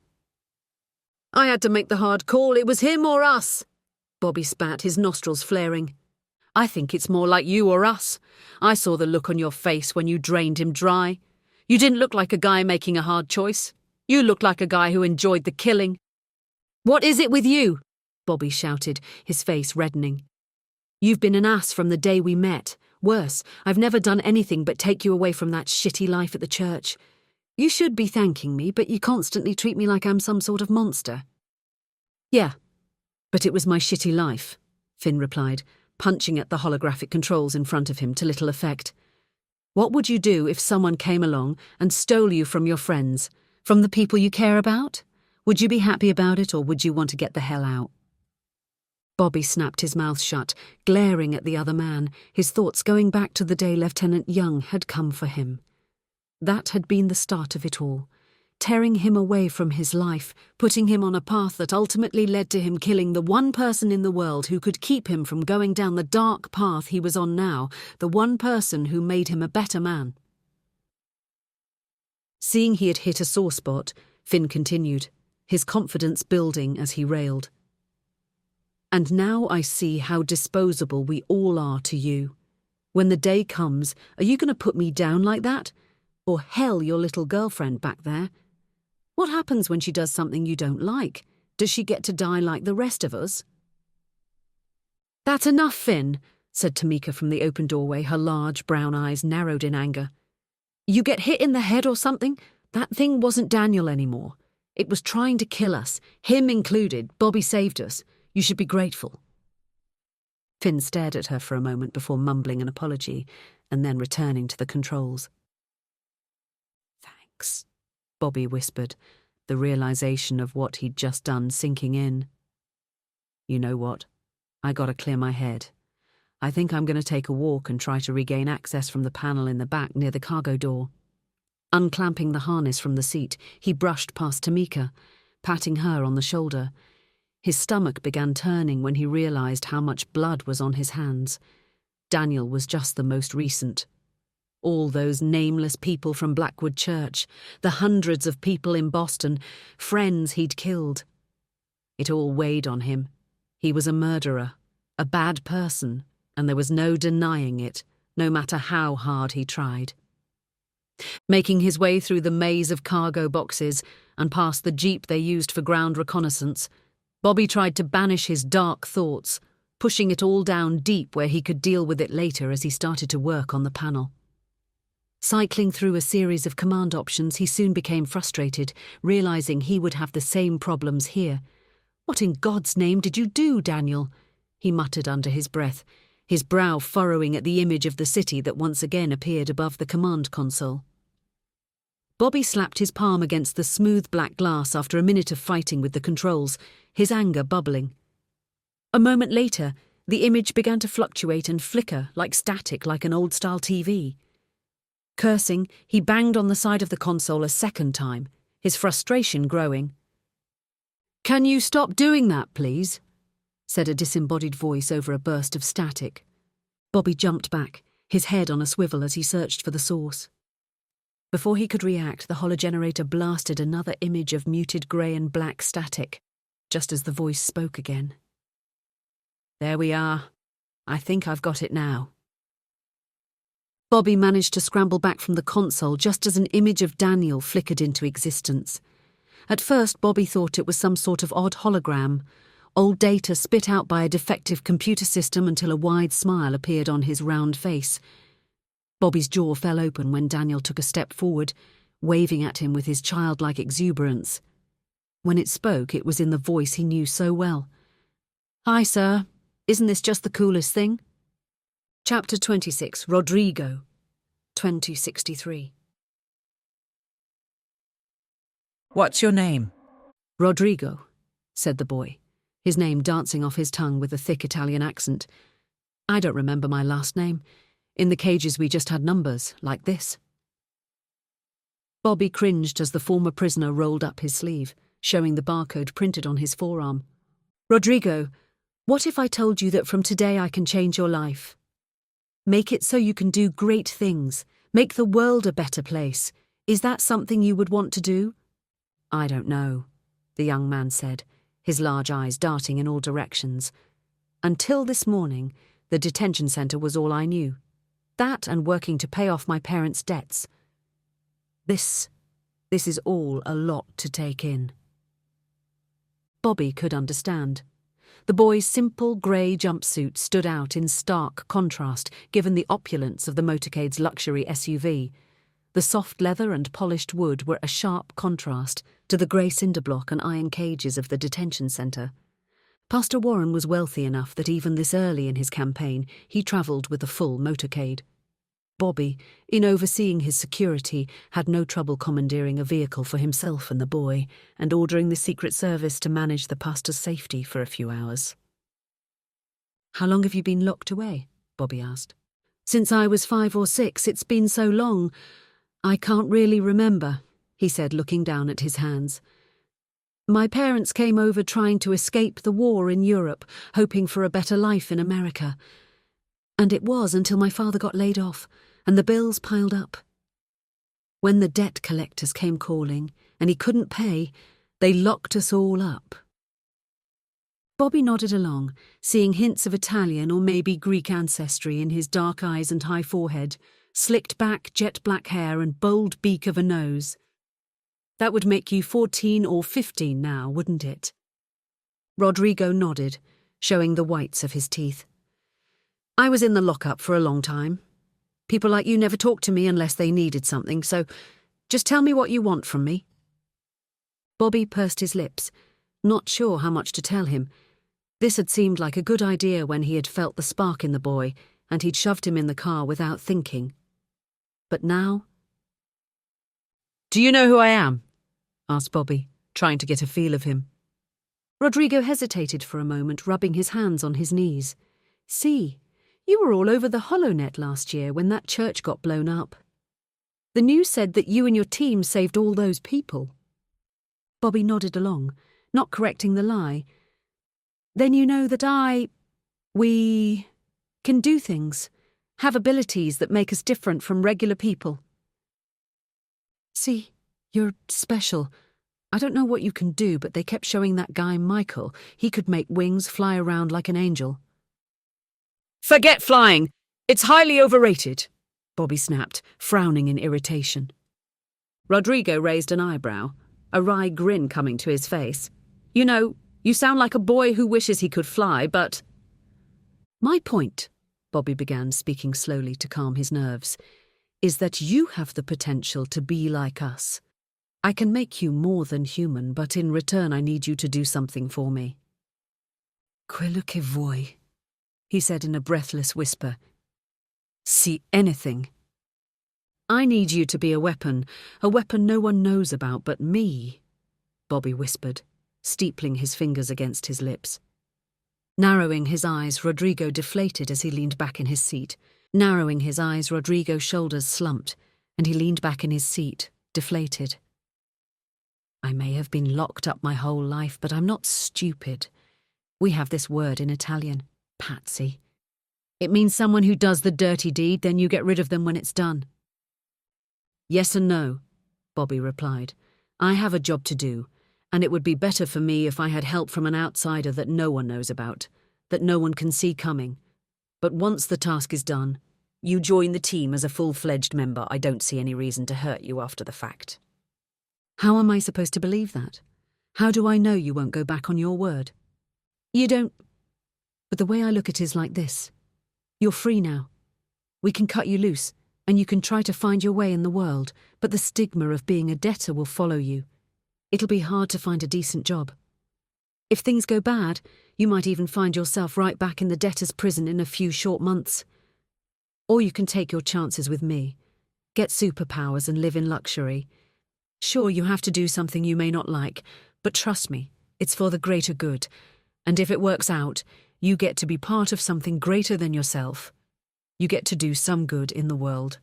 "I had to make the hard call. It was him or us," Bobby spat, his nostrils flaring. "I think it's more like you or us. I saw the look on your face when you drained him dry. You didn't look like a guy making a hard choice. You looked like a guy who enjoyed the killing." "What is it with you?" Bobby shouted, his face reddening. "You've been an ass from the day we met. Worse, I've never done anything but take you away from that shitty life at the church. You should be thanking me, but you constantly treat me like I'm some sort of monster." "Yeah, but it was my shitty life," Finn replied, punching at the holographic controls in front of him to little effect. "What would you do if someone came along and stole you from your friends, from the people you care about? Would you be happy about it, or would you want to get the hell out?" Bobby snapped his mouth shut, glaring at the other man, his thoughts going back to the day Lieutenant Young had come for him. That had been the start of it all, tearing him away from his life, putting him on a path that ultimately led to him killing the one person in the world who could keep him from going down the dark path he was on now, the one person who made him a better man. Seeing he had hit a sore spot, Finn continued, his confidence building as he railed. "And now I see how disposable we all are to you. When the day comes, are you going to put me down like that? Or hell your little girlfriend back there? What happens when she does something you don't like? Does she get to die like the rest of us?" "That's enough, Finn," said Tamika from the open doorway, her large brown eyes narrowed in anger. "You get hit in the head or something? That thing wasn't Daniel anymore. It was trying to kill us, him included. Bobby saved us. You should be grateful." Finn stared at her for a moment before mumbling an apology, and then returning to the controls. "Thanks," Bobby whispered, the realization of what he'd just done sinking in. "You know what? I gotta clear my head. I think I'm going to take a walk and try to regain access from the panel in the back near the cargo door." Unclamping the harness from the seat, he brushed past Tamika, patting her on the shoulder. His stomach began turning when he realized how much blood was on his hands. Daniel was just the most recent. All those nameless people from Blackwood Church, the hundreds of people in Boston, friends he'd killed. It all weighed on him. He was a murderer, a bad person, and there was no denying it, no matter how hard he tried. Making his way through the maze of cargo boxes and past the jeep they used for ground reconnaissance, Bobby tried to banish his dark thoughts, pushing it all down deep where he could deal with it later as he started to work on the panel. Cycling through a series of command options, he soon became frustrated, realizing he would have the same problems here. "What in God's name did you do, Daniel?" he muttered under his breath, his brow furrowing at the image of the city that once again appeared above the command console. Bobby slapped his palm against the smooth black glass after a minute of fighting with the controls, his anger bubbling. A moment later, the image began to fluctuate and flicker like static, like an old-style TV. Cursing, he banged on the side of the console a second time, his frustration growing. "Can you stop doing that, please?" said a disembodied voice over a burst of static. Bobby jumped back, his head on a swivel as he searched for the source. Before he could react, the hologenerator blasted another image of muted grey and black static, just as the voice spoke again. "There we are. I think I've got it now." Bobby managed to scramble back from the console just as an image of Daniel flickered into existence. At first, Bobby thought it was some sort of odd hologram, old data spit out by a defective computer system until a wide smile appeared on his round face. Bobby's jaw fell open when Daniel took a step forward, waving at him with his childlike exuberance. When it spoke, it was in the voice he knew so well. "Hi, sir. Isn't this just the coolest thing?" Chapter 26, Rodrigo, 2063. What's your name? "Rodrigo," said the boy, his name dancing off his tongue with a thick Italian accent. "I don't remember my last name. In the cages we just had numbers, like this." Bobby cringed as the former prisoner rolled up his sleeve, showing the barcode printed on his forearm. "Rodrigo, what if I told you that from today I can change your life? Make it so you can do great things, make the world a better place. Is that something you would want to do?" "I don't know," the young man said, his large eyes darting in all directions. "Until this morning, the detention centre was all I knew. That and working to pay off my parents' debts. This is all a lot to take in." Bobby could understand. The boy's simple grey jumpsuit stood out in stark contrast given the opulence of the motorcade's luxury SUV. The soft leather and polished wood were a sharp contrast to the grey cinder block and iron cages of the detention centre. Pastor Warren was wealthy enough that even this early in his campaign he travelled with a full motorcade. Bobby, in overseeing his security, had no trouble commandeering a vehicle for himself and the boy, and ordering the Secret Service to manage the pastor's safety for a few hours. "How long have you been locked away?" Bobby asked. "Since I was 5 or 6, it's been so long. I can't really remember," he said, looking down at his hands. "My parents came over trying to escape the war in Europe, hoping for a better life in America. And it was until my father got laid off, and the bills piled up. When the debt collectors came calling, and he couldn't pay, they locked us all up." Bobby nodded along, seeing hints of Italian or maybe Greek ancestry in his dark eyes and high forehead, slicked back jet black hair and bold beak of a nose. "That would make you 14 or 15 now, wouldn't it?" Rodrigo nodded, showing the whites of his teeth. "I was in the lockup for a long time. People like you never talked to me unless they needed something, so just tell me what you want from me." Bobby pursed his lips, not sure how much to tell him. This had seemed like a good idea when he had felt the spark in the boy, and he'd shoved him in the car without thinking. But now... "Do you know who I am?" asked Bobby, trying to get a feel of him. Rodrigo hesitated for a moment, rubbing his hands on his knees. "See, you were all over the HoloNet last year when that church got blown up. The news said that you and your team saved all those people." Bobby nodded along, not correcting the lie. "Then you know that we can do things, have abilities that make us different from regular people. See, you're special. I don't know what you can do, but they kept showing that guy Michael. He could make wings, fly around like an angel." "Forget flying! It's highly overrated," Bobby snapped, frowning in irritation. Rodrigo raised an eyebrow, a wry grin coming to his face. "You know, you sound like a boy who wishes he could fly, but—" "My point," Bobby began, speaking slowly to calm his nerves, "is that you have the potential to be like us. I can make you more than human, but in return I need you to do something for me." "Quello che vuoi," he said in a breathless whisper. "See anything." "I need you to be a weapon no one knows about but me," Bobby whispered, steepling his fingers against his lips. Narrowing his eyes, Rodrigo deflated as he leaned back in his seat. Narrowing his eyes, Rodrigo's shoulders slumped, and he leaned back in his seat, deflated. "I may have been locked up my whole life, but I'm not stupid. We have this word in Italian, patsy. It means someone who does the dirty deed, then you get rid of them when it's done." Yes and no, Bobby replied. I have a job to do, and it would be better for me if I had help from an outsider that no one knows about, that no one can see coming. But once the task is done, you join the team as a full-fledged member. I don't see any reason to hurt you after the fact. How am I supposed to believe that? How do I know you won't go back on your word? You don't. But the way I look at it is like this. You're free now. We can cut you loose, and you can try to find your way in the world, but the stigma of being a debtor will follow you. It'll be hard to find a decent job. If things go bad, you might even find yourself right back in the debtor's prison in a few short months. Or you can take your chances with me, get superpowers and live in luxury. Sure, you have to do something you may not like, but trust me, it's for the greater good. And if it works out, you get to be part of something greater than yourself. You get to do some good in the world.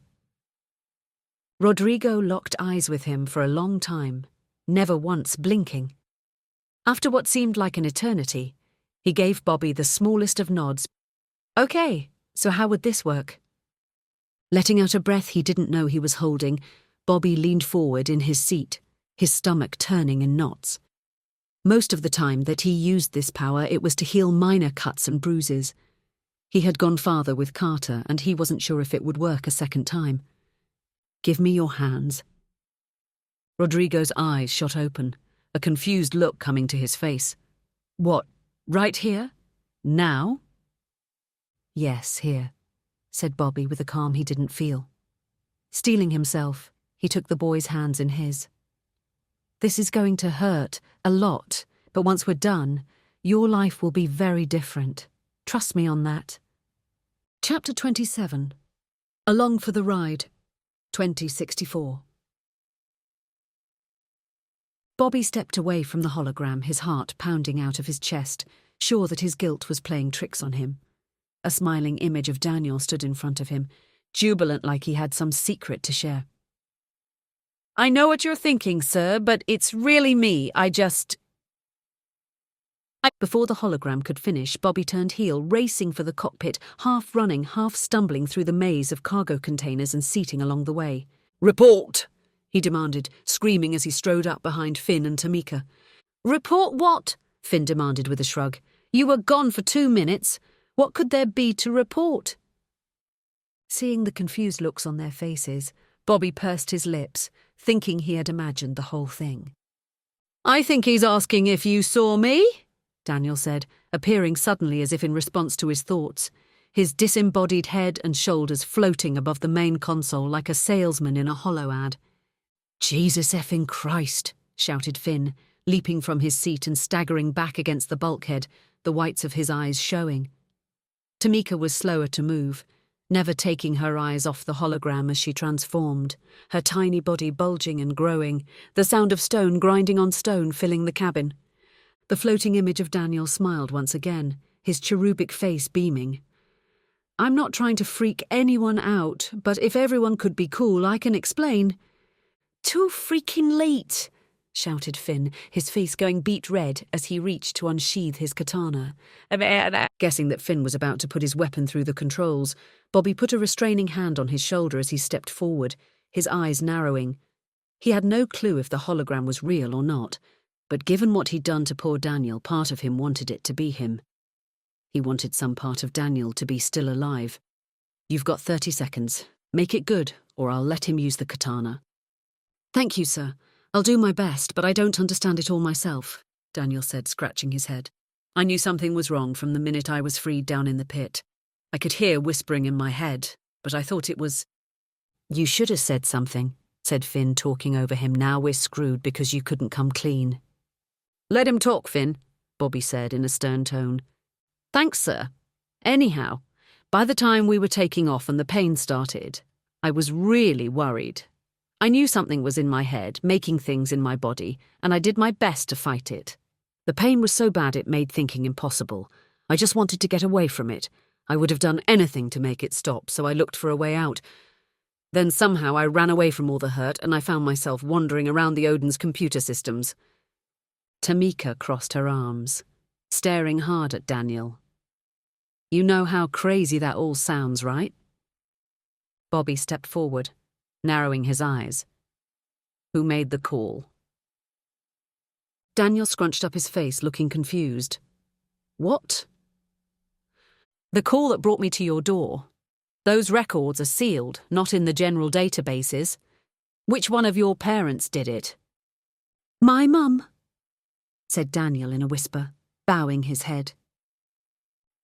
Rodrigo locked eyes with him for a long time, never once blinking. After what seemed like an eternity, he gave Bobby the smallest of nods. Okay, so how would this work? Letting out a breath he didn't know he was holding, Bobby leaned forward in his seat, his stomach turning in knots. Most of the time that he used this power, it was to heal minor cuts and bruises. He had gone farther with Carter, and he wasn't sure if it would work a second time. Give me your hands. Rodrigo's eyes shot open, a confused look coming to his face. What, right here? Now? Yes, here, said Bobby with a calm he didn't feel. Steeling himself, he took the boy's hands in his. This is going to hurt a lot, but once we're done, your life will be very different. Trust me on that. Chapter 27. Along for the Ride, 2064. Bobby stepped away from the hologram, his heart pounding out of his chest, sure that his guilt was playing tricks on him. A smiling image of Daniel stood in front of him, jubilant like he had some secret to share. I know what you're thinking, sir, but it's really me. Before the hologram could finish, Bobby turned heel, racing for the cockpit, half running, half stumbling through the maze of cargo containers and seating along the way. Report! He demanded, screaming as he strode up behind Finn and Tamika. Report what? Finn demanded with a shrug. You were gone for 2 minutes. What could there be to report? Seeing the confused looks on their faces, Bobby pursed his lips, thinking he had imagined the whole thing. I think he's asking if you saw me, Daniel said, appearing suddenly as if in response to his thoughts, his disembodied head and shoulders floating above the main console like a salesman in a hollow ad. Jesus effing Christ, shouted Finn, leaping from his seat and staggering back against the bulkhead, the whites of his eyes showing. Tamika was slower to move, never taking her eyes off the hologram as she transformed, her tiny body bulging and growing, the sound of stone grinding on stone filling the cabin. The floating image of Daniel smiled once again, his cherubic face beaming. I'm not trying to freak anyone out, but if everyone could be cool, I can explain. Too freaking late, shouted Finn, his face going beet red as he reached to unsheath his katana. Guessing that Finn was about to put his weapon through the controls, Bobby put a restraining hand on his shoulder as he stepped forward, his eyes narrowing. He had no clue if the hologram was real or not, but given what he'd done to poor Daniel, part of him wanted it to be him. He wanted some part of Daniel to be still alive. You've got 30 seconds. Make it good, or I'll let him use the katana. Thank you, sir. I'll do my best, but I don't understand it all myself, Daniel said, scratching his head. I knew something was wrong from the minute I was freed down in the pit. I could hear whispering in my head, but I thought it was... You should have said something, said Finn, talking over him. Now we're screwed because you couldn't come clean. Let him talk, Finn, Bobby said in a stern tone. Thanks, sir. Anyhow, by the time we were taking off and the pain started, I was really worried. I knew something was in my head, making things in my body, and I did my best to fight it. The pain was so bad it made thinking impossible. I just wanted to get away from it. I would have done anything to make it stop, so I looked for a way out. Then somehow I ran away from all the hurt, and I found myself wandering around the Odin's computer systems. Tamika crossed her arms, staring hard at Daniel. You know how crazy that all sounds, right? Bobby stepped forward. narrowing his eyes. "Who made the call?" Daniel scrunched up his face, looking confused. "What?" "The call that brought me to your door. Those records are sealed, not in the general databases. Which one of your parents did it?" "My mum," said Daniel in a whisper, bowing his head.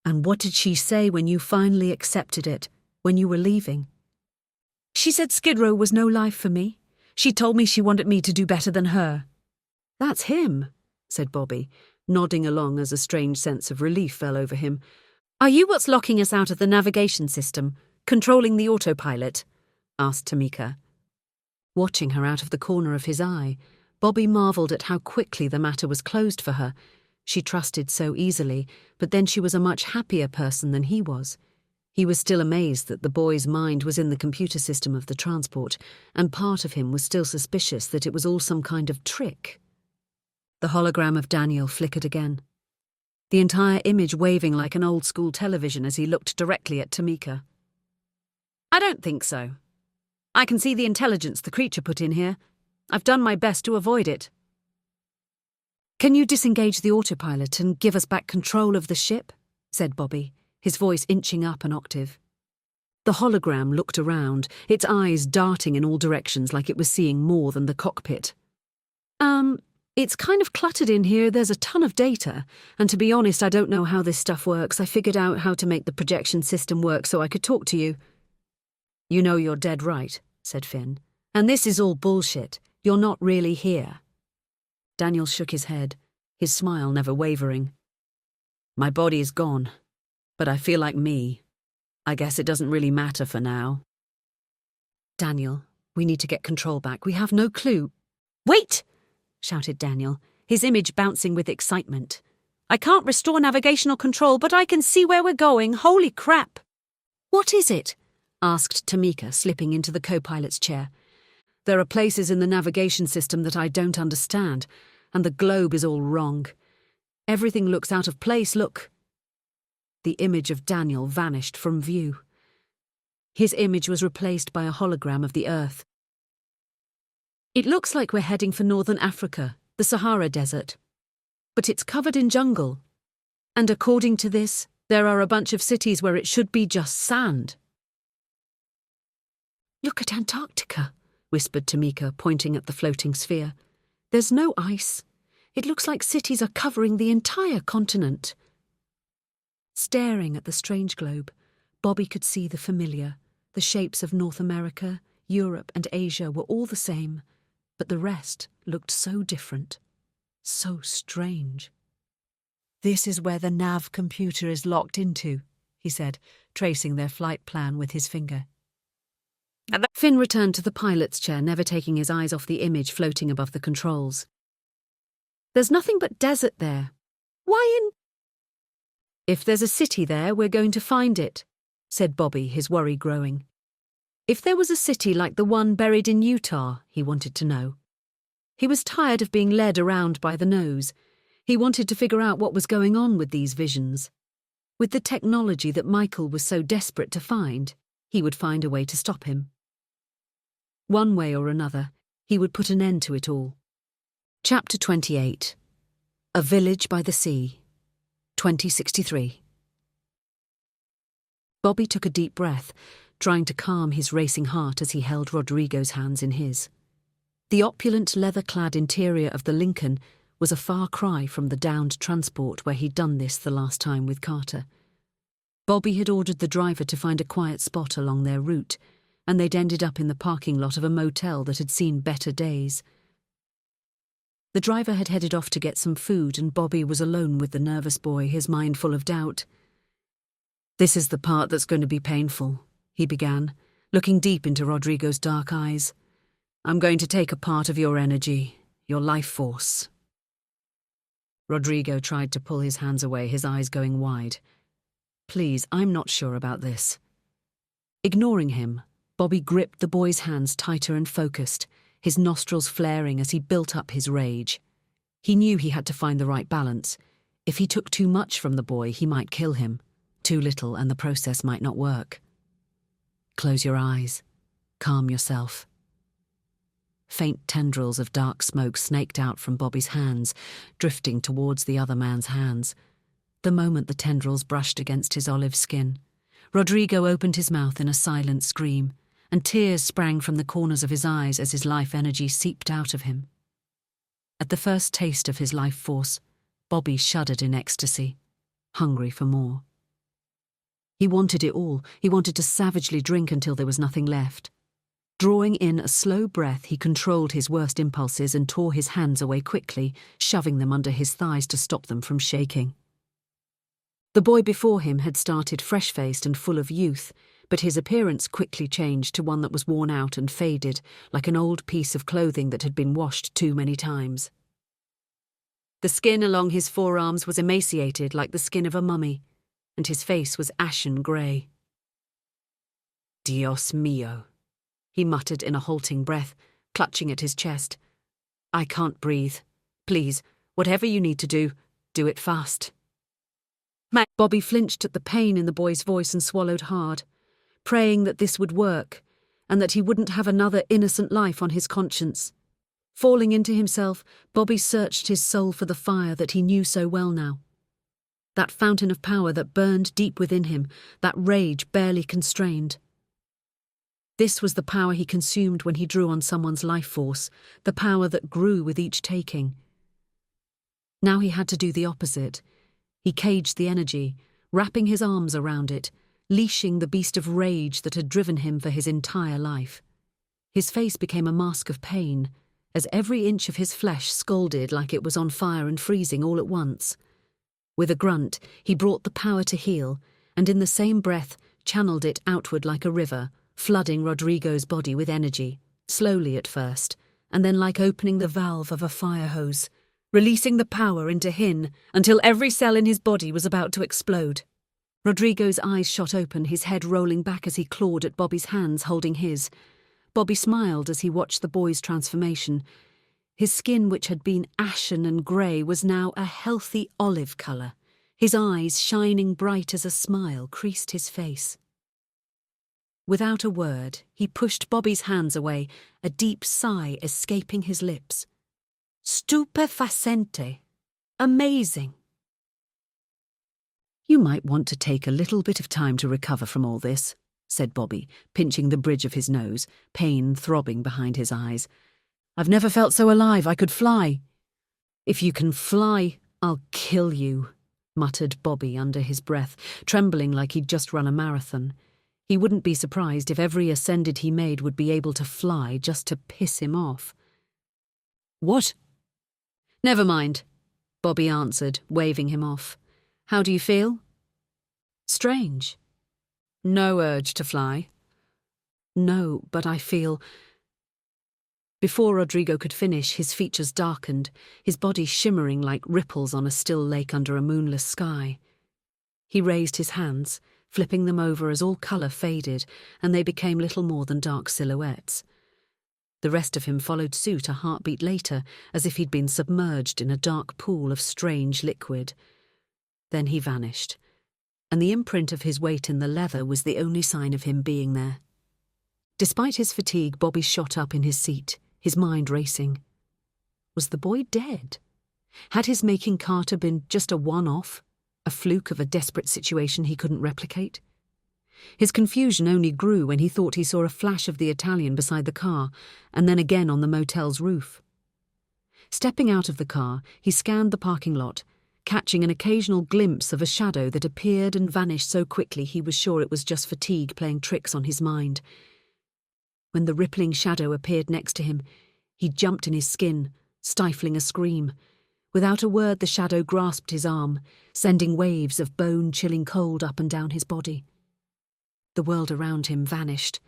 "And what did she say when you finally accepted it, when you were leaving?" "She said Skid Row was no life for me. She told me she wanted me to do better than her." "That's him," said Bobby, nodding along as a strange sense of relief fell over him. "Are you what's locking us out of the navigation system, controlling the autopilot?" asked Tamika. Watching her out of the corner of his eye, Bobby marvelled at how quickly the matter was closed for her. She trusted so easily, but then she was a much happier person than he was. He was still amazed that the boy's mind was in the computer system of the transport, and part of him was still suspicious that it was all some kind of trick. The hologram of Daniel flickered again, the entire image waving like an old-school television as he looked directly at Tamika. "I don't think so. I can see the intelligence the creature put in here. I've done my best to avoid it." "Can you disengage the autopilot and give us back control of the ship?" said Bobby, his voice inching up an octave. The hologram looked around, its eyes darting in all directions like it was seeing more than the cockpit. It's kind of cluttered in here. There's a ton of data, and to be honest, I don't know how this stuff works. I figured out how to make the projection system work so I could talk to you." "You know you're dead right," said Finn. "And this is all bullshit. You're not really here." Daniel shook his head, his smile never wavering. "My body is gone, but I feel like me. I guess it doesn't really matter for now." "Daniel, we need to get control back. We have no clue." "Wait!" shouted Daniel, his image bouncing with excitement. "I can't restore navigational control, but I can see where we're going. Holy crap!" "What is it?" asked Tamika, slipping into the co-pilot's chair. "There are places in the navigation system that I don't understand, and the globe is all wrong. Everything looks out of place, look." The image of Daniel vanished from view. His image was replaced by a hologram of the Earth. "It looks like we're heading for northern Africa, the Sahara Desert. But it's covered in jungle. And according to this, there are a bunch of cities where it should be just sand." "Look at Antarctica," whispered Tamika, pointing at the floating sphere. "There's no ice. It looks like cities are covering the entire continent." Staring at the strange globe, Bobby could see the familiar. The shapes of North America, Europe and Asia were all the same, but the rest looked so different, so strange. "This is where the nav computer is locked into," he said, tracing their flight plan with his finger. Finn returned to the pilot's chair, never taking his eyes off the image floating above the controls. "There's nothing but desert there. Why in—" "If there's a city there, we're going to find it," said Bobby, his worry growing. If there was a city like the one buried in Utah, he wanted to know. He was tired of being led around by the nose. He wanted to figure out what was going on with these visions. With the technology that Michael was so desperate to find, he would find a way to stop him. One way or another, he would put an end to it all. Chapter 28. A Village by the Sea, 2063. Bobby took a deep breath, trying to calm his racing heart as he held Rodrigo's hands in his. The opulent leather-clad interior of the Lincoln was a far cry from the downed transport where he'd done this the last time with Carter. Bobby had ordered the driver to find a quiet spot along their route, and they'd ended up in the parking lot of a motel that had seen better days. The driver had headed off to get some food, and Bobby was alone with the nervous boy, his mind full of doubt. "This is the part that's going to be painful," he began, looking deep into Rodrigo's dark eyes. "I'm going to take a part of your energy, your life force." Rodrigo tried to pull his hands away, his eyes going wide. "Please, I'm not sure about this." Ignoring him, Bobby gripped the boy's hands tighter and focused, his nostrils flaring as he built up his rage. He knew he had to find the right balance. If he took too much from the boy, he might kill him. Too little, and the process might not work. "Close your eyes," Calm yourself. Faint tendrils of dark smoke snaked out from Bobby's hands, drifting towards the other man's hands. The moment the tendrils brushed against his olive skin, Rodrigo opened his mouth in a silent scream, and tears sprang from the corners of his eyes as his life energy seeped out of him. At the first taste of his life force, Bobby shuddered in ecstasy, hungry for more. He wanted it all. He wanted to savagely drink until there was nothing left. Drawing in a slow breath, he controlled his worst impulses and tore his hands away quickly, shoving them under his thighs to stop them from shaking. The boy before him had started fresh-faced and full of youth, but his appearance quickly changed to one that was worn out and faded, like an old piece of clothing that had been washed too many times. The skin along his forearms was emaciated like the skin of a mummy, and his face was ashen grey. "Dios mío," he muttered in a halting breath, clutching at his chest. "I can't breathe. Please, whatever you need to do, do it fast." Bobby flinched at the pain in the boy's voice and swallowed hard, praying that this would work, and that he wouldn't have another innocent life on his conscience. Falling into himself, Bobby searched his soul for the fire that he knew so well now. That fountain of power that burned deep within him, that rage barely constrained. This was the power he consumed when he drew on someone's life force, the power that grew with each taking. Now he had to do the opposite. He caged the energy, wrapping his arms around it, leashing the beast of rage that had driven him for his entire life. His face became a mask of pain, as every inch of his flesh scalded like it was on fire and freezing all at once. With a grunt, he brought the power to heal, and in the same breath channeled it outward like a river, flooding Rodrigo's body with energy, slowly at first, and then like opening the valve of a fire hose, releasing the power into him until every cell in his body was about to explode. Rodrigo's eyes shot open, his head rolling back as he clawed at Bobby's hands holding his. Bobby smiled as he watched the boy's transformation. His skin, which had been ashen and grey, was now a healthy olive colour. His eyes, shining bright as a smile, creased his face. Without a word, he pushed Bobby's hands away, a deep sigh escaping his lips. Stupefacente. Amazing. "You might want to take a little bit of time to recover from all this," said Bobby, pinching the bridge of his nose, pain throbbing behind his eyes. "I've never felt so alive I could fly." "If you can fly, I'll kill you," muttered Bobby under his breath, trembling like he'd just run a marathon. He wouldn't be surprised if every ascended he made would be able to fly just to piss him off. "What?" "Never mind," Bobby answered, waving him off. "How do you feel?" "Strange." "No urge to fly?" "No, but I feel—" Before Rodrigo could finish, his features darkened, his body shimmering like ripples on a still lake under a moonless sky. He raised his hands, flipping them over as all colour faded, and they became little more than dark silhouettes. The rest of him followed suit a heartbeat later, as if he'd been submerged in a dark pool of strange liquid. Then he vanished, and the imprint of his weight in the leather was the only sign of him being there. Despite his fatigue, Bobby shot up in his seat, his mind racing. Was the boy dead? Had his making Carter been just a one-off, a fluke of a desperate situation he couldn't replicate? His confusion only grew when he thought he saw a flash of the Italian beside the car, and then again on the motel's roof. Stepping out of the car, he scanned the parking lot, catching an occasional glimpse of a shadow that appeared and vanished so quickly he was sure it was just fatigue playing tricks on his mind. When the rippling shadow appeared next to him, he jumped in his skin, stifling a scream. Without a word, the shadow grasped his arm, sending waves of bone-chilling cold up and down his body. The world around him vanished,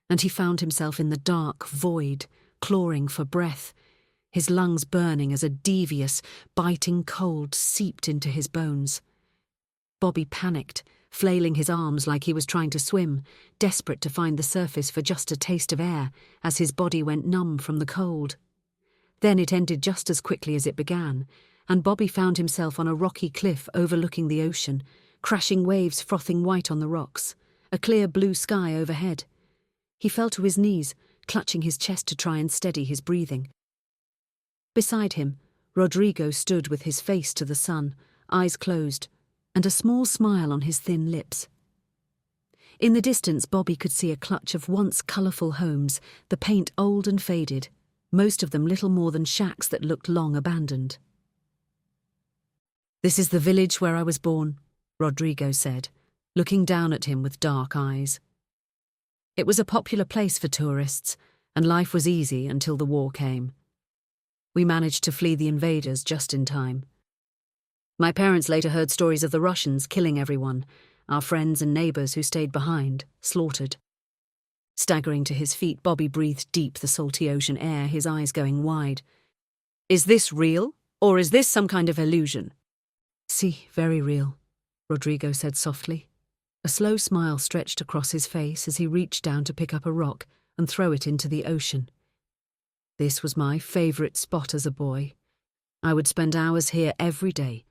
and he found himself in the dark void, clawing for breath, his lungs burning as a devious, biting cold seeped into his bones. Bobby panicked, flailing his arms like he was trying to swim, desperate to find the surface for just a taste of air, as his body went numb from the cold. Then it ended just as quickly as it began, and Bobby found himself on a rocky cliff overlooking the ocean, crashing waves frothing white on the rocks, a clear blue sky overhead. He fell to his knees, clutching his chest to try and steady his breathing. Beside him, Rodrigo stood with his face to the sun, eyes closed, and a small smile on his thin lips. In the distance, Bobby could see a clutch of once colourful homes, the paint old and faded, most of them little more than shacks that looked long abandoned. "This is the village where I was born," Rodrigo said, looking down at him with dark eyes. "It was a popular place for tourists, and life was easy until the war came. We managed to flee the invaders just in time. My parents later heard stories of the Russians killing everyone, our friends and neighbours who stayed behind, slaughtered." Staggering to his feet, Bobby breathed deep the salty ocean air, his eyes going wide. "Is this real, or is this some kind of illusion?" "Si, very real," Rodrigo said softly. A slow smile stretched across his face as he reached down to pick up a rock and throw it into the ocean. "This was my favourite spot as a boy. I would spend hours here every day,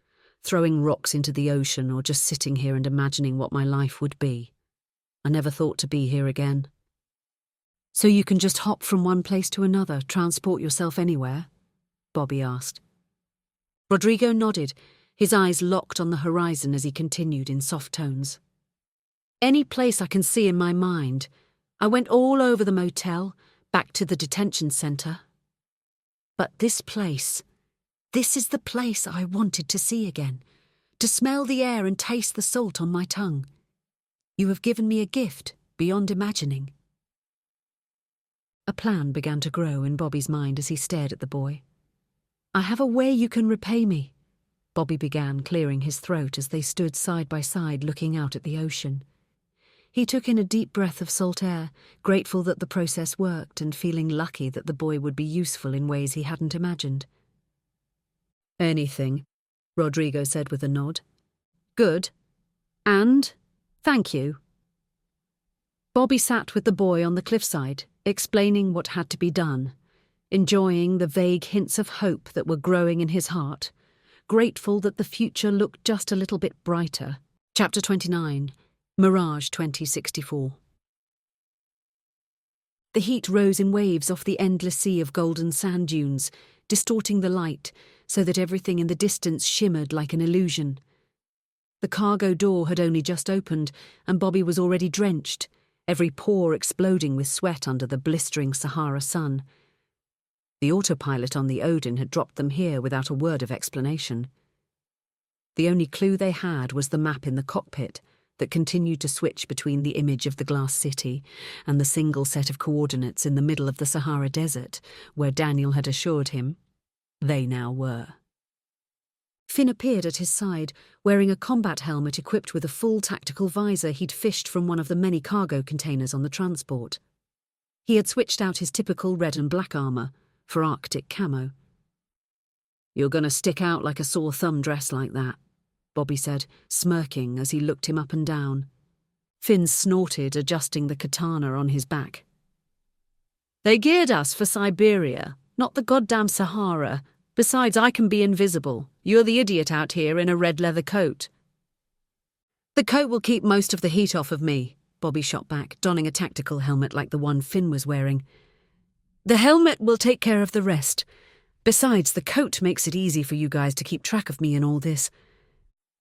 throwing rocks into the ocean or just sitting here and imagining what my life would be. I never thought to be here again." "So you can just hop from one place to another, transport yourself anywhere?" Bobby asked. Rodrigo nodded, his eyes locked on the horizon as he continued in soft tones. "Any place I can see in my mind. I went all over the motel, back to the detention centre. But this place, this is the place I wanted to see again, to smell the air and taste the salt on my tongue. You have given me a gift beyond imagining." A plan began to grow in Bobby's mind as he stared at the boy. "I have a way you can repay me," Bobby began, clearing his throat as they stood side by side looking out at the ocean. He took in a deep breath of salt air, grateful that the process worked and feeling lucky that the boy would be useful in ways he hadn't imagined. "Anything," Rodrigo said with a nod. "Good. And thank you." Bobby sat with the boy on the cliffside, explaining what had to be done, enjoying the vague hints of hope that were growing in his heart, grateful that the future looked just a little bit brighter. Chapter 29, Mirage 2064. The heat rose in waves off the endless sea of golden sand dunes, distorting the light so that everything in the distance shimmered like an illusion. The cargo door had only just opened, and Bobby was already drenched, every pore exploding with sweat under the blistering Sahara sun. The autopilot on the Odin had dropped them here without a word of explanation. The only clue they had was the map in the cockpit that continued to switch between the image of the glass city and the single set of coordinates in the middle of the Sahara Desert, where Daniel had assured him they now were. Finn appeared at his side, wearing a combat helmet equipped with a full tactical visor he'd fished from one of the many cargo containers on the transport. He had switched out his typical red and black armour for Arctic camo. "You're going to stick out like a sore thumb dressed like that," Bobby said, smirking as he looked him up and down. Finn snorted, adjusting the katana on his back. "They geared us for Siberia, not the goddamn Sahara. Besides, I can be invisible. You're the idiot out here in a red leather coat." "The coat will keep most of the heat off of me," Bobby shot back, donning a tactical helmet like the one Finn was wearing. "The helmet will take care of the rest. Besides, the coat makes it easy for you guys to keep track of me in all this."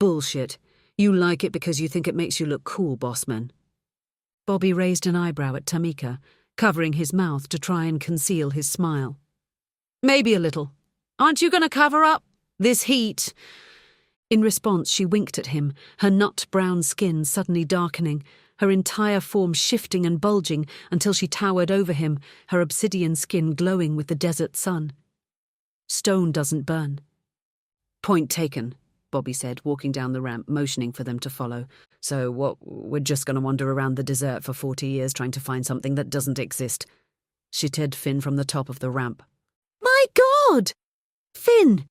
"Bullshit. You like it because you think it makes you look cool, bossman." Bobby raised an eyebrow at Tamika, covering his mouth to try and conceal his smile. "Maybe a little. Aren't you going to cover up? This heat." In response, she winked at him, her nut-brown skin suddenly darkening, her entire form shifting and bulging until she towered over him, her obsidian skin glowing with the desert sun. "Stone doesn't burn." "Point taken," Bobby said, walking down the ramp, motioning for them to follow. "So what, we're just going to wander around the desert for 40 years trying to find something that doesn't exist?" She tied Finn from the top of the ramp. "My God! Finn!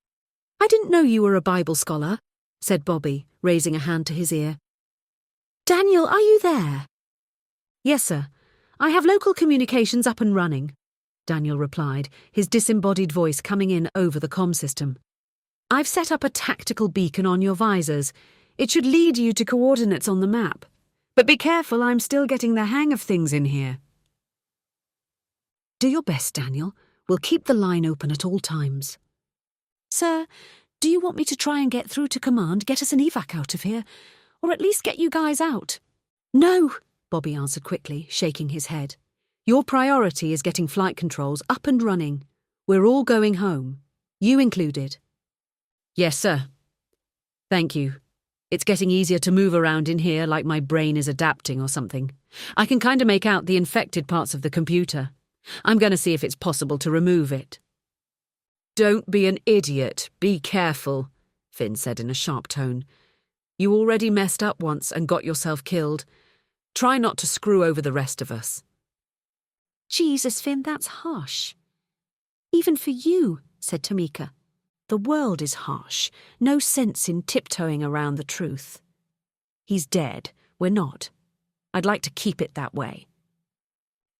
I didn't know you were a Bible scholar," said Bobby, raising a hand to his ear. "Daniel, are you there?" "Yes, sir. I have local communications up and running," Daniel replied, his disembodied voice coming in over the comm system. "I've set up a tactical beacon on your visors. It should lead you to coordinates on the map. But be careful, I'm still getting the hang of things in here." Do your best, Daniel. We'll keep the line open at all times. Sir, do you want me to try and get through to command, get us an evac out of here, or at least get you guys out? No, Bobby answered quickly, shaking his head. Your priority is getting flight controls up and running. We're all going home, you included. Yes, sir. Thank you. It's getting easier to move around in here, like my brain is adapting or something. I can kind of make out the infected parts of the computer. I'm going to see if it's possible to remove it. Don't be an idiot. Be careful, Finn said in a sharp tone. You already messed up once and got yourself killed. Try not to screw over the rest of us. Jesus, Finn, that's harsh. Even for you, said Tamika. The world is harsh. No sense in tiptoeing around the truth. He's dead. We're not. I'd like to keep it that way.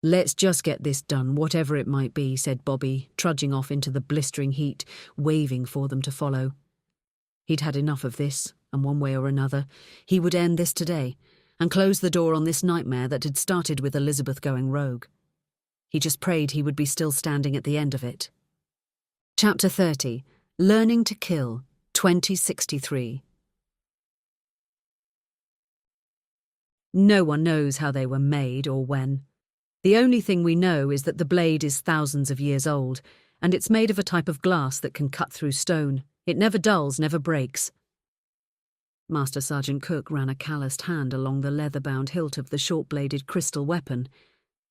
Let's just get this done, whatever it might be, said Bobby, trudging off into the blistering heat, waving for them to follow. He'd had enough of this, and one way or another, he would end this today, and close the door on this nightmare that had started with Elizabeth going rogue. He just prayed he would be still standing at the end of it. Chapter 30. Learning to Kill, 2063. No one knows how they were made or when. The only thing we know is that the blade is thousands of years old, and it's made of a type of glass that can cut through stone. It never dulls, never breaks. Master Sergeant Cook ran a calloused hand along the leather-bound hilt of the short-bladed crystal weapon,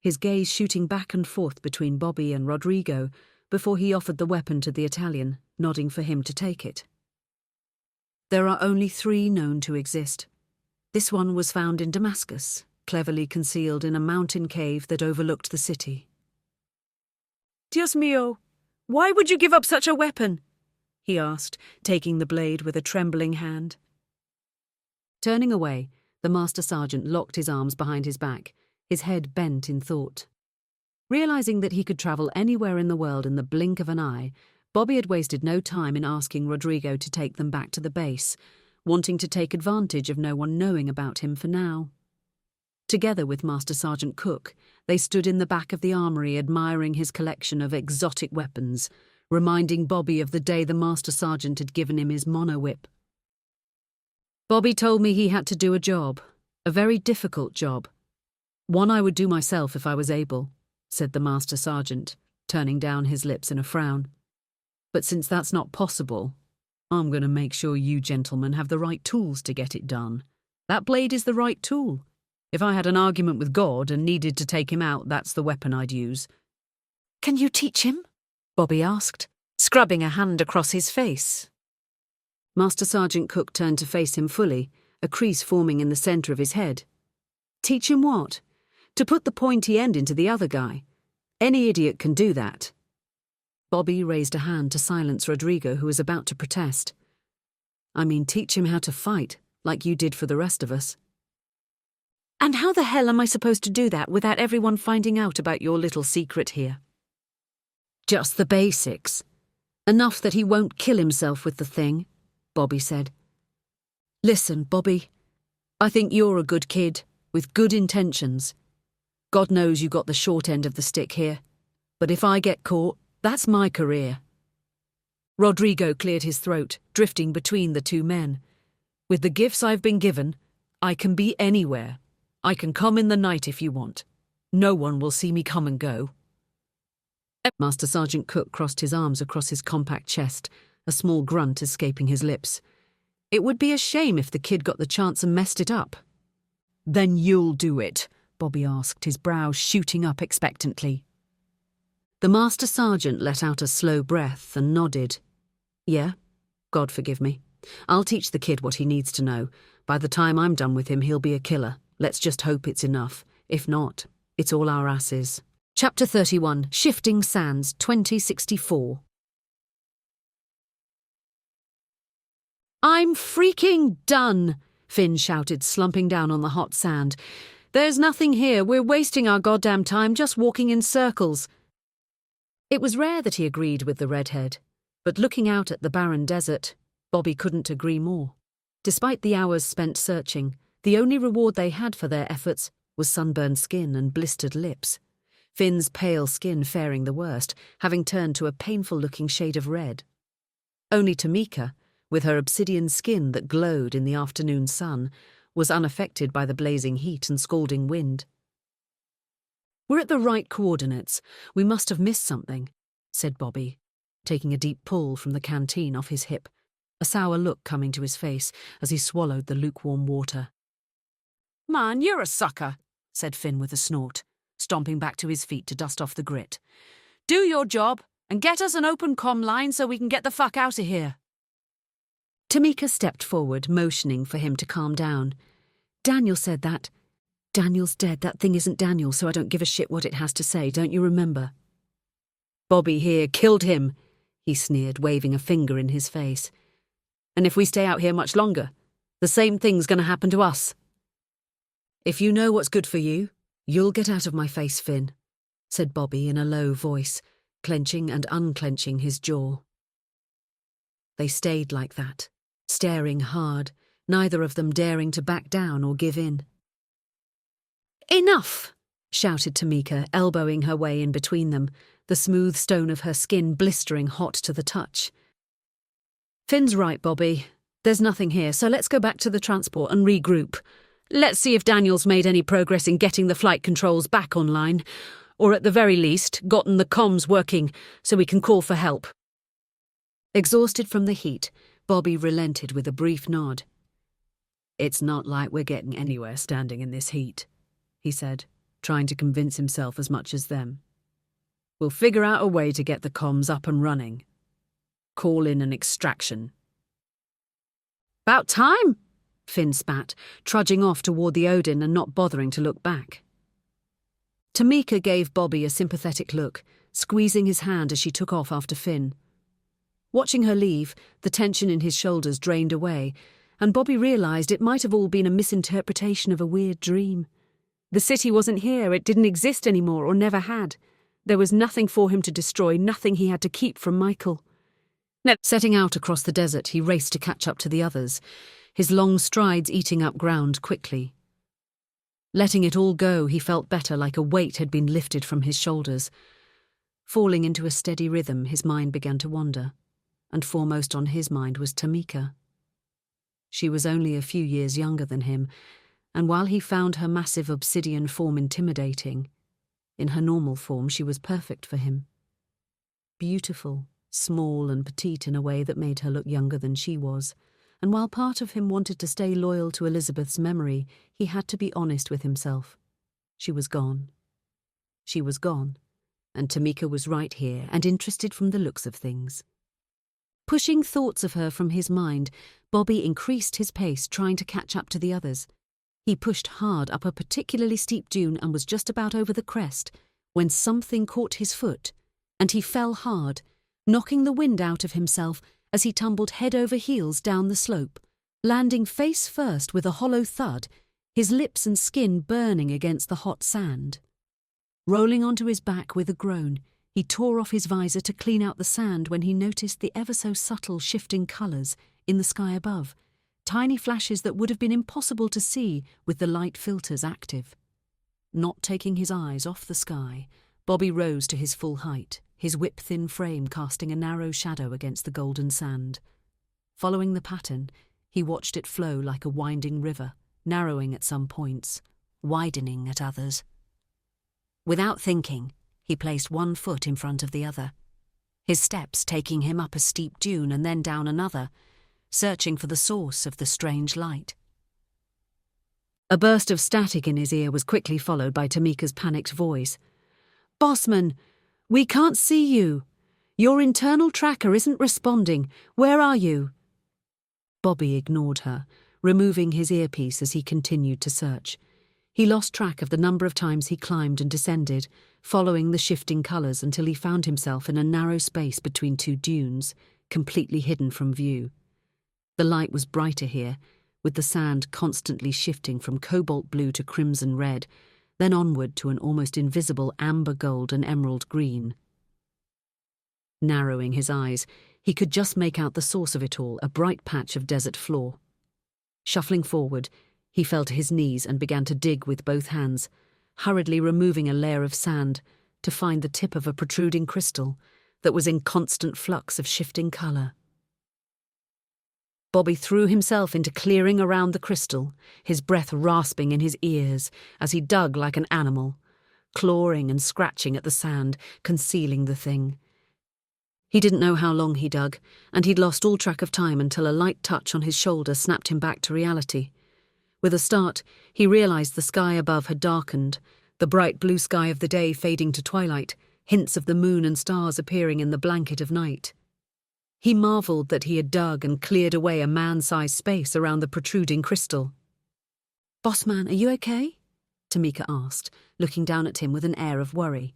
his gaze shooting back and forth between Bobby and Rodrigo before he offered the weapon to the Italian, nodding for him to take it. There are only 3 known to exist. This one was found in Damascus, cleverly concealed in a mountain cave that overlooked the city. Dios mío, why would you give up such a weapon? He asked, taking the blade with a trembling hand. Turning away, the Master Sergeant locked his arms behind his back, his head bent in thought. Realizing that he could travel anywhere in the world in the blink of an eye, Bobby had wasted no time in asking Rodrigo to take them back to the base, wanting to take advantage of no one knowing about him for now. Together with Master Sergeant Cook, they stood in the back of the armory admiring his collection of exotic weapons, reminding Bobby of the day the Master Sergeant had given him his mono-whip. Bobby told me he had to do a job, a very difficult job. One I would do myself if I was able, said the Master Sergeant, turning down his lips in a frown. But since that's not possible, I'm going to make sure you gentlemen have the right tools to get it done. That blade is the right tool. If I had an argument with God and needed to take him out, that's the weapon I'd use. Can you teach him? Bobby asked, scrubbing a hand across his face. Master Sergeant Cook turned to face him fully, a crease forming in the centre of his head. Teach him what? To put the pointy end into the other guy. Any idiot can do that. Bobby raised a hand to silence Rodrigo, who was about to protest. I mean, teach him how to fight, like you did for the rest of us. And how the hell am I supposed to do that without everyone finding out about your little secret here? Just the basics. Enough that he won't kill himself with the thing, Bobby said. Listen, Bobby, I think you're a good kid, with good intentions. God knows you got the short end of the stick here. But if I get caught, that's my career. Rodrigo cleared his throat, drifting between the 2 men. With the gifts I've been given, I can be anywhere. I can come in the night if you want. No one will see me come and go. Master Sergeant Cook crossed his arms across his compact chest, a small grunt escaping his lips. It would be a shame if the kid got the chance and messed it up. Then you'll do it, Bobby asked, his brow shooting up expectantly. The Master Sergeant let out a slow breath and nodded. Yeah, God forgive me. I'll teach the kid what he needs to know. By the time I'm done with him, he'll be a killer. Let's just hope it's enough. If not, it's all our asses. Chapter 31, Shifting Sands, 2064. I'm freaking done, Finn shouted, slumping down on the hot sand. There's nothing here. We're wasting our goddamn time just walking in circles. It was rare that he agreed with the redhead, but looking out at the barren desert, Bobby couldn't agree more. Despite the hours spent searching, the only reward they had for their efforts was sunburned skin and blistered lips. Finn's pale skin faring the worst, having turned to a painful-looking shade of red. Only Tamika, with her obsidian skin that glowed in the afternoon sun, was unaffected by the blazing heat and scalding wind. "We're at the right coordinates. We must have missed something," said Bobby, taking a deep pull from the canteen off his hip, a sour look coming to his face as he swallowed the lukewarm water. "Man, you're a sucker," said Finn with a snort, stomping back to his feet to dust off the grit. "Do your job and get us an open comm line so we can get the fuck out of here." Tamika stepped forward, motioning for him to calm down. "Daniel said that. Daniel's dead. That thing isn't Daniel, so I don't give a shit what it has to say, don't you remember?" "Bobby here killed him," he sneered, waving a finger in his face. "And if we stay out here much longer, the same thing's going to happen to us." "If you know what's good for you, you'll get out of my face, Finn," said Bobby in a low voice, clenching and unclenching his jaw. They stayed like that, staring hard, neither of them daring to back down or give in. "Enough!" shouted Tamika, elbowing her way in between them, the smooth stone of her skin blistering hot to the touch. "Finn's right, Bobby. There's nothing here, so let's go back to the transport and regroup. Let's see if Daniel's made any progress in getting the flight controls back online, or at the very least, gotten the comms working so we can call for help." Exhausted from the heat, Bobby relented with a brief nod. "It's not like we're getting anywhere standing in this heat," he said, trying to convince himself as much as them. "We'll figure out a way to get the comms up and running. Call in an extraction." "About time," Finn spat, trudging off toward the Odin and not bothering to look back. Tamika gave Bobby a sympathetic look, squeezing his hand as she took off after Finn. Watching her leave, the tension in his shoulders drained away, and Bobby realized it might have all been a misinterpretation of a weird dream. The city wasn't here, it didn't exist anymore or never had. There was nothing for him to destroy, nothing he had to keep from Michael. Setting out across the desert, he raced to catch up to the others, his long strides eating up ground quickly. Letting it all go, he felt better, like a weight had been lifted from his shoulders. Falling into a steady rhythm, his mind began to wander, and foremost on his mind was Tamika. She was only a few years younger than him, and while he found her massive obsidian form intimidating, in her normal form she was perfect for him. Beautiful, small and petite in a way that made her look younger than she was, and while part of him wanted to stay loyal to Elizabeth's memory, he had to be honest with himself. She was gone. She was gone, and Tamika was right here and interested from the looks of things. Pushing thoughts of her from his mind, Bobby increased his pace, trying to catch up to the others. He pushed hard up a particularly steep dune and was just about over the crest when something caught his foot, and he fell hard, knocking the wind out of himself as he tumbled head over heels down the slope, landing face first with a hollow thud, his lips and skin burning against the hot sand. Rolling onto his back with a groan, he tore off his visor to clean out the sand when he noticed the ever-so-subtle shifting colours in the sky above, tiny flashes that would have been impossible to see with the light filters active. Not taking his eyes off the sky, Bobby rose to his full height, his whip-thin frame casting a narrow shadow against the golden sand. Following the pattern, he watched it flow like a winding river, narrowing at some points, widening at others. Without thinking, he placed one foot in front of the other, his steps taking him up a steep dune and then down another, searching for the source of the strange light. A burst of static in his ear was quickly followed by Tamika's panicked voice. "Bossman, we can't see you. Your internal tracker isn't responding. Where are you?" Bobby ignored her, removing his earpiece as he continued to search. He lost track of the number of times he climbed and descended, following the shifting colours until he found himself in a narrow space between two dunes, completely hidden from view. The light was brighter here, with the sand constantly shifting from cobalt blue to crimson red, then onward to an almost invisible amber gold and emerald green. Narrowing his eyes, he could just make out the source of it all, a bright patch of desert floor. Shuffling forward, he fell to his knees and began to dig with both hands, hurriedly removing a layer of sand, to find the tip of a protruding crystal that was in constant flux of shifting colour. Bobby threw himself into clearing around the crystal, his breath rasping in his ears as he dug like an animal, clawing and scratching at the sand, concealing the thing. He didn't know how long he dug, and he'd lost all track of time until a light touch on his shoulder snapped him back to reality. With a start, he realised the sky above had darkened, the bright blue sky of the day fading to twilight, hints of the moon and stars appearing in the blanket of night. He marvelled that he had dug and cleared away a man-sized space around the protruding crystal. "Boss man, are you okay?" Tamika asked, looking down at him with an air of worry.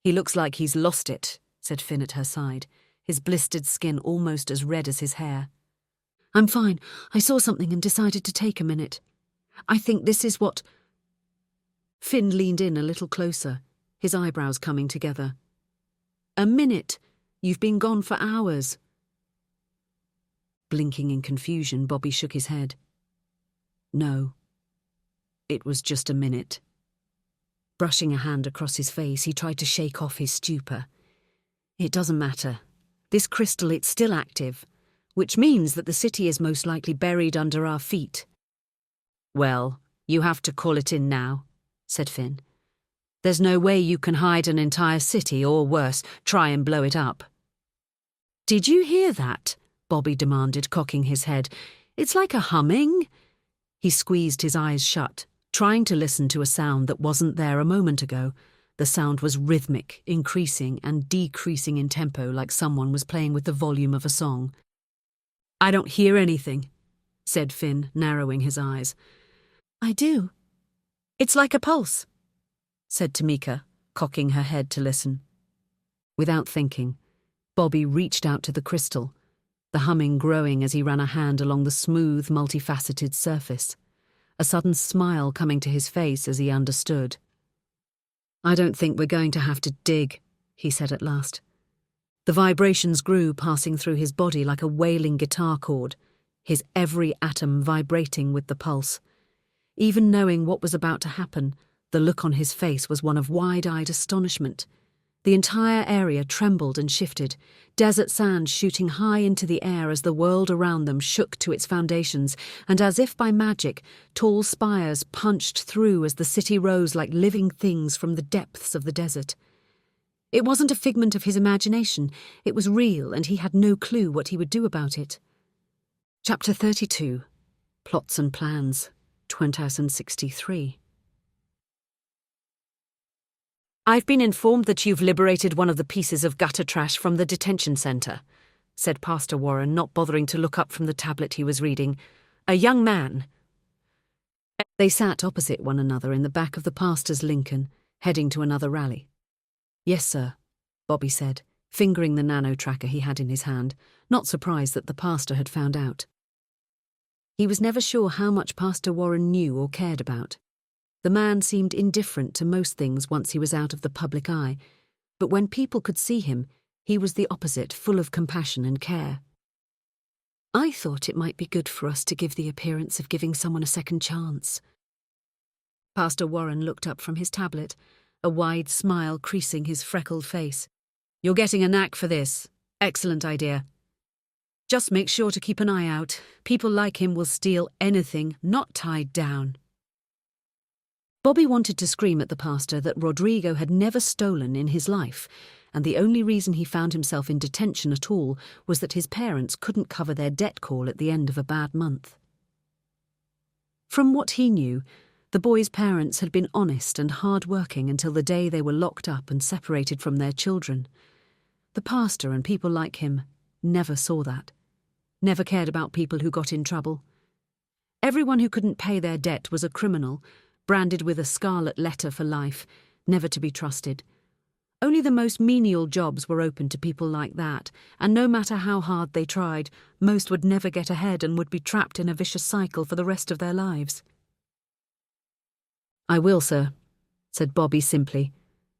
"He looks like he's lost it," said Finn at her side, his blistered skin almost as red as his hair. "I'm fine. I saw something and decided to take a minute. I think this is what—" Finn leaned in a little closer, his eyebrows coming together. "A minute? You've been gone for hours." Blinking in confusion, Bobby shook his head. "No. It was just a minute." Brushing a hand across his face, he tried to shake off his stupor. "It doesn't matter. This crystal, it's still active, which means that the city is most likely buried under our feet." "Well, you have to call it in now," said Finn. "There's no way you can hide an entire city, or worse, try and blow it up." "Did you hear that?" Bobby demanded, cocking his head. "It's like a humming." He squeezed his eyes shut, trying to listen to a sound that wasn't there a moment ago. The sound was rhythmic, increasing and decreasing in tempo, like someone was playing with the volume of a song. "I don't hear anything," said Finn, narrowing his eyes. "I do. It's like a pulse," said Tamika, cocking her head to listen. Without thinking, Bobby reached out to the crystal, the humming growing as he ran a hand along the smooth, multifaceted surface, a sudden smile coming to his face as he understood. "I don't think we're going to have to dig," he said at last. The vibrations grew, passing through his body like a wailing guitar chord, his every atom vibrating with the pulse. Even knowing what was about to happen, the look on his face was one of wide-eyed astonishment. The entire area trembled and shifted, desert sand shooting high into the air as the world around them shook to its foundations, and as if by magic, tall spires punched through as the city rose like living things from the depths of the desert. It wasn't a figment of his imagination, it was real, and he had no clue what he would do about it. Chapter 32. Plots and Plans, 2063. "I've been informed that you've liberated one of the pieces of gutter trash from the detention centre," said Pastor Warren, not bothering to look up from the tablet he was reading. "A young man." They sat opposite one another in the back of the pastor's Lincoln, heading to another rally. "Yes, sir," Bobby said, fingering the nano-tracker he had in his hand, not surprised that the pastor had found out. He was never sure how much Pastor Warren knew or cared about. The man seemed indifferent to most things once he was out of the public eye, but when people could see him, he was the opposite, full of compassion and care. "I thought it might be good for us to give the appearance of giving someone a second chance." Pastor Warren looked up from his tablet, a wide smile creasing his freckled face. "You're getting a knack for this. Excellent idea. Just make sure to keep an eye out. People like him will steal anything not tied down." Bobby wanted to scream at the pastor that Rodrigo had never stolen in his life, and the only reason he found himself in detention at all was that his parents couldn't cover their debt call at the end of a bad month. From what he knew, the boy's parents had been honest and hard-working until the day they were locked up and separated from their children. The pastor and people like him never saw that, never cared about people who got in trouble. Everyone who couldn't pay their debt was a criminal, branded with a scarlet letter for life, never to be trusted. Only the most menial jobs were open to people like that, and no matter how hard they tried, most would never get ahead and would be trapped in a vicious cycle for the rest of their lives. "I will, sir," said Bobby simply,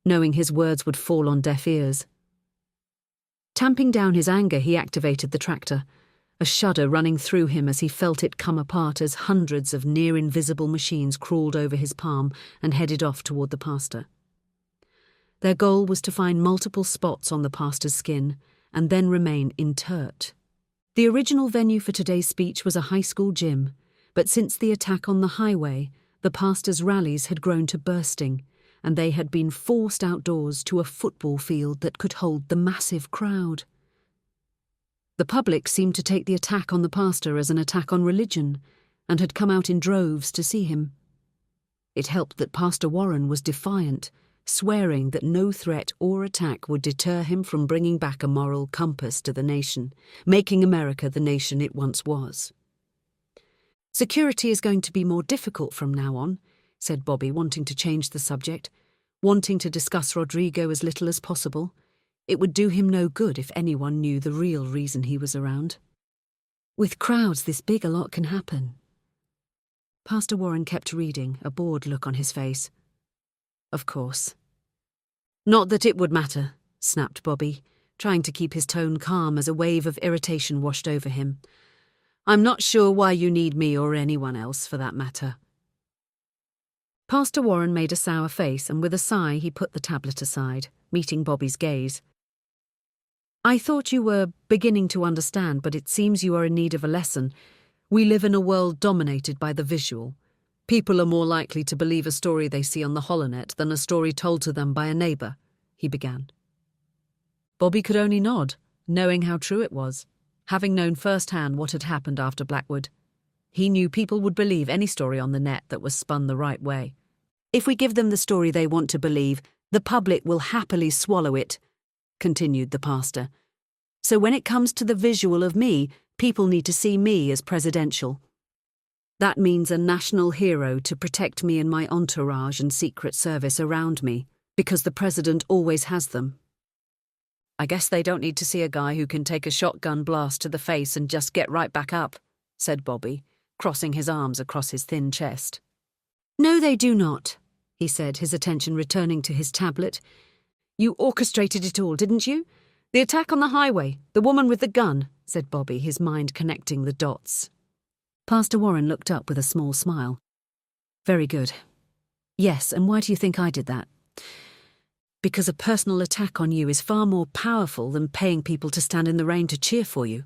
knowing his words would fall on deaf ears. Tamping down his anger, he activated the tractor, a shudder running through him as he felt it come apart as hundreds of near-invisible machines crawled over his palm and headed off toward the pastor. Their goal was to find multiple spots on the pastor's skin and then remain inert. The original venue for today's speech was a high school gym, but since the attack on the highway, the pastor's rallies had grown to bursting, and they had been forced outdoors to a football field that could hold the massive crowd. The public seemed to take the attack on the pastor as an attack on religion, and had come out in droves to see him. It helped that Pastor Warren was defiant, swearing that no threat or attack would deter him from bringing back a moral compass to the nation, making America the nation it once was. "Security is going to be more difficult from now on," said Bobby, wanting to change the subject, wanting to discuss Rodrigo as little as possible. It would do him no good if anyone knew the real reason he was around. "With crowds this big, a lot can happen." Pastor Warren kept reading, a bored look on his face. "Of course." "Not that it would matter," snapped Bobby, trying to keep his tone calm as a wave of irritation washed over him. "I'm not sure why you need me or anyone else, for that matter." Pastor Warren made a sour face, and with a sigh he put the tablet aside, meeting Bobby's gaze. "I thought you were beginning to understand, but it seems you are in need of a lesson. We live in a world dominated by the visual. People are more likely to believe a story they see on the holonet than a story told to them by a neighbour," he began. Bobby could only nod, knowing how true it was, having known firsthand what had happened after Blackwood. He knew people would believe any story on the net that was spun the right way. "If we give them the story they want to believe, the public will happily swallow it," continued the pastor. "So when it comes to the visual of me, people need to see me as presidential. That means a national hero to protect me and my entourage and Secret Service around me, because the president always has them." "I guess they don't need to see a guy who can take a shotgun blast to the face and just get right back up," said Bobby, crossing his arms across his thin chest. "No, they do not," he said, his attention returning to his tablet. "You orchestrated it all, didn't you? The attack on the highway, the woman with the gun," said Bobby, his mind connecting the dots. Pastor Warren looked up with a small smile. "Very good. Yes, and why do you think I did that?" "Because a personal attack on you is far more powerful than paying people to stand in the rain to cheer for you.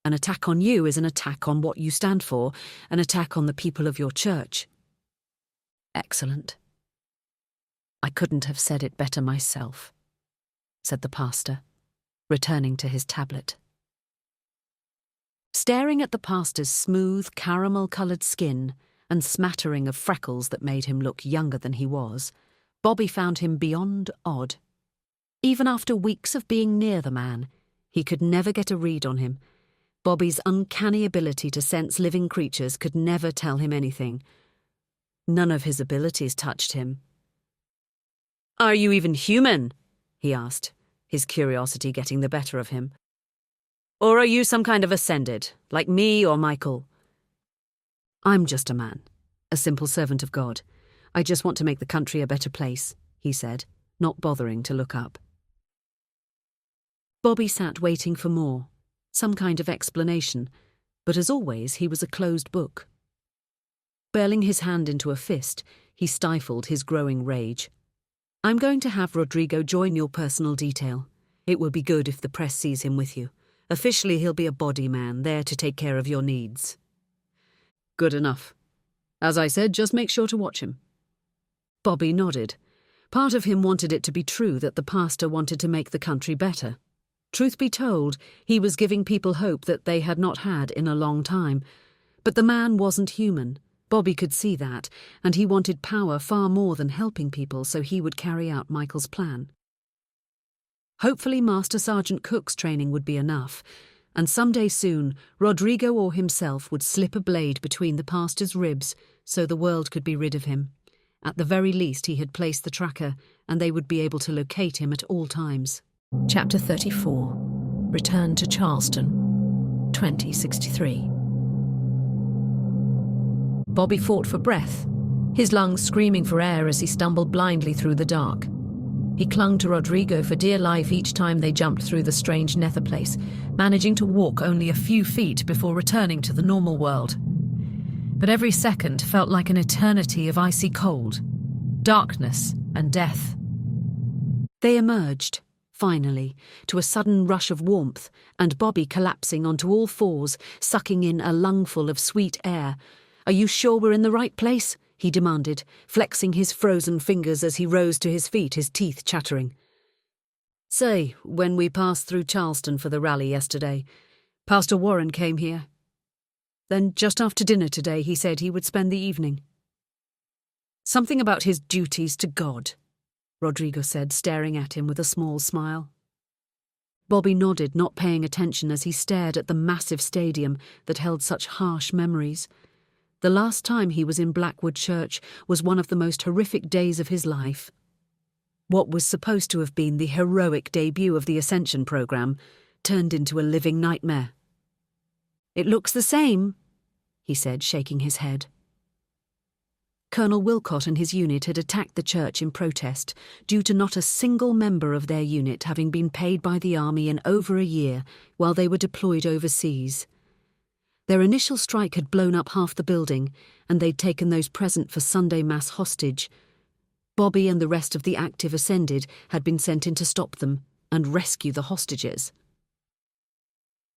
An attack on you is an attack on what you stand for, an attack on the people of your church." "Excellent. I couldn't have said it better myself," said the pastor, returning to his tablet. Staring at the pastor's smooth, caramel-coloured skin and smattering of freckles that made him look younger than he was, Bobby found him beyond odd. Even after weeks of being near the man, he could never get a read on him. Bobby's uncanny ability to sense living creatures could never tell him anything. None of his abilities touched him. "Are you even human?" he asked, his curiosity getting the better of him. "Or are you some kind of ascended, like me or Michael?" "I'm just a man, a simple servant of God. I just want to make the country a better place," he said, not bothering to look up. Bobby sat waiting for more, some kind of explanation, but as always he was a closed book. Burling his hand into a fist, he stifled his growing rage. "I'm going to have Rodrigo join your personal detail. It will be good if the press sees him with you. Officially he'll be a body man, there to take care of your needs." "Good enough. As I said, just make sure to watch him." Bobby nodded. Part of him wanted it to be true that the pastor wanted to make the country better. Truth be told, he was giving people hope that they had not had in a long time. But the man wasn't human. Bobby could see that, and he wanted power far more than helping people, so he would carry out Michael's plan. Hopefully Master Sergeant Cook's training would be enough, and someday soon Rodrigo or himself would slip a blade between the pastor's ribs so the world could be rid of him. At the very least he had placed the tracker, and they would be able to locate him at all times. Chapter 34. Return to Charleston, 2063. Bobby fought for breath, his lungs screaming for air as he stumbled blindly through the dark. He clung to Rodrigo for dear life each time they jumped through the strange nether place, managing to walk only a few feet before returning to the normal world. But every second felt like an eternity of icy cold, darkness and death. They emerged, finally, to a sudden rush of warmth, and Bobby collapsing onto all fours, sucking in a lungful of sweet air. "Are you sure we're in the right place?" he demanded, flexing his frozen fingers as he rose to his feet, his teeth chattering. "Say, when we passed through Charleston for the rally yesterday, Pastor Warren came here. Then just after dinner today he said he would spend the evening. Something about his duties to God," Rodrigo said, staring at him with a small smile. Bobby nodded, not paying attention as he stared at the massive stadium that held such harsh memories. The last time he was in Blackwood Church was one of the most horrific days of his life. What was supposed to have been the heroic debut of the Ascension program turned into a living nightmare. "It looks the same," he said, shaking his head. Colonel Wilcott and his unit had attacked the church in protest, due to not a single member of their unit having been paid by the army in over a year while they were deployed overseas. Their initial strike had blown up half the building, and they'd taken those present for Sunday Mass hostage. Bobby and the rest of the active Ascended had been sent in to stop them and rescue the hostages.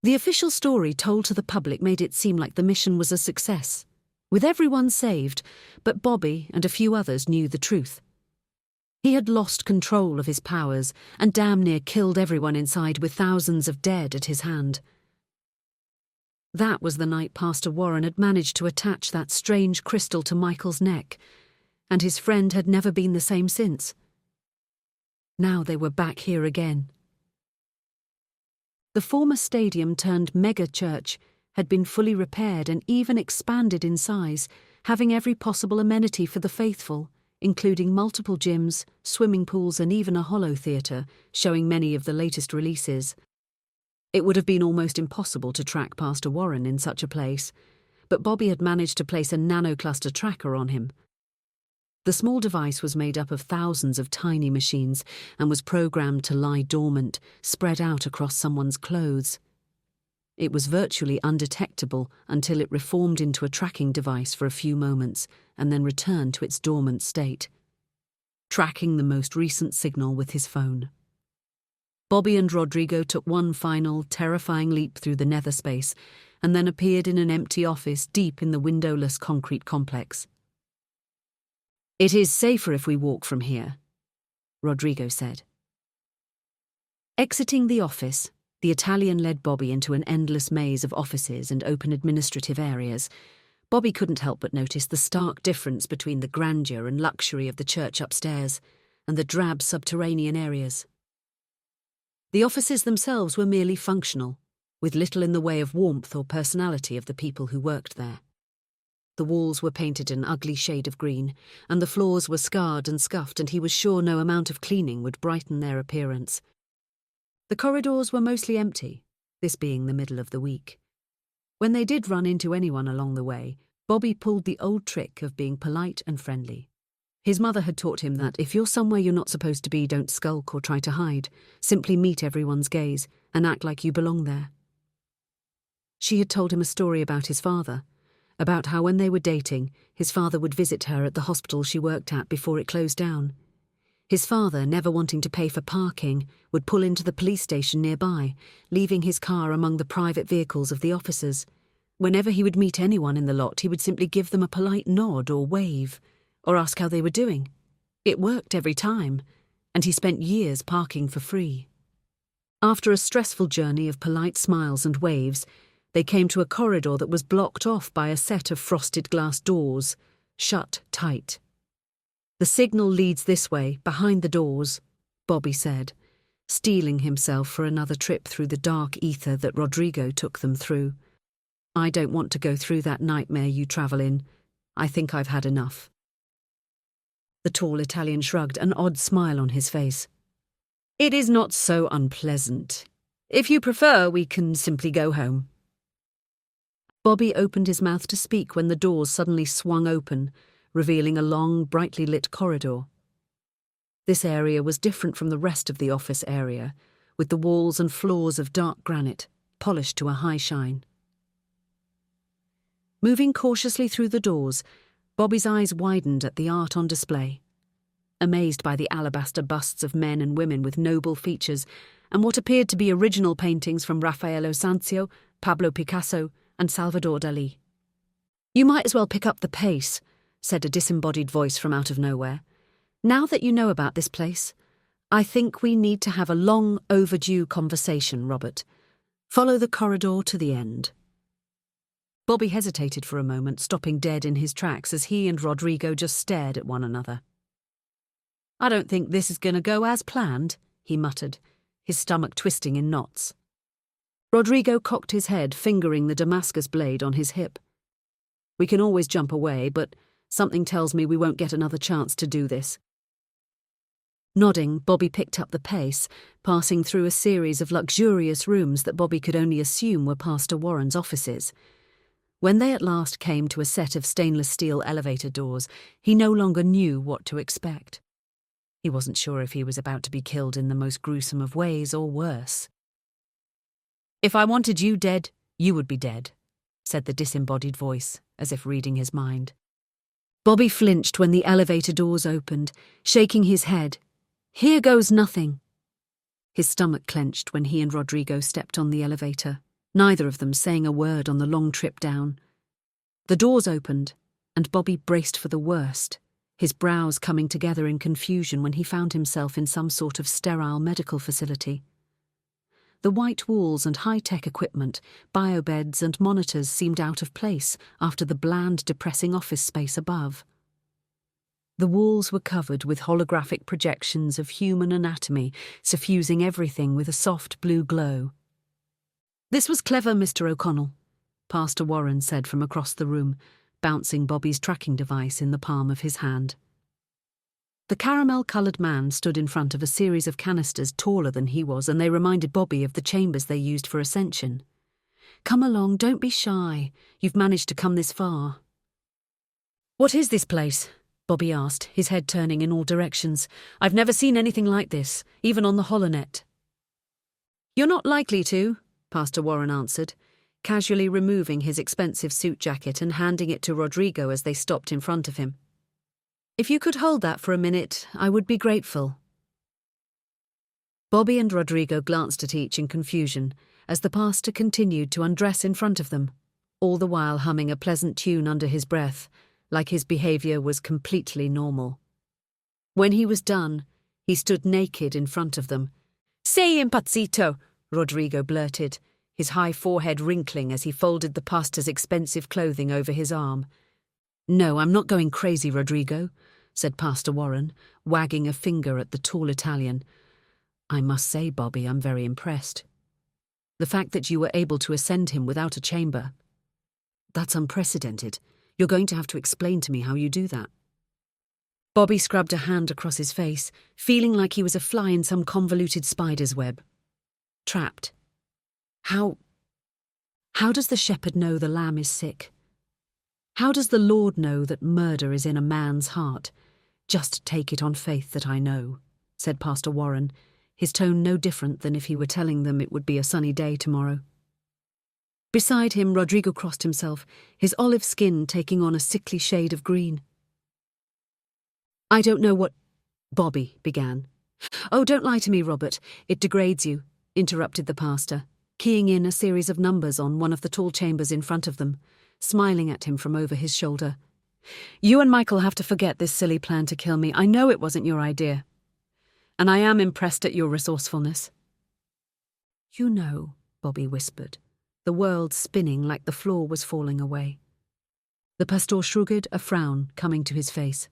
The official story told to the public made it seem like the mission was a success, with everyone saved, but Bobby and a few others knew the truth. He had lost control of his powers and damn near killed everyone inside with thousands of dead at his hand. That was the night Pastor Warren had managed to attach that strange crystal to Michael's neck, and his friend had never been the same since. Now they were back here again. The former stadium-turned-mega church had been fully repaired and even expanded in size, having every possible amenity for the faithful, including multiple gyms, swimming pools and even a holo theatre, showing many of the latest releases. It would have been almost impossible to track Pastor Warren in such a place, but Bobby had managed to place a nanocluster tracker on him. The small device was made up of thousands of tiny machines and was programmed to lie dormant, spread out across someone's clothes. It was virtually undetectable until it reformed into a tracking device for a few moments and then returned to its dormant state, tracking the most recent signal with his phone. Bobby and Rodrigo took one final, terrifying leap through the nether space and then appeared in an empty office deep in the windowless concrete complex. "It is safer if we walk from here," Rodrigo said. Exiting the office, the Italian led Bobby into an endless maze of offices and open administrative areas. Bobby couldn't help but notice the stark difference between the grandeur and luxury of the church upstairs and the drab subterranean areas. The offices themselves were merely functional, with little in the way of warmth or personality of the people who worked there. The walls were painted an ugly shade of green, and the floors were scarred and scuffed, and he was sure no amount of cleaning would brighten their appearance. The corridors were mostly empty, this being the middle of the week. When they did run into anyone along the way, Bobby pulled the old trick of being polite and friendly. His mother had taught him that if you're somewhere you're not supposed to be, don't skulk or try to hide. Simply meet everyone's gaze and act like you belong there. She had told him a story about his father, about how when they were dating, his father would visit her at the hospital she worked at before it closed down. His father, never wanting to pay for parking, would pull into the police station nearby, leaving his car among the private vehicles of the officers. Whenever he would meet anyone in the lot, he would simply give them a polite nod or wave, or ask how they were doing. It worked every time, and he spent years parking for free. After a stressful journey of polite smiles and waves, they came to a corridor that was blocked off by a set of frosted glass doors, shut tight. "The signal leads this way, behind the doors," Bobby said, steeling himself for another trip through the dark ether that Rodrigo took them through. "I don't want to go through that nightmare you travel in. I think I've had enough." The tall Italian shrugged, an odd smile on his face. "It is not so unpleasant. If you prefer, we can simply go home." Bobby opened his mouth to speak when the doors suddenly swung open, revealing a long, brightly lit corridor. This area was different from the rest of the office area, with the walls and floors of dark granite, polished to a high shine. Moving cautiously through the doors, Bobby's eyes widened at the art on display. amazed by the alabaster busts of men and women with noble features and what appeared to be original paintings from Raffaello Sanzio, Pablo Picasso, and Salvador Dalí. "You might as well pick up the pace," said a disembodied voice from out of nowhere. "Now that you know about this place, I think we need to have a long overdue conversation, Robert. Follow the corridor to the end." Bobby hesitated for a moment, stopping dead in his tracks as he and Rodrigo just stared at one another. "I don't think this is going to go as planned," he muttered, his stomach twisting in knots. Rodrigo cocked his head, fingering the Damascus blade on his hip. "We can always jump away, but something tells me we won't get another chance to do this." Nodding, Bobby picked up the pace, passing through a series of luxurious rooms that Bobby could only assume were Pastor Warren's offices. When they at last came to a set of stainless steel elevator doors, he no longer knew what to expect. He wasn't sure if he was about to be killed in the most gruesome of ways or worse. "If I wanted you dead, you would be dead," said the disembodied voice, as if reading his mind. Bobby flinched when the elevator doors opened, shaking his head. "Here goes nothing." His stomach clenched when he and Rodrigo stepped on the elevator, neither of them saying a word on the long trip down. The doors opened, and Bobby braced for the worst, his brows coming together in confusion when he found himself in some sort of sterile medical facility. The white walls and high-tech equipment, biobeds and monitors seemed out of place after the bland, depressing office space above. The walls were covered with holographic projections of human anatomy, suffusing everything with a soft blue glow. "This was clever, Mr. O'Connell," Pastor Warren said from across the room, bouncing Bobby's tracking device in the palm of his hand. The caramel-coloured man stood in front of a series of canisters taller than he was, and they reminded Bobby of the chambers they used for Ascension. "Come along, don't be shy. You've managed to come this far." "What is this place?" Bobby asked, his head turning in all directions. "I've never seen anything like this, even on the holonet." "You're not likely to," Pastor Warren answered, casually removing his expensive suit jacket and handing it to Rodrigo as they stopped in front of him. "If you could hold that for a minute, I would be grateful." Bobby and Rodrigo glanced at each in confusion as the pastor continued to undress in front of them, all the while humming a pleasant tune under his breath, like his behaviour was completely normal. When he was done, he stood naked in front of them. "Sei impazzito!" Rodrigo blurted, his high forehead wrinkling as he folded the pastor's expensive clothing over his arm. "No, I'm not going crazy, Rodrigo," said Pastor Warren, wagging a finger at the tall Italian. "I must say, Bobby, I'm very impressed. The fact that you were able to ascend him without a chamber, that's unprecedented. You're going to have to explain to me how you do that." Bobby scrubbed a hand across his face, feeling like he was a fly in some convoluted spider's web. Trapped. How does the shepherd know the lamb is sick? How does the Lord know that murder is in a man's heart? "Just take it on faith that I know," said Pastor Warren, his tone no different than if he were telling them it would be a sunny day tomorrow. Beside him, Rodrigo crossed himself, his olive skin taking on a sickly shade of green. "I don't know what—" Bobby began. "Oh, don't lie to me, Robert. It degrades you," interrupted the pastor, keying in a series of numbers on one of the tall chambers in front of them, smiling at him from over his shoulder. "You and Michael have to forget this silly plan to kill me. I know it wasn't your idea. And I am impressed at your resourcefulness." "You know," Bobby whispered, the world spinning like the floor was falling away. The pastor shrugged, a frown coming to his face.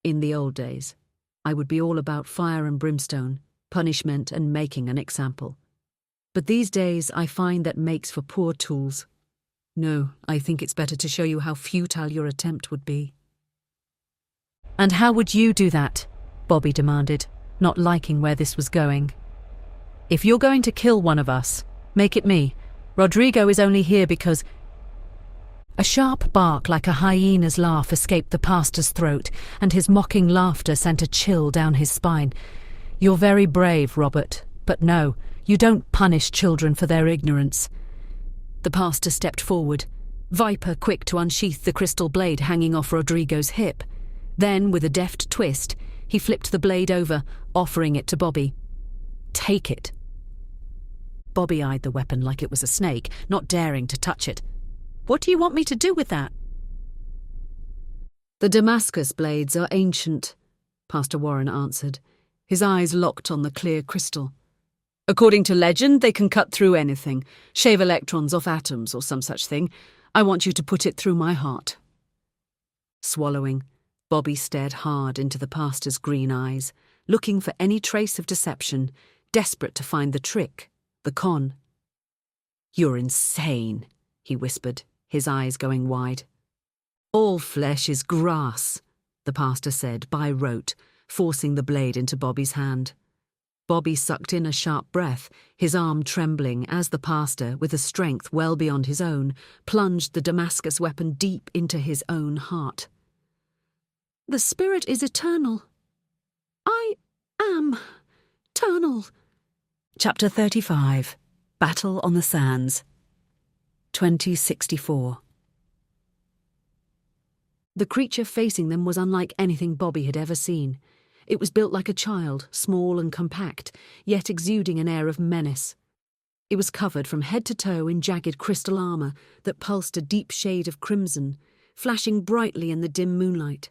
"In the old days, I would be all about fire and brimstone, punishment and making an example. But these days I find that makes for poor tools. No, I think it's better to show you how futile your attempt would be." "And how would you do that?" Bobby demanded, not liking where this was going. "If you're going to kill one of us, make it me. Rodrigo is only here because—" A sharp bark like a hyena's laugh escaped the pastor's throat, and his mocking laughter sent a chill down his spine. "You're very brave, Robert, but no, you don't punish children for their ignorance." The pastor stepped forward, viper quick to unsheath the crystal blade hanging off Rodrigo's hip. Then, with a deft twist, He flipped the blade over, offering it to Bobby. "Take it." Bobby eyed the weapon like it was a snake, not daring to touch it. "What do you want me to do with that?" "The Damascus blades are ancient," Pastor Warren answered, his eyes locked on the clear crystal. "According to legend, they can cut through anything, shave electrons off atoms or some such thing. I want you to put it through my heart." Swallowing, Bobby stared hard into the pastor's green eyes, looking for any trace of deception, desperate to find the trick, the con. "You're insane," he whispered, his eyes going wide. "All flesh is grass," the pastor said by rote, forcing the blade into Bobby's hand. Bobby sucked in a sharp breath, his arm trembling as the pastor, with a strength well beyond his own, plunged the Damascus weapon deep into his own heart. "The spirit is eternal. I am eternal." Chapter 35. Battle on the Sands. 2064. The creature facing them was unlike anything Bobby had ever seen. It was built like a child, small and compact, yet exuding an air of menace. It was covered from head to toe in jagged crystal armour that pulsed a deep shade of crimson, flashing brightly in the dim moonlight.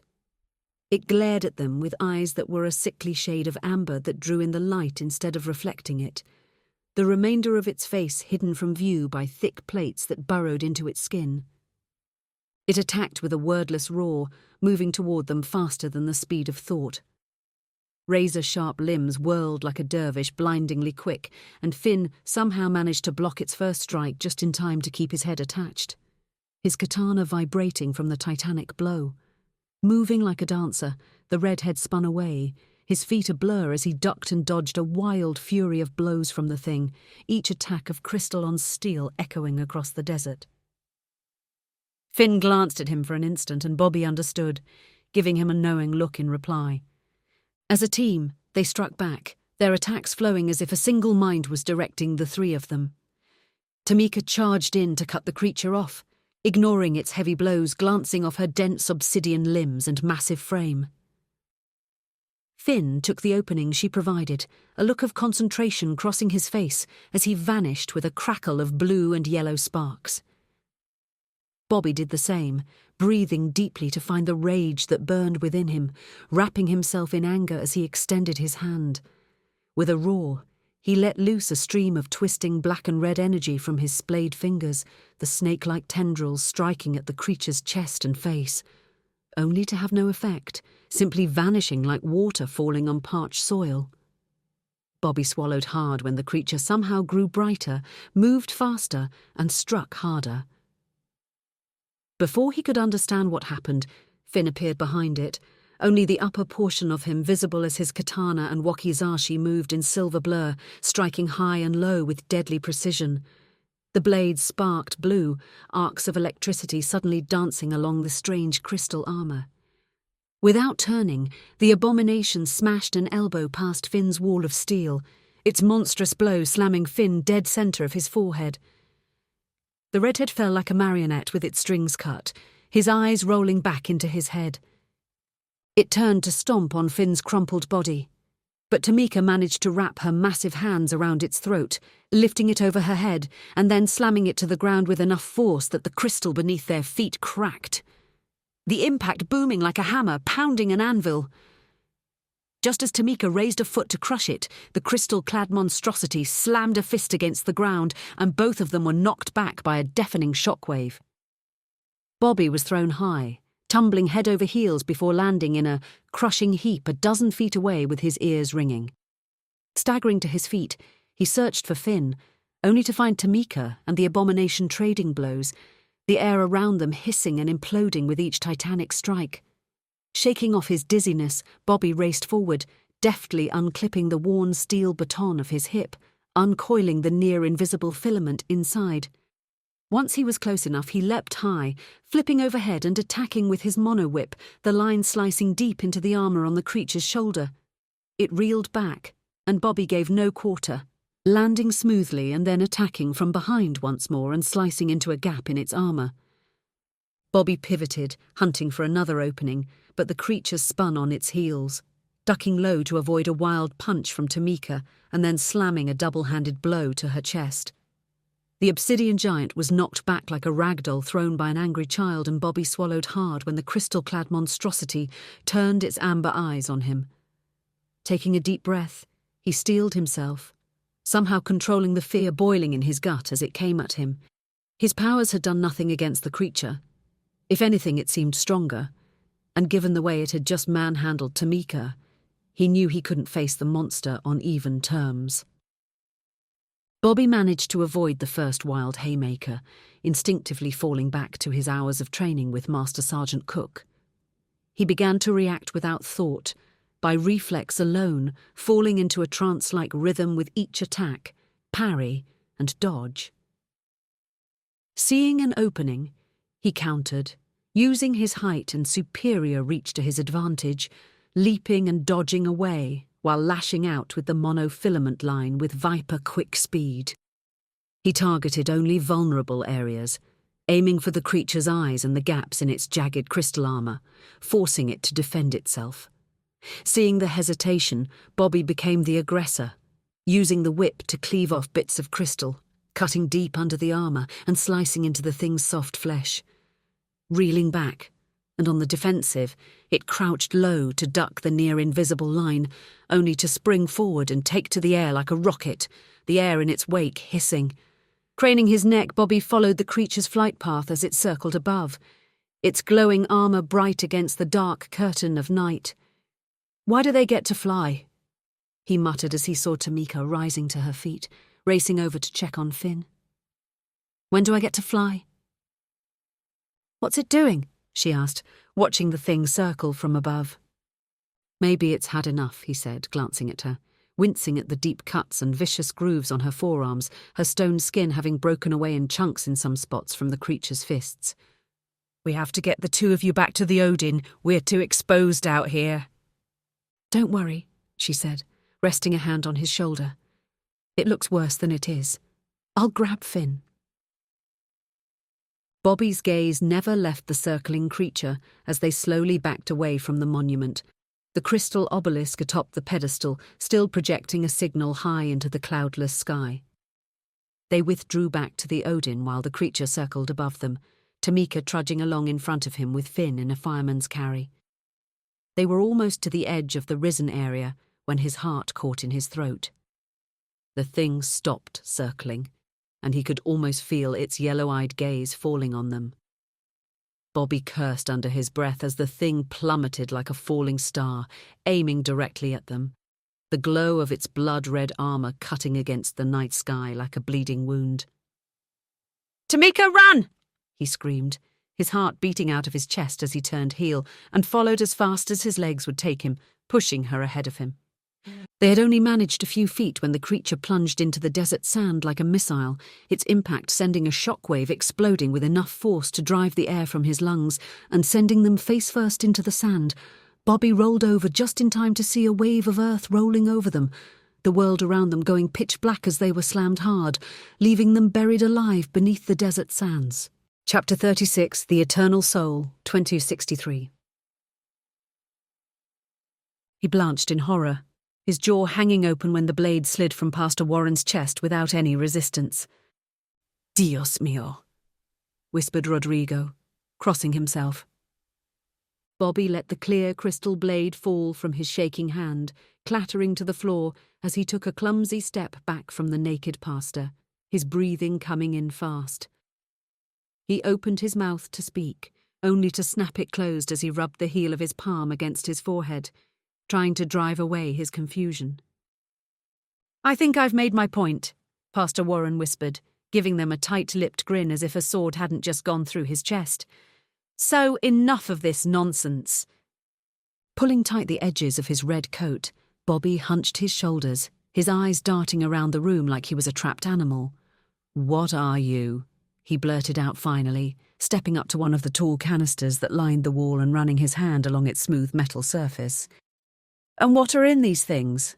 It glared at them with eyes that were a sickly shade of amber that drew in the light instead of reflecting it, the remainder of its face hidden from view by thick plates that burrowed into its skin. It attacked with a wordless roar, moving toward them faster than the speed of thought. Razor-sharp limbs whirled like a dervish, blindingly quick, and Finn somehow managed to block its first strike just in time to keep his head attached, his katana vibrating from the titanic blow. Moving like a dancer, the redhead spun away, his feet a blur as he ducked and dodged a wild fury of blows from the thing, each attack of crystal on steel echoing across the desert. Finn glanced at him for an instant, and Bobby understood, giving him a knowing look in reply. As a team, they struck back, their attacks flowing as if a single mind was directing the three of them. Tamika charged in to cut the creature off, ignoring its heavy blows, glancing off her dense obsidian limbs and massive frame. Finn took the opening she provided, a look of concentration crossing his face as he vanished with a crackle of blue and yellow sparks. Bobby did the same, breathing deeply to find the rage that burned within him, wrapping himself in anger as he extended his hand. With a roar, he let loose a stream of twisting black and red energy from his splayed fingers, the snake-like tendrils striking at the creature's chest and face, only to have no effect, simply vanishing like water falling on parched soil. Bobby swallowed hard when the creature somehow grew brighter, moved faster, and struck harder. Before he could understand what happened, Finn appeared behind it, only the upper portion of him visible as his katana and wakizashi moved in silver blur, striking high and low with deadly precision. The blades sparked blue, arcs of electricity suddenly dancing along the strange crystal armour. Without turning, the abomination smashed an elbow past Finn's wall of steel, its monstrous blow slamming Finn dead centre of his forehead. The redhead fell like a marionette with its strings cut, his eyes rolling back into his head. It turned to stomp on Finn's crumpled body, but Tamika managed to wrap her massive hands around its throat, lifting it over her head and then slamming it to the ground with enough force that the crystal beneath their feet cracked. The impact booming like a hammer, pounding an anvil. Just as Tamika raised a foot to crush it, the crystal-clad monstrosity slammed a fist against the ground, and both of them were knocked back by a deafening shockwave. Bobby was thrown high, tumbling head over heels before landing in a crushing heap a dozen feet away with his ears ringing. Staggering to his feet, he searched for Finn, only to find Tamika and the abomination trading blows, the air around them hissing and imploding with each titanic strike. Shaking off his dizziness, Bobby raced forward, deftly unclipping the worn steel baton of his hip, uncoiling the near-invisible filament inside. Once he was close enough, he leapt high, flipping overhead and attacking with his mono-whip, the line slicing deep into the armour on the creature's shoulder. It reeled back, and Bobby gave no quarter, landing smoothly and then attacking from behind once more and slicing into a gap in its armour. Bobby pivoted, hunting for another opening, but the creature spun on its heels. ducking low to avoid a wild punch from Tamika and then slamming a double-handed blow to her chest. The obsidian giant was knocked back like a ragdoll thrown by an angry child, and Bobby swallowed hard when the crystal-clad monstrosity turned its amber eyes on him. Taking a deep breath, he steeled himself, somehow controlling the fear boiling in his gut as it came at him. His powers had done nothing against the creature. If anything, it seemed stronger, and given the way it had just manhandled Tamika, he knew he couldn't face the monster on even terms. Bobby managed to avoid the first wild haymaker, instinctively falling back to his hours of training with Master Sergeant Cook. He began to react without thought, by reflex alone, falling into a trance-like rhythm with each attack, parry, and dodge. Seeing an opening, he countered, using his height and superior reach to his advantage, leaping and dodging away while lashing out with the monofilament line with viper-quick speed. He targeted only vulnerable areas, aiming for the creature's eyes and the gaps in its jagged crystal armor, forcing it to defend itself. Seeing the hesitation, Bobby became the aggressor, using the whip to cleave off bits of crystal, cutting deep under the armor and slicing into the thing's soft flesh. Reeling back, and on the defensive, it crouched low to duck the near-invisible line, only to spring forward and take to the air like a rocket, the air in its wake hissing. Craning his neck, Bobby followed the creature's flight path as it circled above, its glowing armor bright against the dark curtain of night. "Why do they get to fly?" he muttered as he saw Tamika rising to her feet, racing over to check on Finn. "When do I get to fly?" "What's it doing?" she asked, watching the thing circle from above. "Maybe it's had enough," he said, glancing at her, wincing at the deep cuts and vicious grooves on her forearms, her stone skin having broken away in chunks in some spots from the creature's fists. "We have to get the two of you back to the Odin. We're too exposed out here." "Don't worry," she said, resting a hand on his shoulder. "It looks worse than it is. I'll grab Finn." Bobby's gaze never left the circling creature as they slowly backed away from the monument, the crystal obelisk atop the pedestal still projecting a signal high into the cloudless sky. They withdrew back to the Odin while the creature circled above them, Tamika trudging along in front of him with Finn in a fireman's carry. They were almost to the edge of the risen area when his heart caught in his throat. The thing stopped circling, and he could almost feel its yellow-eyed gaze falling on them. Bobby cursed under his breath as the thing plummeted like a falling star, aiming directly at them, the glow of its blood-red armor cutting against the night sky like a bleeding wound. "Tamika, run!" he screamed, his heart beating out of his chest as he turned heel and followed as fast as his legs would take him, pushing her ahead of him. They had only managed a few feet when the creature plunged into the desert sand like a missile, its impact sending a shockwave exploding with enough force to drive the air from his lungs and sending them face first into the sand. Bobby rolled over just in time to see a wave of earth rolling over them, the world around them going pitch black as they were slammed hard, leaving them buried alive beneath the desert sands. Chapter 36, The Eternal Soul, 2063. He blanched in horror, his jaw hanging open when the blade slid from Pastor Warren's chest without any resistance. "Dios mío," whispered Rodrigo, crossing himself. Bobby let the clear crystal blade fall from his shaking hand, clattering to the floor as he took a clumsy step back from the naked pastor, his breathing coming in fast. He opened his mouth to speak, only to snap it closed as he rubbed the heel of his palm against his forehead, trying to drive away his confusion. "I think I've made my point," Pastor Warren whispered, giving them a tight-lipped grin as if a sword hadn't just gone through his chest. "So enough of this nonsense." Pulling tight the edges of his red coat, Bobby hunched his shoulders, his eyes darting around the room like he was a trapped animal. "What are you?" he blurted out finally, stepping up to one of the tall canisters that lined the wall and running his hand along its smooth metal surface. "And what are in these things?"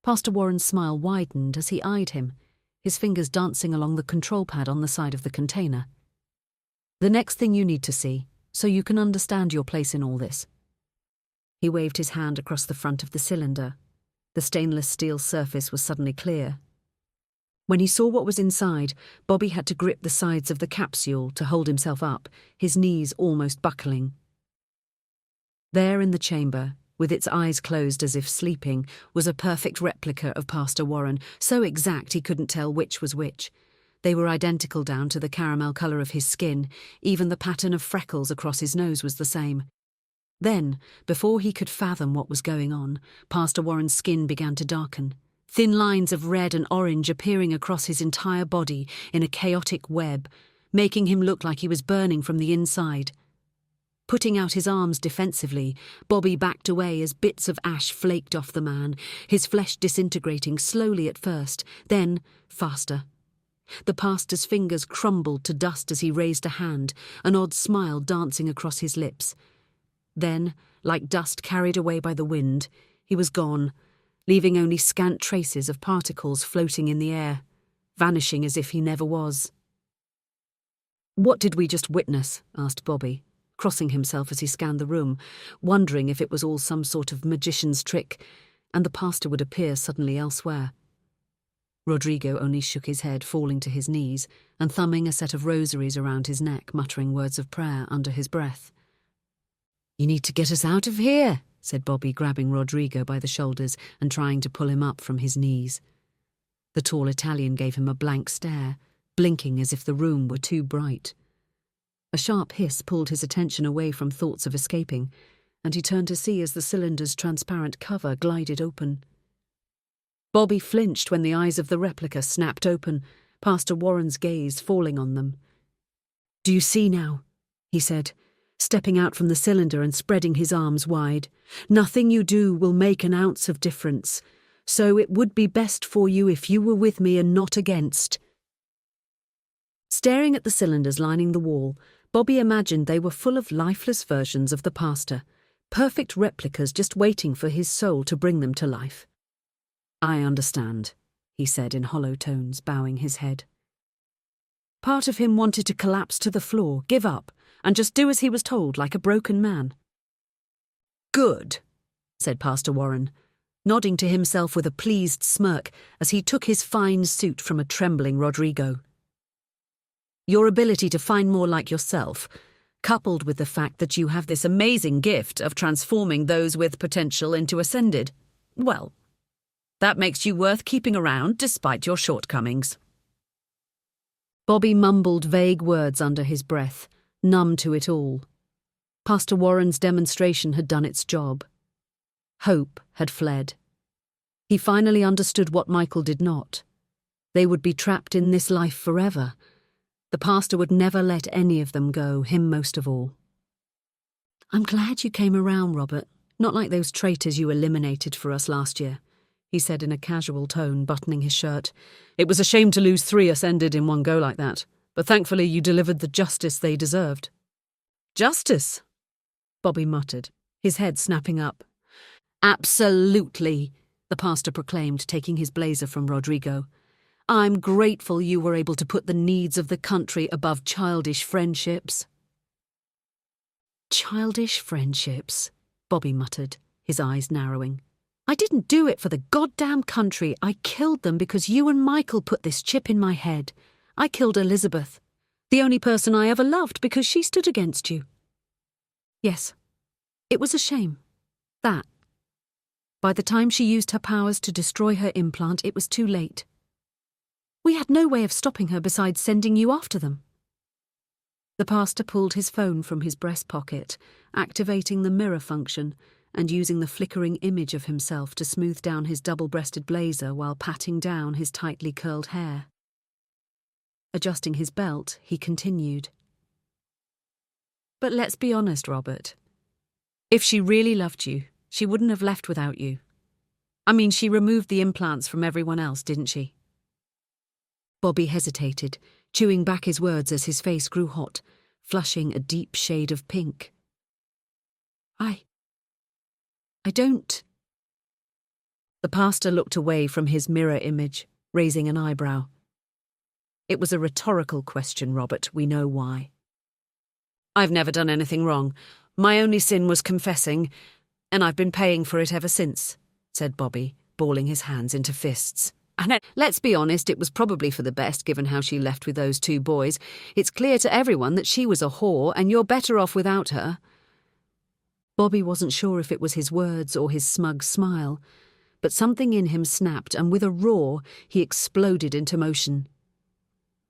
Pastor Warren's smile widened as he eyed him, his fingers dancing along the control pad on the side of the container. "The next thing you need to see, so you can understand your place in all this." He waved his hand across the front of the cylinder. The stainless steel surface was suddenly clear. When he saw what was inside, Bobby had to grip the sides of the capsule to hold himself up, his knees almost buckling. There in the chamber, with its eyes closed as if sleeping, was a perfect replica of Pastor Warren, so exact he couldn't tell which was which. They were identical down to the caramel colour of his skin, even the pattern of freckles across his nose was the same. Then, before he could fathom what was going on, Pastor Warren's skin began to darken, thin lines of red and orange appearing across his entire body in a chaotic web, making him look like he was burning from the inside. Putting out his arms defensively, Bobby backed away as bits of ash flaked off the man, his flesh disintegrating slowly at first, then faster. The pastor's fingers crumbled to dust as he raised a hand, an odd smile dancing across his lips. Then, like dust carried away by the wind, he was gone, leaving only scant traces of particles floating in the air, vanishing as if he never was. "What did we just witness?" asked Bobby, crossing himself as he scanned the room, wondering if it was all some sort of magician's trick, and the pastor would appear suddenly elsewhere. Rodrigo only shook his head, falling to his knees, and thumbing a set of rosaries around his neck, muttering words of prayer under his breath. "You need to get us out of here," said Bobby, grabbing Rodrigo by the shoulders and trying to pull him up from his knees. The tall Italian gave him a blank stare, blinking as if the room were too bright. A sharp hiss pulled his attention away from thoughts of escaping, and he turned to see as the cylinder's transparent cover glided open. Bobby flinched when the eyes of the replica snapped open, Pastor Warren's gaze falling on them. "Do you see now?" he said, stepping out from the cylinder and spreading his arms wide. "Nothing you do will make an ounce of difference, so it would be best for you if you were with me and not against." Staring at the cylinders lining the wall, Bobby imagined they were full of lifeless versions of the pastor, perfect replicas just waiting for his soul to bring them to life. "I understand," he said in hollow tones, bowing his head. Part of him wanted to collapse to the floor, give up, and just do as he was told like a broken man. "Good," said Pastor Warren, nodding to himself with a pleased smirk as he took his fine suit from a trembling Rodrigo. "Your ability to find more like yourself, coupled with the fact that you have this amazing gift of transforming those with potential into ascended, well, that makes you worth keeping around despite your shortcomings." Bobby mumbled vague words under his breath, numb to it all. Pastor Warren's demonstration had done its job. Hope had fled. He finally understood what Michael did not. They would be trapped in this life forever. The pastor would never let any of them go, him most of all. "I'm glad you came around, Robert. Not like those traitors you eliminated for us last year," he said in a casual tone, buttoning his shirt. "It was a shame to lose 3 ascended in one go like that, but thankfully you delivered the justice they deserved." "Justice?" Bobby muttered, his head snapping up. "Absolutely," the pastor proclaimed, taking his blazer from Rodrigo. "I'm grateful you were able to put the needs of the country above childish friendships." "Childish friendships," Bobby muttered, his eyes narrowing. "I didn't do it for the goddamn country. I killed them because you and Michael put this chip in my head. I killed Elizabeth, the only person I ever loved, because she stood against you. Yes, it was a shame. That. By the time she used her powers to destroy her implant, it was too late. We had no way of stopping her besides sending you after them." The pastor pulled his phone from his breast pocket, activating the mirror function and using the flickering image of himself to smooth down his double-breasted blazer while patting down his tightly curled hair. Adjusting his belt, he continued. "But let's be honest, Robert. If she really loved you, she wouldn't have left without you. I mean, she removed the implants from everyone else, didn't she?" Bobby hesitated, chewing back his words as his face grew hot, flushing a deep shade of pink. I don't... The pastor looked away from his mirror image, raising an eyebrow. "It was a rhetorical question, Robert. We know why. I've never done anything wrong. My only sin was confessing. And I've been paying for it ever since, said Bobby, balling his hands into fists. And let's be honest, it was probably for the best given how she left with those two boys. It's clear to everyone that she was a whore and you're better off without her. Bobby wasn't sure if it was his words or his smug smile, but something in him snapped and with a roar he exploded into motion.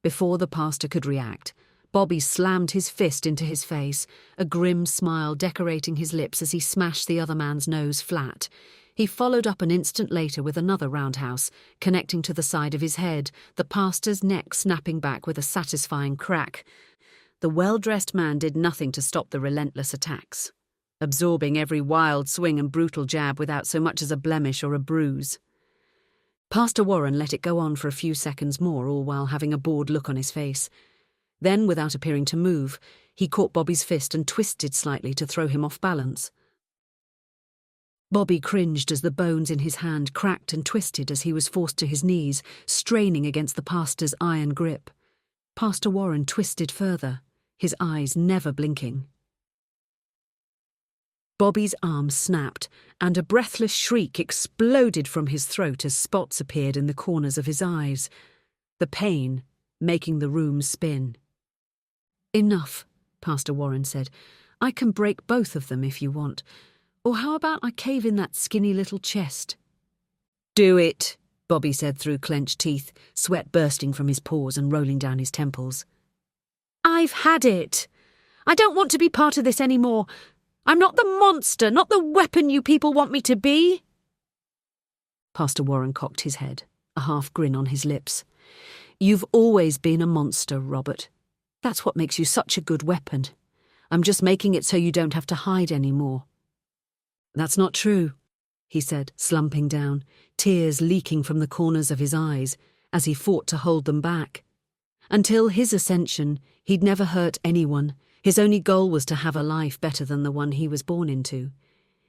Before the pastor could react, Bobby slammed his fist into his face, a grim smile decorating his lips as he smashed the other man's nose flat. He followed up an instant later with another roundhouse, connecting to the side of his head, the pastor's neck snapping back with a satisfying crack. The well-dressed man did nothing to stop the relentless attacks, absorbing every wild swing and brutal jab without so much as a blemish or a bruise. Pastor Warren let it go on for a few seconds more, all while having a bored look on his face. Then, without appearing to move, he caught Bobby's fist and twisted slightly to throw him off balance. Bobby cringed as the bones in his hand cracked and twisted as he was forced to his knees, straining against the pastor's iron grip. Pastor Warren twisted further, his eyes never blinking. Bobby's arm snapped, and a breathless shriek exploded from his throat as spots appeared in the corners of his eyes, the pain making the room spin. "Enough," Pastor Warren said. "I can break both of them if you want. Or how about I cave in that skinny little chest?" "Do it," Bobby said through clenched teeth, sweat bursting from his pores and rolling down his temples. "I've had it. I don't want to be part of this anymore. I'm not the monster, not the weapon you people want me to be." Pastor Warren cocked his head, a half grin on his lips. "You've always been a monster, Robert. That's what makes you such a good weapon. I'm just making it so you don't have to hide anymore." "That's not true," he said, slumping down, tears leaking from the corners of his eyes as he fought to hold them back. Until his ascension, he'd never hurt anyone. His only goal was to have a life better than the one he was born into.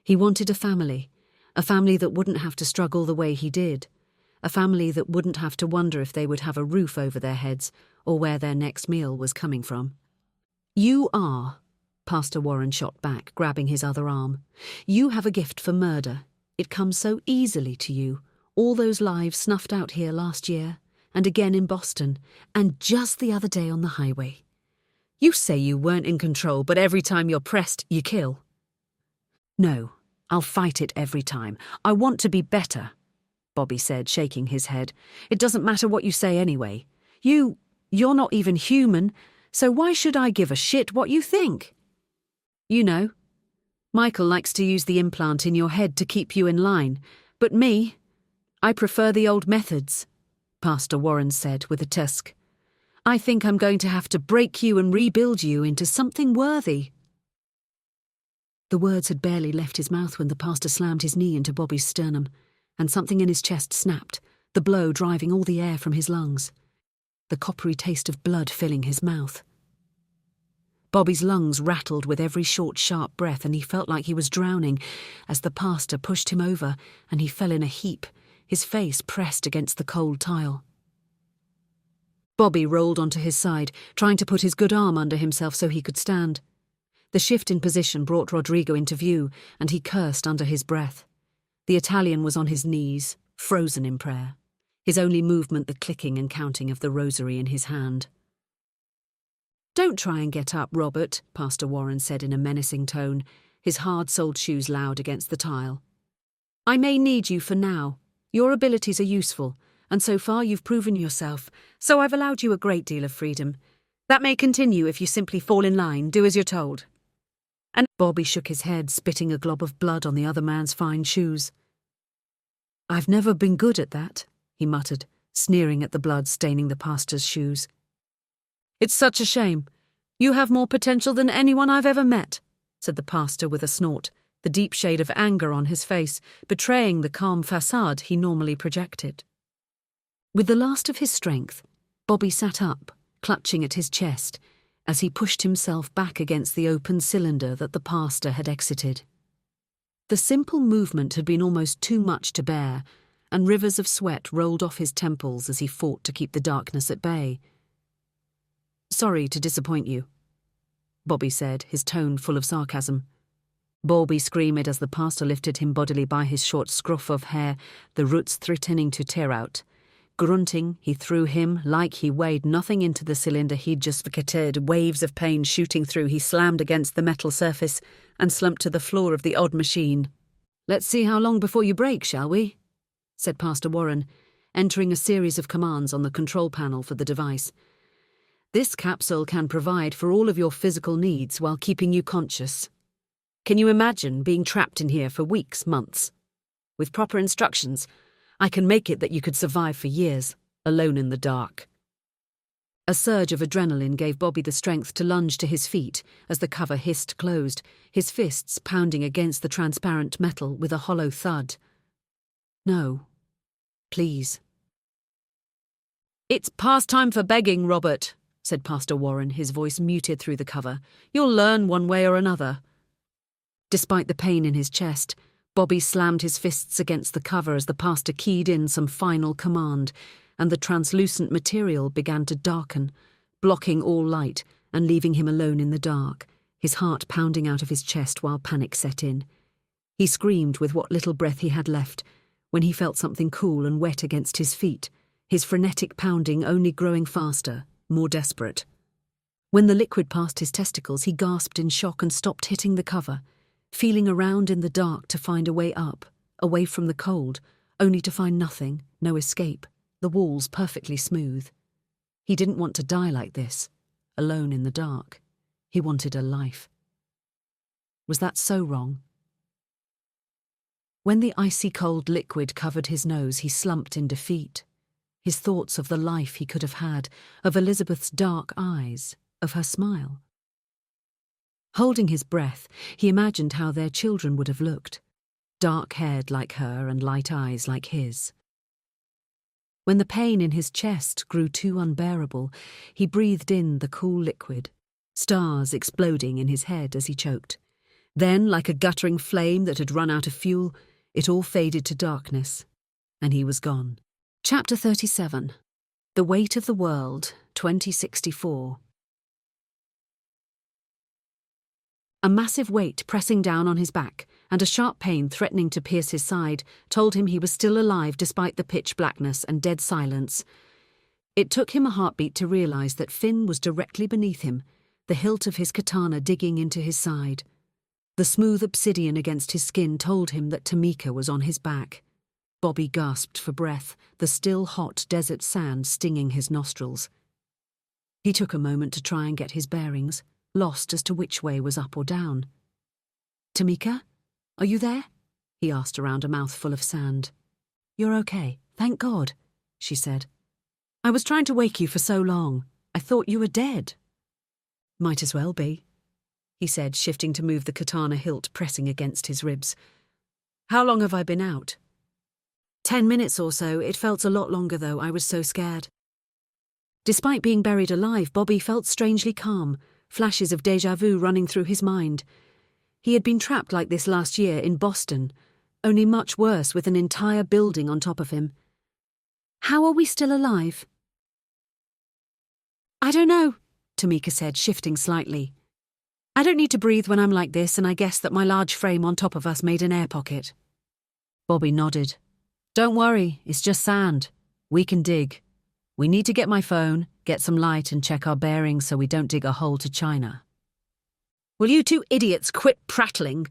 He wanted a family that wouldn't have to struggle the way he did, a family that wouldn't have to wonder if they would have a roof over their heads or where their next meal was coming from. "You are," Pastor Warren shot back, grabbing his other arm. "You have a gift for murder. It comes so easily to you. All those lives snuffed out here last year, and again in Boston, and just the other day on the highway. You say you weren't in control, but every time you're pressed, you kill." "No, I'll fight it every time. I want to be better," Bobby said, shaking his head. "It doesn't matter what you say anyway. You're not even human, so why should I give a shit what you think? You know, Michael likes to use the implant in your head to keep you in line, but me, I prefer the old methods," Pastor Warren said with a tusk. "I think I'm going to have to break you and rebuild you into something worthy." The words had barely left his mouth when the pastor slammed his knee into Bobby's sternum, and something in his chest snapped, the blow driving all the air from his lungs, the coppery taste of blood filling his mouth. Bobby's lungs rattled with every short, sharp breath, and he felt like he was drowning as the pastor pushed him over and he fell in a heap, his face pressed against the cold tile. Bobby rolled onto his side, trying to put his good arm under himself so he could stand. The shift in position brought Rodrigo into view, and he cursed under his breath. The Italian was on his knees, frozen in prayer, his only movement the clicking and counting of the rosary in his hand. "Don't try and get up, Robert," Pastor Warren said in a menacing tone, his hard-soled shoes loud against the tile. "I may need you for now. Your abilities are useful, and so far you've proven yourself, so I've allowed you a great deal of freedom. That may continue if you simply fall in line, do as you're told." And Bobby shook his head, spitting a glob of blood on the other man's fine shoes. "I've never been good at that," he muttered, sneering at the blood staining the pastor's shoes. "It's such a shame. You have more potential than anyone I've ever met," said the pastor with a snort, the deep shade of anger on his face, betraying the calm facade he normally projected. With the last of his strength, Bobby sat up, clutching at his chest, as he pushed himself back against the open cylinder that the pastor had exited. The simple movement had been almost too much to bear, and rivers of sweat rolled off his temples as he fought to keep the darkness at bay. "Sorry to disappoint you," Bobby said, his tone full of sarcasm. Bobby screamed as the pastor lifted him bodily by his short scruff of hair, the roots threatening to tear out. Grunting, he threw him like he weighed nothing into the cylinder he'd just vacated. Waves of pain shooting through, he slammed against the metal surface and slumped to the floor of the odd machine. "Let's see how long before you break, shall we?" said Pastor Warren, entering a series of commands on the control panel for the device. "This capsule can provide for all of your physical needs while keeping you conscious. Can you imagine being trapped in here for weeks, months? With proper instructions, I can make it that you could survive for years, alone in the dark." A surge of adrenaline gave Bobby the strength to lunge to his feet as the cover hissed closed, his fists pounding against the transparent metal with a hollow thud. "No. Please." "It's past time for begging, Robert," said Pastor Warren, his voice muted through the cover. "You'll learn one way or another." Despite the pain in his chest, Bobby slammed his fists against the cover as the pastor keyed in some final command, and the translucent material began to darken, blocking all light and leaving him alone in the dark, his heart pounding out of his chest while panic set in. He screamed with what little breath he had left when he felt something cool and wet against his feet, his frenetic pounding only growing faster, more desperate. When the liquid passed his testicles, he gasped in shock and stopped hitting the cover, feeling around in the dark to find a way up, away from the cold, only to find nothing, no escape, the walls perfectly smooth. He didn't want to die like this, alone in the dark. He wanted a life. Was that so wrong? When the icy cold liquid covered his nose, he slumped in defeat. His thoughts of the life he could have had, of Elizabeth's dark eyes, of her smile. Holding his breath, he imagined how their children would have looked, dark-haired like her and light eyes like his. When the pain in his chest grew too unbearable, he breathed in the cool liquid, stars exploding in his head as he choked. Then, like a guttering flame that had run out of fuel, it all faded to darkness, and he was gone. Chapter 37. The Weight of the World, 2064. A massive weight pressing down on his back and a sharp pain threatening to pierce his side told him he was still alive despite the pitch blackness and dead silence. It took him a heartbeat to realize that Finn was directly beneath him, the hilt of his katana digging into his side. The smooth obsidian against his skin told him that Tamika was on his back. Bobby gasped for breath, the still hot desert sand stinging his nostrils. He took a moment to try and get his bearings, lost as to which way was up or down. "Tamika, are you there?" he asked around a mouthful of sand. "You're okay, thank God," she said. "I was trying to wake you for so long. I thought you were dead." "Might as well be," he said, shifting to move the katana hilt pressing against his ribs. "How long have I been out?" 10 minutes or so. It felt a lot longer, though. I was so scared." Despite being buried alive, Bobby felt strangely calm, flashes of déjà vu running through his mind. He had been trapped like this last year in Boston, only much worse with an entire building on top of him. "How are we still alive?" "I don't know," Tamika said, shifting slightly. "I don't need to breathe when I'm like this, and I guess that my large frame on top of us made an air pocket." Bobby nodded. "Don't worry, it's just sand. We can dig. We need to get my phone, get some light and check our bearings so we don't dig a hole to China." "Will you two idiots quit prattling?"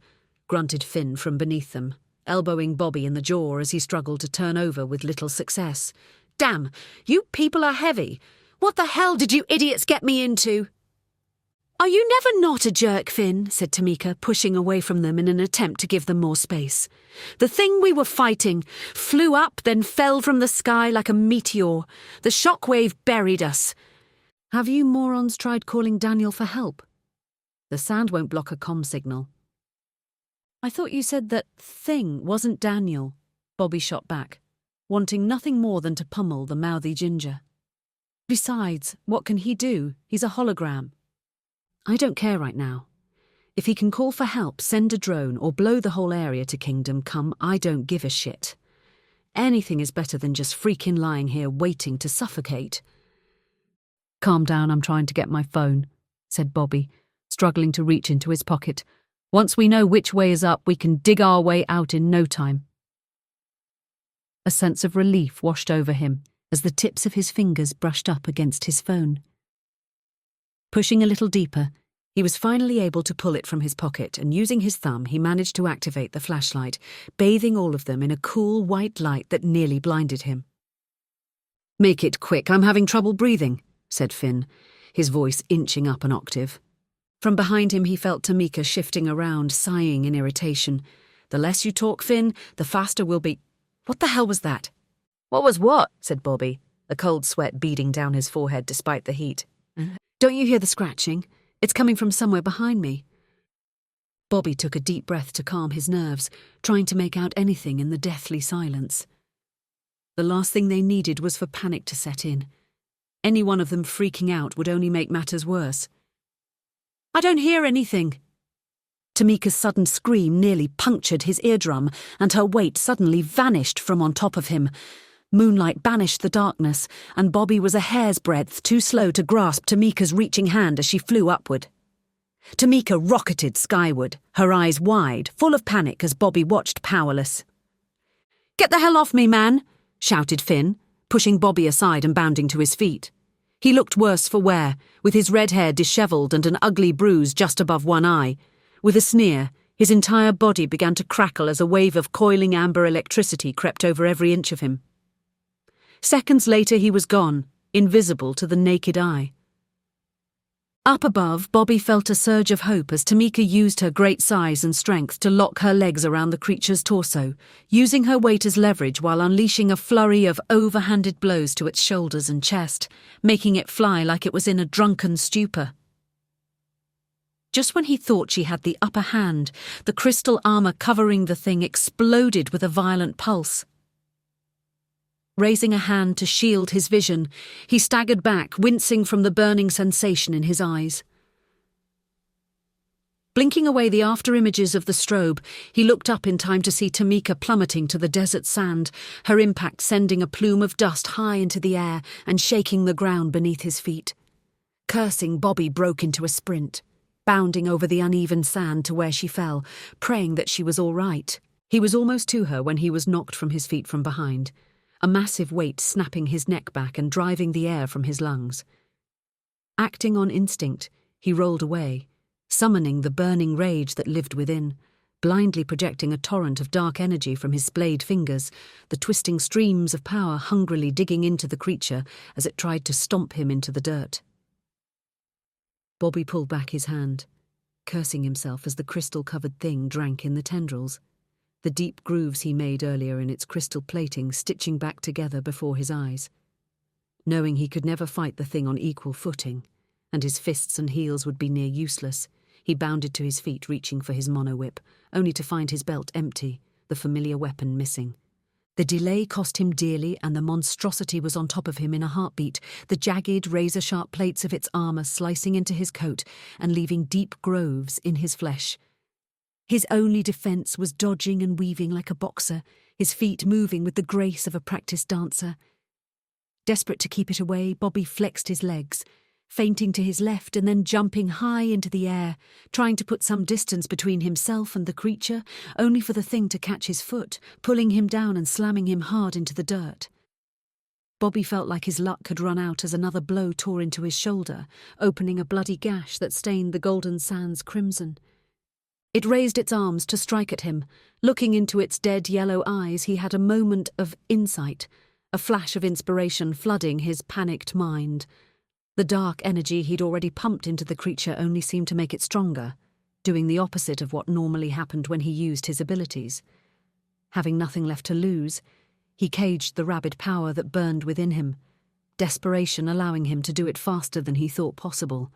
grunted Finn from beneath them, elbowing Bobby in the jaw as he struggled to turn over with little success. "Damn, you people are heavy. What the hell did you idiots get me into?" "Are you never not a jerk, Finn?" said Tamika, pushing away from them in an attempt to give them more space. "The thing we were fighting flew up, then fell from the sky like a meteor. The shockwave buried us." "Have you morons tried calling Daniel for help? The sand won't block a comm signal." "I thought you said that thing wasn't Daniel," Bobby shot back, wanting nothing more than to pummel the mouthy ginger. "Besides, what can he do? He's a hologram." "I don't care right now. If he can call for help, send a drone, or blow the whole area to Kingdom Come, I don't give a shit. Anything is better than just freaking lying here waiting to suffocate." "Calm down, I'm trying to get my phone," said Bobby, struggling to reach into his pocket. Once we know which way is up, we can dig our way out in no time. A sense of relief washed over him as the tips of his fingers brushed up against his phone. Pushing a little deeper, he was finally able to pull it from his pocket, and using his thumb, he managed to activate the flashlight, bathing all of them in a cool white light that nearly blinded him. "Make it quick, I'm having trouble breathing," said Finn, his voice inching up an octave. From behind him he felt Tamika shifting around, sighing in irritation. "The less you talk, Finn, the faster we'll be—" "What the hell was that?" "What was what?" said Bobby, a cold sweat beading down his forehead despite the heat. "Don't you hear the scratching? It's coming from somewhere behind me." Bobby took a deep breath to calm his nerves, trying to make out anything in the deathly silence. The last thing they needed was for panic to set in. Any one of them freaking out would only make matters worse. "I don't hear anything." Tamika's sudden scream nearly punctured his eardrum, and her weight suddenly vanished from on top of him. Moonlight banished the darkness, and Bobby was a hair's breadth too slow to grasp Tamika's reaching hand as she flew upward. Tamika rocketed skyward, her eyes wide, full of panic as Bobby watched powerless. "Get the hell off me, man!" shouted Finn, pushing Bobby aside and bounding to his feet. He looked worse for wear, with his red hair dishevelled and an ugly bruise just above one eye. With a sneer, his entire body began to crackle as a wave of coiling amber electricity crept over every inch of him. Seconds later he was gone, invisible to the naked eye. Up above, Bobby felt a surge of hope as Tamika used her great size and strength to lock her legs around the creature's torso, using her weight as leverage while unleashing a flurry of overhanded blows to its shoulders and chest, making it fly like it was in a drunken stupor. Just when he thought she had the upper hand, the crystal armor covering the thing exploded with a violent pulse. Raising a hand to shield his vision, he staggered back, wincing from the burning sensation in his eyes. Blinking away the after-images of the strobe, he looked up in time to see Tamika plummeting to the desert sand, her impact sending a plume of dust high into the air and shaking the ground beneath his feet. Cursing, Bobby broke into a sprint, bounding over the uneven sand to where she fell, praying that she was all right. He was almost to her when he was knocked from his feet from behind, a massive weight snapping his neck back and driving the air from his lungs. Acting on instinct, he rolled away, summoning the burning rage that lived within, blindly projecting a torrent of dark energy from his splayed fingers, the twisting streams of power hungrily digging into the creature as it tried to stomp him into the dirt. Bobby pulled back his hand, cursing himself as the crystal-covered thing drank in the tendrils, the deep grooves he made earlier in its crystal plating stitching back together before his eyes. Knowing he could never fight the thing on equal footing, and his fists and heels would be near useless, he bounded to his feet, reaching for his monowhip, only to find his belt empty, the familiar weapon missing. The delay cost him dearly, and the monstrosity was on top of him in a heartbeat, the jagged, razor-sharp plates of its armour slicing into his coat and leaving deep grooves in his flesh. His only defence was dodging and weaving like a boxer, his feet moving with the grace of a practiced dancer. Desperate to keep it away, Bobby flexed his legs, feinting to his left and then jumping high into the air, trying to put some distance between himself and the creature, only for the thing to catch his foot, pulling him down and slamming him hard into the dirt. Bobby felt like his luck had run out as another blow tore into his shoulder, opening a bloody gash that stained the golden sands crimson. It raised its arms to strike at him. Looking into its dead yellow eyes, he had a moment of insight, a flash of inspiration flooding his panicked mind. The dark energy he'd already pumped into the creature only seemed to make it stronger, doing the opposite of what normally happened when he used his abilities. Having nothing left to lose, he caged the rabid power that burned within him, desperation allowing him to do it faster than he thought possible.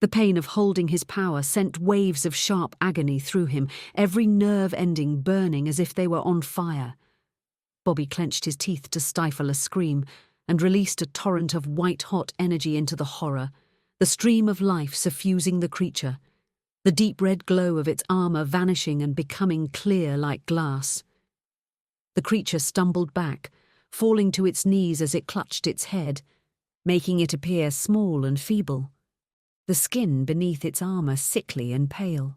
The pain of holding his power sent waves of sharp agony through him, every nerve ending burning as if they were on fire. Bobby clenched his teeth to stifle a scream and released a torrent of white-hot energy into the horror, the stream of life suffusing the creature, the deep red glow of its armour vanishing and becoming clear like glass. The creature stumbled back, falling to its knees as it clutched its head, making it appear small and feeble, the skin beneath its armour sickly and pale.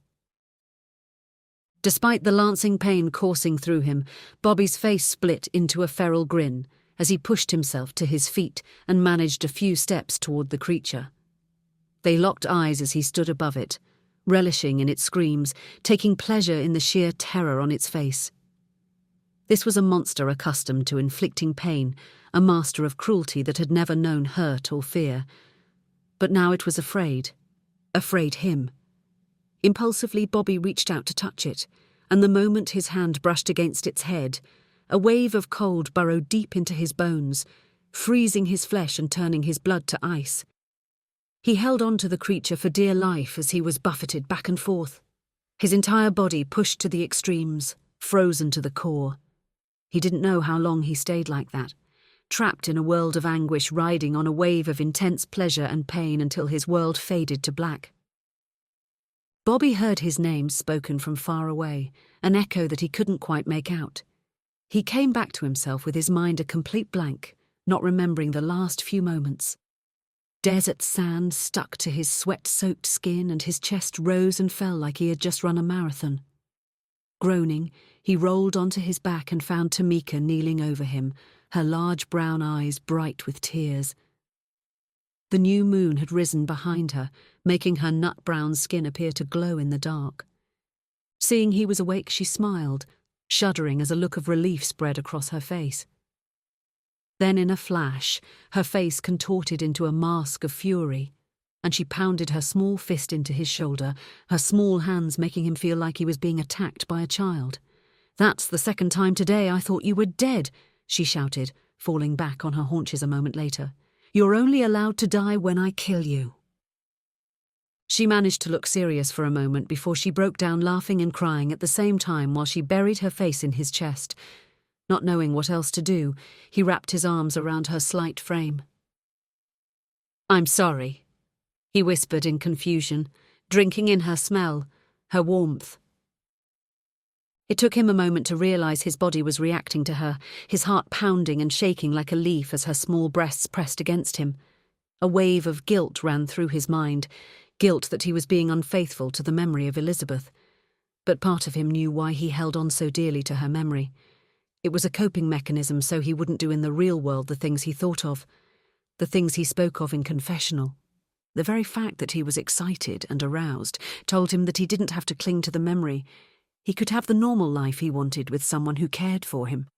Despite the lancing pain coursing through him, Bobby's face split into a feral grin as he pushed himself to his feet and managed a few steps toward the creature. They locked eyes as he stood above it, relishing in its screams, taking pleasure in the sheer terror on its face. This was a monster accustomed to inflicting pain, a master of cruelty that had never known hurt or fear. But now it was afraid him. Impulsively, Bobby reached out to touch it, and the moment his hand brushed against its head, a wave of cold burrowed deep into his bones, freezing his flesh and turning his blood to ice. He held on to the creature for dear life as he was buffeted back and forth, his entire body pushed to the extremes, frozen to the core. He didn't know how long he stayed like that, trapped in a world of anguish, riding on a wave of intense pleasure and pain until his world faded to black. Bobby heard his name spoken from far away, an echo that he couldn't quite make out. He came back to himself with his mind a complete blank, not remembering the last few moments. Desert sand stuck to his sweat-soaked skin and his chest rose and fell like he had just run a marathon. Groaning, he rolled onto his back and found Tamika kneeling over him, her large brown eyes bright with tears. The new moon had risen behind her, making her nut-brown skin appear to glow in the dark. Seeing he was awake, she smiled, shuddering as a look of relief spread across her face. Then in a flash, her face contorted into a mask of fury, and she pounded her small fist into his shoulder, her small hands making him feel like he was being attacked by a child. "That's the second time today I thought you were dead," she shouted, falling back on her haunches a moment later. "You're only allowed to die when I kill you." She managed to look serious for a moment before she broke down laughing and crying at the same time while she buried her face in his chest. Not knowing what else to do, he wrapped his arms around her slight frame. "I'm sorry," he whispered in confusion, drinking in her smell, her warmth. It took him a moment to realize his body was reacting to her, his heart pounding and shaking like a leaf as her small breasts pressed against him. A wave of guilt ran through his mind, guilt that he was being unfaithful to the memory of Elizabeth. But part of him knew why he held on so dearly to her memory. It was a coping mechanism so he wouldn't do in the real world the things he thought of, the things he spoke of in confessional. The very fact that he was excited and aroused told him that he didn't have to cling to the memory. He could have the normal life he wanted with someone who cared for him.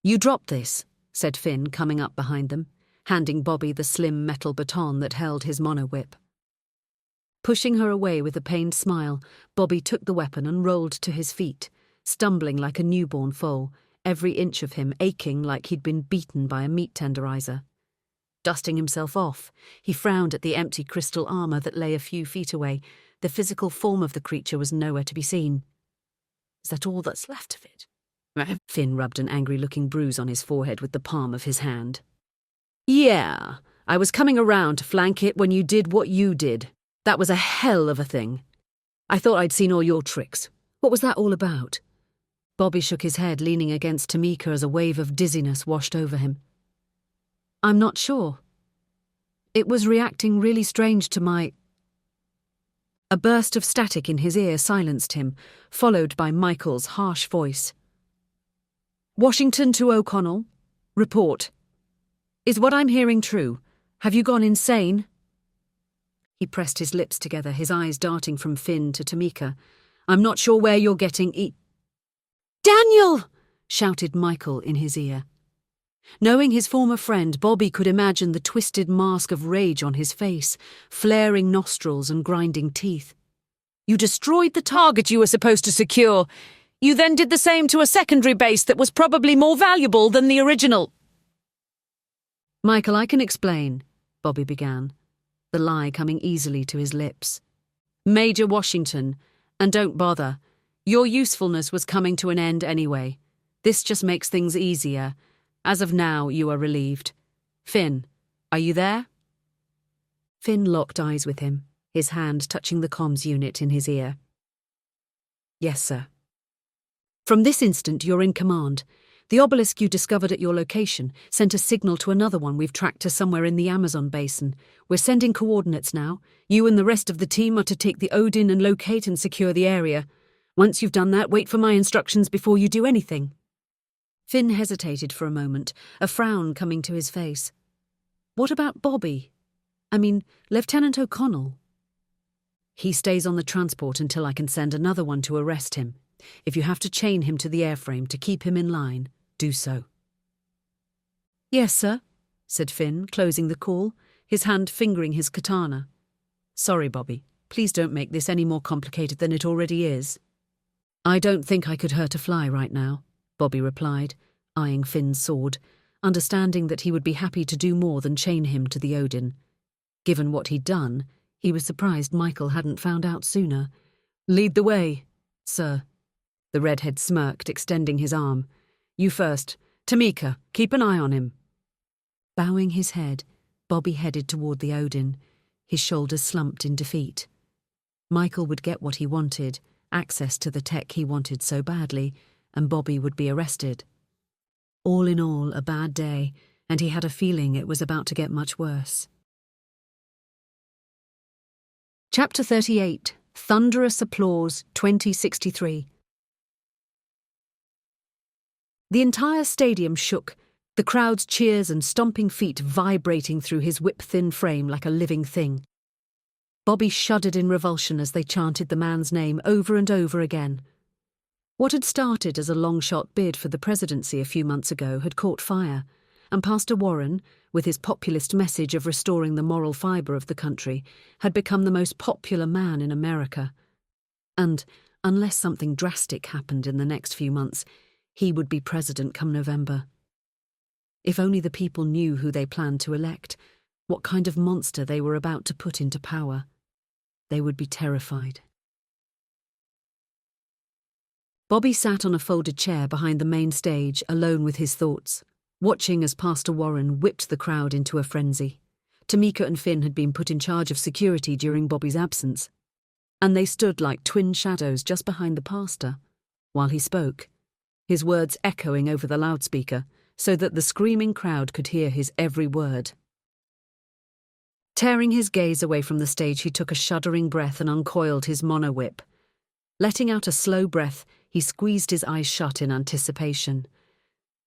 "You dropped this," said Finn, coming up behind them, handing Bobby the slim metal baton that held his mono-whip. Pushing her away with a pained smile, Bobby took the weapon and rolled to his feet, stumbling like a newborn foal, every inch of him aching like he'd been beaten by a meat tenderizer. Dusting himself off, he frowned at the empty crystal armor that lay a few feet away. The physical form of the creature was nowhere to be seen. "Is that all that's left of it?" Finn rubbed an angry-looking bruise on his forehead with the palm of his hand. "Yeah, I was coming around to flank it when you did what you did. That was a hell of a thing. I thought I'd seen all your tricks. What was that all about?" Bobby shook his head, leaning against Tamika as a wave of dizziness washed over him. "I'm not sure. It was reacting really strange to my—" A burst of static in his ear silenced him, followed by Michael's harsh voice. "Washington to O'Connell. Report. Is what I'm hearing true? Have you gone insane?" He pressed his lips together, his eyes darting from Finn to Tamika. "I'm not sure where you're getting Daniel!" shouted Michael in his ear. Knowing his former friend, Bobby could imagine the twisted mask of rage on his face, flaring nostrils and grinding teeth. "You destroyed the target you were supposed to secure. You then did the same to a secondary base that was probably more valuable than the original." "Michael, I can explain," Bobby began, the lie coming easily to his lips. "Major Washington, and don't bother. Your usefulness was coming to an end anyway. This just makes things easier. As of now, you are relieved. Finn, are you there?" Finn locked eyes with him, his hand touching the comms unit in his ear. "Yes, sir. From this instant, you're in command. The obelisk you discovered at your location sent a signal to another one we've tracked to somewhere in the Amazon basin. We're sending coordinates now. You and the rest of the team are to take the Odin and locate and secure the area. Once you've done that, wait for my instructions before you do anything." Finn hesitated for a moment, a frown coming to his face. "What about Bobby? I mean, Lieutenant O'Connell?" "He stays on the transport until I can send another one to arrest him. If you have to chain him to the airframe to keep him in line, do so." "Yes, sir," said Finn, closing the call, his hand fingering his katana. "Sorry, Bobby. Please don't make this any more complicated than it already is." "I don't think I could hurt a fly right now," Bobby replied, eyeing Finn's sword, understanding that he would be happy to do more than chain him to the Odin. Given what he'd done, he was surprised Michael hadn't found out sooner. "Lead the way, sir." The redhead smirked, extending his arm. "You first. Tamika, keep an eye on him." Bowing his head, Bobby headed toward the Odin, his shoulders slumped in defeat. Michael would get what he wanted, access to the tech he wanted so badly, and Bobby would be arrested. All in all, a bad day, and he had a feeling it was about to get much worse. Chapter 38, Thunderous Applause, 2063. The entire stadium shook, the crowd's cheers and stomping feet vibrating through his whip-thin frame like a living thing. Bobby shuddered in revulsion as they chanted the man's name over and over again. What had started as a long-shot bid for the presidency a few months ago had caught fire, and Pastor Warren, with his populist message of restoring the moral fibre of the country, had become the most popular man in America. And, unless something drastic happened in the next few months, he would be president come November. If only the people knew who they planned to elect, what kind of monster they were about to put into power. They would be terrified. Bobby sat on a folded chair behind the main stage, alone with his thoughts, watching as Pastor Warren whipped the crowd into a frenzy. Tamika and Finn had been put in charge of security during Bobby's absence, and they stood like twin shadows just behind the pastor while he spoke, his words echoing over the loudspeaker so that the screaming crowd could hear his every word. Tearing his gaze away from the stage, he took a shuddering breath and uncoiled his mono-whip. Letting out a slow breath, he squeezed his eyes shut in anticipation.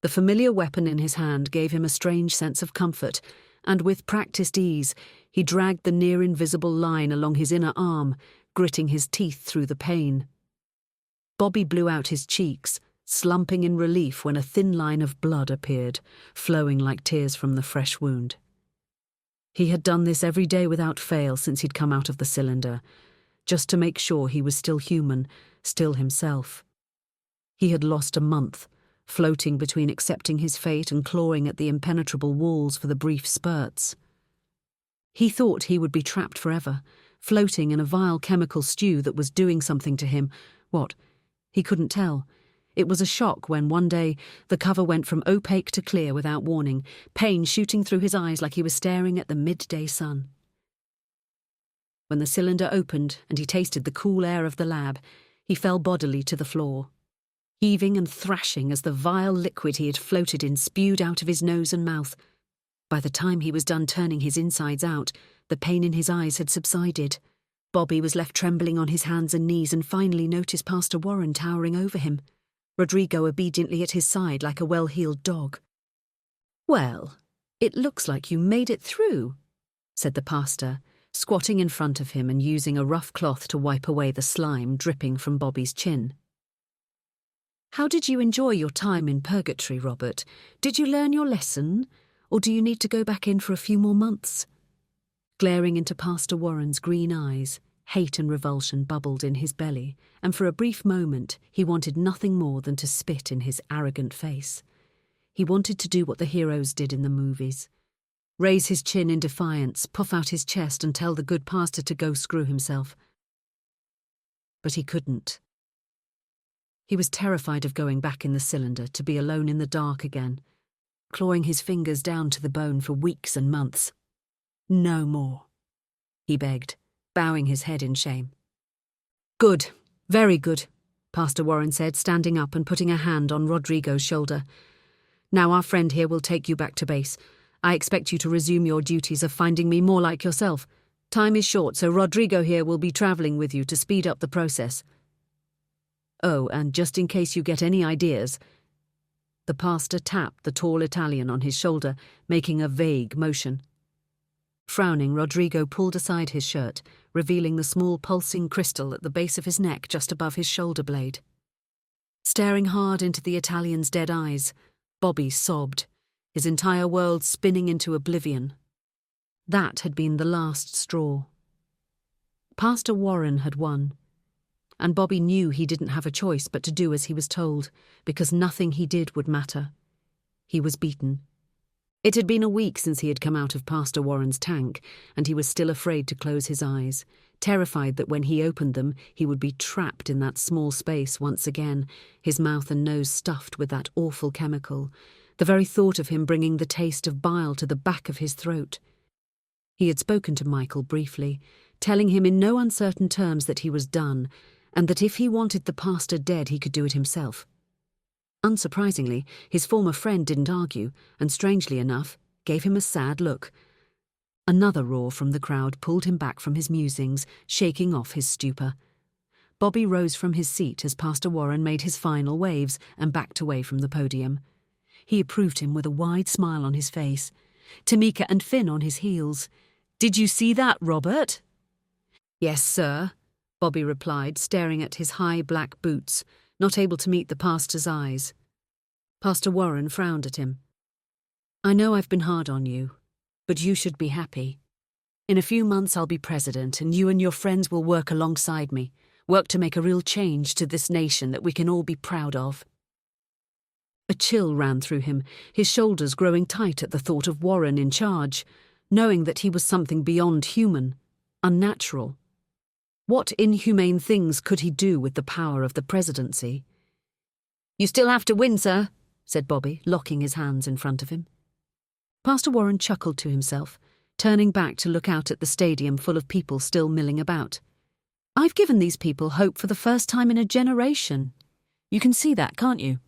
The familiar weapon in his hand gave him a strange sense of comfort, and with practiced ease, he dragged the near-invisible line along his inner arm, gritting his teeth through the pain. Bobby blew out his cheeks, slumping in relief when a thin line of blood appeared, flowing like tears from the fresh wound. He had done this every day without fail since he'd come out of the cylinder, just to make sure he was still human, still himself. He had lost a month, floating between accepting his fate and clawing at the impenetrable walls for the brief spurts. He thought he would be trapped forever, floating in a vile chemical stew that was doing something to him. What? He couldn't tell. It was a shock when one day the cover went from opaque to clear without warning, pain shooting through his eyes like he was staring at the midday sun. When the cylinder opened and he tasted the cool air of the lab, he fell bodily to the floor, heaving and thrashing as the vile liquid he had floated in spewed out of his nose and mouth. By the time he was done turning his insides out, the pain in his eyes had subsided. Bobby was left trembling on his hands and knees and finally noticed Pastor Warren towering over him, Rodrigo obediently at his side like a well-heeled dog. "Well, it looks like you made it through," said the pastor, squatting in front of him and using a rough cloth to wipe away the slime dripping from Bobby's chin. "How did you enjoy your time in purgatory, Robert? Did you learn your lesson, or do you need to go back in for a few more months?" Glaring into Pastor Warren's green eyes, hate and revulsion bubbled in his belly, and for a brief moment he wanted nothing more than to spit in his arrogant face. He wanted to do what the heroes did in the movies. Raise his chin in defiance, puff out his chest and tell the good pastor to go screw himself. But he couldn't. He was terrified of going back in the cylinder to be alone in the dark again, clawing his fingers down to the bone for weeks and months. "No more," he begged, bowing his head in shame. "Good, very good," Pastor Warren said, standing up and putting a hand on Rodrigo's shoulder. "Now our friend here will take you back to base. I expect you to resume your duties of finding me more like yourself. Time is short, so Rodrigo here will be travelling with you to speed up the process." Oh, and just in case you get any ideas, the pastor tapped the tall Italian on his shoulder, making a vague motion. Frowning, Rodrigo pulled aside his shirt, revealing the small pulsing crystal at the base of his neck just above his shoulder blade. Staring hard into the Italian's dead eyes, Bobby sobbed, his entire world spinning into oblivion. That had been the last straw. Pastor Warren had won, and Bobby knew he didn't have a choice but to do as he was told, because nothing he did would matter. He was beaten. It had been a week since he had come out of Pastor Warren's tank, and he was still afraid to close his eyes, terrified that when he opened them he would be trapped in that small space once again, his mouth and nose stuffed with that awful chemical, the very thought of him bringing the taste of bile to the back of his throat. He had spoken to Michael briefly, telling him in no uncertain terms that he was done, and that if he wanted the pastor dead he could do it himself. Unsurprisingly, his former friend didn't argue, and strangely enough, gave him a sad look. Another roar from the crowd pulled him back from his musings, shaking off his stupor. Bobby rose from his seat as Pastor Warren made his final waves and backed away from the podium. He approved him with a wide smile on his face, Tamika and Finn on his heels. "Did you see that, Robert?" "Yes, sir," Bobby replied, staring at his high black boots, not able to meet the pastor's eyes. Pastor Warren frowned at him. "I know I've been hard on you, but you should be happy. In a few months I'll be president, and you and your friends will work alongside me, work to make a real change to this nation that we can all be proud of." A chill ran through him, his shoulders growing tight at the thought of Warren in charge, knowing that he was something beyond human, unnatural. What inhumane things could he do with the power of the presidency? "You still have to win, sir," said Bobby, locking his hands in front of him. Pastor Warren chuckled to himself, turning back to look out at the stadium full of people still milling about. "I've given these people hope for the first time in a generation. You can see that, can't you?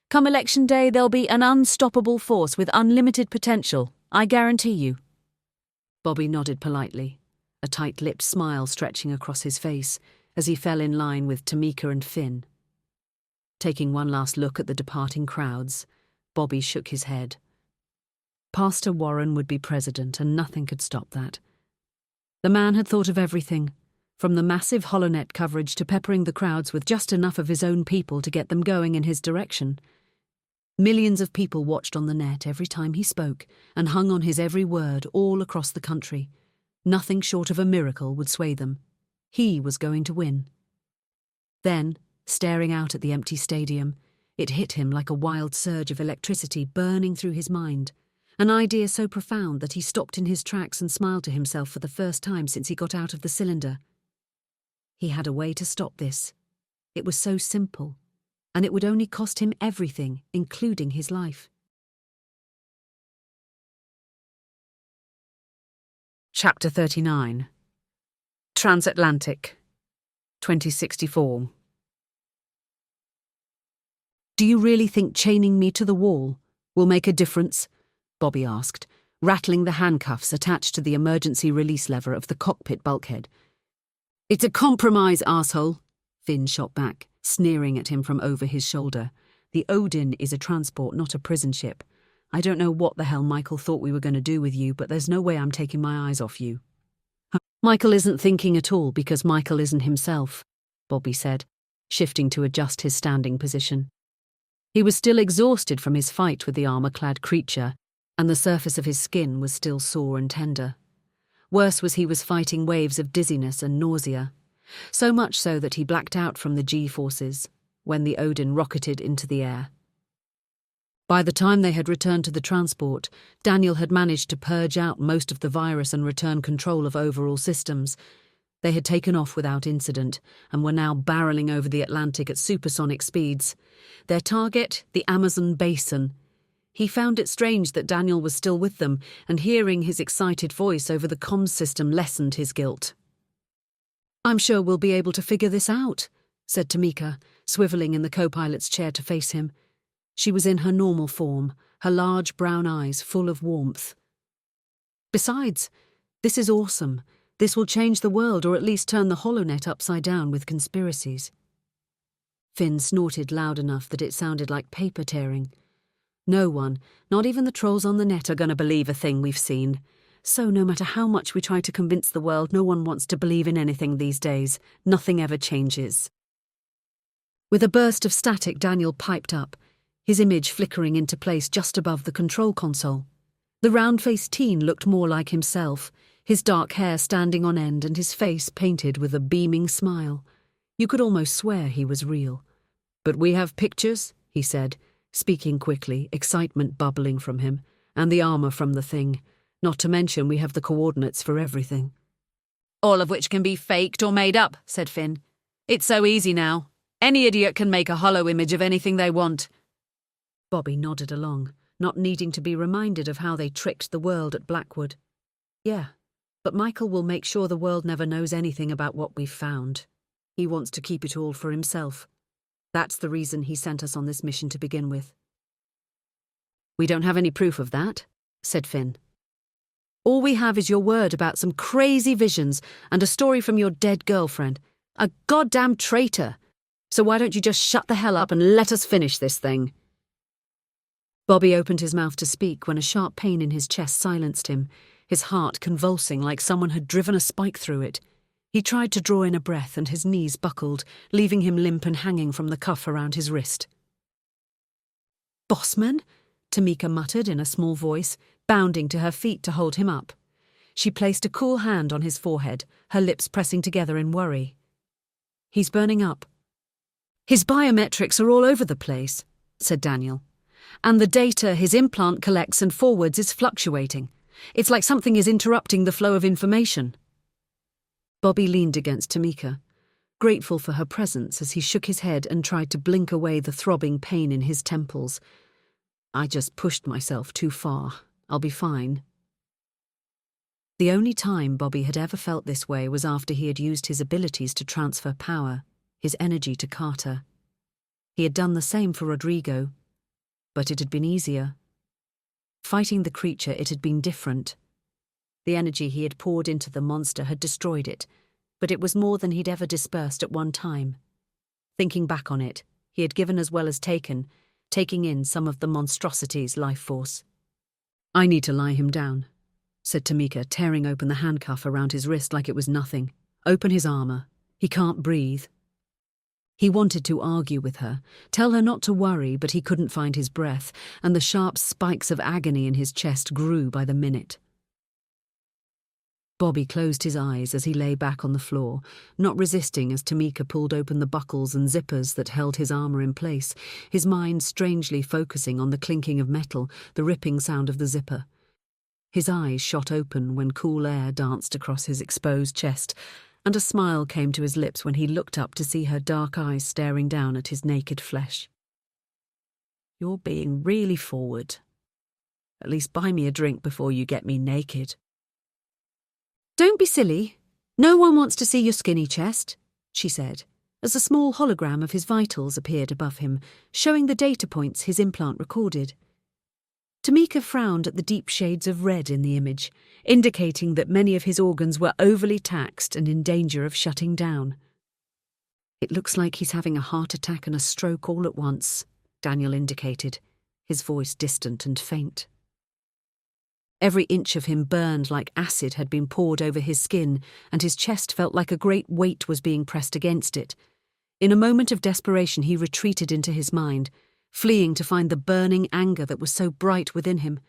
Come election day, they'll be an unstoppable force with unlimited potential, I guarantee you." Bobby nodded politely, a tight-lipped smile stretching across his face as he fell in line with Tamika and Finn. Taking one last look at the departing crowds, Bobby shook his head. Pastor Warren would be president, and nothing could stop that. The man had thought of everything, from the massive HoloNet coverage to peppering the crowds with just enough of his own people to get them going in his direction. Millions of people watched on the net every time he spoke and hung on his every word all across the country. Nothing short of a miracle would sway them. He was going to win. Then, staring out at the empty stadium, it hit him like a wild surge of electricity burning through his mind, an idea so profound that he stopped in his tracks and smiled to himself for the first time since he got out of the cylinder. He had a way to stop this. It was so simple, and it would only cost him everything, including his life. Chapter 39. Transatlantic, 2064. "Do you really think chaining me to the wall will make a difference?" Bobby asked, rattling the handcuffs attached to the emergency release lever of the cockpit bulkhead. "It's a compromise, arsehole," Finn shot back, sneering at him from over his shoulder. "The Odin is a transport, not a prison ship. I don't know what the hell Michael thought we were going to do with you, but there's no way I'm taking my eyes off you." "Michael isn't thinking at all because Michael isn't himself," Bobby said, shifting to adjust his standing position. He was still exhausted from his fight with the armor-clad creature, and the surface of his skin was still sore and tender. Worse was he was fighting waves of dizziness and nausea, so much so that he blacked out from the G-forces when the Odin rocketed into the air. By the time they had returned to the transport, Daniel had managed to purge out most of the virus and return control of overall systems. They had taken off without incident and were now barreling over the Atlantic at supersonic speeds. Their target, the Amazon basin. He found it strange that Daniel was still with them, and hearing his excited voice over the comms system lessened his guilt. "I'm sure we'll be able to figure this out," said Tamika, swiveling in the co-pilot's chair to face him. She was in her normal form, her large brown eyes full of warmth. "Besides, this is awesome. This will change the world, or at least turn the HoloNet upside down with conspiracies." Finn snorted loud enough that it sounded like paper tearing. No one, not even the trolls on the net, are going to believe a thing we've seen. So no matter how much we try to convince the world, no one wants to believe in anything these days. Nothing ever changes. With a burst of static, Daniel piped up, his image flickering into place just above the control console. The round-faced teen looked more like himself, his dark hair standing on end and his face painted with a beaming smile. You could almost swear he was real. "But we have pictures," he said, speaking quickly, excitement bubbling from him, "and the armor from the thing. Not to mention we have the coordinates for everything." "All of which can be faked or made up," said Finn. "It's so easy now. Any idiot can make a hollow image of anything they want." Bobby nodded along, not needing to be reminded of how they tricked the world at Blackwood. "Yeah, but Michael will make sure the world never knows anything about what we've found. He wants to keep it all for himself. That's the reason he sent us on this mission to begin with." "We don't have any proof of that," said Finn. "All we have is your word about some crazy visions and a story from your dead girlfriend. A goddamn traitor. So why don't you just shut the hell up and let us finish this thing?" Bobby opened his mouth to speak when a sharp pain in his chest silenced him, his heart convulsing like someone had driven a spike through it. He tried to draw in a breath and his knees buckled, leaving him limp and hanging from the cuff around his wrist. "Bossman?" Tamika muttered in a small voice, bounding to her feet to hold him up. She placed a cool hand on his forehead, her lips pressing together in worry. "He's burning up." "His biometrics are all over the place," said Daniel. "And the data his implant collects and forwards is fluctuating. It's like something is interrupting the flow of information." Bobby leaned against Tamika, grateful for her presence as he shook his head and tried to blink away the throbbing pain in his temples. "I just pushed myself too far. I'll be fine." The only time Bobby had ever felt this way was after he had used his abilities to transfer power, his energy to Carter. He had done the same for Rodrigo, but it had been easier. Fighting the creature, it had been different. The energy he had poured into the monster had destroyed it, but it was more than he'd ever dispersed at one time. Thinking back on it, he had given as well as taken, taking in some of the monstrosity's life force. "I need to lie him down," said Tamika, tearing open the handcuff around his wrist like it was nothing. "Open his armor. He can't breathe." He wanted to argue with her, tell her not to worry, but he couldn't find his breath, and the sharp spikes of agony in his chest grew by the minute. Bobby closed his eyes as he lay back on the floor, not resisting as Tamika pulled open the buckles and zippers that held his armor in place, his mind strangely focusing on the clinking of metal, the ripping sound of the zipper. His eyes shot open when cool air danced across his exposed chest, and a smile came to his lips when he looked up to see her dark eyes staring down at his naked flesh. "You're being really forward. At least buy me a drink before you get me naked." "Don't be silly. No one wants to see your skinny chest," she said, as a small hologram of his vitals appeared above him, showing the data points his implant recorded. Tamika frowned at the deep shades of red in the image, indicating that many of his organs were overly taxed and in danger of shutting down. "It looks like he's having a heart attack and a stroke all at once," Daniel indicated, his voice distant and faint. Every inch of him burned like acid had been poured over his skin, and his chest felt like a great weight was being pressed against it. In a moment of desperation, he retreated into his mind, fleeing to find the burning anger that was so bright within him,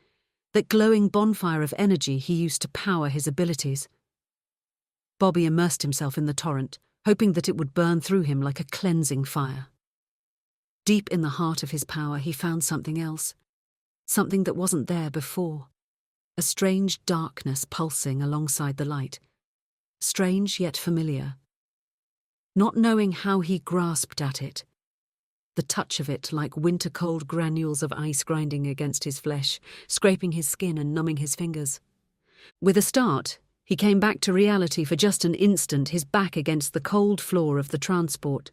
that glowing bonfire of energy he used to power his abilities. Bobby immersed himself in the torrent, hoping that it would burn through him like a cleansing fire. Deep in the heart of his power, he found something else, something that wasn't there before. A strange darkness pulsing alongside the light. Strange yet familiar. Not knowing how he grasped at it, the touch of it like winter-cold granules of ice grinding against his flesh, scraping his skin and numbing his fingers. With a start, he came back to reality for just an instant, his back against the cold floor of the transport.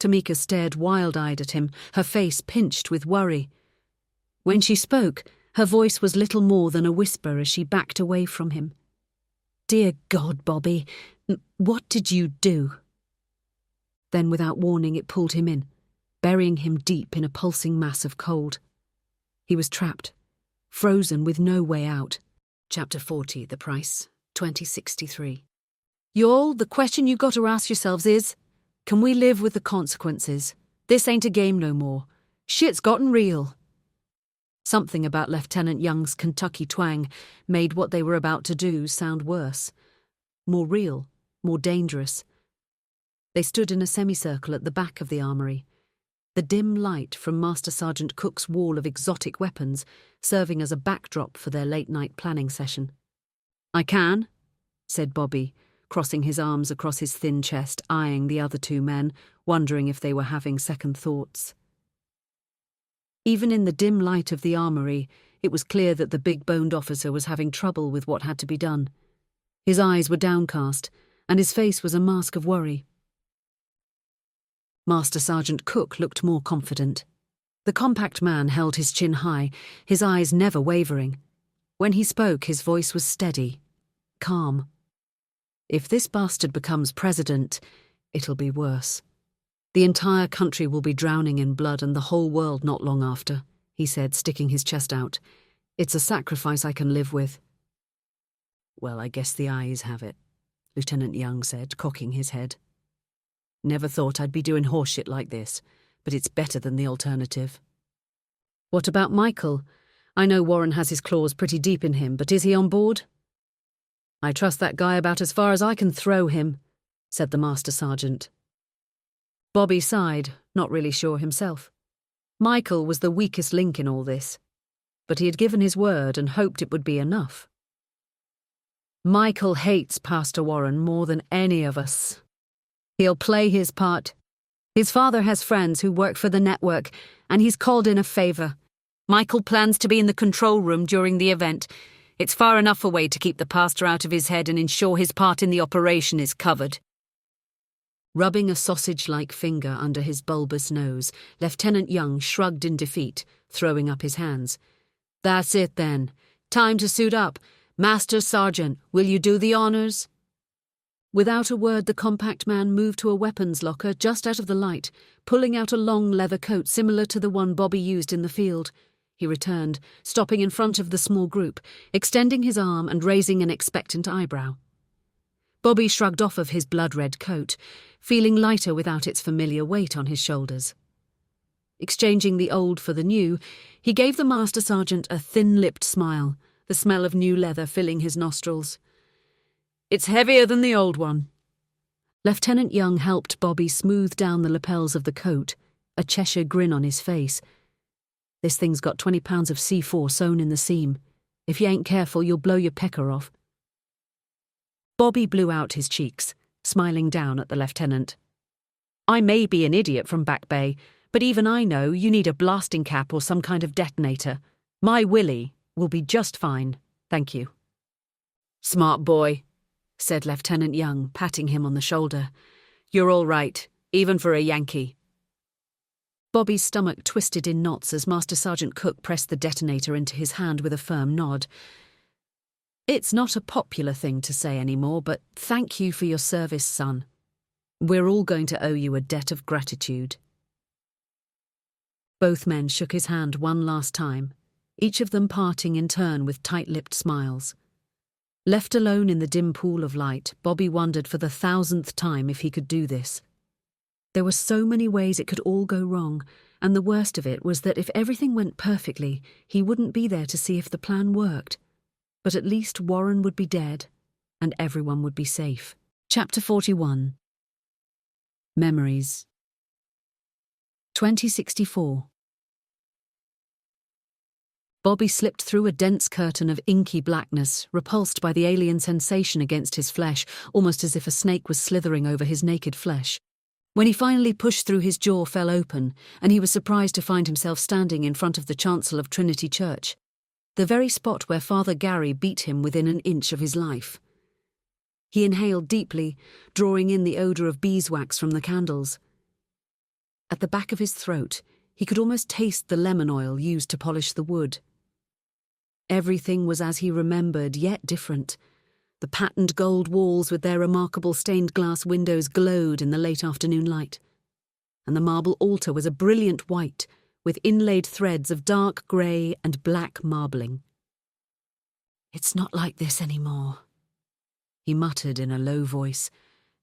Tamika stared wild-eyed at him, her face pinched with worry. When she spoke, her voice was little more than a whisper as she backed away from him. "Dear God, Bobby, what did you do?" Then, without warning, it pulled him in, burying him deep in a pulsing mass of cold. He was trapped, frozen with no way out. Chapter 40, The Price, 2063. Y'all, the question you got to ask yourselves is, can we live with the consequences? This ain't a game no more. Shit's gotten real. Something about Lieutenant Young's Kentucky twang made what they were about to do sound worse. More real, more dangerous. They stood in a semicircle at the back of the armory, the dim light from Master Sergeant Cook's wall of exotic weapons serving as a backdrop for their late-night planning session. "I can," said Bobby, crossing his arms across his thin chest, eyeing the other two men, wondering if they were having second thoughts. Even in the dim light of the armory, it was clear that the big-boned officer was having trouble with what had to be done. His eyes were downcast, and his face was a mask of worry. Master Sergeant Cook looked more confident. The compact man held his chin high, his eyes never wavering. When he spoke, his voice was steady, calm. "If this bastard becomes president, it'll be worse. The entire country will be drowning in blood and the whole world not long after," he said, sticking his chest out. "It's a sacrifice I can live with." "Well, I guess the ayes have it," Lieutenant Young said, cocking his head. "Never thought I'd be doing horseshit like this, but it's better than the alternative." "What about Michael? I know Warren has his claws pretty deep in him, but is he on board?" "I trust that guy about as far as I can throw him," said the Master Sergeant. Bobby sighed, not really sure himself. Michael was the weakest link in all this, but he had given his word and hoped it would be enough. "Michael hates Pastor Warren more than any of us. He'll play his part. His father has friends who work for the network, and he's called in a favor. Michael plans to be in the control room during the event. It's far enough away to keep the pastor out of his head and ensure his part in the operation is covered." Rubbing a sausage-like finger under his bulbous nose, Lieutenant Young shrugged in defeat, throwing up his hands. "That's it, then. Time to suit up. Master Sergeant, will you do the honours?" Without a word, the compact man moved to a weapons locker just out of the light, pulling out a long leather coat similar to the one Bobby used in the field. He returned, stopping in front of the small group, extending his arm and raising an expectant eyebrow. Bobby shrugged off of his blood-red coat, feeling lighter without its familiar weight on his shoulders. Exchanging the old for the new, he gave the Master Sergeant a thin-lipped smile, the smell of new leather filling his nostrils. "It's heavier than the old one." Lieutenant Young helped Bobby smooth down the lapels of the coat, a Cheshire grin on his face. "This thing's got 20 pounds of C4 sewn in the seam. If you ain't careful, you'll blow your pecker off." Bobby blew out his cheeks, smiling down at the lieutenant. "I may be an idiot from Back Bay, but even I know you need a blasting cap or some kind of detonator. My Willie will be just fine, thank you." "Smart boy," said Lieutenant Young, patting him on the shoulder. "You're all right, even for a Yankee." Bobby's stomach twisted in knots as Master Sergeant Cook pressed the detonator into his hand with a firm nod. "It's not a popular thing to say anymore, but thank you for your service, son. We're all going to owe you a debt of gratitude." Both men shook his hand one last time, each of them parting in turn with tight-lipped smiles. Left alone in the dim pool of light, Bobby wondered for the 1,000th time if he could do this. There were so many ways it could all go wrong, and the worst of it was that if everything went perfectly, he wouldn't be there to see if the plan worked. But at least Warren would be dead, and everyone would be safe. Chapter 41. Memories. 2064. Bobby slipped through a dense curtain of inky blackness, repulsed by the alien sensation against his flesh, almost as if a snake was slithering over his naked flesh. When he finally pushed through, his jaw fell open, and he was surprised to find himself standing in front of the chancel of Trinity Church, the very spot where Father Gary beat him within an inch of his life. He inhaled deeply, drawing in the odour of beeswax from the candles. At the back of his throat, he could almost taste the lemon oil used to polish the wood. Everything was as he remembered, yet different. The patterned gold walls with their remarkable stained glass windows glowed in the late afternoon light, and the marble altar was a brilliant white with inlaid threads of dark grey and black marbling. "It's not like this anymore," he muttered in a low voice,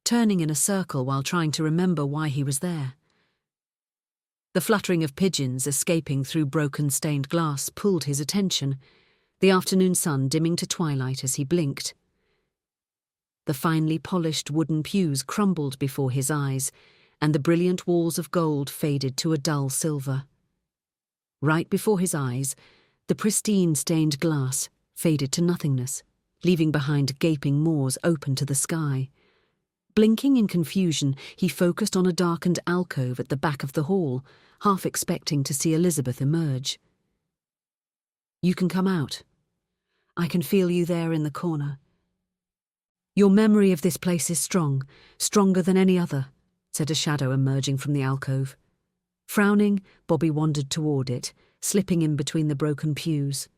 turning in a circle while trying to remember why he was there. The fluttering of pigeons escaping through broken stained glass pulled his attention, the afternoon sun dimming to twilight as he blinked. The finely polished wooden pews crumbled before his eyes, and the brilliant walls of gold faded to a dull silver. Right before his eyes, the pristine stained glass faded to nothingness, leaving behind gaping maws open to the sky. Blinking in confusion, he focused on a darkened alcove at the back of the hall, half expecting to see Elizabeth emerge. "You can come out. I can feel you there in the corner. Your memory of this place is strong, stronger than any other," said a shadow emerging from the alcove. Frowning, Bobby wandered toward it, slipping in between the broken pews.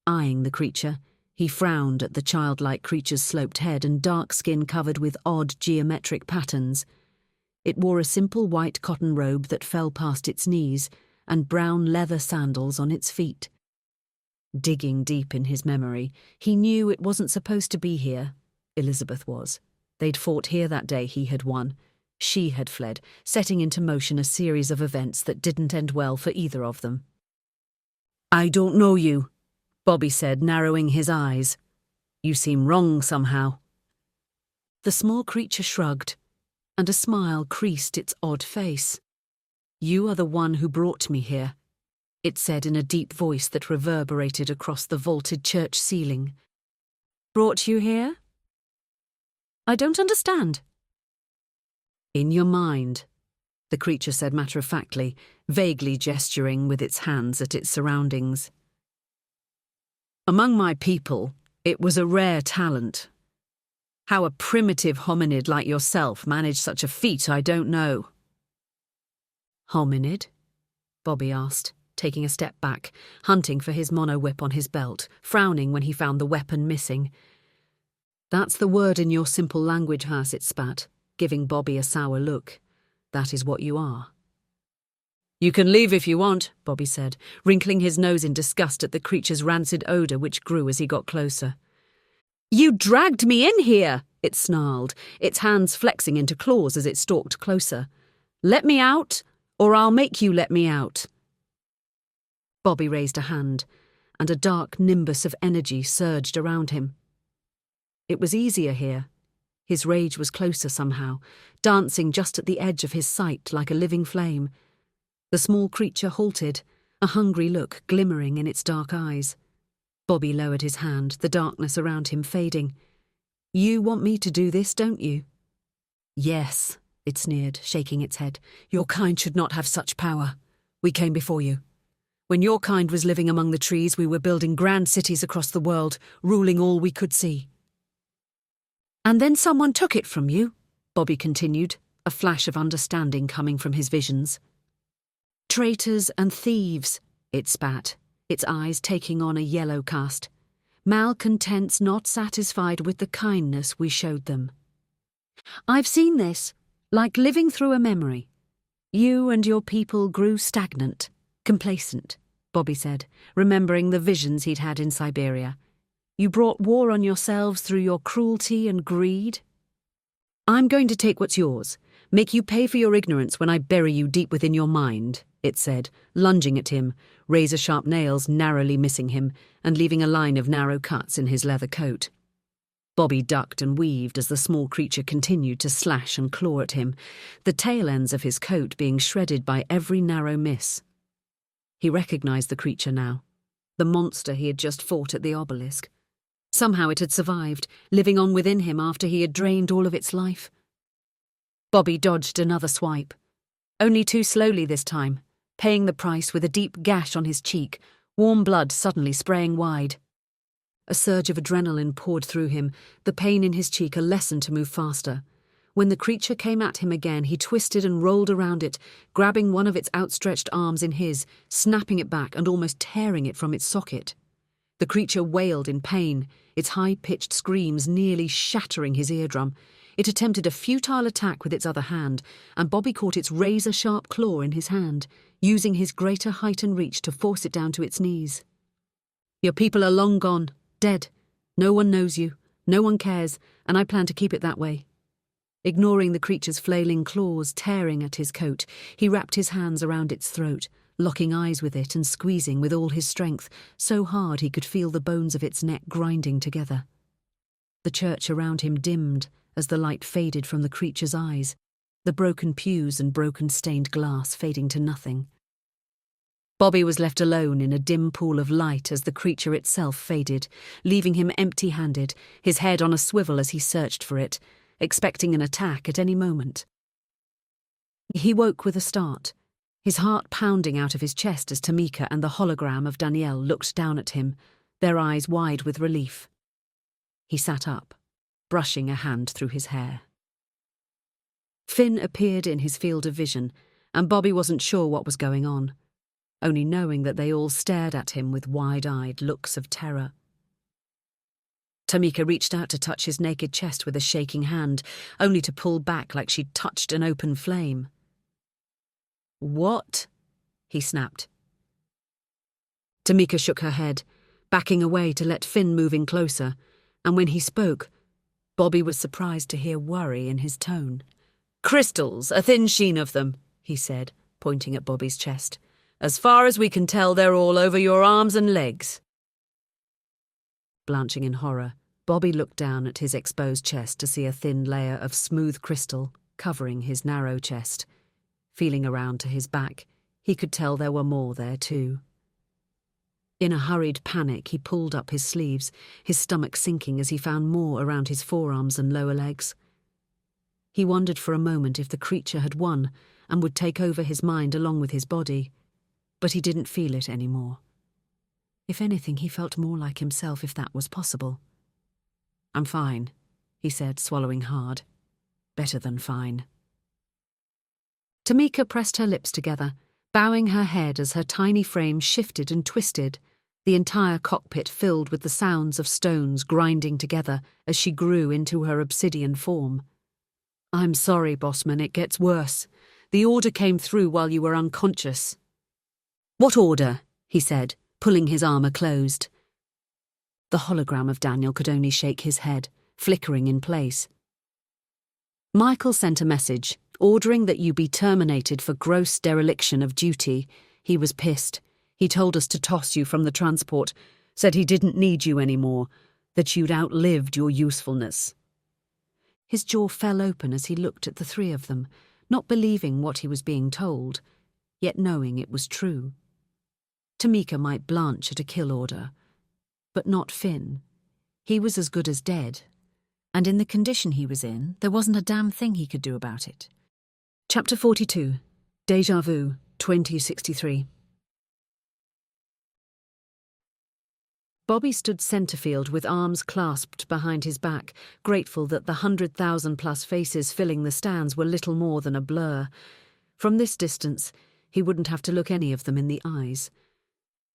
Eyeing the creature, he frowned at the childlike creature's sloped head and dark skin covered with odd geometric patterns. It wore a simple white cotton robe that fell past its knees and brown leather sandals on its feet. Digging deep in his memory, he knew it wasn't supposed to be here. Elizabeth was. They'd fought here that day he had won. She had fled, setting into motion a series of events that didn't end well for either of them. "I don't know you," Bobby said, narrowing his eyes. "You seem wrong somehow." The small creature shrugged, and a smile creased its odd face. "You are the one who brought me here," it said in a deep voice that reverberated across the vaulted church ceiling. "Brought you here? I don't understand." "In your mind," the creature said matter-of-factly, vaguely gesturing with its hands at its surroundings. "Among my people, it was a rare talent. How a primitive hominid like yourself managed such a feat, I don't know." "Hominid?" Bobby asked, taking a step back, hunting for his mono-whip on his belt, frowning when he found the weapon missing. "That's the word in your simple language, Haas," it spat, giving Bobby a sour look. "That is what you are." "You can leave if you want," Bobby said, wrinkling his nose in disgust at the creature's rancid odour which grew as he got closer. "You dragged me in here," it snarled, its hands flexing into claws as it stalked closer. "Let me out, or I'll make you let me out." Bobby raised a hand, and a dark nimbus of energy surged around him. It was easier here. His rage was closer somehow, dancing just at the edge of his sight like a living flame. The small creature halted, a hungry look glimmering in its dark eyes. Bobby lowered his hand, the darkness around him fading. "You want me to do this, don't you?" "Yes," it sneered, shaking its head. "Your kind should not have such power. We came before you. When your kind was living among the trees, we were building grand cities across the world, ruling all we could see." "And then someone took it from you," Bobby continued, a flash of understanding coming from his visions. "Traitors and thieves," it spat, its eyes taking on a yellow cast. "Malcontents not satisfied with the kindness we showed them. I've seen this, like living through a memory. You and your people grew stagnant, complacent," Bobby said, remembering the visions he'd had in Siberia. "You brought war on yourselves through your cruelty and greed. I'm going to take what's yours, make you pay for your ignorance when I bury you deep within your mind," it said, lunging at him, razor-sharp nails narrowly missing him and leaving a line of narrow cuts in his leather coat. Bobby ducked and weaved as the small creature continued to slash and claw at him, the tail ends of his coat being shredded by every narrow miss. He recognized the creature now, the monster he had just fought at the obelisk. Somehow it had survived, living on within him after he had drained all of its life. Bobby dodged another swipe, only too slowly this time, paying the price with a deep gash on his cheek, warm blood suddenly spraying wide. A surge of adrenaline poured through him, the pain in his cheek a lesson to move faster. When the creature came at him again, he twisted and rolled around it, grabbing one of its outstretched arms in his, snapping it back and almost tearing it from its socket. The creature wailed in pain, its high-pitched screams nearly shattering his eardrum. It attempted a futile attack with its other hand, and Bobby caught its razor-sharp claw in his hand, using his greater height and reach to force it down to its knees. "Your people are long gone, dead. No one knows you, no one cares, and I plan to keep it that way." Ignoring the creature's flailing claws tearing at his coat, he wrapped his hands around its throat, locking eyes with it and squeezing with all his strength, so hard he could feel the bones of its neck grinding together. The church around him dimmed as the light faded from the creature's eyes, the broken pews and broken stained glass fading to nothing. Bobby was left alone in a dim pool of light as the creature itself faded, leaving him empty-handed, his head on a swivel as he searched for it, expecting an attack at any moment. He woke with a start, his heart pounding out of his chest as Tamika and the hologram of Danielle looked down at him, their eyes wide with relief. He sat up, brushing a hand through his hair. Finn appeared in his field of vision, and Bobby wasn't sure what was going on, only knowing that they all stared at him with wide-eyed looks of terror. Tamika reached out to touch his naked chest with a shaking hand, only to pull back like she'd touched an open flame. "What?" he snapped. Tamika shook her head, backing away to let Finn move in closer, and when he spoke, Bobby was surprised to hear worry in his tone. "Crystals, a thin sheen of them," he said, pointing at Bobby's chest. "As far as we can tell, they're all over your arms and legs." Blanching in horror, Bobby looked down at his exposed chest to see a thin layer of smooth crystal covering his narrow chest. Feeling around to his back, he could tell there were more there too. In a hurried panic, he pulled up his sleeves, his stomach sinking as he found more around his forearms and lower legs. He wondered for a moment if the creature had won and would take over his mind along with his body, but he didn't feel it anymore. If anything, he felt more like himself if that was possible. "I'm fine," he said, swallowing hard. "Better than fine." Tamika pressed her lips together, bowing her head as her tiny frame shifted and twisted, the entire cockpit filled with the sounds of stones grinding together as she grew into her obsidian form. "I'm sorry, Bossman, it gets worse. The order came through while you were unconscious." "What order?" he said, pulling his armor closed. The hologram of Daniel could only shake his head, flickering in place. "Michael sent a message, ordering that you be terminated for gross dereliction of duty. He was pissed. He told us to toss you from the transport, said he didn't need you anymore, that you'd outlived your usefulness." His jaw fell open as he looked at the three of them, not believing what he was being told, yet knowing it was true. Tamika might blanch at a kill order, but not Finn. He was as good as dead, and in the condition he was in, there wasn't a damn thing he could do about it. Chapter 42, Deja Vu, 2063. Bobby stood centerfield with arms clasped behind his back, grateful that the 100,000-plus faces filling the stands were little more than a blur. From this distance, he wouldn't have to look any of them in the eyes.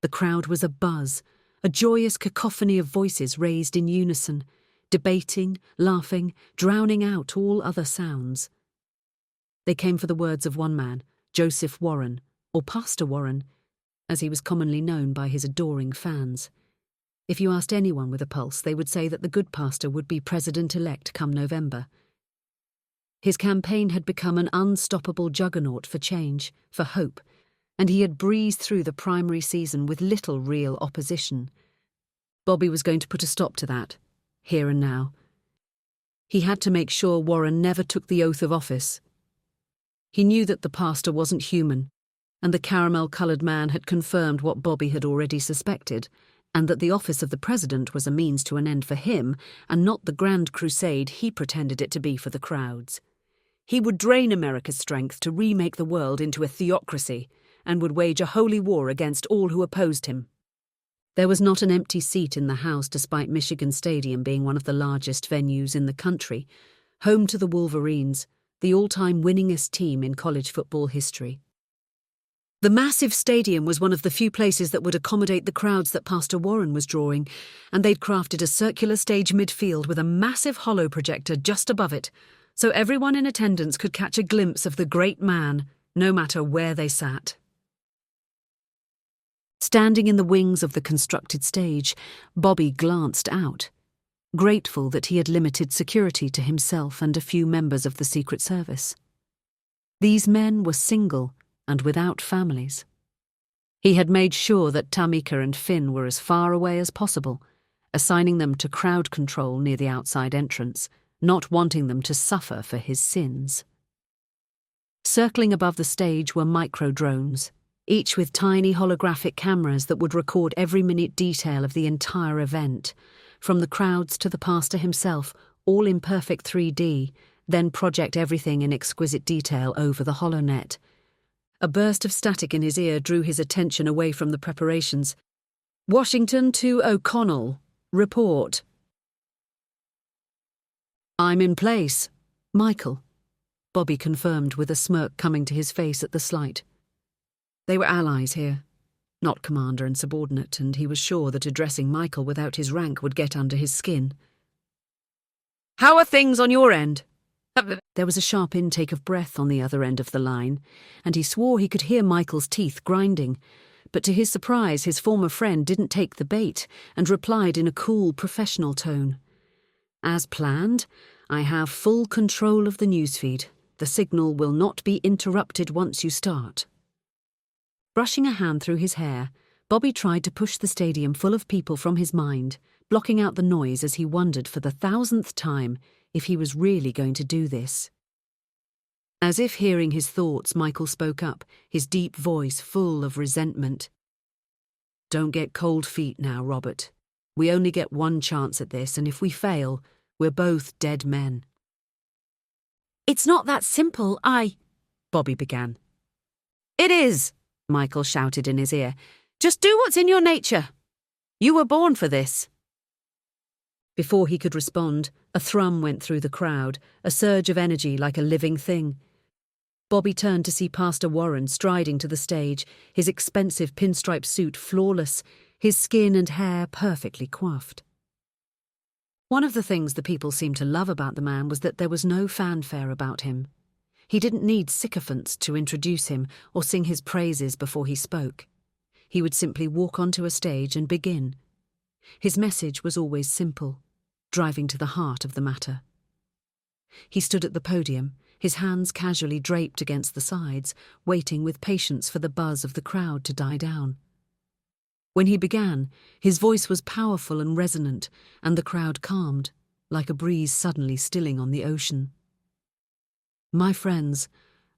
The crowd was abuzz, a joyous cacophony of voices raised in unison, debating, laughing, drowning out all other sounds. They came for the words of one man, Joseph Warren, or Pastor Warren, as he was commonly known by his adoring fans. If you asked anyone with a pulse, they would say that the good pastor would be president-elect come November. His campaign had become an unstoppable juggernaut for change, for hope, and he had breezed through the primary season with little real opposition. Bobby was going to put a stop to that, here and now. He had to make sure Warren never took the oath of office. He knew that the pastor wasn't human, and the caramel-coloured man had confirmed what Bobby had already suspected, and that the office of the president was a means to an end for him, and not the grand crusade he pretended it to be for the crowds. He would drain America's strength to remake the world into a theocracy, and would wage a holy war against all who opposed him. There was not an empty seat in the House despite Michigan Stadium being one of the largest venues in the country, home to the Wolverines, the all-time winningest team in college football history. The massive stadium was one of the few places that would accommodate the crowds that Pastor Warren was drawing, and they'd crafted a circular stage midfield with a massive hollow projector just above it, so everyone in attendance could catch a glimpse of the great man, no matter where they sat. Standing in the wings of the constructed stage, Bobby glanced out, grateful that he had limited security to himself and a few members of the Secret Service. These men were single and without families. He had made sure that Tamika and Finn were as far away as possible, assigning them to crowd control near the outside entrance, not wanting them to suffer for his sins. Circling above the stage were micro-drones, each with tiny holographic cameras that would record every minute detail of the entire event, from the crowds to the pastor himself, all in perfect 3D, then project everything in exquisite detail over the HoloNet. A burst of static in his ear drew his attention away from the preparations. Washington to O'Connell. Report. I'm in place. Michael, Bobby confirmed with a smirk coming to his face at the slight. They were allies here, not commander and subordinate, and he was sure that addressing Michael without his rank would get under his skin. How are things on your end? There was a sharp intake of breath on the other end of the line, and he swore he could hear Michael's teeth grinding, but to his surprise his former friend didn't take the bait and replied in a cool, professional tone. As planned, I have full control of the newsfeed. The signal will not be interrupted once you start. Brushing a hand through his hair, Bobby tried to push the stadium full of people from his mind, blocking out the noise as he wondered for the 1,000th time if he was really going to do this. As if hearing his thoughts, Michael spoke up, his deep voice full of resentment. Don't get cold feet now, Robert. We only get one chance at this, and if we fail, we're both dead men. It's not that simple, Bobby began. It is, Michael shouted in his ear. Just do what's in your nature. You were born for this. Before he could respond, a thrum went through the crowd, a surge of energy like a living thing. Bobby turned to see Pastor Warren striding to the stage, his expensive pinstripe suit flawless, his skin and hair perfectly coiffed. One of the things the people seemed to love about the man was that there was no fanfare about him. He didn't need sycophants to introduce him or sing his praises before he spoke. He would simply walk onto a stage and begin. His message was always simple, driving to the heart of the matter. He stood at the podium, his hands casually draped against the sides, waiting with patience for the buzz of the crowd to die down. When he began, his voice was powerful and resonant, and the crowd calmed, like a breeze suddenly stilling on the ocean. My friends,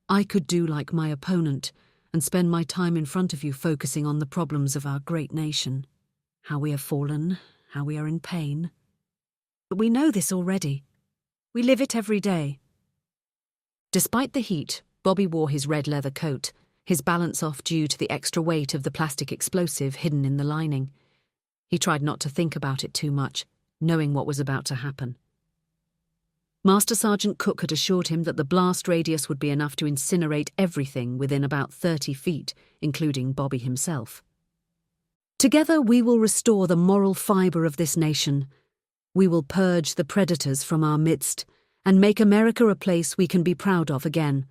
I could do like my opponent and spend my time in front of you focusing on the problems of our great nation, how we have fallen, how we are in pain. But we know this already. We live it every day. Despite the heat, Bobby wore his red leather coat, his balance off due to the extra weight of the plastic explosive hidden in the lining. He tried not to think about it too much, knowing what was about to happen. Master Sergeant Cook had assured him that the blast radius would be enough to incinerate everything within about 30 feet, including Bobby himself. Together we will restore the moral fibre of this nation. We will purge the predators from our midst and make America a place we can be proud of again.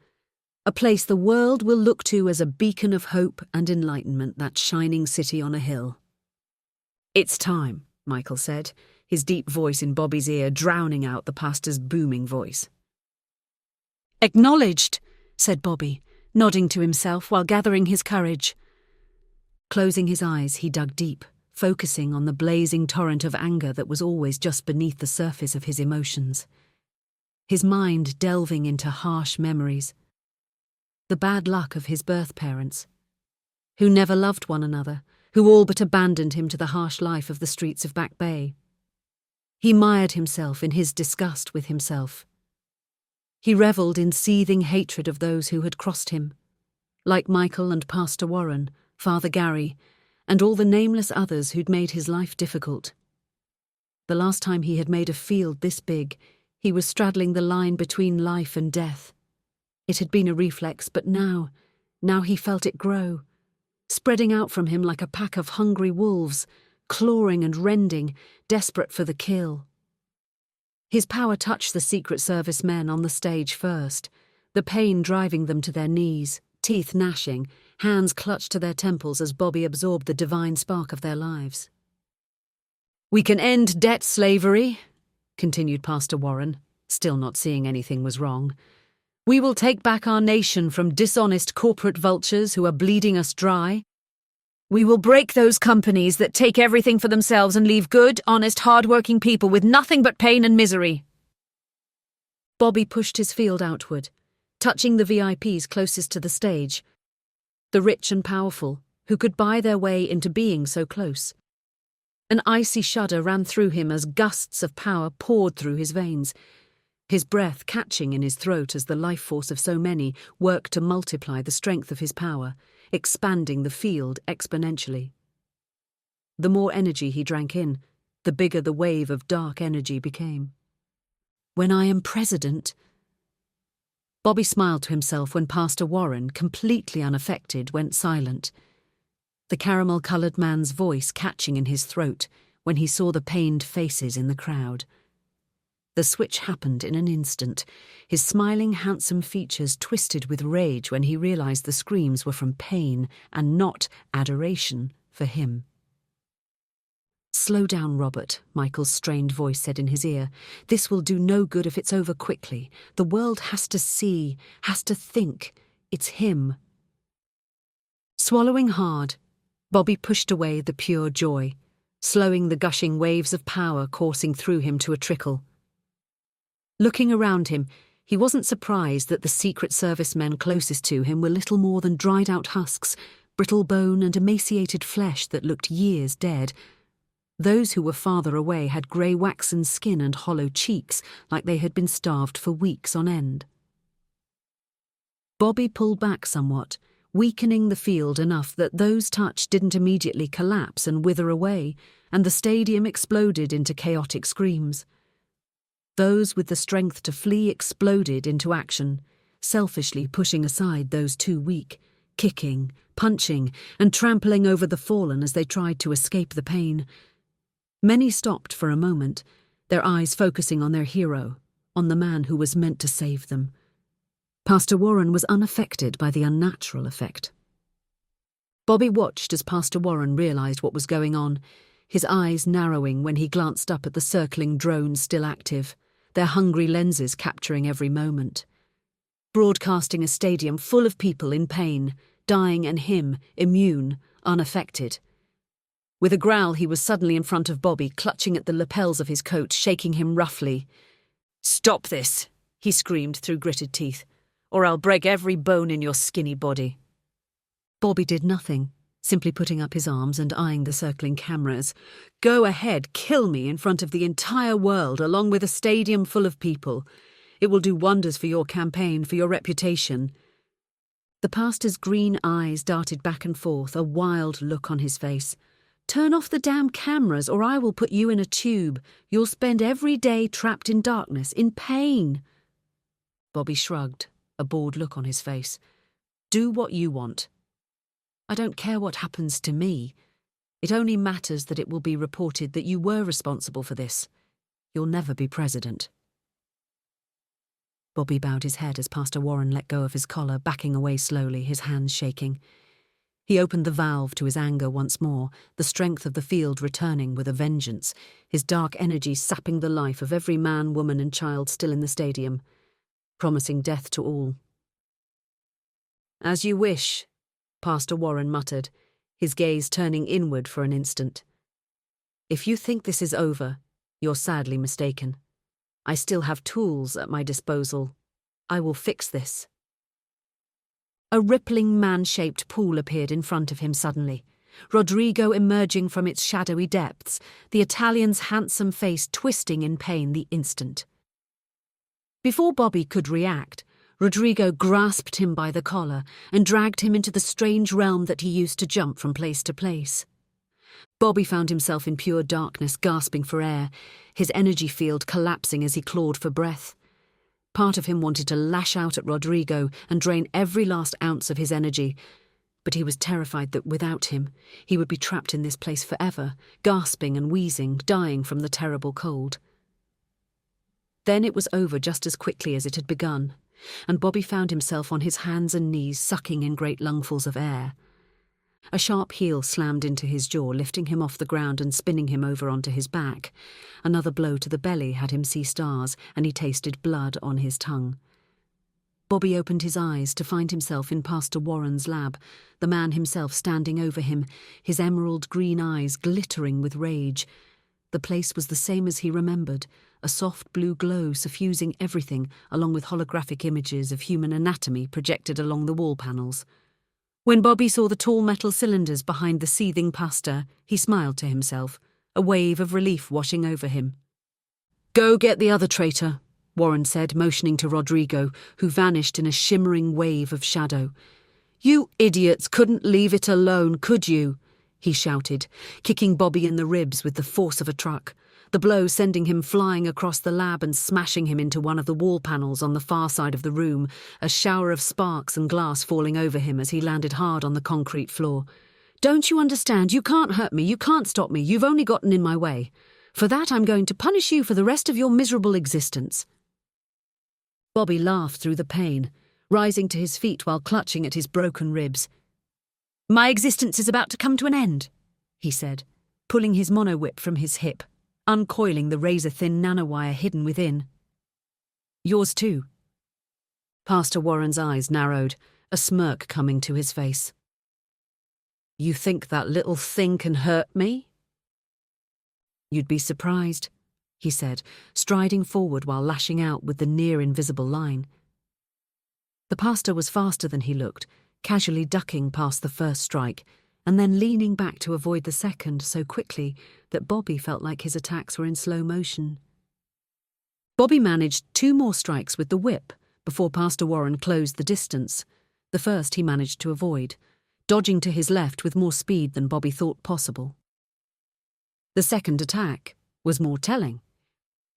A place the world will look to as a beacon of hope and enlightenment, that shining city on a hill. It's time, Michael said, his deep voice in Bobby's ear drowning out the pastor's booming voice. Acknowledged, said Bobby, nodding to himself while gathering his courage. Closing his eyes, he dug deep, focusing on the blazing torrent of anger that was always just beneath the surface of his emotions. His mind delving into harsh memories. The bad luck of his birth parents, who never loved one another, who all but abandoned him to the harsh life of the streets of Back Bay. He mired himself in his disgust with himself. He revelled in seething hatred of those who had crossed him, like Michael and Pastor Warren, Father Gary, and all the nameless others who'd made his life difficult. The last time he had made a field this big, he was straddling the line between life and death. It had been a reflex, but now Now he felt it grow, spreading out from him like a pack of hungry wolves, clawing and rending, desperate for the kill. His power touched the Secret Service men on the stage first, the pain driving them to their knees, teeth gnashing, hands clutched to their temples as Bobby absorbed the divine spark of their lives. "We can end debt slavery," continued Pastor Warren, still not seeing anything was wrong. "We will take back our nation from dishonest corporate vultures who are bleeding us dry. We will break those companies that take everything for themselves and leave good, honest, hard-working people with nothing but pain and misery." Bobby pushed his field outward, touching the VIPs closest to the stage, the rich and powerful, who could buy their way into being so close. An icy shudder ran through him as gusts of power poured through his veins, his breath catching in his throat as the life force of so many worked to multiply the strength of his power, expanding the field exponentially. The more energy he drank in, the bigger the wave of dark energy became. "When I am president..." Bobby smiled to himself when Pastor Warren, completely unaffected, went silent, the caramel-coloured man's voice catching in his throat when he saw the pained faces in the crowd. The switch happened in an instant, his smiling, handsome features twisted with rage when he realised the screams were from pain and not adoration for him. "Slow down, Robert," Michael's strained voice said in his ear. "This will do no good if it's over quickly. The world has to see, has to think. It's him." Swallowing hard, Bobby pushed away the pure joy, slowing the gushing waves of power coursing through him to a trickle. Looking around him, he wasn't surprised that the Secret Service men closest to him were little more than dried-out husks, brittle bone and emaciated flesh that looked years dead. Those who were farther away had grey waxen skin and hollow cheeks, like they had been starved for weeks on end. Bobby pulled back somewhat, weakening the field enough that those touched didn't immediately collapse and wither away, and the stadium exploded into chaotic screams. Those with the strength to flee exploded into action, selfishly pushing aside those too weak, kicking, punching, and trampling over the fallen as they tried to escape the pain. Many stopped for a moment, their eyes focusing on their hero, on the man who was meant to save them. Pastor Warren was unaffected by the unnatural effect. Bobby watched as Pastor Warren realised what was going on, his eyes narrowing when he glanced up at the circling drones still active, their hungry lenses capturing every moment. Broadcasting a stadium full of people in pain, dying, and him, immune, unaffected. With a growl, he was suddenly in front of Bobby, clutching at the lapels of his coat, shaking him roughly. "Stop this," he screamed through gritted teeth, "or I'll break every bone in your skinny body." Bobby did nothing, simply putting up his arms and eyeing the circling cameras. "Go ahead, kill me in front of the entire world, along with a stadium full of people. It will do wonders for your campaign, for your reputation." The pastor's green eyes darted back and forth, a wild look on his face. "Turn off the damn cameras, or I will put you in a tube. You'll spend every day trapped in darkness, in pain." Bobby shrugged, a bored look on his face. "Do what you want. I don't care what happens to me. It only matters that it will be reported that you were responsible for this. You'll never be president." Bobby bowed his head as Pastor Warren let go of his collar, backing away slowly, his hands shaking. He opened the valve to his anger once more, the strength of the field returning with a vengeance, his dark energy sapping the life of every man, woman and child still in the stadium, promising death to all. "As you wish," Pastor Warren muttered, his gaze turning inward for an instant. "If you think this is over, you're sadly mistaken. I still have tools at my disposal. I will fix this." A rippling man-shaped pool appeared in front of him suddenly, Rodrigo emerging from its shadowy depths, the Italian's handsome face twisting in pain the instant. Before Bobby could react, Rodrigo grasped him by the collar and dragged him into the strange realm that he used to jump from place to place. Bobby found himself in pure darkness, gasping for air, his energy field collapsing as he clawed for breath. Part of him wanted to lash out at Rodrigo and drain every last ounce of his energy, but he was terrified that without him, he would be trapped in this place forever, gasping and wheezing, dying from the terrible cold. Then it was over just as quickly as it had begun, and Bobby found himself on his hands and knees sucking in great lungfuls of air. A sharp heel slammed into his jaw, lifting him off the ground and spinning him over onto his back. Another blow to the belly had him see stars, and he tasted blood on his tongue. Bobby opened his eyes to find himself in Pastor Warren's lab, the man himself standing over him, his emerald green eyes glittering with rage. The place was the same as he remembered, a soft blue glow suffusing everything, along with holographic images of human anatomy projected along the wall panels. When Bobby saw the tall metal cylinders behind the seething pastor, he smiled to himself, a wave of relief washing over him. "Go get the other traitor," Warren said, motioning to Rodrigo, who vanished in a shimmering wave of shadow. "You idiots couldn't leave it alone, could you?" he shouted, kicking Bobby in the ribs with the force of a truck, the blow sending him flying across the lab and smashing him into one of the wall panels on the far side of the room, a shower of sparks and glass falling over him as he landed hard on the concrete floor. "Don't you understand? You can't hurt me. You can't stop me. You've only gotten in my way. For that, I'm going to punish you for the rest of your miserable existence." Bobby laughed through the pain, rising to his feet while clutching at his broken ribs. "My existence is about to come to an end," he said, pulling his mono-whip from his hip, uncoiling the razor-thin nanowire hidden within. "Yours too." Pastor Warren's eyes narrowed, a smirk coming to his face. "You think that little thing can hurt me?" "You'd be surprised," he said, striding forward while lashing out with the near-invisible line. The pastor was faster than he looked, casually ducking past the first strike, and then leaning back to avoid the second so quickly that Bobby felt like his attacks were in slow motion. Bobby managed 2 more strikes with the whip before Pastor Warren closed the distance. The first he managed to avoid, dodging to his left with more speed than Bobby thought possible. The second attack was more telling,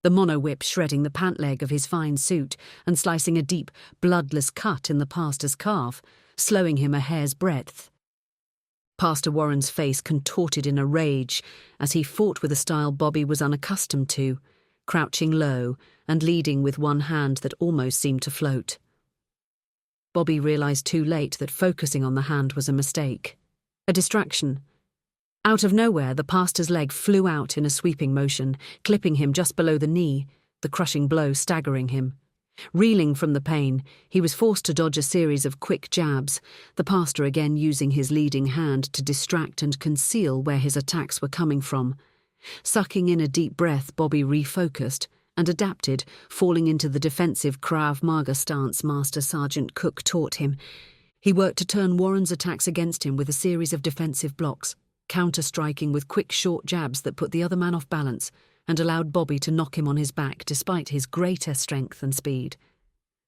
the mono-whip shredding the pant leg of his fine suit and slicing a deep, bloodless cut in the pastor's calf, slowing him a hair's breadth. Pastor Warren's face contorted in a rage as he fought with a style Bobby was unaccustomed to, crouching low and leading with one hand that almost seemed to float. Bobby realized too late that focusing on the hand was a mistake, a distraction. Out of nowhere, the pastor's leg flew out in a sweeping motion, clipping him just below the knee, the crushing blow staggering him. Reeling from the pain, he was forced to dodge a series of quick jabs, the pastor again using his leading hand to distract and conceal where his attacks were coming from. Sucking in a deep breath, Bobby refocused and adapted, falling into the defensive Krav Maga stance Master Sergeant Cook taught him. He worked to turn Warren's attacks against him with a series of defensive blocks, counter-striking with quick short jabs that put the other man off balance and allowed Bobby to knock him on his back despite his greater strength and speed.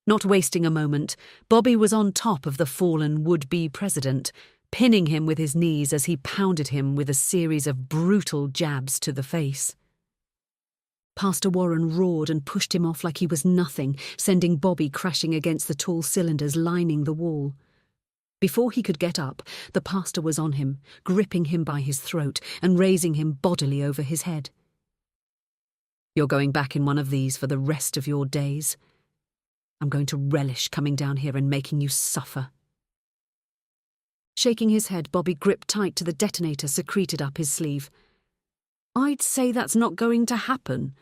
Not wasting a moment, Bobby was on top of the fallen would-be president, pinning him with his knees as he pounded him with a series of brutal jabs to the face. Pastor Warren roared and pushed him off like he was nothing, sending Bobby crashing against the tall cylinders lining the wall. Before he could get up, the pastor was on him, gripping him by his throat and raising him bodily over his head. "You're going back in one of these for the rest of your days. I'm going to relish coming down here and making you suffer." Shaking his head, Bobby gripped tight to the detonator secreted up his sleeve. "I'd say that's not going to happen.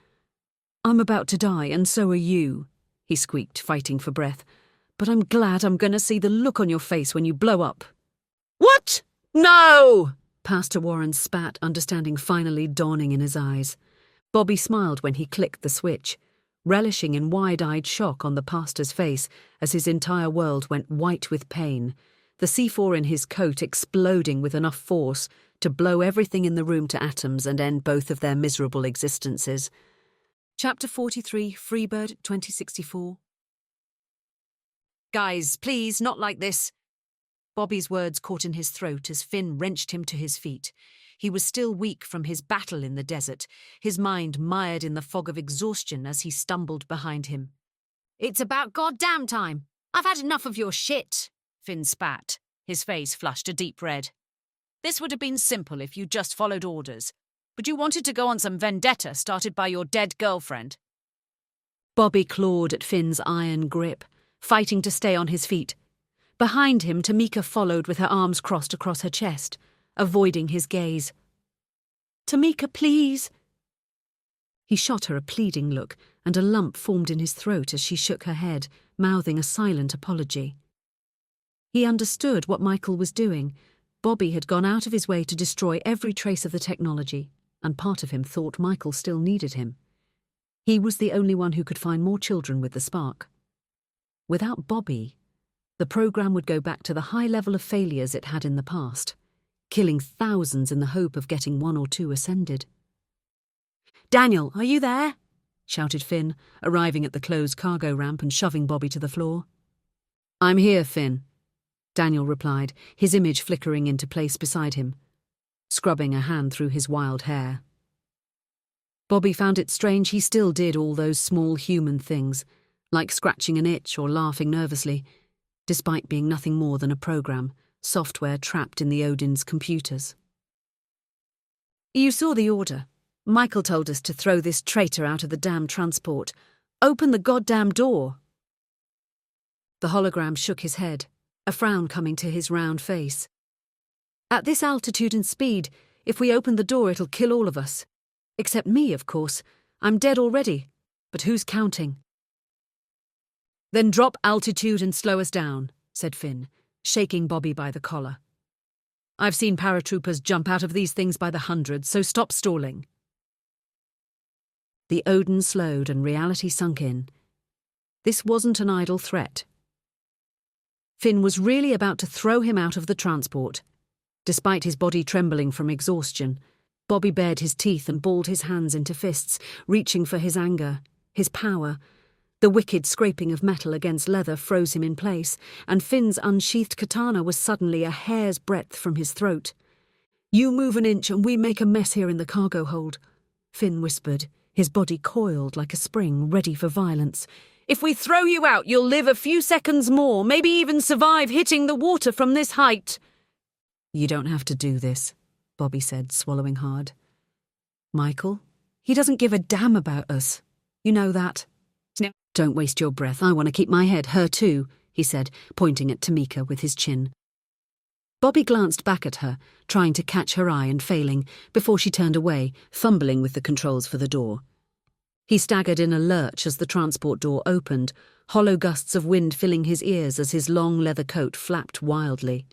I'm about to die, and so are you," he squeaked, fighting for breath. "But I'm glad I'm going to see the look on your face when you blow up." "What? No!" Pastor Warren spat, understanding finally dawning in his eyes. Bobby smiled when he clicked the switch, relishing in wide-eyed shock on the pastor's face as his entire world went white with pain, the C4 in his coat exploding with enough force to blow everything in the room to atoms and end both of their miserable existences. Chapter 43, Freebird 2064. "Guys, please, not like this." Bobby's words caught in his throat as Finn wrenched him to his feet. He was still weak from his battle in the desert, his mind mired in the fog of exhaustion as he stumbled behind him. It's about goddamn time. I've had enough of your shit, Finn spat, his face flushed a deep red. This would have been simple if you just followed orders, but you wanted to go on some vendetta started by your dead girlfriend. Bobby clawed at Finn's iron grip, fighting to stay on his feet. Behind him, Tamika followed with her arms crossed across her chest, avoiding his gaze. "Tamika, please." He shot her a pleading look, and a lump formed in his throat as she shook her head, mouthing a silent apology. He understood what Michael was doing. Bobby had gone out of his way to destroy every trace of the technology, and part of him thought Michael still needed him. He was the only one who could find more children with the spark. Without Bobby, the program would go back to the high level of failures it had in the past, killing thousands in the hope of getting one or two ascended. "Daniel, are you there?" shouted Finn, arriving at the closed cargo ramp and shoving Bobby to the floor. "I'm here, Finn," Daniel replied, his image flickering into place beside him, scrubbing a hand through his wild hair. Bobby found it strange he still did all those small human things, like scratching an itch or laughing nervously, despite being nothing more than a program, software trapped in the Odin's computers. "You saw the order. Michael told us to throw this traitor out of the damn transport. Open the goddamn door." The hologram shook his head, a frown coming to his round face. "At this altitude and speed, if we open the door it'll kill all of us. Except me, of course. I'm dead already. But who's counting?" "Then drop altitude and slow us down," said Finn, shaking Bobby by the collar. "I've seen paratroopers jump out of these things by the hundreds, so stop stalling." The Odin slowed and reality sunk in. This wasn't an idle threat. Finn was really about to throw him out of the transport. Despite his body trembling from exhaustion, Bobby bared his teeth and balled his hands into fists, reaching for his anger, his power. The wicked scraping of metal against leather froze him in place, and Finn's unsheathed katana was suddenly a hair's breadth from his throat. "You move an inch and we make a mess here in the cargo hold," Finn whispered, his body coiled like a spring, ready for violence. "If we throw you out, you'll live a few seconds more, maybe even survive hitting the water from this height." "You don't have to do this," Bobby said, swallowing hard. "Michael? He doesn't give a damn about us. You know that." "No." "Don't waste your breath. I want to keep my head. Her too," he said, pointing at Tamika with his chin. Bobby glanced back at her, trying to catch her eye and failing, before she turned away, fumbling with the controls for the door. He staggered in a lurch as the transport door opened, hollow gusts of wind filling his ears as his long leather coat flapped wildly.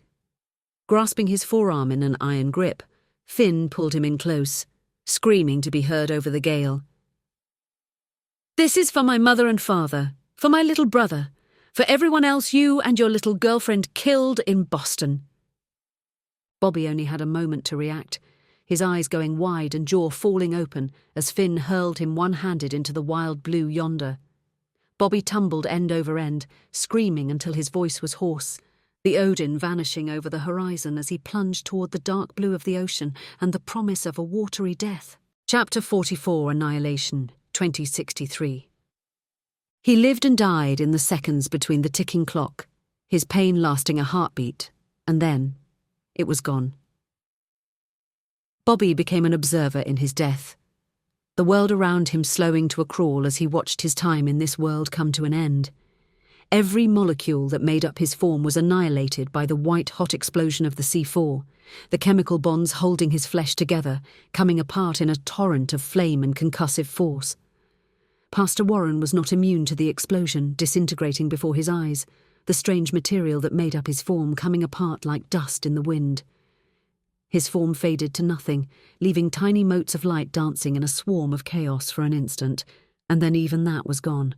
Grasping his forearm in an iron grip, Finn pulled him in close, screaming to be heard over the gale. "This is for my mother and father, for my little brother, for everyone else you and your little girlfriend killed in Boston." Bobby only had a moment to react, his eyes going wide and jaw falling open as Finn hurled him one-handed into the wild blue yonder. Bobby tumbled end over end, screaming until his voice was hoarse, the Odin vanishing over the horizon as he plunged toward the dark blue of the ocean and the promise of a watery death. Chapter 44, Annihilation, 2063. He lived and died in the seconds between the ticking clock, his pain lasting a heartbeat, and then it was gone. Bobby became an observer in his death, the world around him slowing to a crawl as he watched his time in this world come to an end. Every molecule that made up his form was annihilated by the white-hot explosion of the C4, the chemical bonds holding his flesh together, coming apart in a torrent of flame and concussive force. Pastor Warren was not immune to the explosion, disintegrating before his eyes, the strange material that made up his form coming apart like dust in the wind. His form faded to nothing, leaving tiny motes of light dancing in a swarm of chaos for an instant, and then even that was gone.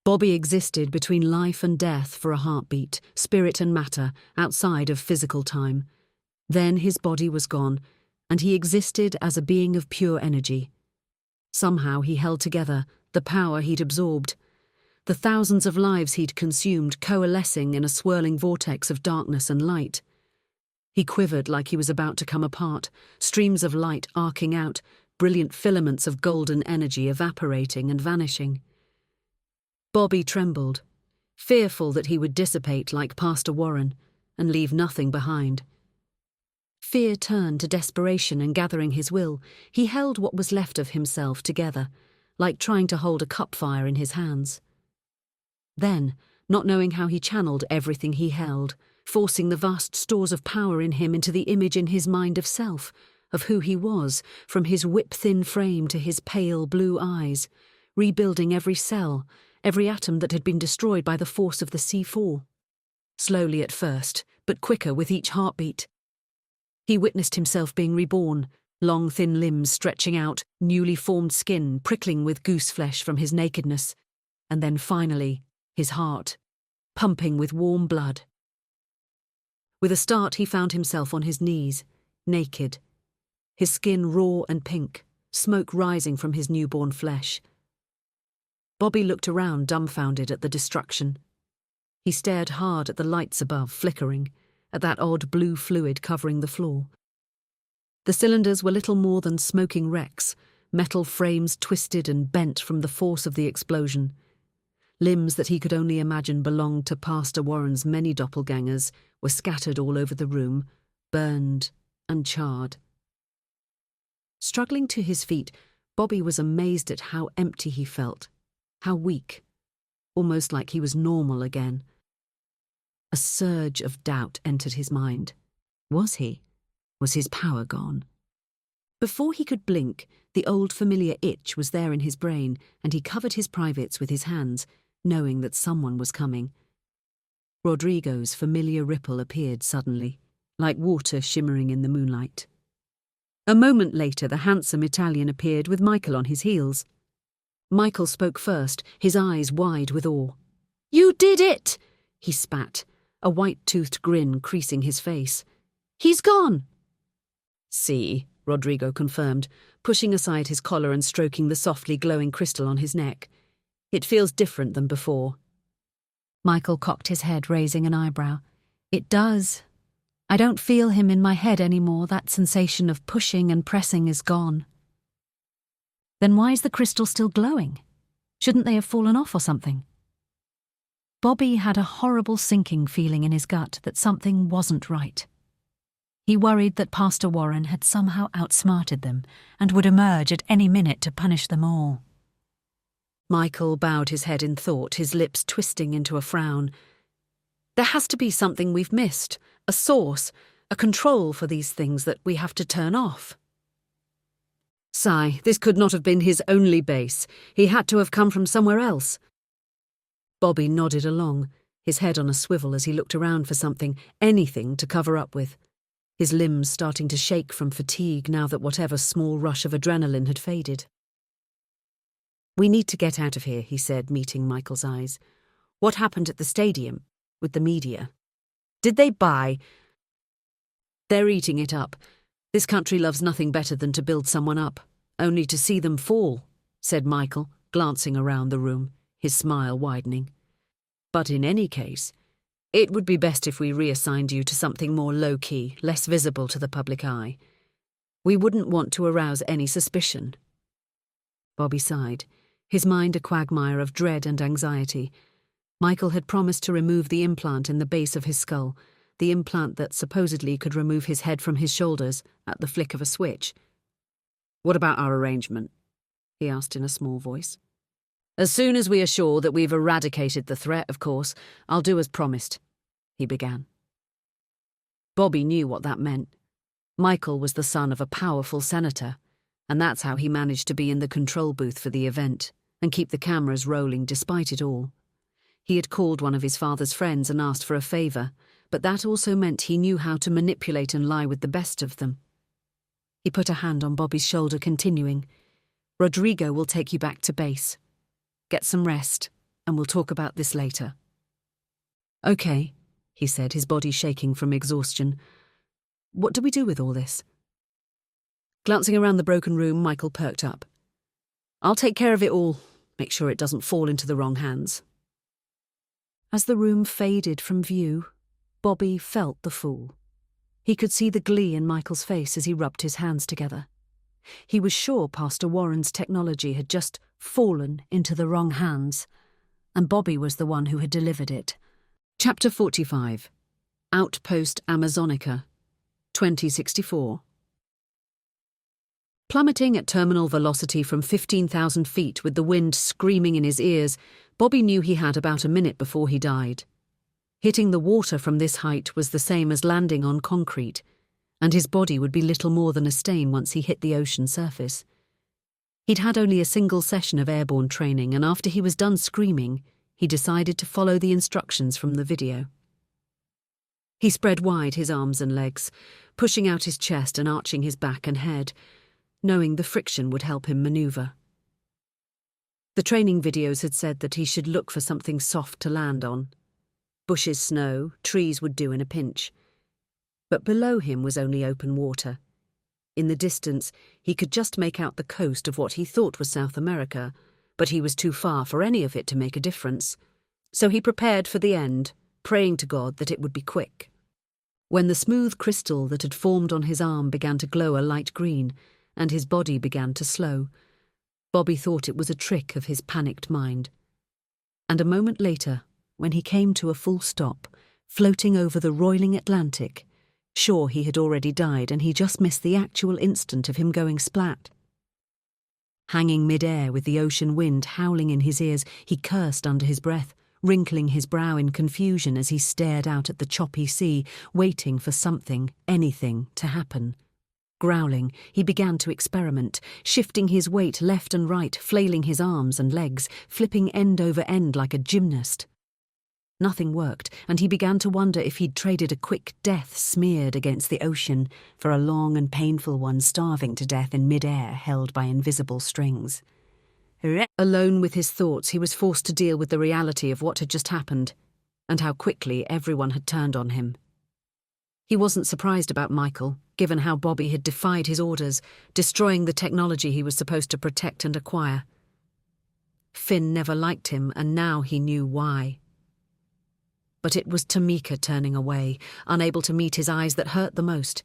Bobby existed between life and death for a heartbeat, spirit and matter, outside of physical time. Then his body was gone, and he existed as a being of pure energy. Somehow he held together the power he'd absorbed, the thousands of lives he'd consumed coalescing in a swirling vortex of darkness and light. He quivered like he was about to come apart, streams of light arcing out, brilliant filaments of golden energy evaporating and vanishing. Bobby trembled, fearful that he would dissipate like Pastor Warren and leave nothing behind. Fear turned to desperation, and gathering his will, he held what was left of himself together, like trying to hold a cup fire in his hands. Then, not knowing how he channeled everything he held, forcing the vast stores of power in him into the image in his mind of self, of who he was, from his whip-thin frame to his pale blue eyes, rebuilding every cell, every atom that had been destroyed by the force of the C4. Slowly at first, but quicker with each heartbeat. He witnessed himself being reborn, long thin limbs stretching out, newly formed skin prickling with goose flesh from his nakedness, and then finally, his heart, pumping with warm blood. With a start, he found himself on his knees, naked, his skin raw and pink, smoke rising from his newborn flesh. Bobby looked around, dumbfounded at the destruction. He stared hard at the lights above, flickering, at that odd blue fluid covering the floor. The cylinders were little more than smoking wrecks, metal frames twisted and bent from the force of the explosion. Limbs that he could only imagine belonged to Pastor Warren's many doppelgangers were scattered all over the room, burned and charred. Struggling to his feet, Bobby was amazed at how empty he felt, how weak, almost like he was normal again. A surge of doubt entered his mind. Was he? Was his power gone? Before he could blink, the old familiar itch was there in his brain, and he covered his privates with his hands, knowing that someone was coming. Rodrigo's familiar ripple appeared suddenly, like water shimmering in the moonlight. A moment later, the handsome Italian appeared with Michael on his heels. Michael spoke first, his eyes wide with awe. "You did it!" he spat, a white-toothed grin creasing his face. "He's gone!" "See," Rodrigo confirmed, pushing aside his collar and stroking the softly glowing crystal on his neck. "It feels different than before." Michael cocked his head, raising an eyebrow. "It does. I don't feel him in my head anymore. That sensation of pushing and pressing is gone." "Then why is the crystal still glowing? Shouldn't they have fallen off or something?" Bobby had a horrible sinking feeling in his gut that something wasn't right. He worried that Pastor Warren had somehow outsmarted them and would emerge at any minute to punish them all. Michael bowed his head in thought, his lips twisting into a frown. "There has to be something we've missed, a source, a control for these things that we have to turn off." "Sigh, this could not have been his only base. He had to have come from somewhere else." Bobby nodded along, his head on a swivel as he looked around for something, anything to cover up with, his limbs starting to shake from fatigue now that whatever small rush of adrenaline had faded. "We need to get out of here," he said, meeting Michael's eyes. "What happened at the stadium, with the media? Did they buy—" "They're eating it up. This country loves nothing better than to build someone up, only to see them fall," said Michael, glancing around the room, his smile widening. "But in any case, it would be best if we reassigned you to something more low-key, less visible to the public eye. We wouldn't want to arouse any suspicion." Bobby sighed, his mind a quagmire of dread and anxiety. Michael had promised to remove the implant in the base of his skull, the implant that supposedly could remove his head from his shoulders at the flick of a switch. "What about our arrangement?" he asked in a small voice. "As soon as we are sure that we've eradicated the threat, of course, I'll do as promised," he began. Bobby knew what that meant. Michael was the son of a powerful senator, and that's how he managed to be in the control booth for the event and keep the cameras rolling despite it all. He had called one of his father's friends and asked for a favor, but that also meant he knew how to manipulate and lie with the best of them. He put a hand on Bobby's shoulder, continuing, "Rodrigo will take you back to base. Get some rest, and we'll talk about this later." "Okay," he said, his body shaking from exhaustion. "What do we do with all this?" Glancing around the broken room, Michael perked up. "I'll take care of it all, make sure it doesn't fall into the wrong hands." As the room faded from view, Bobby felt the fool. He could see the glee in Michael's face as he rubbed his hands together. He was sure Pastor Warren's technology had just fallen into the wrong hands, and Bobby was the one who had delivered it. Chapter 45. Outpost Amazonica, 2064. Plummeting at terminal velocity from 15,000 feet with the wind screaming in his ears, Bobby knew he had about a minute before he died. Hitting the water from this height was the same as landing on concrete, and his body would be little more than a stain once he hit the ocean surface. He'd had only a single session of airborne training, and after he was done screaming, he decided to follow the instructions from the video. He spread wide his arms and legs, pushing out his chest and arching his back and head, knowing the friction would help him maneuver. The training videos had said that he should look for something soft to land on. Bushes, snow, trees would do in a pinch. But below him was only open water. In the distance, he could just make out the coast of what he thought was South America, but he was too far for any of it to make a difference. So he prepared for the end, praying to God that it would be quick. When the smooth crystal that had formed on his arm began to glow a light green, and his body began to slow, Bobby thought it was a trick of his panicked mind. And a moment later, when he came to a full stop, floating over the roiling Atlantic, sure he had already died and he just missed the actual instant of him going splat. Hanging mid-air with the ocean wind howling in his ears, he cursed under his breath, wrinkling his brow in confusion as he stared out at the choppy sea, waiting for something, anything, to happen. Growling, he began to experiment, shifting his weight left and right, flailing his arms and legs, flipping end over end like a gymnast. Nothing worked, and he began to wonder if he'd traded a quick death smeared against the ocean for a long and painful one starving to death in mid-air held by invisible strings. Alone with his thoughts, he was forced to deal with the reality of what had just happened, and how quickly everyone had turned on him. He wasn't surprised about Michael, given how Bobby had defied his orders, destroying the technology he was supposed to protect and acquire. Finn never liked him, and now he knew why. But it was Tamika turning away, unable to meet his eyes that hurt the most.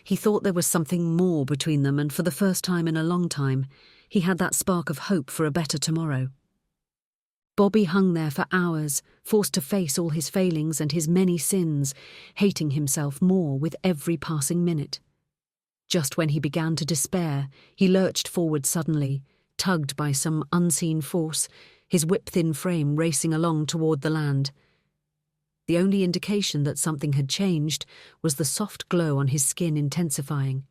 He thought there was something more between them, and for the first time in a long time, he had that spark of hope for a better tomorrow. Bobby hung there for hours, forced to face all his failings and his many sins, hating himself more with every passing minute. Just when he began to despair, he lurched forward suddenly, tugged by some unseen force, his whip-thin frame racing along toward the land. The only indication that something had changed was the soft glow on his skin intensifying.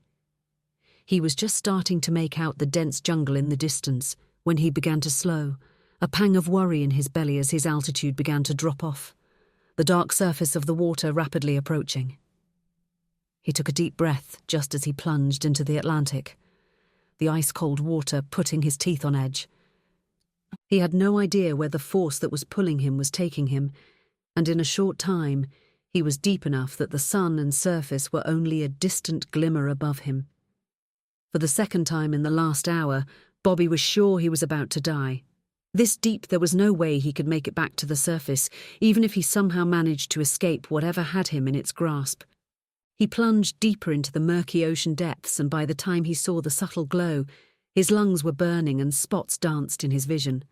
He was just starting to make out the dense jungle in the distance when he began to slow, a pang of worry in his belly as his altitude began to drop off, the dark surface of the water rapidly approaching. He took a deep breath just as he plunged into the Atlantic, the ice-cold water putting his teeth on edge. He had no idea where the force that was pulling him was taking him, and in a short time he was deep enough that the sun and surface were only a distant glimmer above him. For the second time in the last hour, Bobby was sure he was about to die. This deep, there was no way he could make it back to the surface, even if he somehow managed to escape whatever had him in its grasp. He plunged deeper into the murky ocean depths, and by the time he saw the subtle glow, his lungs were burning and spots danced in his vision.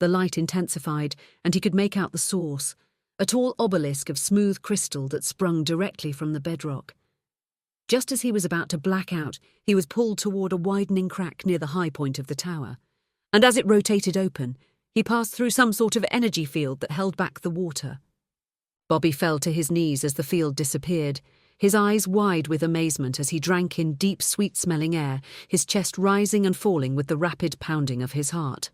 The light intensified, and he could make out the source, a tall obelisk of smooth crystal that sprung directly from the bedrock. Just as he was about to black out, he was pulled toward a widening crack near the high point of the tower, and as it rotated open, he passed through some sort of energy field that held back the water. Bobby fell to his knees as the field disappeared, his eyes wide with amazement as he drank in deep, sweet-smelling air, his chest rising and falling with the rapid pounding of his heart.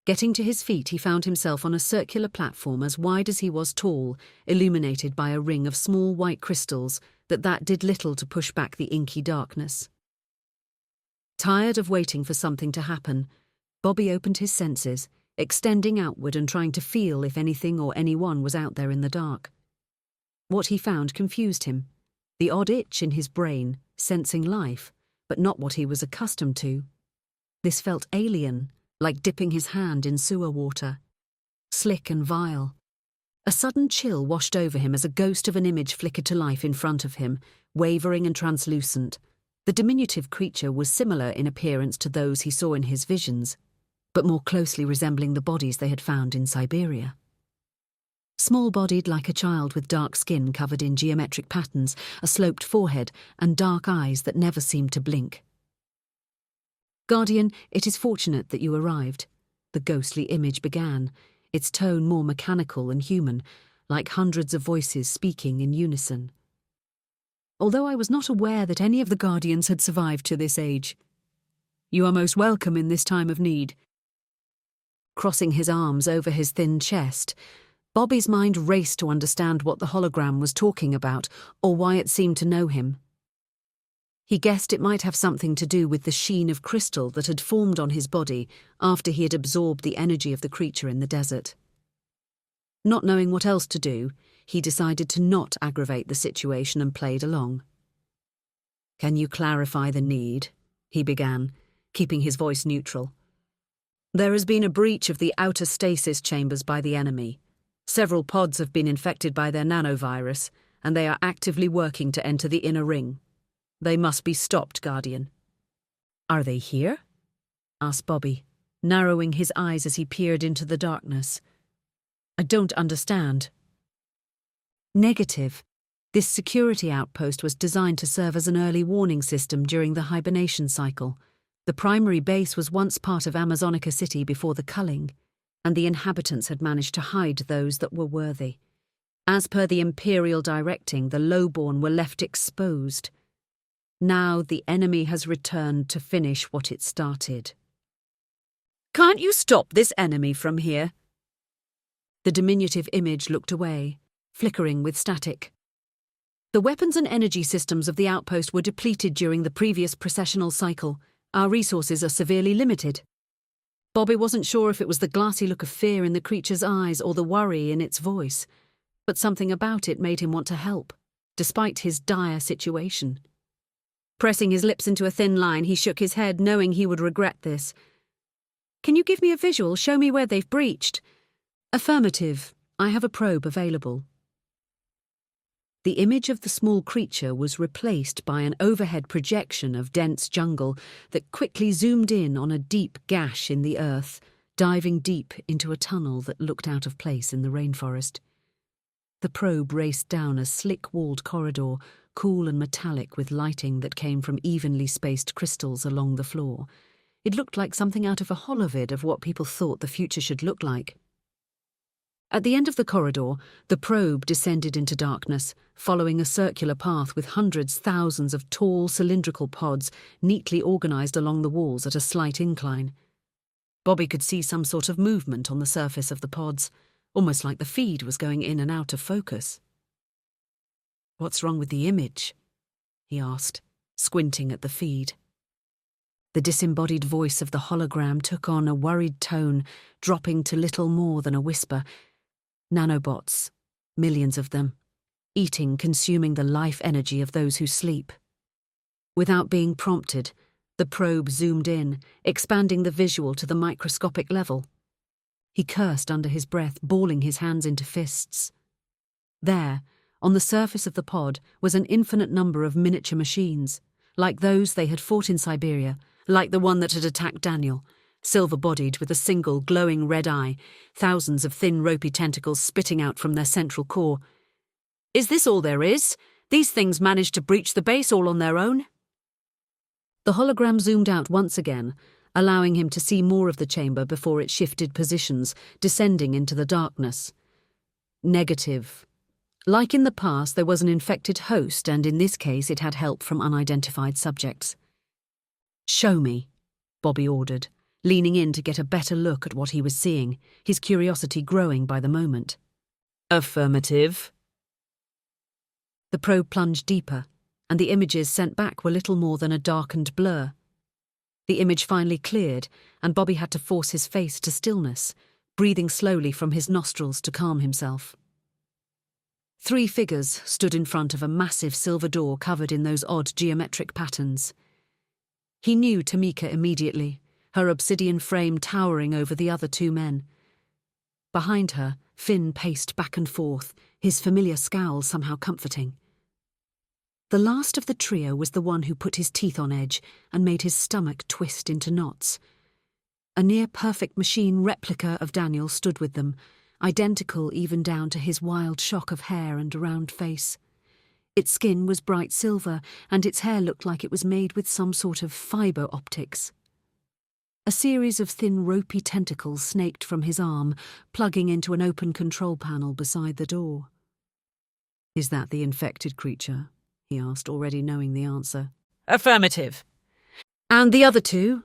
Getting to his feet, he found himself on a circular platform as wide as he was tall, illuminated by a ring of small white crystals that did little to push back the inky darkness. Tired of waiting for something to happen, Bobby opened his senses, extending outward and trying to feel if anything or anyone was out there in the dark. What he found confused him, the odd itch in his brain, sensing life, but not what he was accustomed to. This felt alien, like dipping his hand in sewer water. Slick and vile. A sudden chill washed over him as a ghost of an image flickered to life in front of him, wavering and translucent. The diminutive creature was similar in appearance to those he saw in his visions. but more closely resembling the bodies they had found in Siberia. Small-bodied like a child with dark skin covered in geometric patterns, a sloped forehead, and dark eyes that never seemed to blink. "Guardian, it is fortunate that you arrived," the ghostly image began, its tone more mechanical and human, like hundreds of voices speaking in unison. "Although I was not aware that any of the Guardians had survived to this age. You are most welcome in this time of need." Crossing his arms over his thin chest, Bobby's mind raced to understand what the hologram was talking about or why it seemed to know him. He guessed it might have something to do with the sheen of crystal that had formed on his body after he had absorbed the energy of the creature in the desert. Not knowing what else to do, he decided to not aggravate the situation and played along. "Can you clarify the need?" he began, keeping his voice neutral. "There has been a breach of the outer stasis chambers by the enemy. Several pods have been infected by their nanovirus, and they are actively working to enter the inner ring. They must be stopped, Guardian." "Are they here?" asked Bobby, narrowing his eyes as he peered into the darkness. "I don't understand." "Negative. This security outpost was designed to serve as an early warning system during the hibernation cycle. The primary base was once part of Amazonica City before the culling, and the inhabitants had managed to hide those that were worthy. As per the Imperial directing, the lowborn were left exposed. Now the enemy has returned to finish what it started." "Can't you stop this enemy from here?" The diminutive image looked away, flickering with static. "The weapons and energy systems of the outpost were depleted during the previous processional cycle. Our resources are severely limited." Bobby wasn't sure if it was the glassy look of fear in the creature's eyes or the worry in its voice, but something about it made him want to help, despite his dire situation. Pressing his lips into a thin line, he shook his head, knowing he would regret this. "Can you give me a visual? Show me where they've breached?" "Affirmative. I have a probe available." The image of the small creature was replaced by an overhead projection of dense jungle that quickly zoomed in on a deep gash in the earth, diving deep into a tunnel that looked out of place in the rainforest. The probe raced down a slick-walled corridor, cool and metallic with lighting that came from evenly spaced crystals along the floor. It looked like something out of a holovid of what people thought the future should look like. At the end of the corridor, the probe descended into darkness, following a circular path with thousands of tall, cylindrical pods neatly organized along the walls at a slight incline. Bobby could see some sort of movement on the surface of the pods, almost like the feed was going in and out of focus. "What's wrong with the image?" he asked, squinting at the feed. The disembodied voice of the hologram took on a worried tone, dropping to little more than a whisper. "Nanobots, millions of them, eating, consuming the life energy of those who sleep." Without being prompted, the probe zoomed in, expanding the visual to the microscopic level. He cursed under his breath, balling his hands into fists. There, on the surface of the pod, was an infinite number of miniature machines, like those they had fought in Siberia, like the one that had attacked Daniel, silver-bodied with a single glowing red eye, thousands of thin ropey tentacles spitting out from their central core. "Is this all there is? These things managed to breach the base all on their own?" The hologram zoomed out once again, allowing him to see more of the chamber before it shifted positions, descending into the darkness. "Negative. Like in the past, there was an infected host, and in this case it had help from unidentified subjects." "Show me," Bobby ordered, leaning in to get a better look at what he was seeing, his curiosity growing by the moment. "Affirmative." The probe plunged deeper, and the images sent back were little more than a darkened blur. The image finally cleared, and Bobby had to force his face to stillness, breathing slowly from his nostrils to calm himself. 3 figures stood in front of a massive silver door covered in those odd geometric patterns. He knew Tamika immediately, her obsidian frame towering over the other 2 men. Behind her, Finn paced back and forth, his familiar scowl somehow comforting. The last of the trio was the one who put his teeth on edge and made his stomach twist into knots. A near-perfect machine replica of Daniel stood with them, identical even down to his wild shock of hair and round face. Its skin was bright silver, and its hair looked like it was made with some sort of fibre optics. A series of thin ropey tentacles snaked from his arm, plugging into an open control panel beside the door. "Is that the infected creature?" he asked, already knowing the answer. Affirmative. "And the other two?"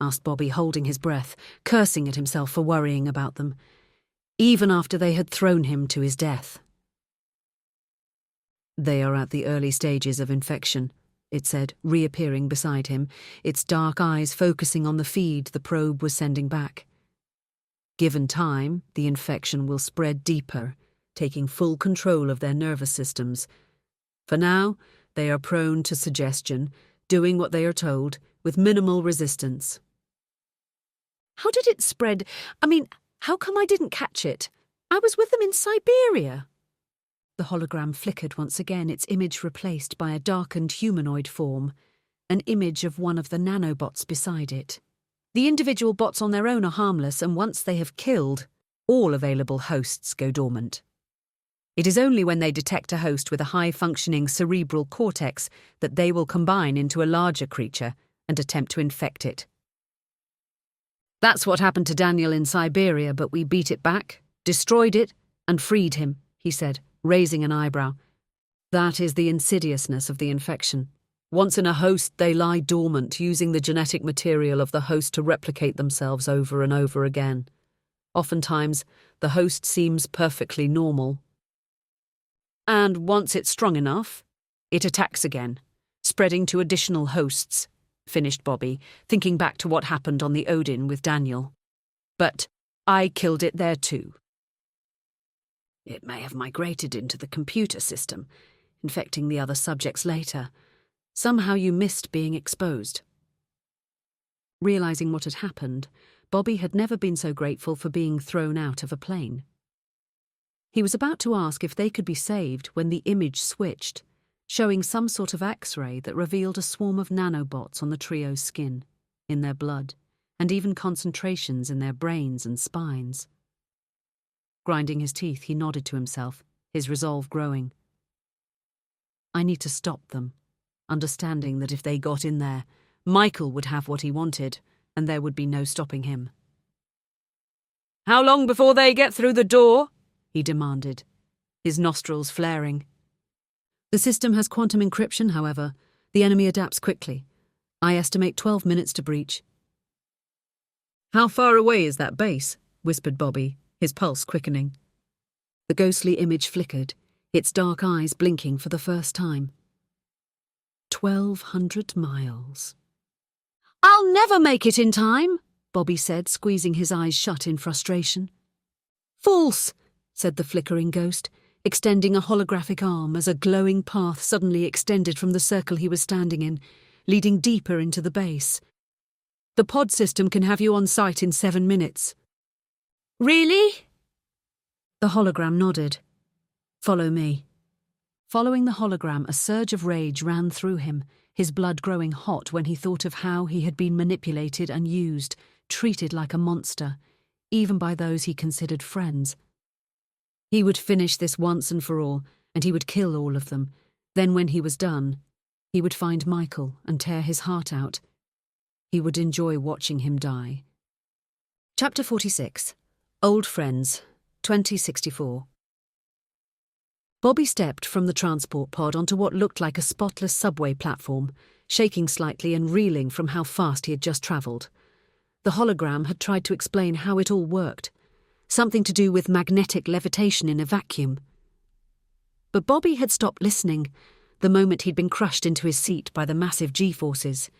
asked Bobby, holding his breath, cursing at himself for worrying about them, even after they had thrown him to his death. "They are at the early stages of infection," it said, reappearing beside him, its dark eyes focusing on the feed the probe was sending back. "Given time, the infection will spread deeper, taking full control of their nervous systems. For now, they are prone to suggestion, doing what they are told, with minimal resistance." "How did it spread? I mean, how come I didn't catch it? I was with them in Siberia." The hologram flickered once again, its image replaced by a darkened humanoid form, an image of one of the nanobots beside it. "The individual bots on their own are harmless, and once they have killed, All available hosts go dormant. It is only when they detect a host with a high-functioning cerebral cortex that they will combine into a larger creature and attempt to infect it. That's what happened to Daniel in Siberia, but we beat it back, destroyed it, and freed him," he said, raising an eyebrow. That is the insidiousness of the infection. Once in a host, they lie dormant, using the genetic material of the host to replicate themselves over and over again. Oftentimes, the host seems perfectly normal. "And once it's strong enough, it attacks again, spreading to additional hosts," finished Bobby, thinking back to what happened on the Odin with Daniel. "But I killed it there too." It may have migrated into the computer system, infecting the other subjects later. Somehow you missed being exposed. Realizing what had happened, Bobby had never been so grateful for being thrown out of a plane. He was about to ask if they could be saved when the image switched, showing some sort of X-ray that revealed a swarm of nanobots on the trio's skin, in their blood, and even concentrations in their brains and spines. Grinding his teeth, he nodded to himself, his resolve growing. I need to stop them, understanding that if they got in there, Michael would have what he wanted, and there would be no stopping him. "How long before they get through the door?" he demanded, his nostrils flaring. The system has quantum encryption, however. The enemy adapts quickly. I estimate 12 minutes to breach. "How far away is that base?" whispered Bobby, his pulse quickening. The ghostly image flickered, its dark eyes blinking for the first time. 1,200 miles. "I'll never make it in time," Bobby said, squeezing his eyes shut in frustration. "False," said the flickering ghost, extending a holographic arm as a glowing path suddenly extended from the circle he was standing in, leading deeper into the base. "The pod system can have you on site in 7 minutes. "Really?" The hologram nodded. "Follow me." Following the hologram, a surge of rage ran through him, his blood growing hot when he thought of how he had been manipulated and used, treated like a monster, even by those he considered friends. He would finish this once and for all, and he would kill all of them. Then when he was done, he would find Michael and tear his heart out. He would enjoy watching him die. Chapter 46. Old Friends, 2064. Bobby stepped from the transport pod onto what looked like a spotless subway platform, shaking slightly and reeling from how fast he had just travelled. The hologram had tried to explain how it all worked, something to do with magnetic levitation in a vacuum. But Bobby had stopped listening the moment he'd been crushed into his seat by the massive G-forces.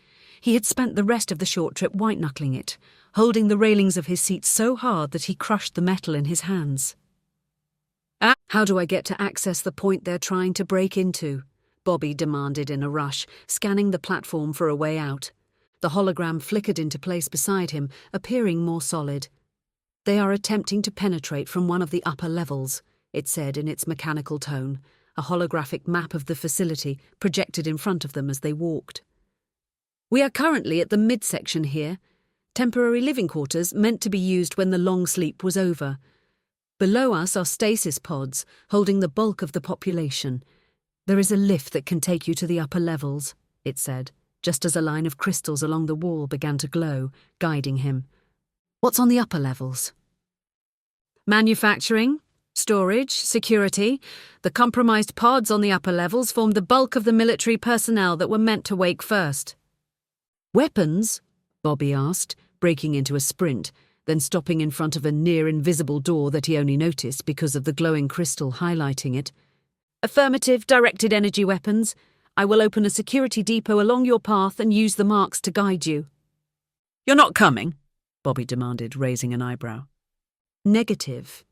He had spent the rest of the short trip white-knuckling it, holding the railings of his seat so hard that he crushed the metal in his hands. "How do I get to access the point they're trying to break into?" Bobby demanded in a rush, scanning the platform for a way out. The hologram flickered into place beside him, appearing more solid. "They are attempting to penetrate from one of the upper levels," it said in its mechanical tone, a holographic map of the facility projected in front of them as they walked. "We are currently at the midsection here. temporary living quarters meant to be used when the long sleep was over. Below us are stasis pods, holding the bulk of the population. There is a lift that can take you to the upper levels, it said, just as a line of crystals along the wall began to glow, guiding him. What's on the upper levels? Manufacturing, storage, security. The compromised pods on the upper levels formed the bulk of the military personnel that were meant to wake first. Weapons? Bobby asked, breaking into a sprint, then stopping in front of a near-invisible door that he only noticed because of the glowing crystal highlighting it. Affirmative, directed energy weapons. I will open a security depot along your path and use the marks to guide you. You're not coming? Bobby demanded, raising an eyebrow. Negative.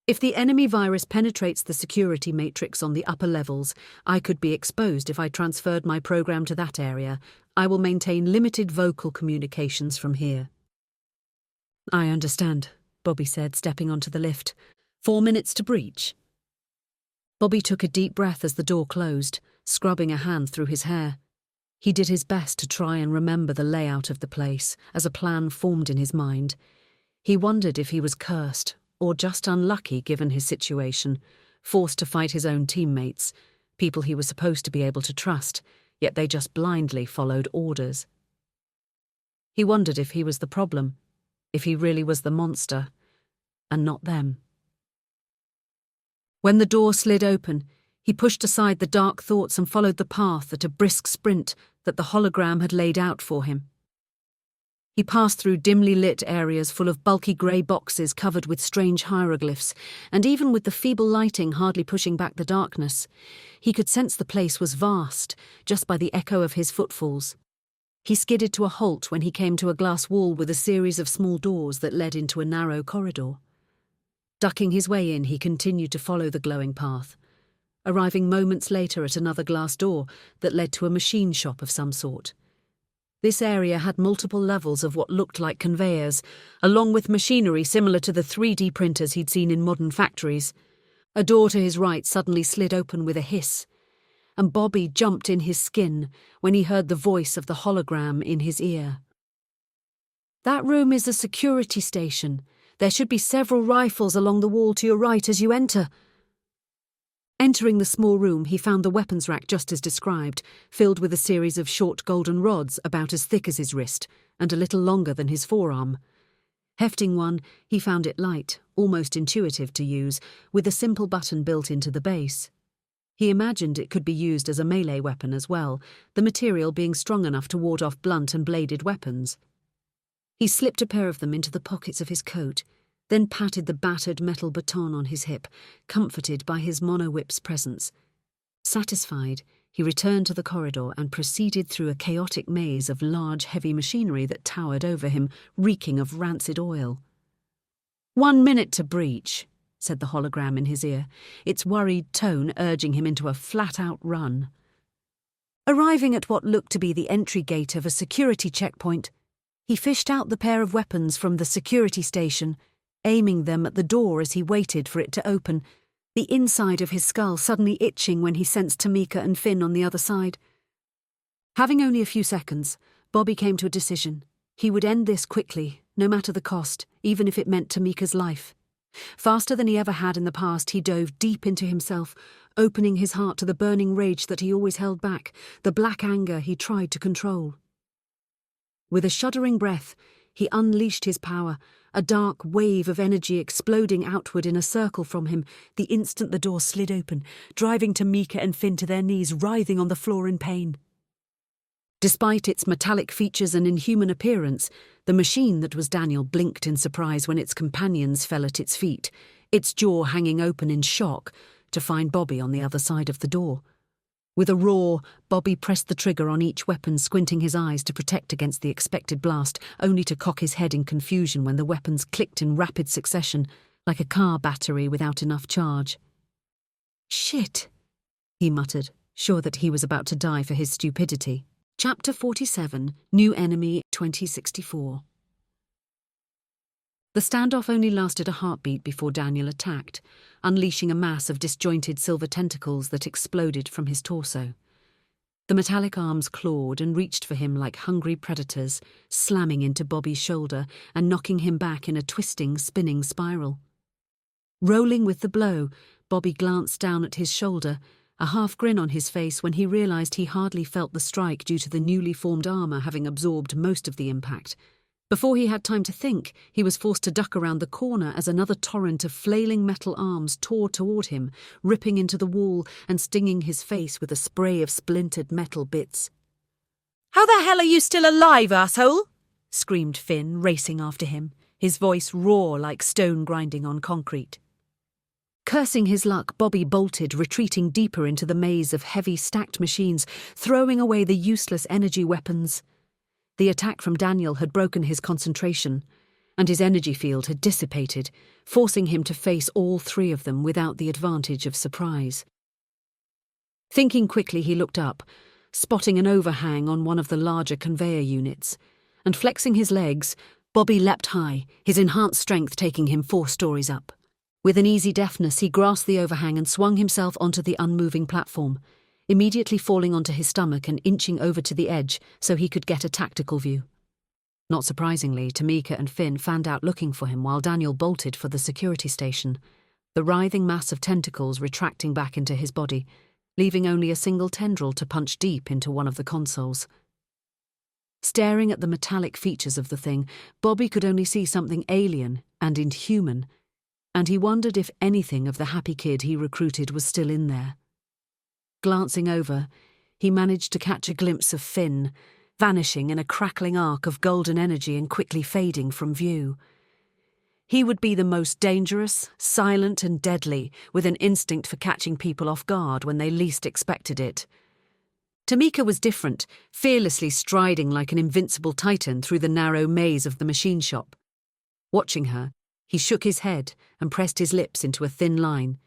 If the enemy virus penetrates the security matrix on the upper levels, I could be exposed if I transferred my program to that area. I will maintain limited vocal communications from here. I understand, Bobby said, stepping onto the lift. 4 minutes to breach. Bobby took a deep breath as the door closed, scrubbing a hand through his hair. He did his best to try and remember the layout of the place as a plan formed in his mind. He wondered if he was cursed or just unlucky given his situation, forced to fight his own teammates, people he was supposed to be able to trust, yet they just blindly followed orders. He wondered if he was the problem, if he really was the monster, and not them. When the door slid open, he pushed aside the dark thoughts and followed the path at a brisk sprint that the hologram had laid out for him. He passed through dimly lit areas full of bulky grey boxes covered with strange hieroglyphs, and even with the feeble lighting hardly pushing back the darkness, he could sense the place was vast, just by the echo of his footfalls. He skidded to a halt when he came to a glass wall with a series of small doors that led into a narrow corridor. Ducking his way in, he continued to follow the glowing path, arriving moments later at another glass door that led to a machine shop of some sort. This area had multiple levels of what looked like conveyors, along with machinery similar to the 3D printers he'd seen in modern factories. A door to his right suddenly slid open with a hiss, and Bobby jumped in his skin when he heard the voice of the hologram in his ear. That room is a security station. There should be several rifles along the wall to your right as you enter. Entering the small room, he found the weapons rack just as described, filled with a series of short golden rods about as thick as his wrist and a little longer than his forearm. Hefting one, he found it light, almost intuitive to use, with a simple button built into the base. He imagined it could be used as a melee weapon as well, the material being strong enough to ward off blunt and bladed weapons. He slipped a pair of them into the pockets of his coat, then patted the battered metal baton on his hip, comforted by his monowhip's presence. Satisfied, he returned to the corridor and proceeded through a chaotic maze of large, heavy machinery that towered over him, reeking of rancid oil. 1 minute to breach, said the hologram in his ear, its worried tone urging him into a flat-out run. Arriving at what looked to be the entry gate of a security checkpoint, he fished out the pair of weapons from the security station, aiming them at the door as he waited for it to open, the inside of his skull suddenly itching when he sensed Tamika and Finn on the other side. Having only a few seconds, Bobby came to a decision. He would end this quickly, no matter the cost, even if it meant Tamika's life. Faster than he ever had in the past, he dove deep into himself, opening his heart to the burning rage that he always held back, the black anger he tried to control. With a shuddering breath, he unleashed his power, a dark wave of energy exploding outward in a circle from him the instant the door slid open, driving Tamika and Finn to their knees, writhing on the floor in pain. Despite its metallic features and inhuman appearance, the machine that was Daniel blinked in surprise when its companions fell at its feet, its jaw hanging open in shock, to find Bobby on the other side of the door. With a roar, Bobby pressed the trigger on each weapon, squinting his eyes to protect against the expected blast, only to cock his head in confusion when the weapons clicked in rapid succession, like a car battery without enough charge. "Shit," he muttered, sure that he was about to die for his stupidity. Chapter 47, New Enemy 2064. The standoff only lasted a heartbeat before Daniel attacked, unleashing a mass of disjointed silver tentacles that exploded from his torso. The metallic arms clawed and reached for him like hungry predators, slamming into Bobby's shoulder and knocking him back in a twisting, spinning spiral. Rolling with the blow, Bobby glanced down at his shoulder, a half grin on his face when he realized he hardly felt the strike due to the newly formed armor having absorbed most of the impact. Before he had time to think, he was forced to duck around the corner as another torrent of flailing metal arms tore toward him, ripping into the wall and stinging his face with a spray of splintered metal bits. "How the hell are you still alive, asshole?" screamed Finn, racing after him, his voice raw like stone grinding on concrete. Cursing his luck, Bobby bolted, retreating deeper into the maze of heavy stacked machines, throwing away the useless energy weapons. The attack from Daniel had broken his concentration, and his energy field had dissipated, forcing him to face all three of them without the advantage of surprise. Thinking quickly, he looked up, spotting an overhang on one of the larger conveyor units, and flexing his legs, Bobby leapt high, his enhanced strength taking him 4 stories up. With an easy deftness, he grasped the overhang and swung himself onto the unmoving platform, immediately falling onto his stomach and inching over to the edge so he could get a tactical view. Not surprisingly, Tamika and Finn fanned out looking for him while Daniel bolted for the security station, the writhing mass of tentacles retracting back into his body, leaving only a single tendril to punch deep into one of the consoles. Staring at the metallic features of the thing, Bobby could only see something alien and inhuman, and he wondered if anything of the happy kid he recruited was still in there. Glancing over, he managed to catch a glimpse of Finn, vanishing in a crackling arc of golden energy and quickly fading from view. He would be the most dangerous, silent and deadly, with an instinct for catching people off guard when they least expected it. Tamika was different, fearlessly striding like an invincible titan through the narrow maze of the machine shop. Watching her, he shook his head and pressed his lips into a thin line.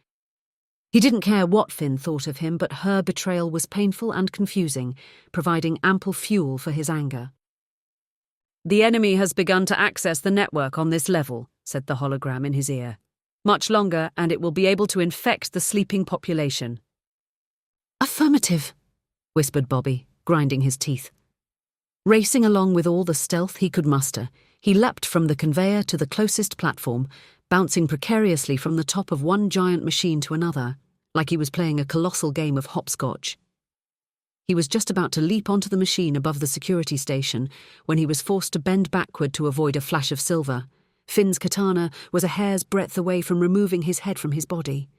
He didn't care what Finn thought of him, but her betrayal was painful and confusing, providing ample fuel for his anger. "The enemy has begun to access the network on this level," said the hologram in his ear. "Much longer, and it will be able to infect the sleeping population." "Affirmative," whispered Bobby, grinding his teeth. Racing along with all the stealth he could muster, he leapt from the conveyor to the closest platform, bouncing precariously from the top of one giant machine to another, like he was playing a colossal game of hopscotch. He was just about to leap onto the machine above the security station when he was forced to bend backward to avoid a flash of silver. Finn's katana was a hair's breadth away from removing his head from his body.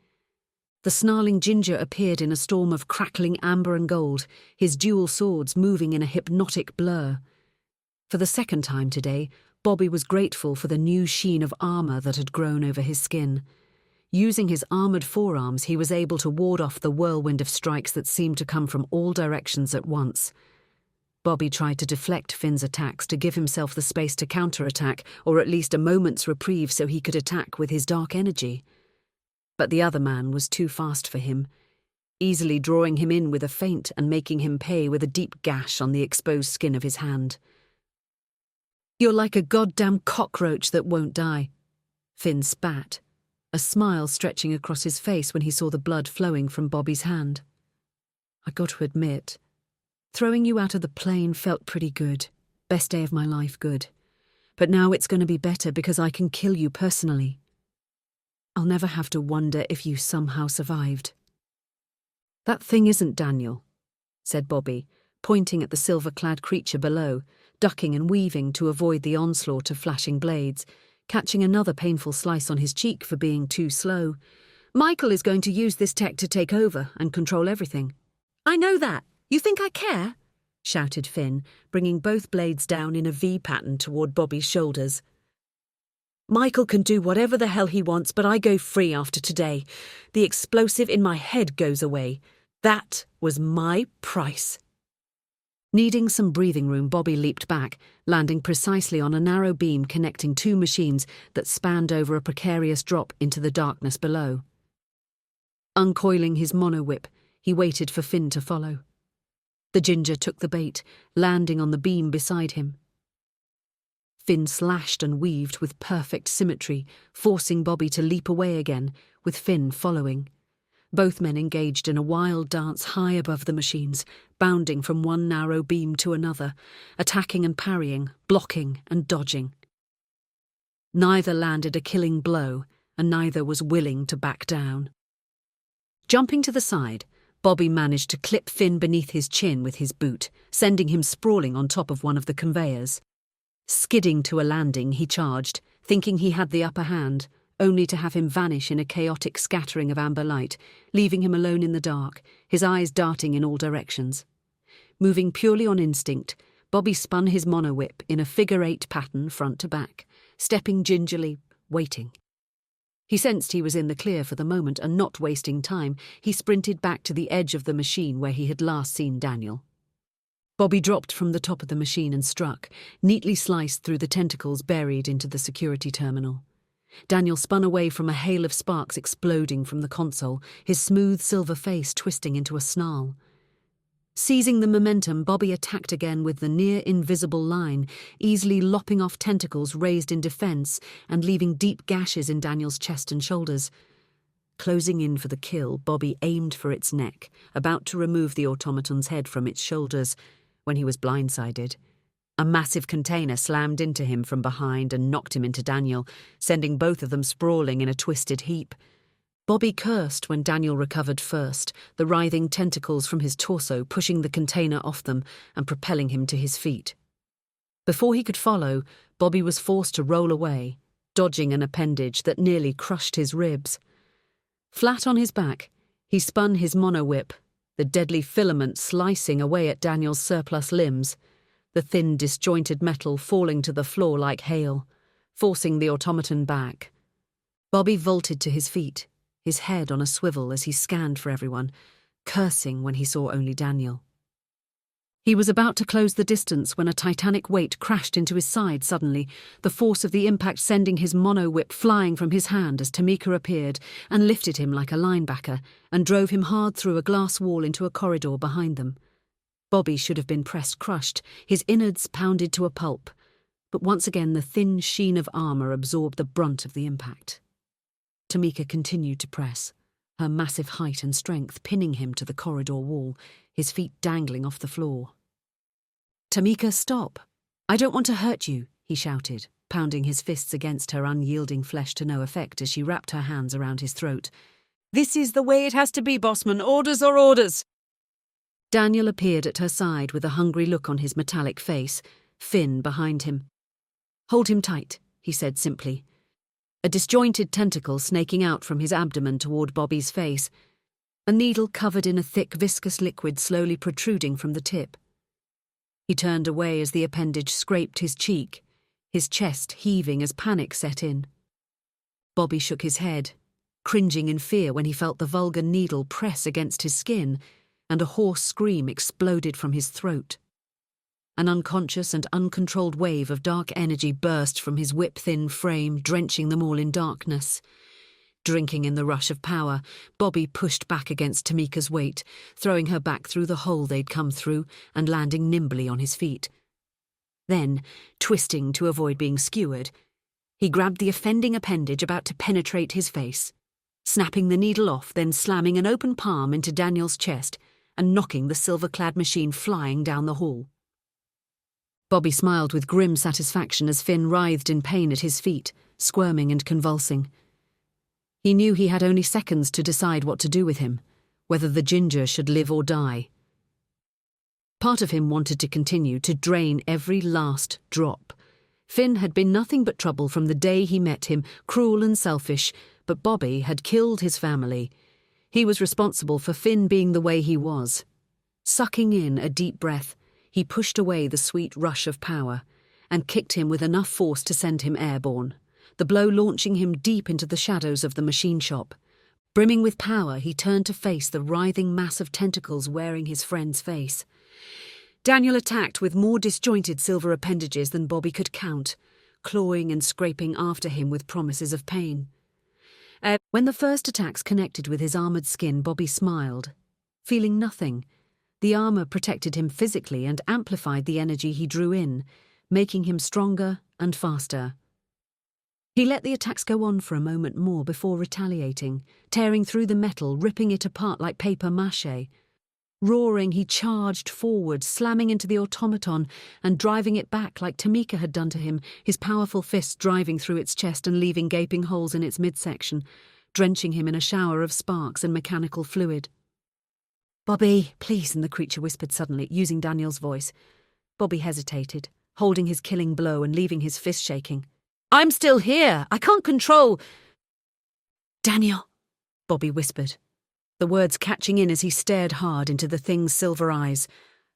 The snarling ginger appeared in a storm of crackling amber and gold, his dual swords moving in a hypnotic blur. For the second time today, Bobby was grateful for the new sheen of armor that had grown over his skin. Using his armored forearms, he was able to ward off the whirlwind of strikes that seemed to come from all directions at once. Bobby tried to deflect Finn's attacks to give himself the space to counterattack, or at least a moment's reprieve so he could attack with his dark energy. But the other man was too fast for him, easily drawing him in with a feint and making him pay with a deep gash on the exposed skin of his hand. "You're like a goddamn cockroach that won't die," Finn spat, a smile stretching across his face when he saw the blood flowing from Bobby's hand. "I got to admit, throwing you out of the plane felt pretty good. Best day of my life, good. But now it's going to be better because I can kill you personally. I'll never have to wonder if you somehow survived." "That thing isn't Daniel," said Bobby, pointing at the silver-clad creature below, ducking and weaving to avoid the onslaught of flashing blades, catching another painful slice on his cheek for being too slow. "Michael is going to use this tech to take over and control everything." "I know that. You think I care?" shouted Finn, bringing both blades down in a V pattern toward Bobby's shoulders. "Michael can do whatever the hell he wants, but I go free after today. The explosive in my head goes away. That was my price." Needing some breathing room, Bobby leaped back, landing precisely on a narrow beam connecting 2 machines that spanned over a precarious drop into the darkness below. Uncoiling his mono-whip, he waited for Finn to follow. The ginger took the bait, landing on the beam beside him. Finn slashed and weaved with perfect symmetry, forcing Bobby to leap away again, with Finn following. both men engaged in a wild dance high above the machines, bounding from one narrow beam to another, attacking and parrying, blocking and dodging. Neither landed a killing blow, and neither was willing to back down. Jumping to the side, Bobby managed to clip Finn beneath his chin with his boot, sending him sprawling on top of one of the conveyors. Skidding to a landing, he charged, thinking he had the upper hand, only to have him vanish in a chaotic scattering of amber light, leaving him alone in the dark, his eyes darting in all directions. Moving purely on instinct, Bobby spun his monowhip in a figure-8 pattern front to back, stepping gingerly, waiting. He sensed he was in the clear for the moment, and not wasting time, he sprinted back to the edge of the machine where he had last seen Daniel. Bobby dropped from the top of the machine and struck, neatly sliced through the tentacles buried into the security terminal. Daniel spun away from a hail of sparks exploding from the console, his smooth silver face twisting into a snarl. Seizing the momentum, Bobby attacked again with the near-invisible line, easily lopping off tentacles raised in defense and leaving deep gashes in Daniel's chest and shoulders. Closing in for the kill, Bobby aimed for its neck, about to remove the automaton's head from its shoulders, when he was blindsided. A massive container slammed into him from behind and knocked him into Daniel, sending both of them sprawling in a twisted heap. Bobby cursed when Daniel recovered first, the writhing tentacles from his torso pushing the container off them and propelling him to his feet. Before he could follow, Bobby was forced to roll away, dodging an appendage that nearly crushed his ribs. Flat on his back, he spun his monowhip, the deadly filament slicing away at Daniel's surplus limbs, the thin, disjointed metal falling to the floor like hail, forcing the automaton back. Bobby vaulted to his feet, his head on a swivel as he scanned for everyone, cursing when he saw only Daniel. He was about to close the distance when a titanic weight crashed into his side suddenly, the force of the impact sending his monowhip flying from his hand as Tamika appeared and lifted him like a linebacker and drove him hard through a glass wall into a corridor behind them. Bobby should have been crushed, his innards pounded to a pulp, but once again the thin sheen of armour absorbed the brunt of the impact. Tamika continued to press, her massive height and strength pinning him to the corridor wall, his feet dangling off the floor. "Tamika, stop! I don't want to hurt you," he shouted, pounding his fists against her unyielding flesh to no effect as she wrapped her hands around his throat. "This is the way it has to be, bossman. Orders are orders." Daniel appeared at her side with a hungry look on his metallic face, Finn behind him. "Hold him tight," he said simply. A disjointed tentacle snaking out from his abdomen toward Bobby's face, a needle covered in a thick viscous liquid slowly protruding from the tip. He turned away as the appendage scraped his cheek, his chest heaving as panic set in. Bobby shook his head, cringing in fear when he felt the vulgar needle press against his skin, and a hoarse scream exploded from his throat. An unconscious and uncontrolled wave of dark energy burst from his whip-thin frame, drenching them all in darkness. Drinking in the rush of power, Bobby pushed back against Tamika's weight, throwing her back through the hole they'd come through and landing nimbly on his feet. Then, twisting to avoid being skewered, he grabbed the offending appendage about to penetrate his face, snapping the needle off, then slamming an open palm into Daniel's chest and knocking the silver-clad machine flying down the hall. Bobby smiled with grim satisfaction as Finn writhed in pain at his feet, squirming and convulsing. He knew he had only seconds to decide what to do with him, whether the ginger should live or die. Part of him wanted to continue to drain every last drop. Finn had been nothing but trouble from the day he met him, cruel and selfish, but Bobby had killed his family. He was responsible for Finn being the way he was. Sucking in a deep breath, he pushed away the sweet rush of power and kicked him with enough force to send him airborne, the blow launching him deep into the shadows of the machine shop. Brimming with power, he turned to face the writhing mass of tentacles wearing his friend's face. Daniel attacked with more disjointed silver appendages than Bobby could count, clawing and scraping after him with promises of pain. When the first attacks connected with his armoured skin, Bobby smiled, feeling nothing. The armour protected him physically and amplified the energy he drew in, making him stronger and faster. He let the attacks go on for a moment more before retaliating, tearing through the metal, ripping it apart like paper mache. Roaring, he charged forward, slamming into the automaton and driving it back like Tamika had done to him, his powerful fists driving through its chest and leaving gaping holes in its midsection, drenching him in a shower of sparks and mechanical fluid. "Bobby, please," and the creature whispered suddenly, using Daniel's voice. Bobby hesitated, holding his killing blow and leaving his fist shaking. "I'm still here. I can't control—" "Daniel," Bobby whispered, the words catching in as he stared hard into the thing's silver eyes,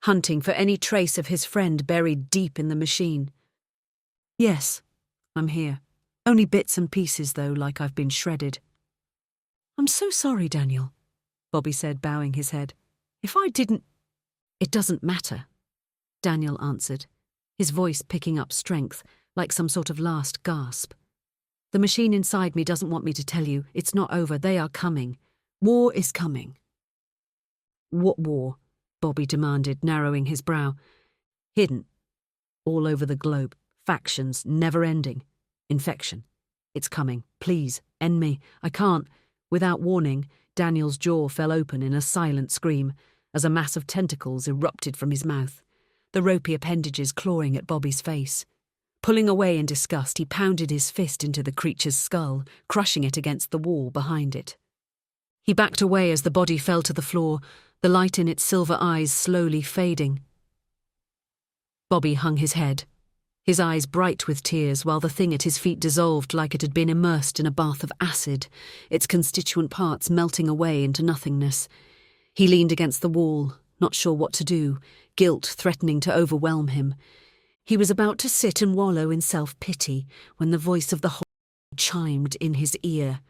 hunting for any trace of his friend buried deep in the machine. "Yes, I'm here. Only bits and pieces, though, like I've been shredded." "I'm so sorry, Daniel," Bobby said, bowing his head. "If I didn't—" "It doesn't matter," Daniel answered, his voice picking up strength, like some sort of last gasp. "The machine inside me doesn't want me to tell you. It's not over. They are coming. War is coming." "What war?" Bobby demanded, narrowing his brow. "Hidden. All over the globe. Factions, never ending. Infection. It's coming. Please, end me. I can't." Without warning, Daniel's jaw fell open in a silent scream as a mass of tentacles erupted from his mouth, the ropey appendages clawing at Bobby's face. Pulling away in disgust, he pounded his fist into the creature's skull, crushing it against the wall behind it. He backed away as the body fell to the floor, the light in its silver eyes slowly fading. Bobby hung his head, his eyes bright with tears, while the thing at his feet dissolved like it had been immersed in a bath of acid, its constituent parts melting away into nothingness. He leaned against the wall, not sure what to do, guilt threatening to overwhelm him. He was about to sit and wallow in self-pity when the voice of the whole chimed in his ear.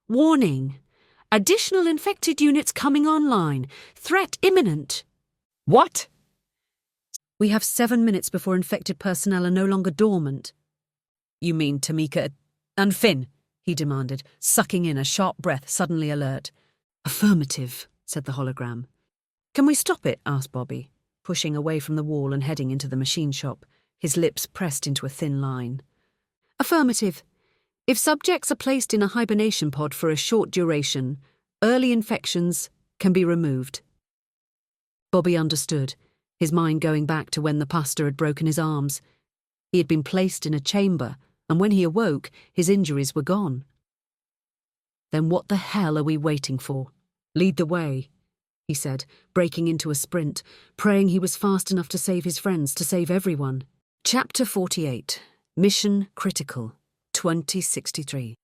"Warning! Additional infected units coming online. Threat imminent." What? "We have 7 minutes before infected personnel are no longer dormant." You mean Tamika and Finn?" he demanded, sucking in a sharp breath, suddenly alert. "Affirmative," said the hologram. "Can we stop it?" asked Bobby, pushing away from the wall and heading into the machine shop, his lips pressed into a thin line. "Affirmative. If subjects are placed in a hibernation pod for a short duration, early infections can be removed." Bobby understood, his mind going back to when the pastor had broken his arms. He had been placed in a chamber, and when he awoke, his injuries were gone. "Then what the hell are we waiting for? Lead the way," he said, breaking into a sprint, praying he was fast enough to save his friends, to save everyone. Chapter 48. Mission Critical, 2063.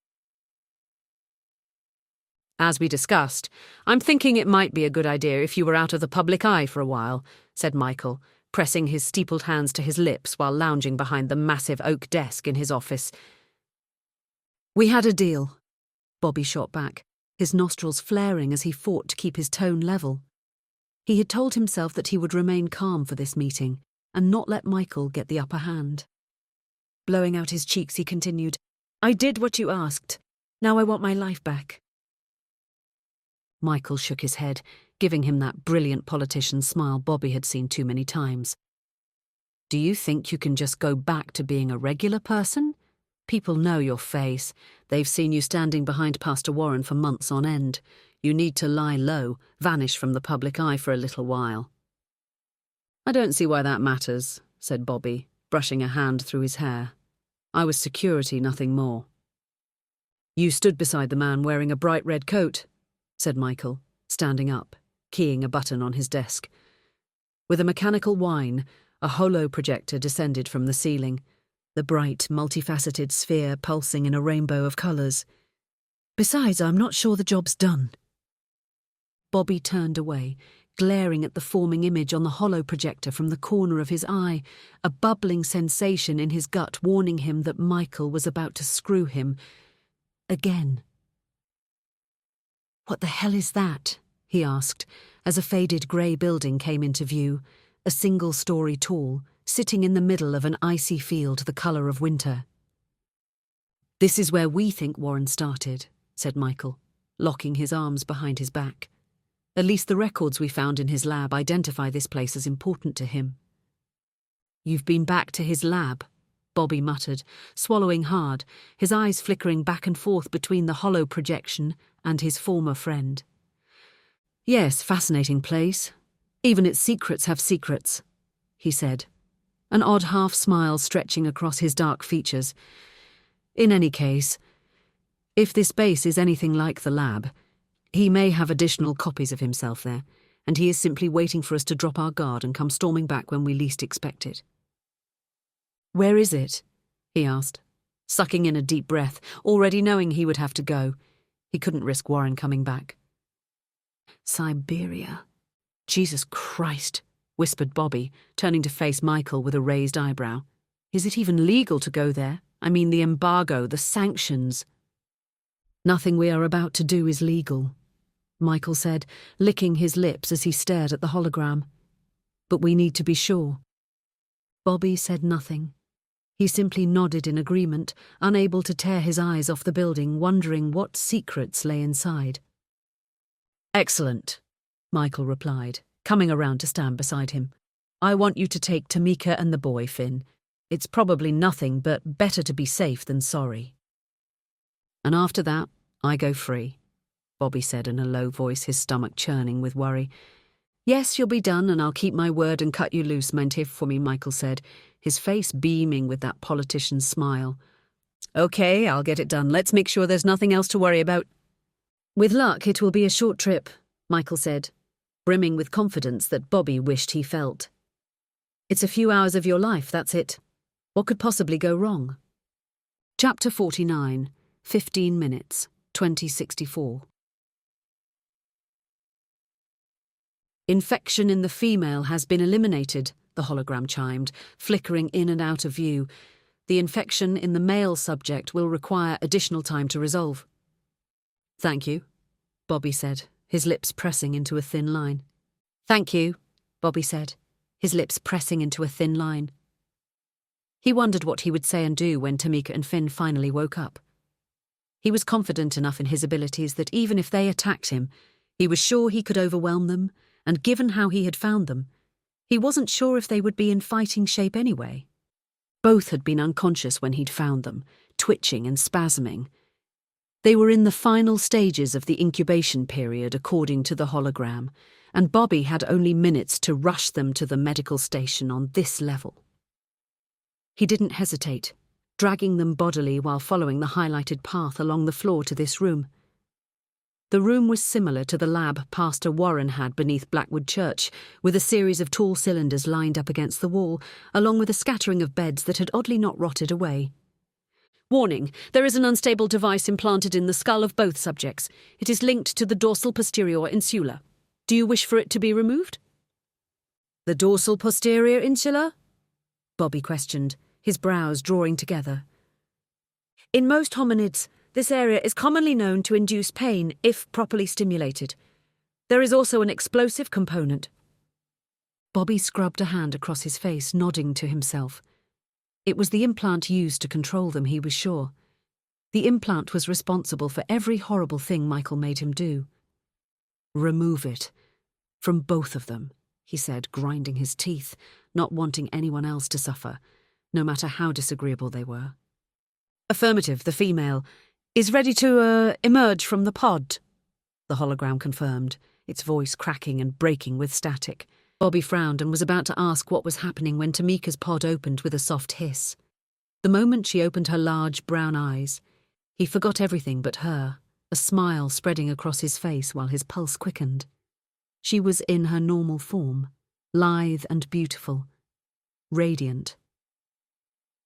"As we discussed, I'm thinking it might be a good idea if you were out of the public eye for a while," said Michael, pressing his steepled hands to his lips while lounging behind the massive oak desk in his office. "We had a deal," Bobby shot back, his nostrils flaring as he fought to keep his tone level. He had told himself that he would remain calm for this meeting and not let Michael get the upper hand. Blowing out his cheeks, he continued, "I did what you asked. Now I want my life back." Michael shook his head, giving him that brilliant politician smile Bobby had seen too many times. "Do you think you can just go back to being a regular person? People know your face. They've seen you standing behind Pastor Warren for months on end. You need to lie low, vanish from the public eye for a little while." "I don't see why that matters," said Bobby, brushing a hand through his hair. "I was security, nothing more." "You stood beside the man wearing a bright red coat," said Michael, standing up, keying a button on his desk. With a mechanical whine, a holo projector descended from the ceiling, the bright, multifaceted sphere pulsing in a rainbow of colours. "Besides, I'm not sure the job's done." Bobby turned away, glaring at the forming image on the holo projector from the corner of his eye, a bubbling sensation in his gut warning him that Michael was about to screw him. Again. "What the hell is that?" he asked, as a faded grey building came into view, a single story tall, sitting in the middle of an icy field the colour of winter. "This is where we think Warren started," said Michael, locking his arms behind his back. "At least the records we found in his lab identify this place as important to him." "You've been back to his lab?" Bobby muttered, swallowing hard, his eyes flickering back and forth between the hollow projection and his former friend. Yes, fascinating place. Even its secrets have secrets, he said, an odd half-smile stretching across his dark features. In any case, if this base is anything like the lab, he may have additional copies of himself there, and he is simply waiting for us to drop our guard and come storming back when we least expect it. Where is it? He asked, sucking in a deep breath, already knowing he would have to go. He couldn't risk Warren coming back. Siberia. Jesus Christ, whispered Bobby, turning to face Michael with a raised eyebrow. Is it even legal to go there? I mean, the embargo, the sanctions. Nothing we are about to do is legal, Michael said, licking his lips as he stared at the hologram. But we need to be sure. Bobby said nothing. He simply nodded in agreement, unable to tear his eyes off the building, wondering what secrets lay inside. Excellent, Michael replied, coming around to stand beside him. I want you to take Tamika and the boy, Finn. It's probably nothing, but better to be safe than sorry. And after that, I go free, Bobby said in a low voice, his stomach churning with worry. Yes, you'll be done, and I'll keep my word and cut you loose, mein Tiff, for me, Michael said, his face beaming with that politician's smile. Okay, I'll get it done. Let's make sure there's nothing else to worry about. With luck, it will be a short trip, Michael said, brimming with confidence that Bobby wished he felt. It's a few hours of your life, that's it. What could possibly go wrong? Chapter 49, 15 minutes, 2064. Infection in the female has been eliminated, the hologram chimed, flickering in and out of view. The infection in the male subject will require additional time to resolve. Thank you, Bobby said, his lips pressing into a thin line. Thank you, Bobby said, his lips pressing into a thin line. He wondered what he would say and do when Tamika and Finn finally woke up. He was confident enough in his abilities that even if they attacked him, he was sure he could overwhelm them, and given how he had found them, he wasn't sure if they would be in fighting shape anyway. Both had been unconscious when he'd found them, twitching and spasming. They were in the final stages of the incubation period according to the hologram, and Bobby had only minutes to rush them to the medical station on this level. He didn't hesitate, dragging them bodily while following the highlighted path along the floor to this room. The room was similar to the lab Pastor Warren had beneath Blackwood Church, with a series of tall cylinders lined up against the wall, along with a scattering of beds that had oddly not rotted away. Warning, there is an unstable device implanted in the skull of both subjects. It is linked to the dorsal posterior insula. Do you wish for it to be removed? The dorsal posterior insula? Bobby questioned, his brows drawing together. In most hominids, this area is commonly known to induce pain if properly stimulated. There is also an explosive component. Bobby scrubbed a hand across his face, nodding to himself. It was the implant used to control them, he was sure. The implant was responsible for every horrible thing Michael made him do. Remove it. From both of them, he said, grinding his teeth, not wanting anyone else to suffer, no matter how disagreeable they were. Affirmative, the female is ready to, emerge from the pod, the hologram confirmed, its voice cracking and breaking with static. Bobby frowned and was about to ask what was happening when Tamika's pod opened with a soft hiss. The moment she opened her large brown eyes, he forgot everything but her, a smile spreading across his face while his pulse quickened. She was in her normal form, lithe and beautiful, radiant.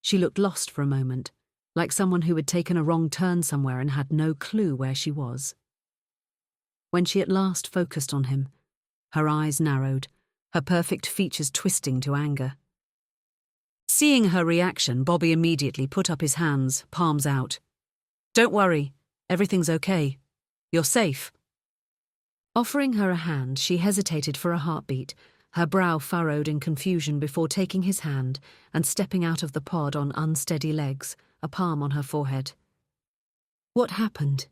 She looked lost for a moment, like someone who had taken a wrong turn somewhere and had no clue where she was. When she at last focused on him, her eyes narrowed, her perfect features twisting to anger. Seeing her reaction, Bobby immediately put up his hands, palms out. Don't worry, everything's okay. You're safe. Offering her a hand, she hesitated for a heartbeat, her brow furrowed in confusion before taking his hand and stepping out of the pod on unsteady legs, a palm on her forehead. What happened?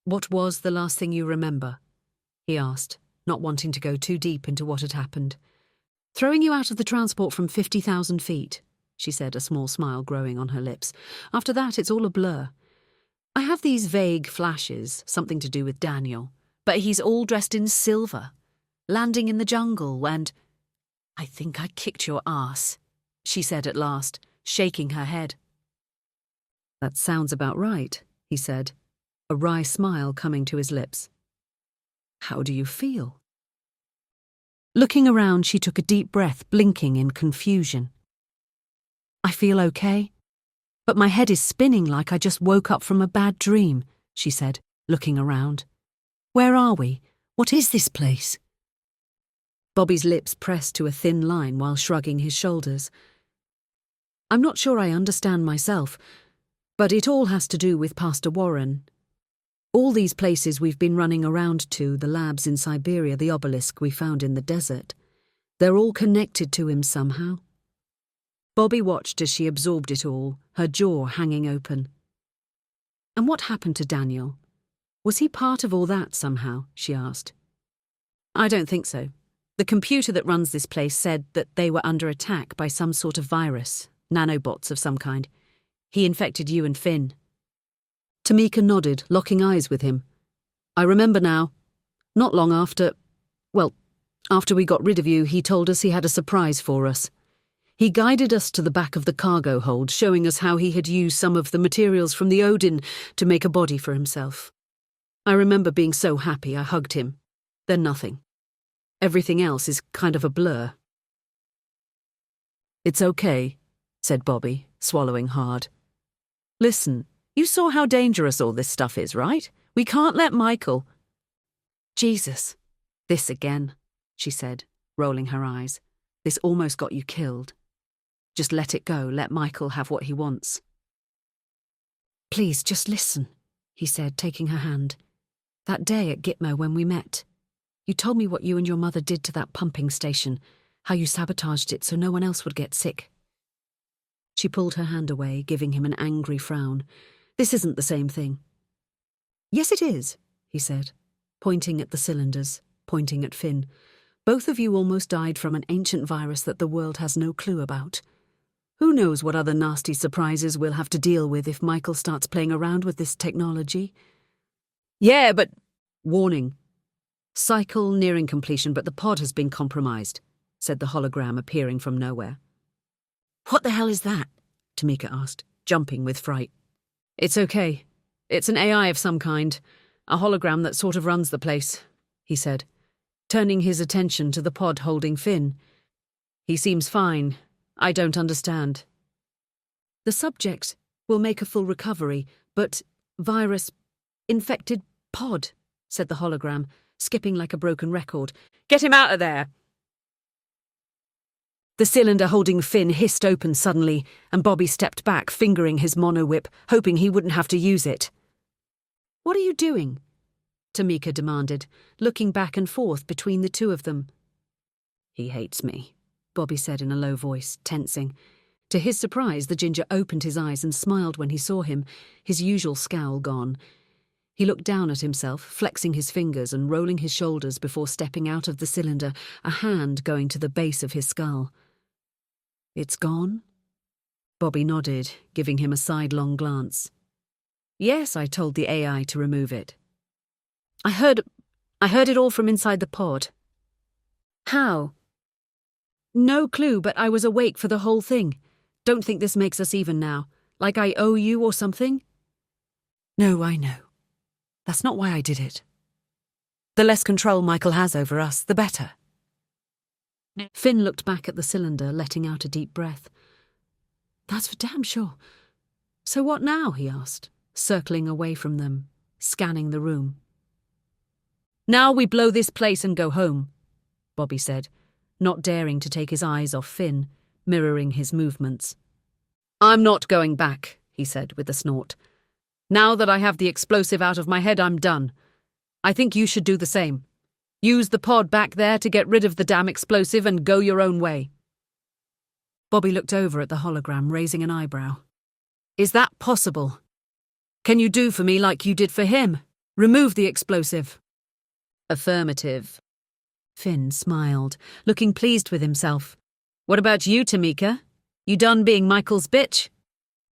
What was the last thing you remember? He asked, not wanting to go too deep into what had happened. Throwing you out of the transport from 50,000 feet, she said, a small smile growing on her lips. After that, it's all a blur. I have these vague flashes, something to do with Daniel, but he's all dressed in silver, landing in the jungle, and... I think I kicked your ass, she said at last, shaking her head. That sounds about right, he said, a wry smile coming to his lips. How do you feel? Looking around, she took a deep breath, blinking in confusion. I feel okay, but my head is spinning like I just woke up from a bad dream, she said, looking around. Where are we? What is this place? Bobby's lips pressed to a thin line while shrugging his shoulders. I'm not sure I understand myself, but it all has to do with Pastor Warren. All these places we've been running around to, the labs in Siberia, the obelisk we found in the desert, they're all connected to him somehow. Bobby watched as she absorbed it all, her jaw hanging open. And what happened to Daniel? Was he part of all that somehow, she asked. I don't think so. The computer that runs this place said that they were under attack by some sort of virus, nanobots of some kind. He infected you and Finn. Tamika nodded, locking eyes with him. I remember now. Not long after we got rid of you, he told us he had a surprise for us. He guided us to the back of the cargo hold, showing us how he had used some of the materials from the Odin to make a body for himself. I remember being so happy I hugged him. Then nothing. Everything else is kind of a blur. It's okay, said Bobby, swallowing hard. Listen, you saw how dangerous all this stuff is, right? We can't let Michael... Jesus, this again, she said, rolling her eyes. This almost got you killed. Just let it go, let Michael have what he wants. Please, just listen, he said, taking her hand. That day at Gitmo when we met, you told me what you and your mother did to that pumping station, how you sabotaged it so no one else would get sick. She pulled her hand away, giving him an angry frown. This isn't the same thing. Yes, it is, he said, pointing at the cylinders, pointing at Finn. Both of you almost died from an ancient virus that the world has no clue about. Who knows what other nasty surprises we'll have to deal with if Michael starts playing around with this technology? Yeah, but... Warning. Cycle nearing completion, but the pod has been compromised, said the hologram appearing from nowhere. What the hell is that? Tamika asked, jumping with fright. It's okay. It's an AI of some kind. A hologram that sort of runs the place, he said, turning his attention to the pod holding Finn. He seems fine. I don't understand. The subject will make a full recovery, but virus infected pod, said the hologram, skipping like a broken record. Get him out of there! The cylinder holding Finn hissed open suddenly, and Bobby stepped back, fingering his mono-whip, hoping he wouldn't have to use it. What are you doing? Tamika demanded, looking back and forth between the two of them. He hates me, Bobby said in a low voice, tensing. To his surprise, the ginger opened his eyes and smiled when he saw him, his usual scowl gone. He looked down at himself, flexing his fingers and rolling his shoulders before stepping out of the cylinder, a hand going to the base of his skull. It's gone? Bobby nodded, giving him a sidelong glance. Yes, I told the AI to remove it. I heard it all from inside the pod. How? No clue, but I was awake for the whole thing. Don't think this makes us even now. Like I owe you or something? No, I know. That's not why I did it. The less control Michael has over us, the better. Finn looked back at the cylinder, letting out a deep breath. That's for damn sure. So what now? He asked, circling away from them, scanning the room. Now we blow this place and go home, Bobby said, not daring to take his eyes off Finn, mirroring his movements. I'm not going back, he said with a snort. Now that I have the explosive out of my head, I'm done. I think you should do the same. Use the pod back there to get rid of the damn explosive and go your own way. Bobby looked over at the hologram, raising an eyebrow. Is that possible? Can you do for me like you did for him? Remove the explosive. Affirmative. Finn smiled, looking pleased with himself. What about you, Tamika? You done being Michael's bitch?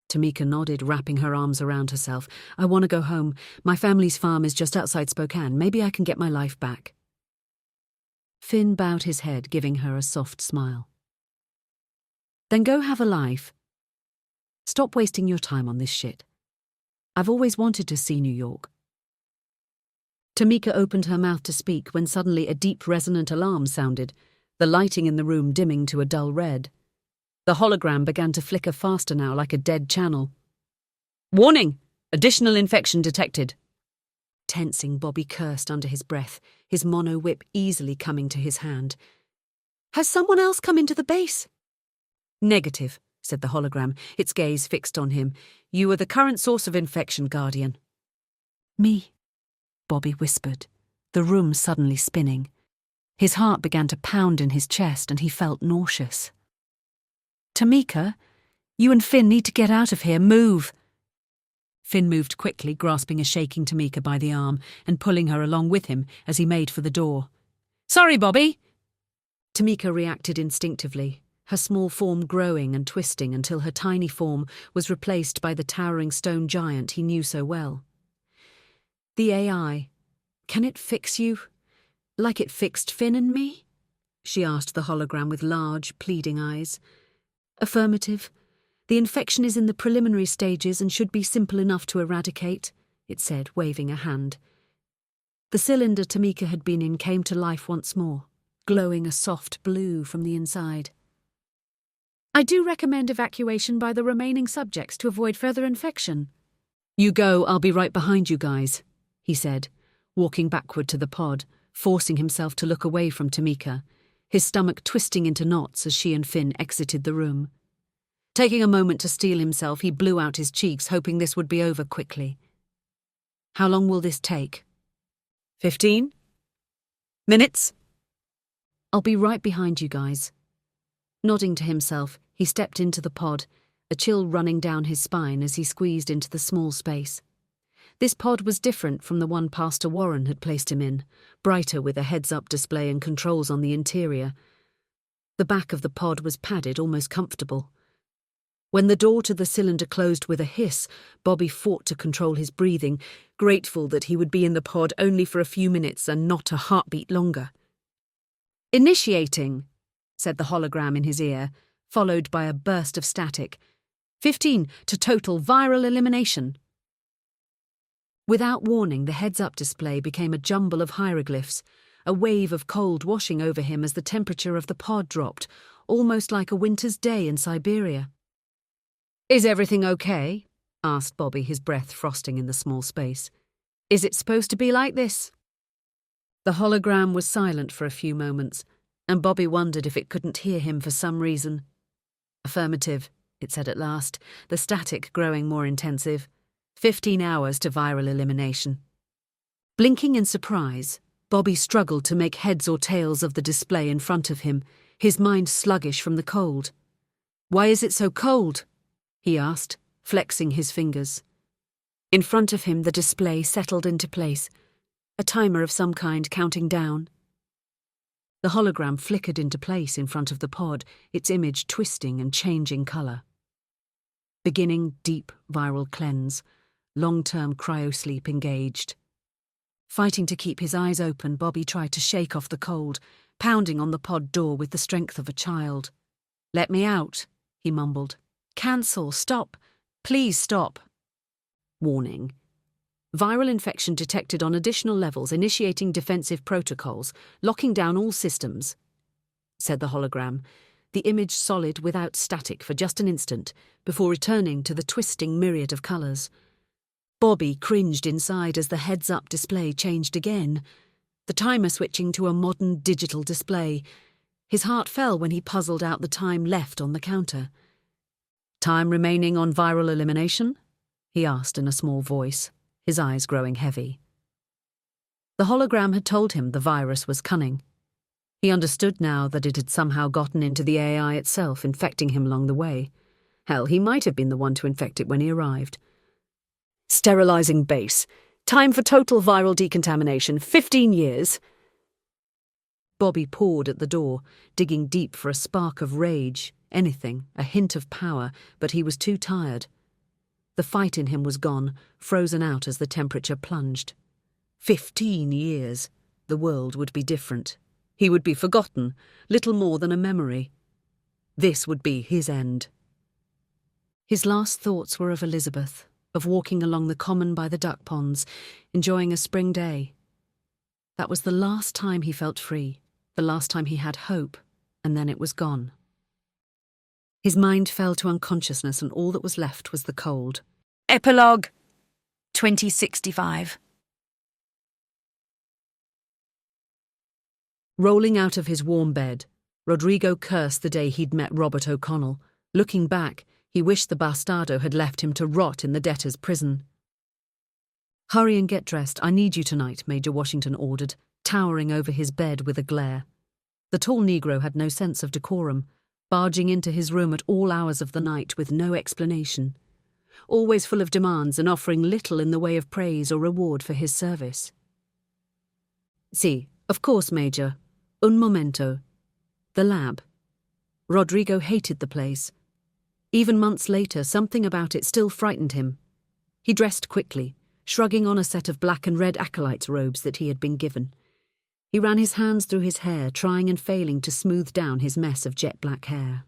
Tamika nodded, wrapping her arms around herself. I want to go home. My family's farm is just outside Spokane. Maybe I can get my life back. Finn bowed his head, giving her a soft smile. Then go have a life. Stop wasting your time on this shit. I've always wanted to see New York. Tamika opened her mouth to speak when suddenly a deep resonant alarm sounded, the lighting in the room dimming to a dull red. The hologram began to flicker faster now, like a dead channel. Warning! Additional infection detected. Tensing, Bobby cursed under his breath, his mono whip easily coming to his hand. Has someone else come into the base? Negative, said the hologram, its gaze fixed on him. You are the current source of infection, Guardian. Me, Bobby whispered, the room suddenly spinning. His heart began to pound in his chest and he felt nauseous. Tamika, you and Finn need to get out of here. Move. Finn moved quickly, grasping a shaking Tamika by the arm and pulling her along with him as he made for the door. Sorry, Bobby. Tamika reacted instinctively, her small form growing and twisting until her tiny form was replaced by the towering stone giant he knew so well. The AI, can it fix you? Like it fixed Finn and me? She asked the hologram with large, pleading eyes. Affirmative. The infection is in the preliminary stages and should be simple enough to eradicate, it said, waving a hand. The cylinder Tamika had been in came to life once more, glowing a soft blue from the inside. I do recommend evacuation by the remaining subjects to avoid further infection. You go, I'll be right behind you guys, he said, walking backward to the pod, forcing himself to look away from Tamika, his stomach twisting into knots as she and Finn exited the room. Taking a moment to steel himself, he blew out his cheeks, hoping this would be over quickly. How long will this take? 15 minutes? I'll be right behind you guys. Nodding to himself, he stepped into the pod, a chill running down his spine as he squeezed into the small space. This pod was different from the one Pastor Warren had placed him in, brighter with a heads-up display and controls on the interior. The back of the pod was padded, almost comfortable. When the door to the cylinder closed with a hiss, Bobby fought to control his breathing, grateful that he would be in the pod only for a few minutes and not a heartbeat longer. Initiating, said the hologram in his ear, followed by a burst of static. 15 to total viral elimination. Without warning, the heads-up display became a jumble of hieroglyphs, a wave of cold washing over him as the temperature of the pod dropped, almost like a winter's day in Siberia. Is everything okay? Asked Bobby, his breath frosting in the small space. Is it supposed to be like this? The hologram was silent for a few moments, and Bobby wondered if it couldn't hear him for some reason. Affirmative, it said at last, the static growing more intensive. 15 hours to viral elimination. Blinking in surprise, Bobby struggled to make heads or tails of the display in front of him, his mind sluggish from the cold. Why is it so cold? He asked, flexing his fingers. In front of him the display settled into place, a timer of some kind counting down. The hologram flickered into place in front of the pod, its image twisting and changing colour. Beginning deep viral cleanse, long-term cryosleep engaged. Fighting to keep his eyes open, Bobby tried to shake off the cold, pounding on the pod door with the strength of a child. Let me out, he mumbled. Cancel, stop, please stop. Warning. Viral infection detected on additional levels, initiating defensive protocols, locking down all systems, said the hologram, the image solid without static for just an instant, before returning to the twisting myriad of colours. Bobby cringed inside as the heads-up display changed again, the timer switching to a modern digital display. His heart fell when he puzzled out the time left on the counter. Time remaining on viral elimination? He asked in a small voice, his eyes growing heavy. The hologram had told him the virus was cunning. He understood now that it had somehow gotten into the AI itself, infecting him along the way. Hell, he might have been the one to infect it when he arrived. Sterilizing base. Time for total viral decontamination. 15 years. Bobby pawed at the door, digging deep for a spark of rage, anything, a hint of power, but he was too tired. The fight in him was gone, frozen out as the temperature plunged. 15 years. The world would be different. He would be forgotten, little more than a memory. This would be his end. His last thoughts were of Elizabeth, of walking along the common by the duck ponds, enjoying a spring day. That was the last time he felt free, the last time he had hope, and then it was gone. His mind fell to unconsciousness, and all that was left was the cold. Epilogue 2065. Rolling out of his warm bed, Rodrigo cursed the day he'd met Robert O'Connell. Looking back, he wished the bastardo had left him to rot in the debtor's prison. "Hurry and get dressed. I need you tonight," Major Washington ordered, towering over his bed with a glare. The tall Negro had no sense of decorum, barging into his room at all hours of the night with no explanation, always full of demands and offering little in the way of praise or reward for his service. "Si, of course, Major. Un momento." The lab. Rodrigo hated the place. Even months later, something about it still frightened him. He dressed quickly, shrugging on a set of black and red acolyte's robes that he had been given. He ran his hands through his hair, trying and failing to smooth down his mess of jet black hair.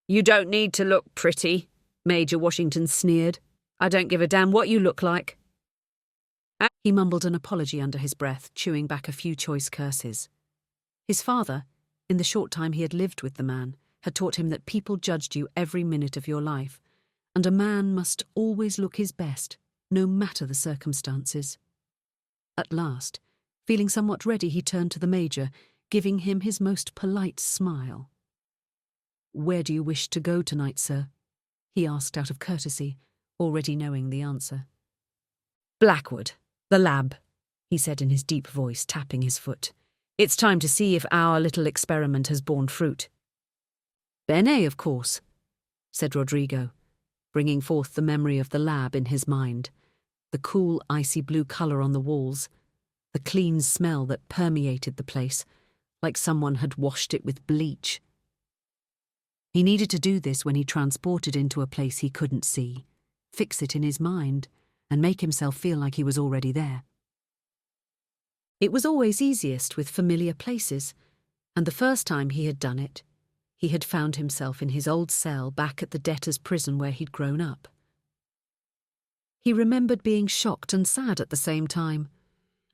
"You don't need to look pretty," Major Washington sneered. "I don't give a damn what you look like." He mumbled an apology under his breath, chewing back a few choice curses. His father, in the short time he had lived with the man, had taught him that people judged you every minute of your life, and a man must always look his best, no matter the circumstances. At last, feeling somewhat ready, he turned to the Major, giving him his most polite smile. "Where do you wish to go tonight, sir?" he asked out of courtesy, already knowing the answer. "Blackwood, the lab," he said in his deep voice, tapping his foot. "It's time to see if our little experiment has borne fruit." "Bene, of course," said Rodrigo, bringing forth the memory of the lab in his mind, the cool, icy blue colour on the walls, the clean smell that permeated the place, like someone had washed it with bleach. He needed to do this when he transported into a place he couldn't see, fix it in his mind, and make himself feel like he was already there. It was always easiest with familiar places, and the first time he had done it, he had found himself in his old cell back at the debtor's prison where he'd grown up. He remembered being shocked and sad at the same time,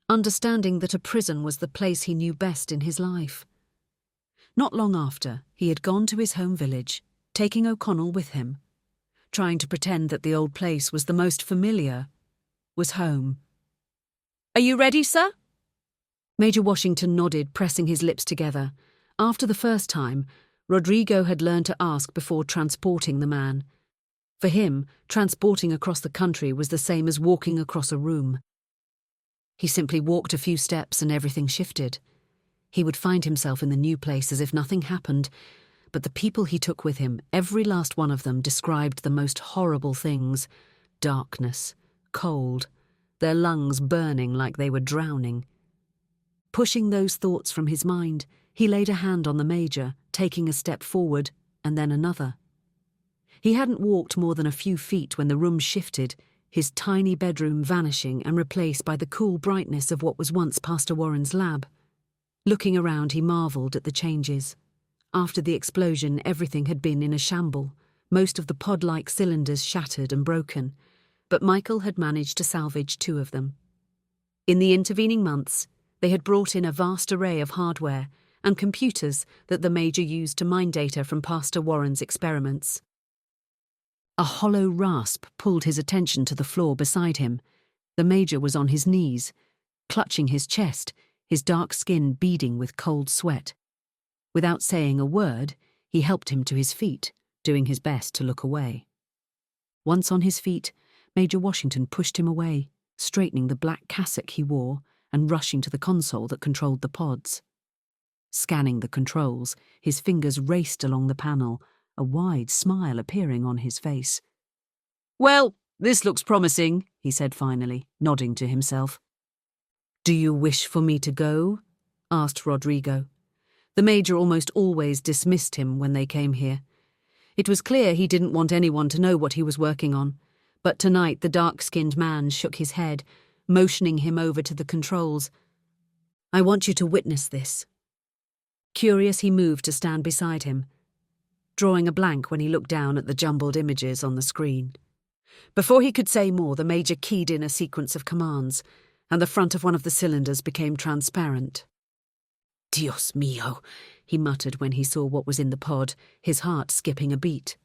understanding that a prison was the place he knew best in his life. Not long after, he had gone to his home village, taking O'Connell with him, trying to pretend that the old place was the most familiar, was home. "Are you ready, sir?" Major Washington nodded, pressing his lips together. After the first time, Rodrigo had learned to ask before transporting the man. For him, transporting across the country was the same as walking across a room. He simply walked a few steps and everything shifted. He would find himself in the new place as if nothing happened, but the people he took with him, every last one of them, described the most horrible things: darkness, cold, their lungs burning like they were drowning. Pushing those thoughts from his mind, he laid a hand on the Major, taking a step forward, and then another. He hadn't walked more than a few feet when the room shifted, his tiny bedroom vanishing and replaced by the cool brightness of what was once Pastor Warren's lab. Looking around, he marvelled at the changes. After the explosion, everything had been in a shamble, most of the pod-like cylinders shattered and broken, but Michael had managed to salvage 2 of them. In the intervening months, they had brought in a vast array of hardware and computers that the Major used to mine data from Pastor Warren's experiments. A hollow rasp pulled his attention to the floor beside him. The Major was on his knees, clutching his chest, his dark skin beading with cold sweat. Without saying a word, he helped him to his feet, doing his best to look away. Once on his feet, Major Washington pushed him away, straightening the black cassock he wore and rushing to the console that controlled the pods. Scanning the controls, his fingers raced along the panel, a wide smile appearing on his face. "Well, this looks promising," he said finally, nodding to himself. "Do you wish for me to go?" asked Rodrigo. The Major almost always dismissed him when they came here. It was clear he didn't want anyone to know what he was working on, but tonight the dark-skinned man shook his head, motioning him over to the controls. "I want you to witness this." Curious, he moved to stand beside him, drawing a blank when he looked down at the jumbled images on the screen. Before he could say more, the Major keyed in a sequence of commands, and the front of one of the cylinders became transparent. "Dios mío," he muttered when he saw what was in the pod, his heart skipping a beat.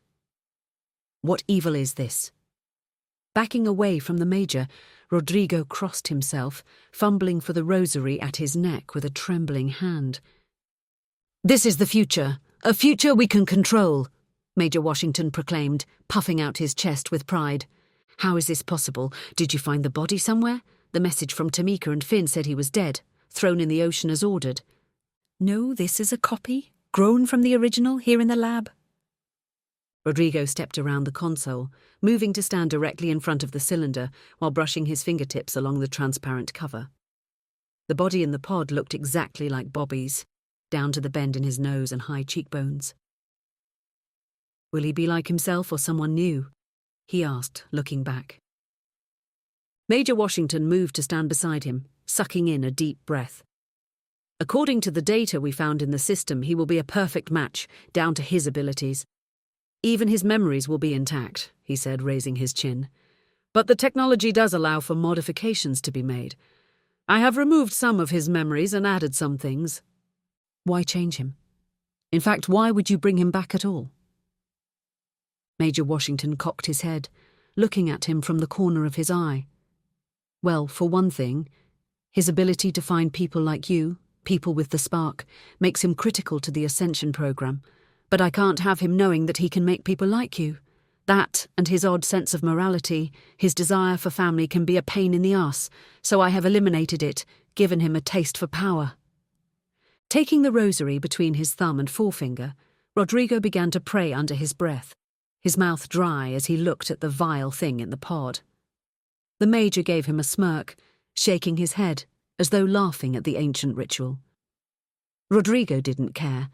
"What evil is this?" Backing away from the Major, Rodrigo crossed himself, fumbling for the rosary at his neck with a trembling hand. "This is the future, a future we can control," Major Washington proclaimed, puffing out his chest with pride. "How is this possible? Did you find the body somewhere? The message from Tamika and Finn said he was dead, thrown in the ocean as ordered." "No, this is a copy, grown from the original here in the lab." Rodrigo stepped around the console, moving to stand directly in front of the cylinder while brushing his fingertips along the transparent cover. The body in the pod looked exactly like Bobby's, down to the bend in his nose and high cheekbones. "Will he be like himself or someone new?" he asked, looking back. Major Washington moved to stand beside him, sucking in a deep breath. "According to the data we found in the system, he will be a perfect match, down to his abilities. Even his memories will be intact," he said, raising his chin. "But the technology does allow for modifications to be made. I have removed some of his memories and added some things." "Why change him? In fact, why would you bring him back at all?" Major Washington cocked his head, looking at him from the corner of his eye. "Well, for one thing, his ability to find people like you, people with the spark, makes him critical to the Ascension program, but I can't have him knowing that he can make people like you. That, and his odd sense of morality, his desire for family can be a pain in the ass, so I have eliminated it, given him a taste for power." Taking the rosary between his thumb and forefinger, Rodrigo began to pray under his breath, his mouth dry as he looked at the vile thing in the pod. The Major gave him a smirk, shaking his head, as though laughing at the ancient ritual. Rodrigo didn't care.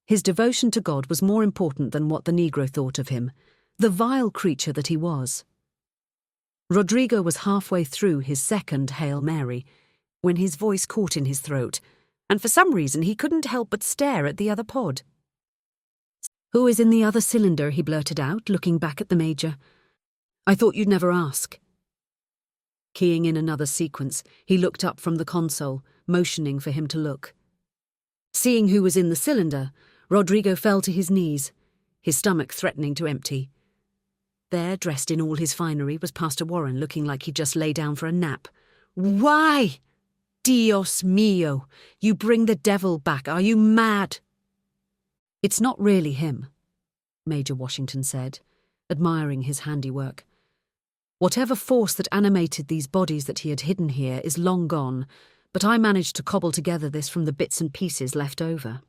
His devotion to God was more important than what the Negro thought of him, the vile creature that he was. Rodrigo was halfway through his second Hail Mary when his voice caught in his throat, and for some reason he couldn't help but stare at the other pod. "Who is in the other cylinder?" he blurted out, looking back at the Major. "I thought you'd never ask." Keying in another sequence, he looked up from the console, motioning for him to look. Seeing who was in the cylinder, Rodrigo fell to his knees, his stomach threatening to empty. There, dressed in all his finery, was Pastor Warren, looking like he'd just lay down for a nap. "Why? Dios mío! You bring the devil back. Are you mad?" "It's not really him," Major Washington said, admiring his handiwork. "Whatever force that animated these bodies that he had hidden here is long gone, but I managed to cobble together this from the bits and pieces left over."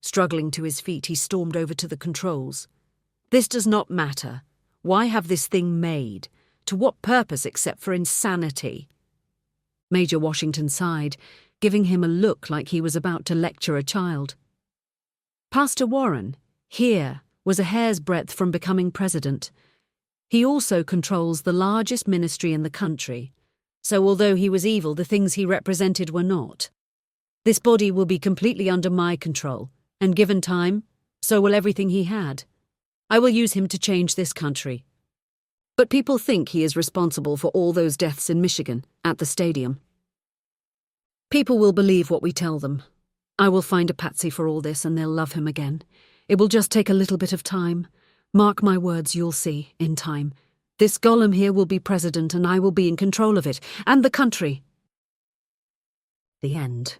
Struggling to his feet, he stormed over to the controls. "This does not matter. Why have this thing made? To what purpose except for insanity?" Major Washington sighed, giving him a look like he was about to lecture a child. Pastor Warren, here, was a hair's breadth from becoming president. He also controls the largest ministry in the country, so although he was evil, the things he represented were not. This body will be completely under my control, and given time, so will everything he had. I will use him to change this country. But people think he is responsible for all those deaths in Michigan, at the stadium. People will believe what we tell them. I will find a patsy for all this and they'll love him again. It will just take a little bit of time. Mark my words, you'll see, in time. This golem here will be president and I will be in control of it, and the country. The end.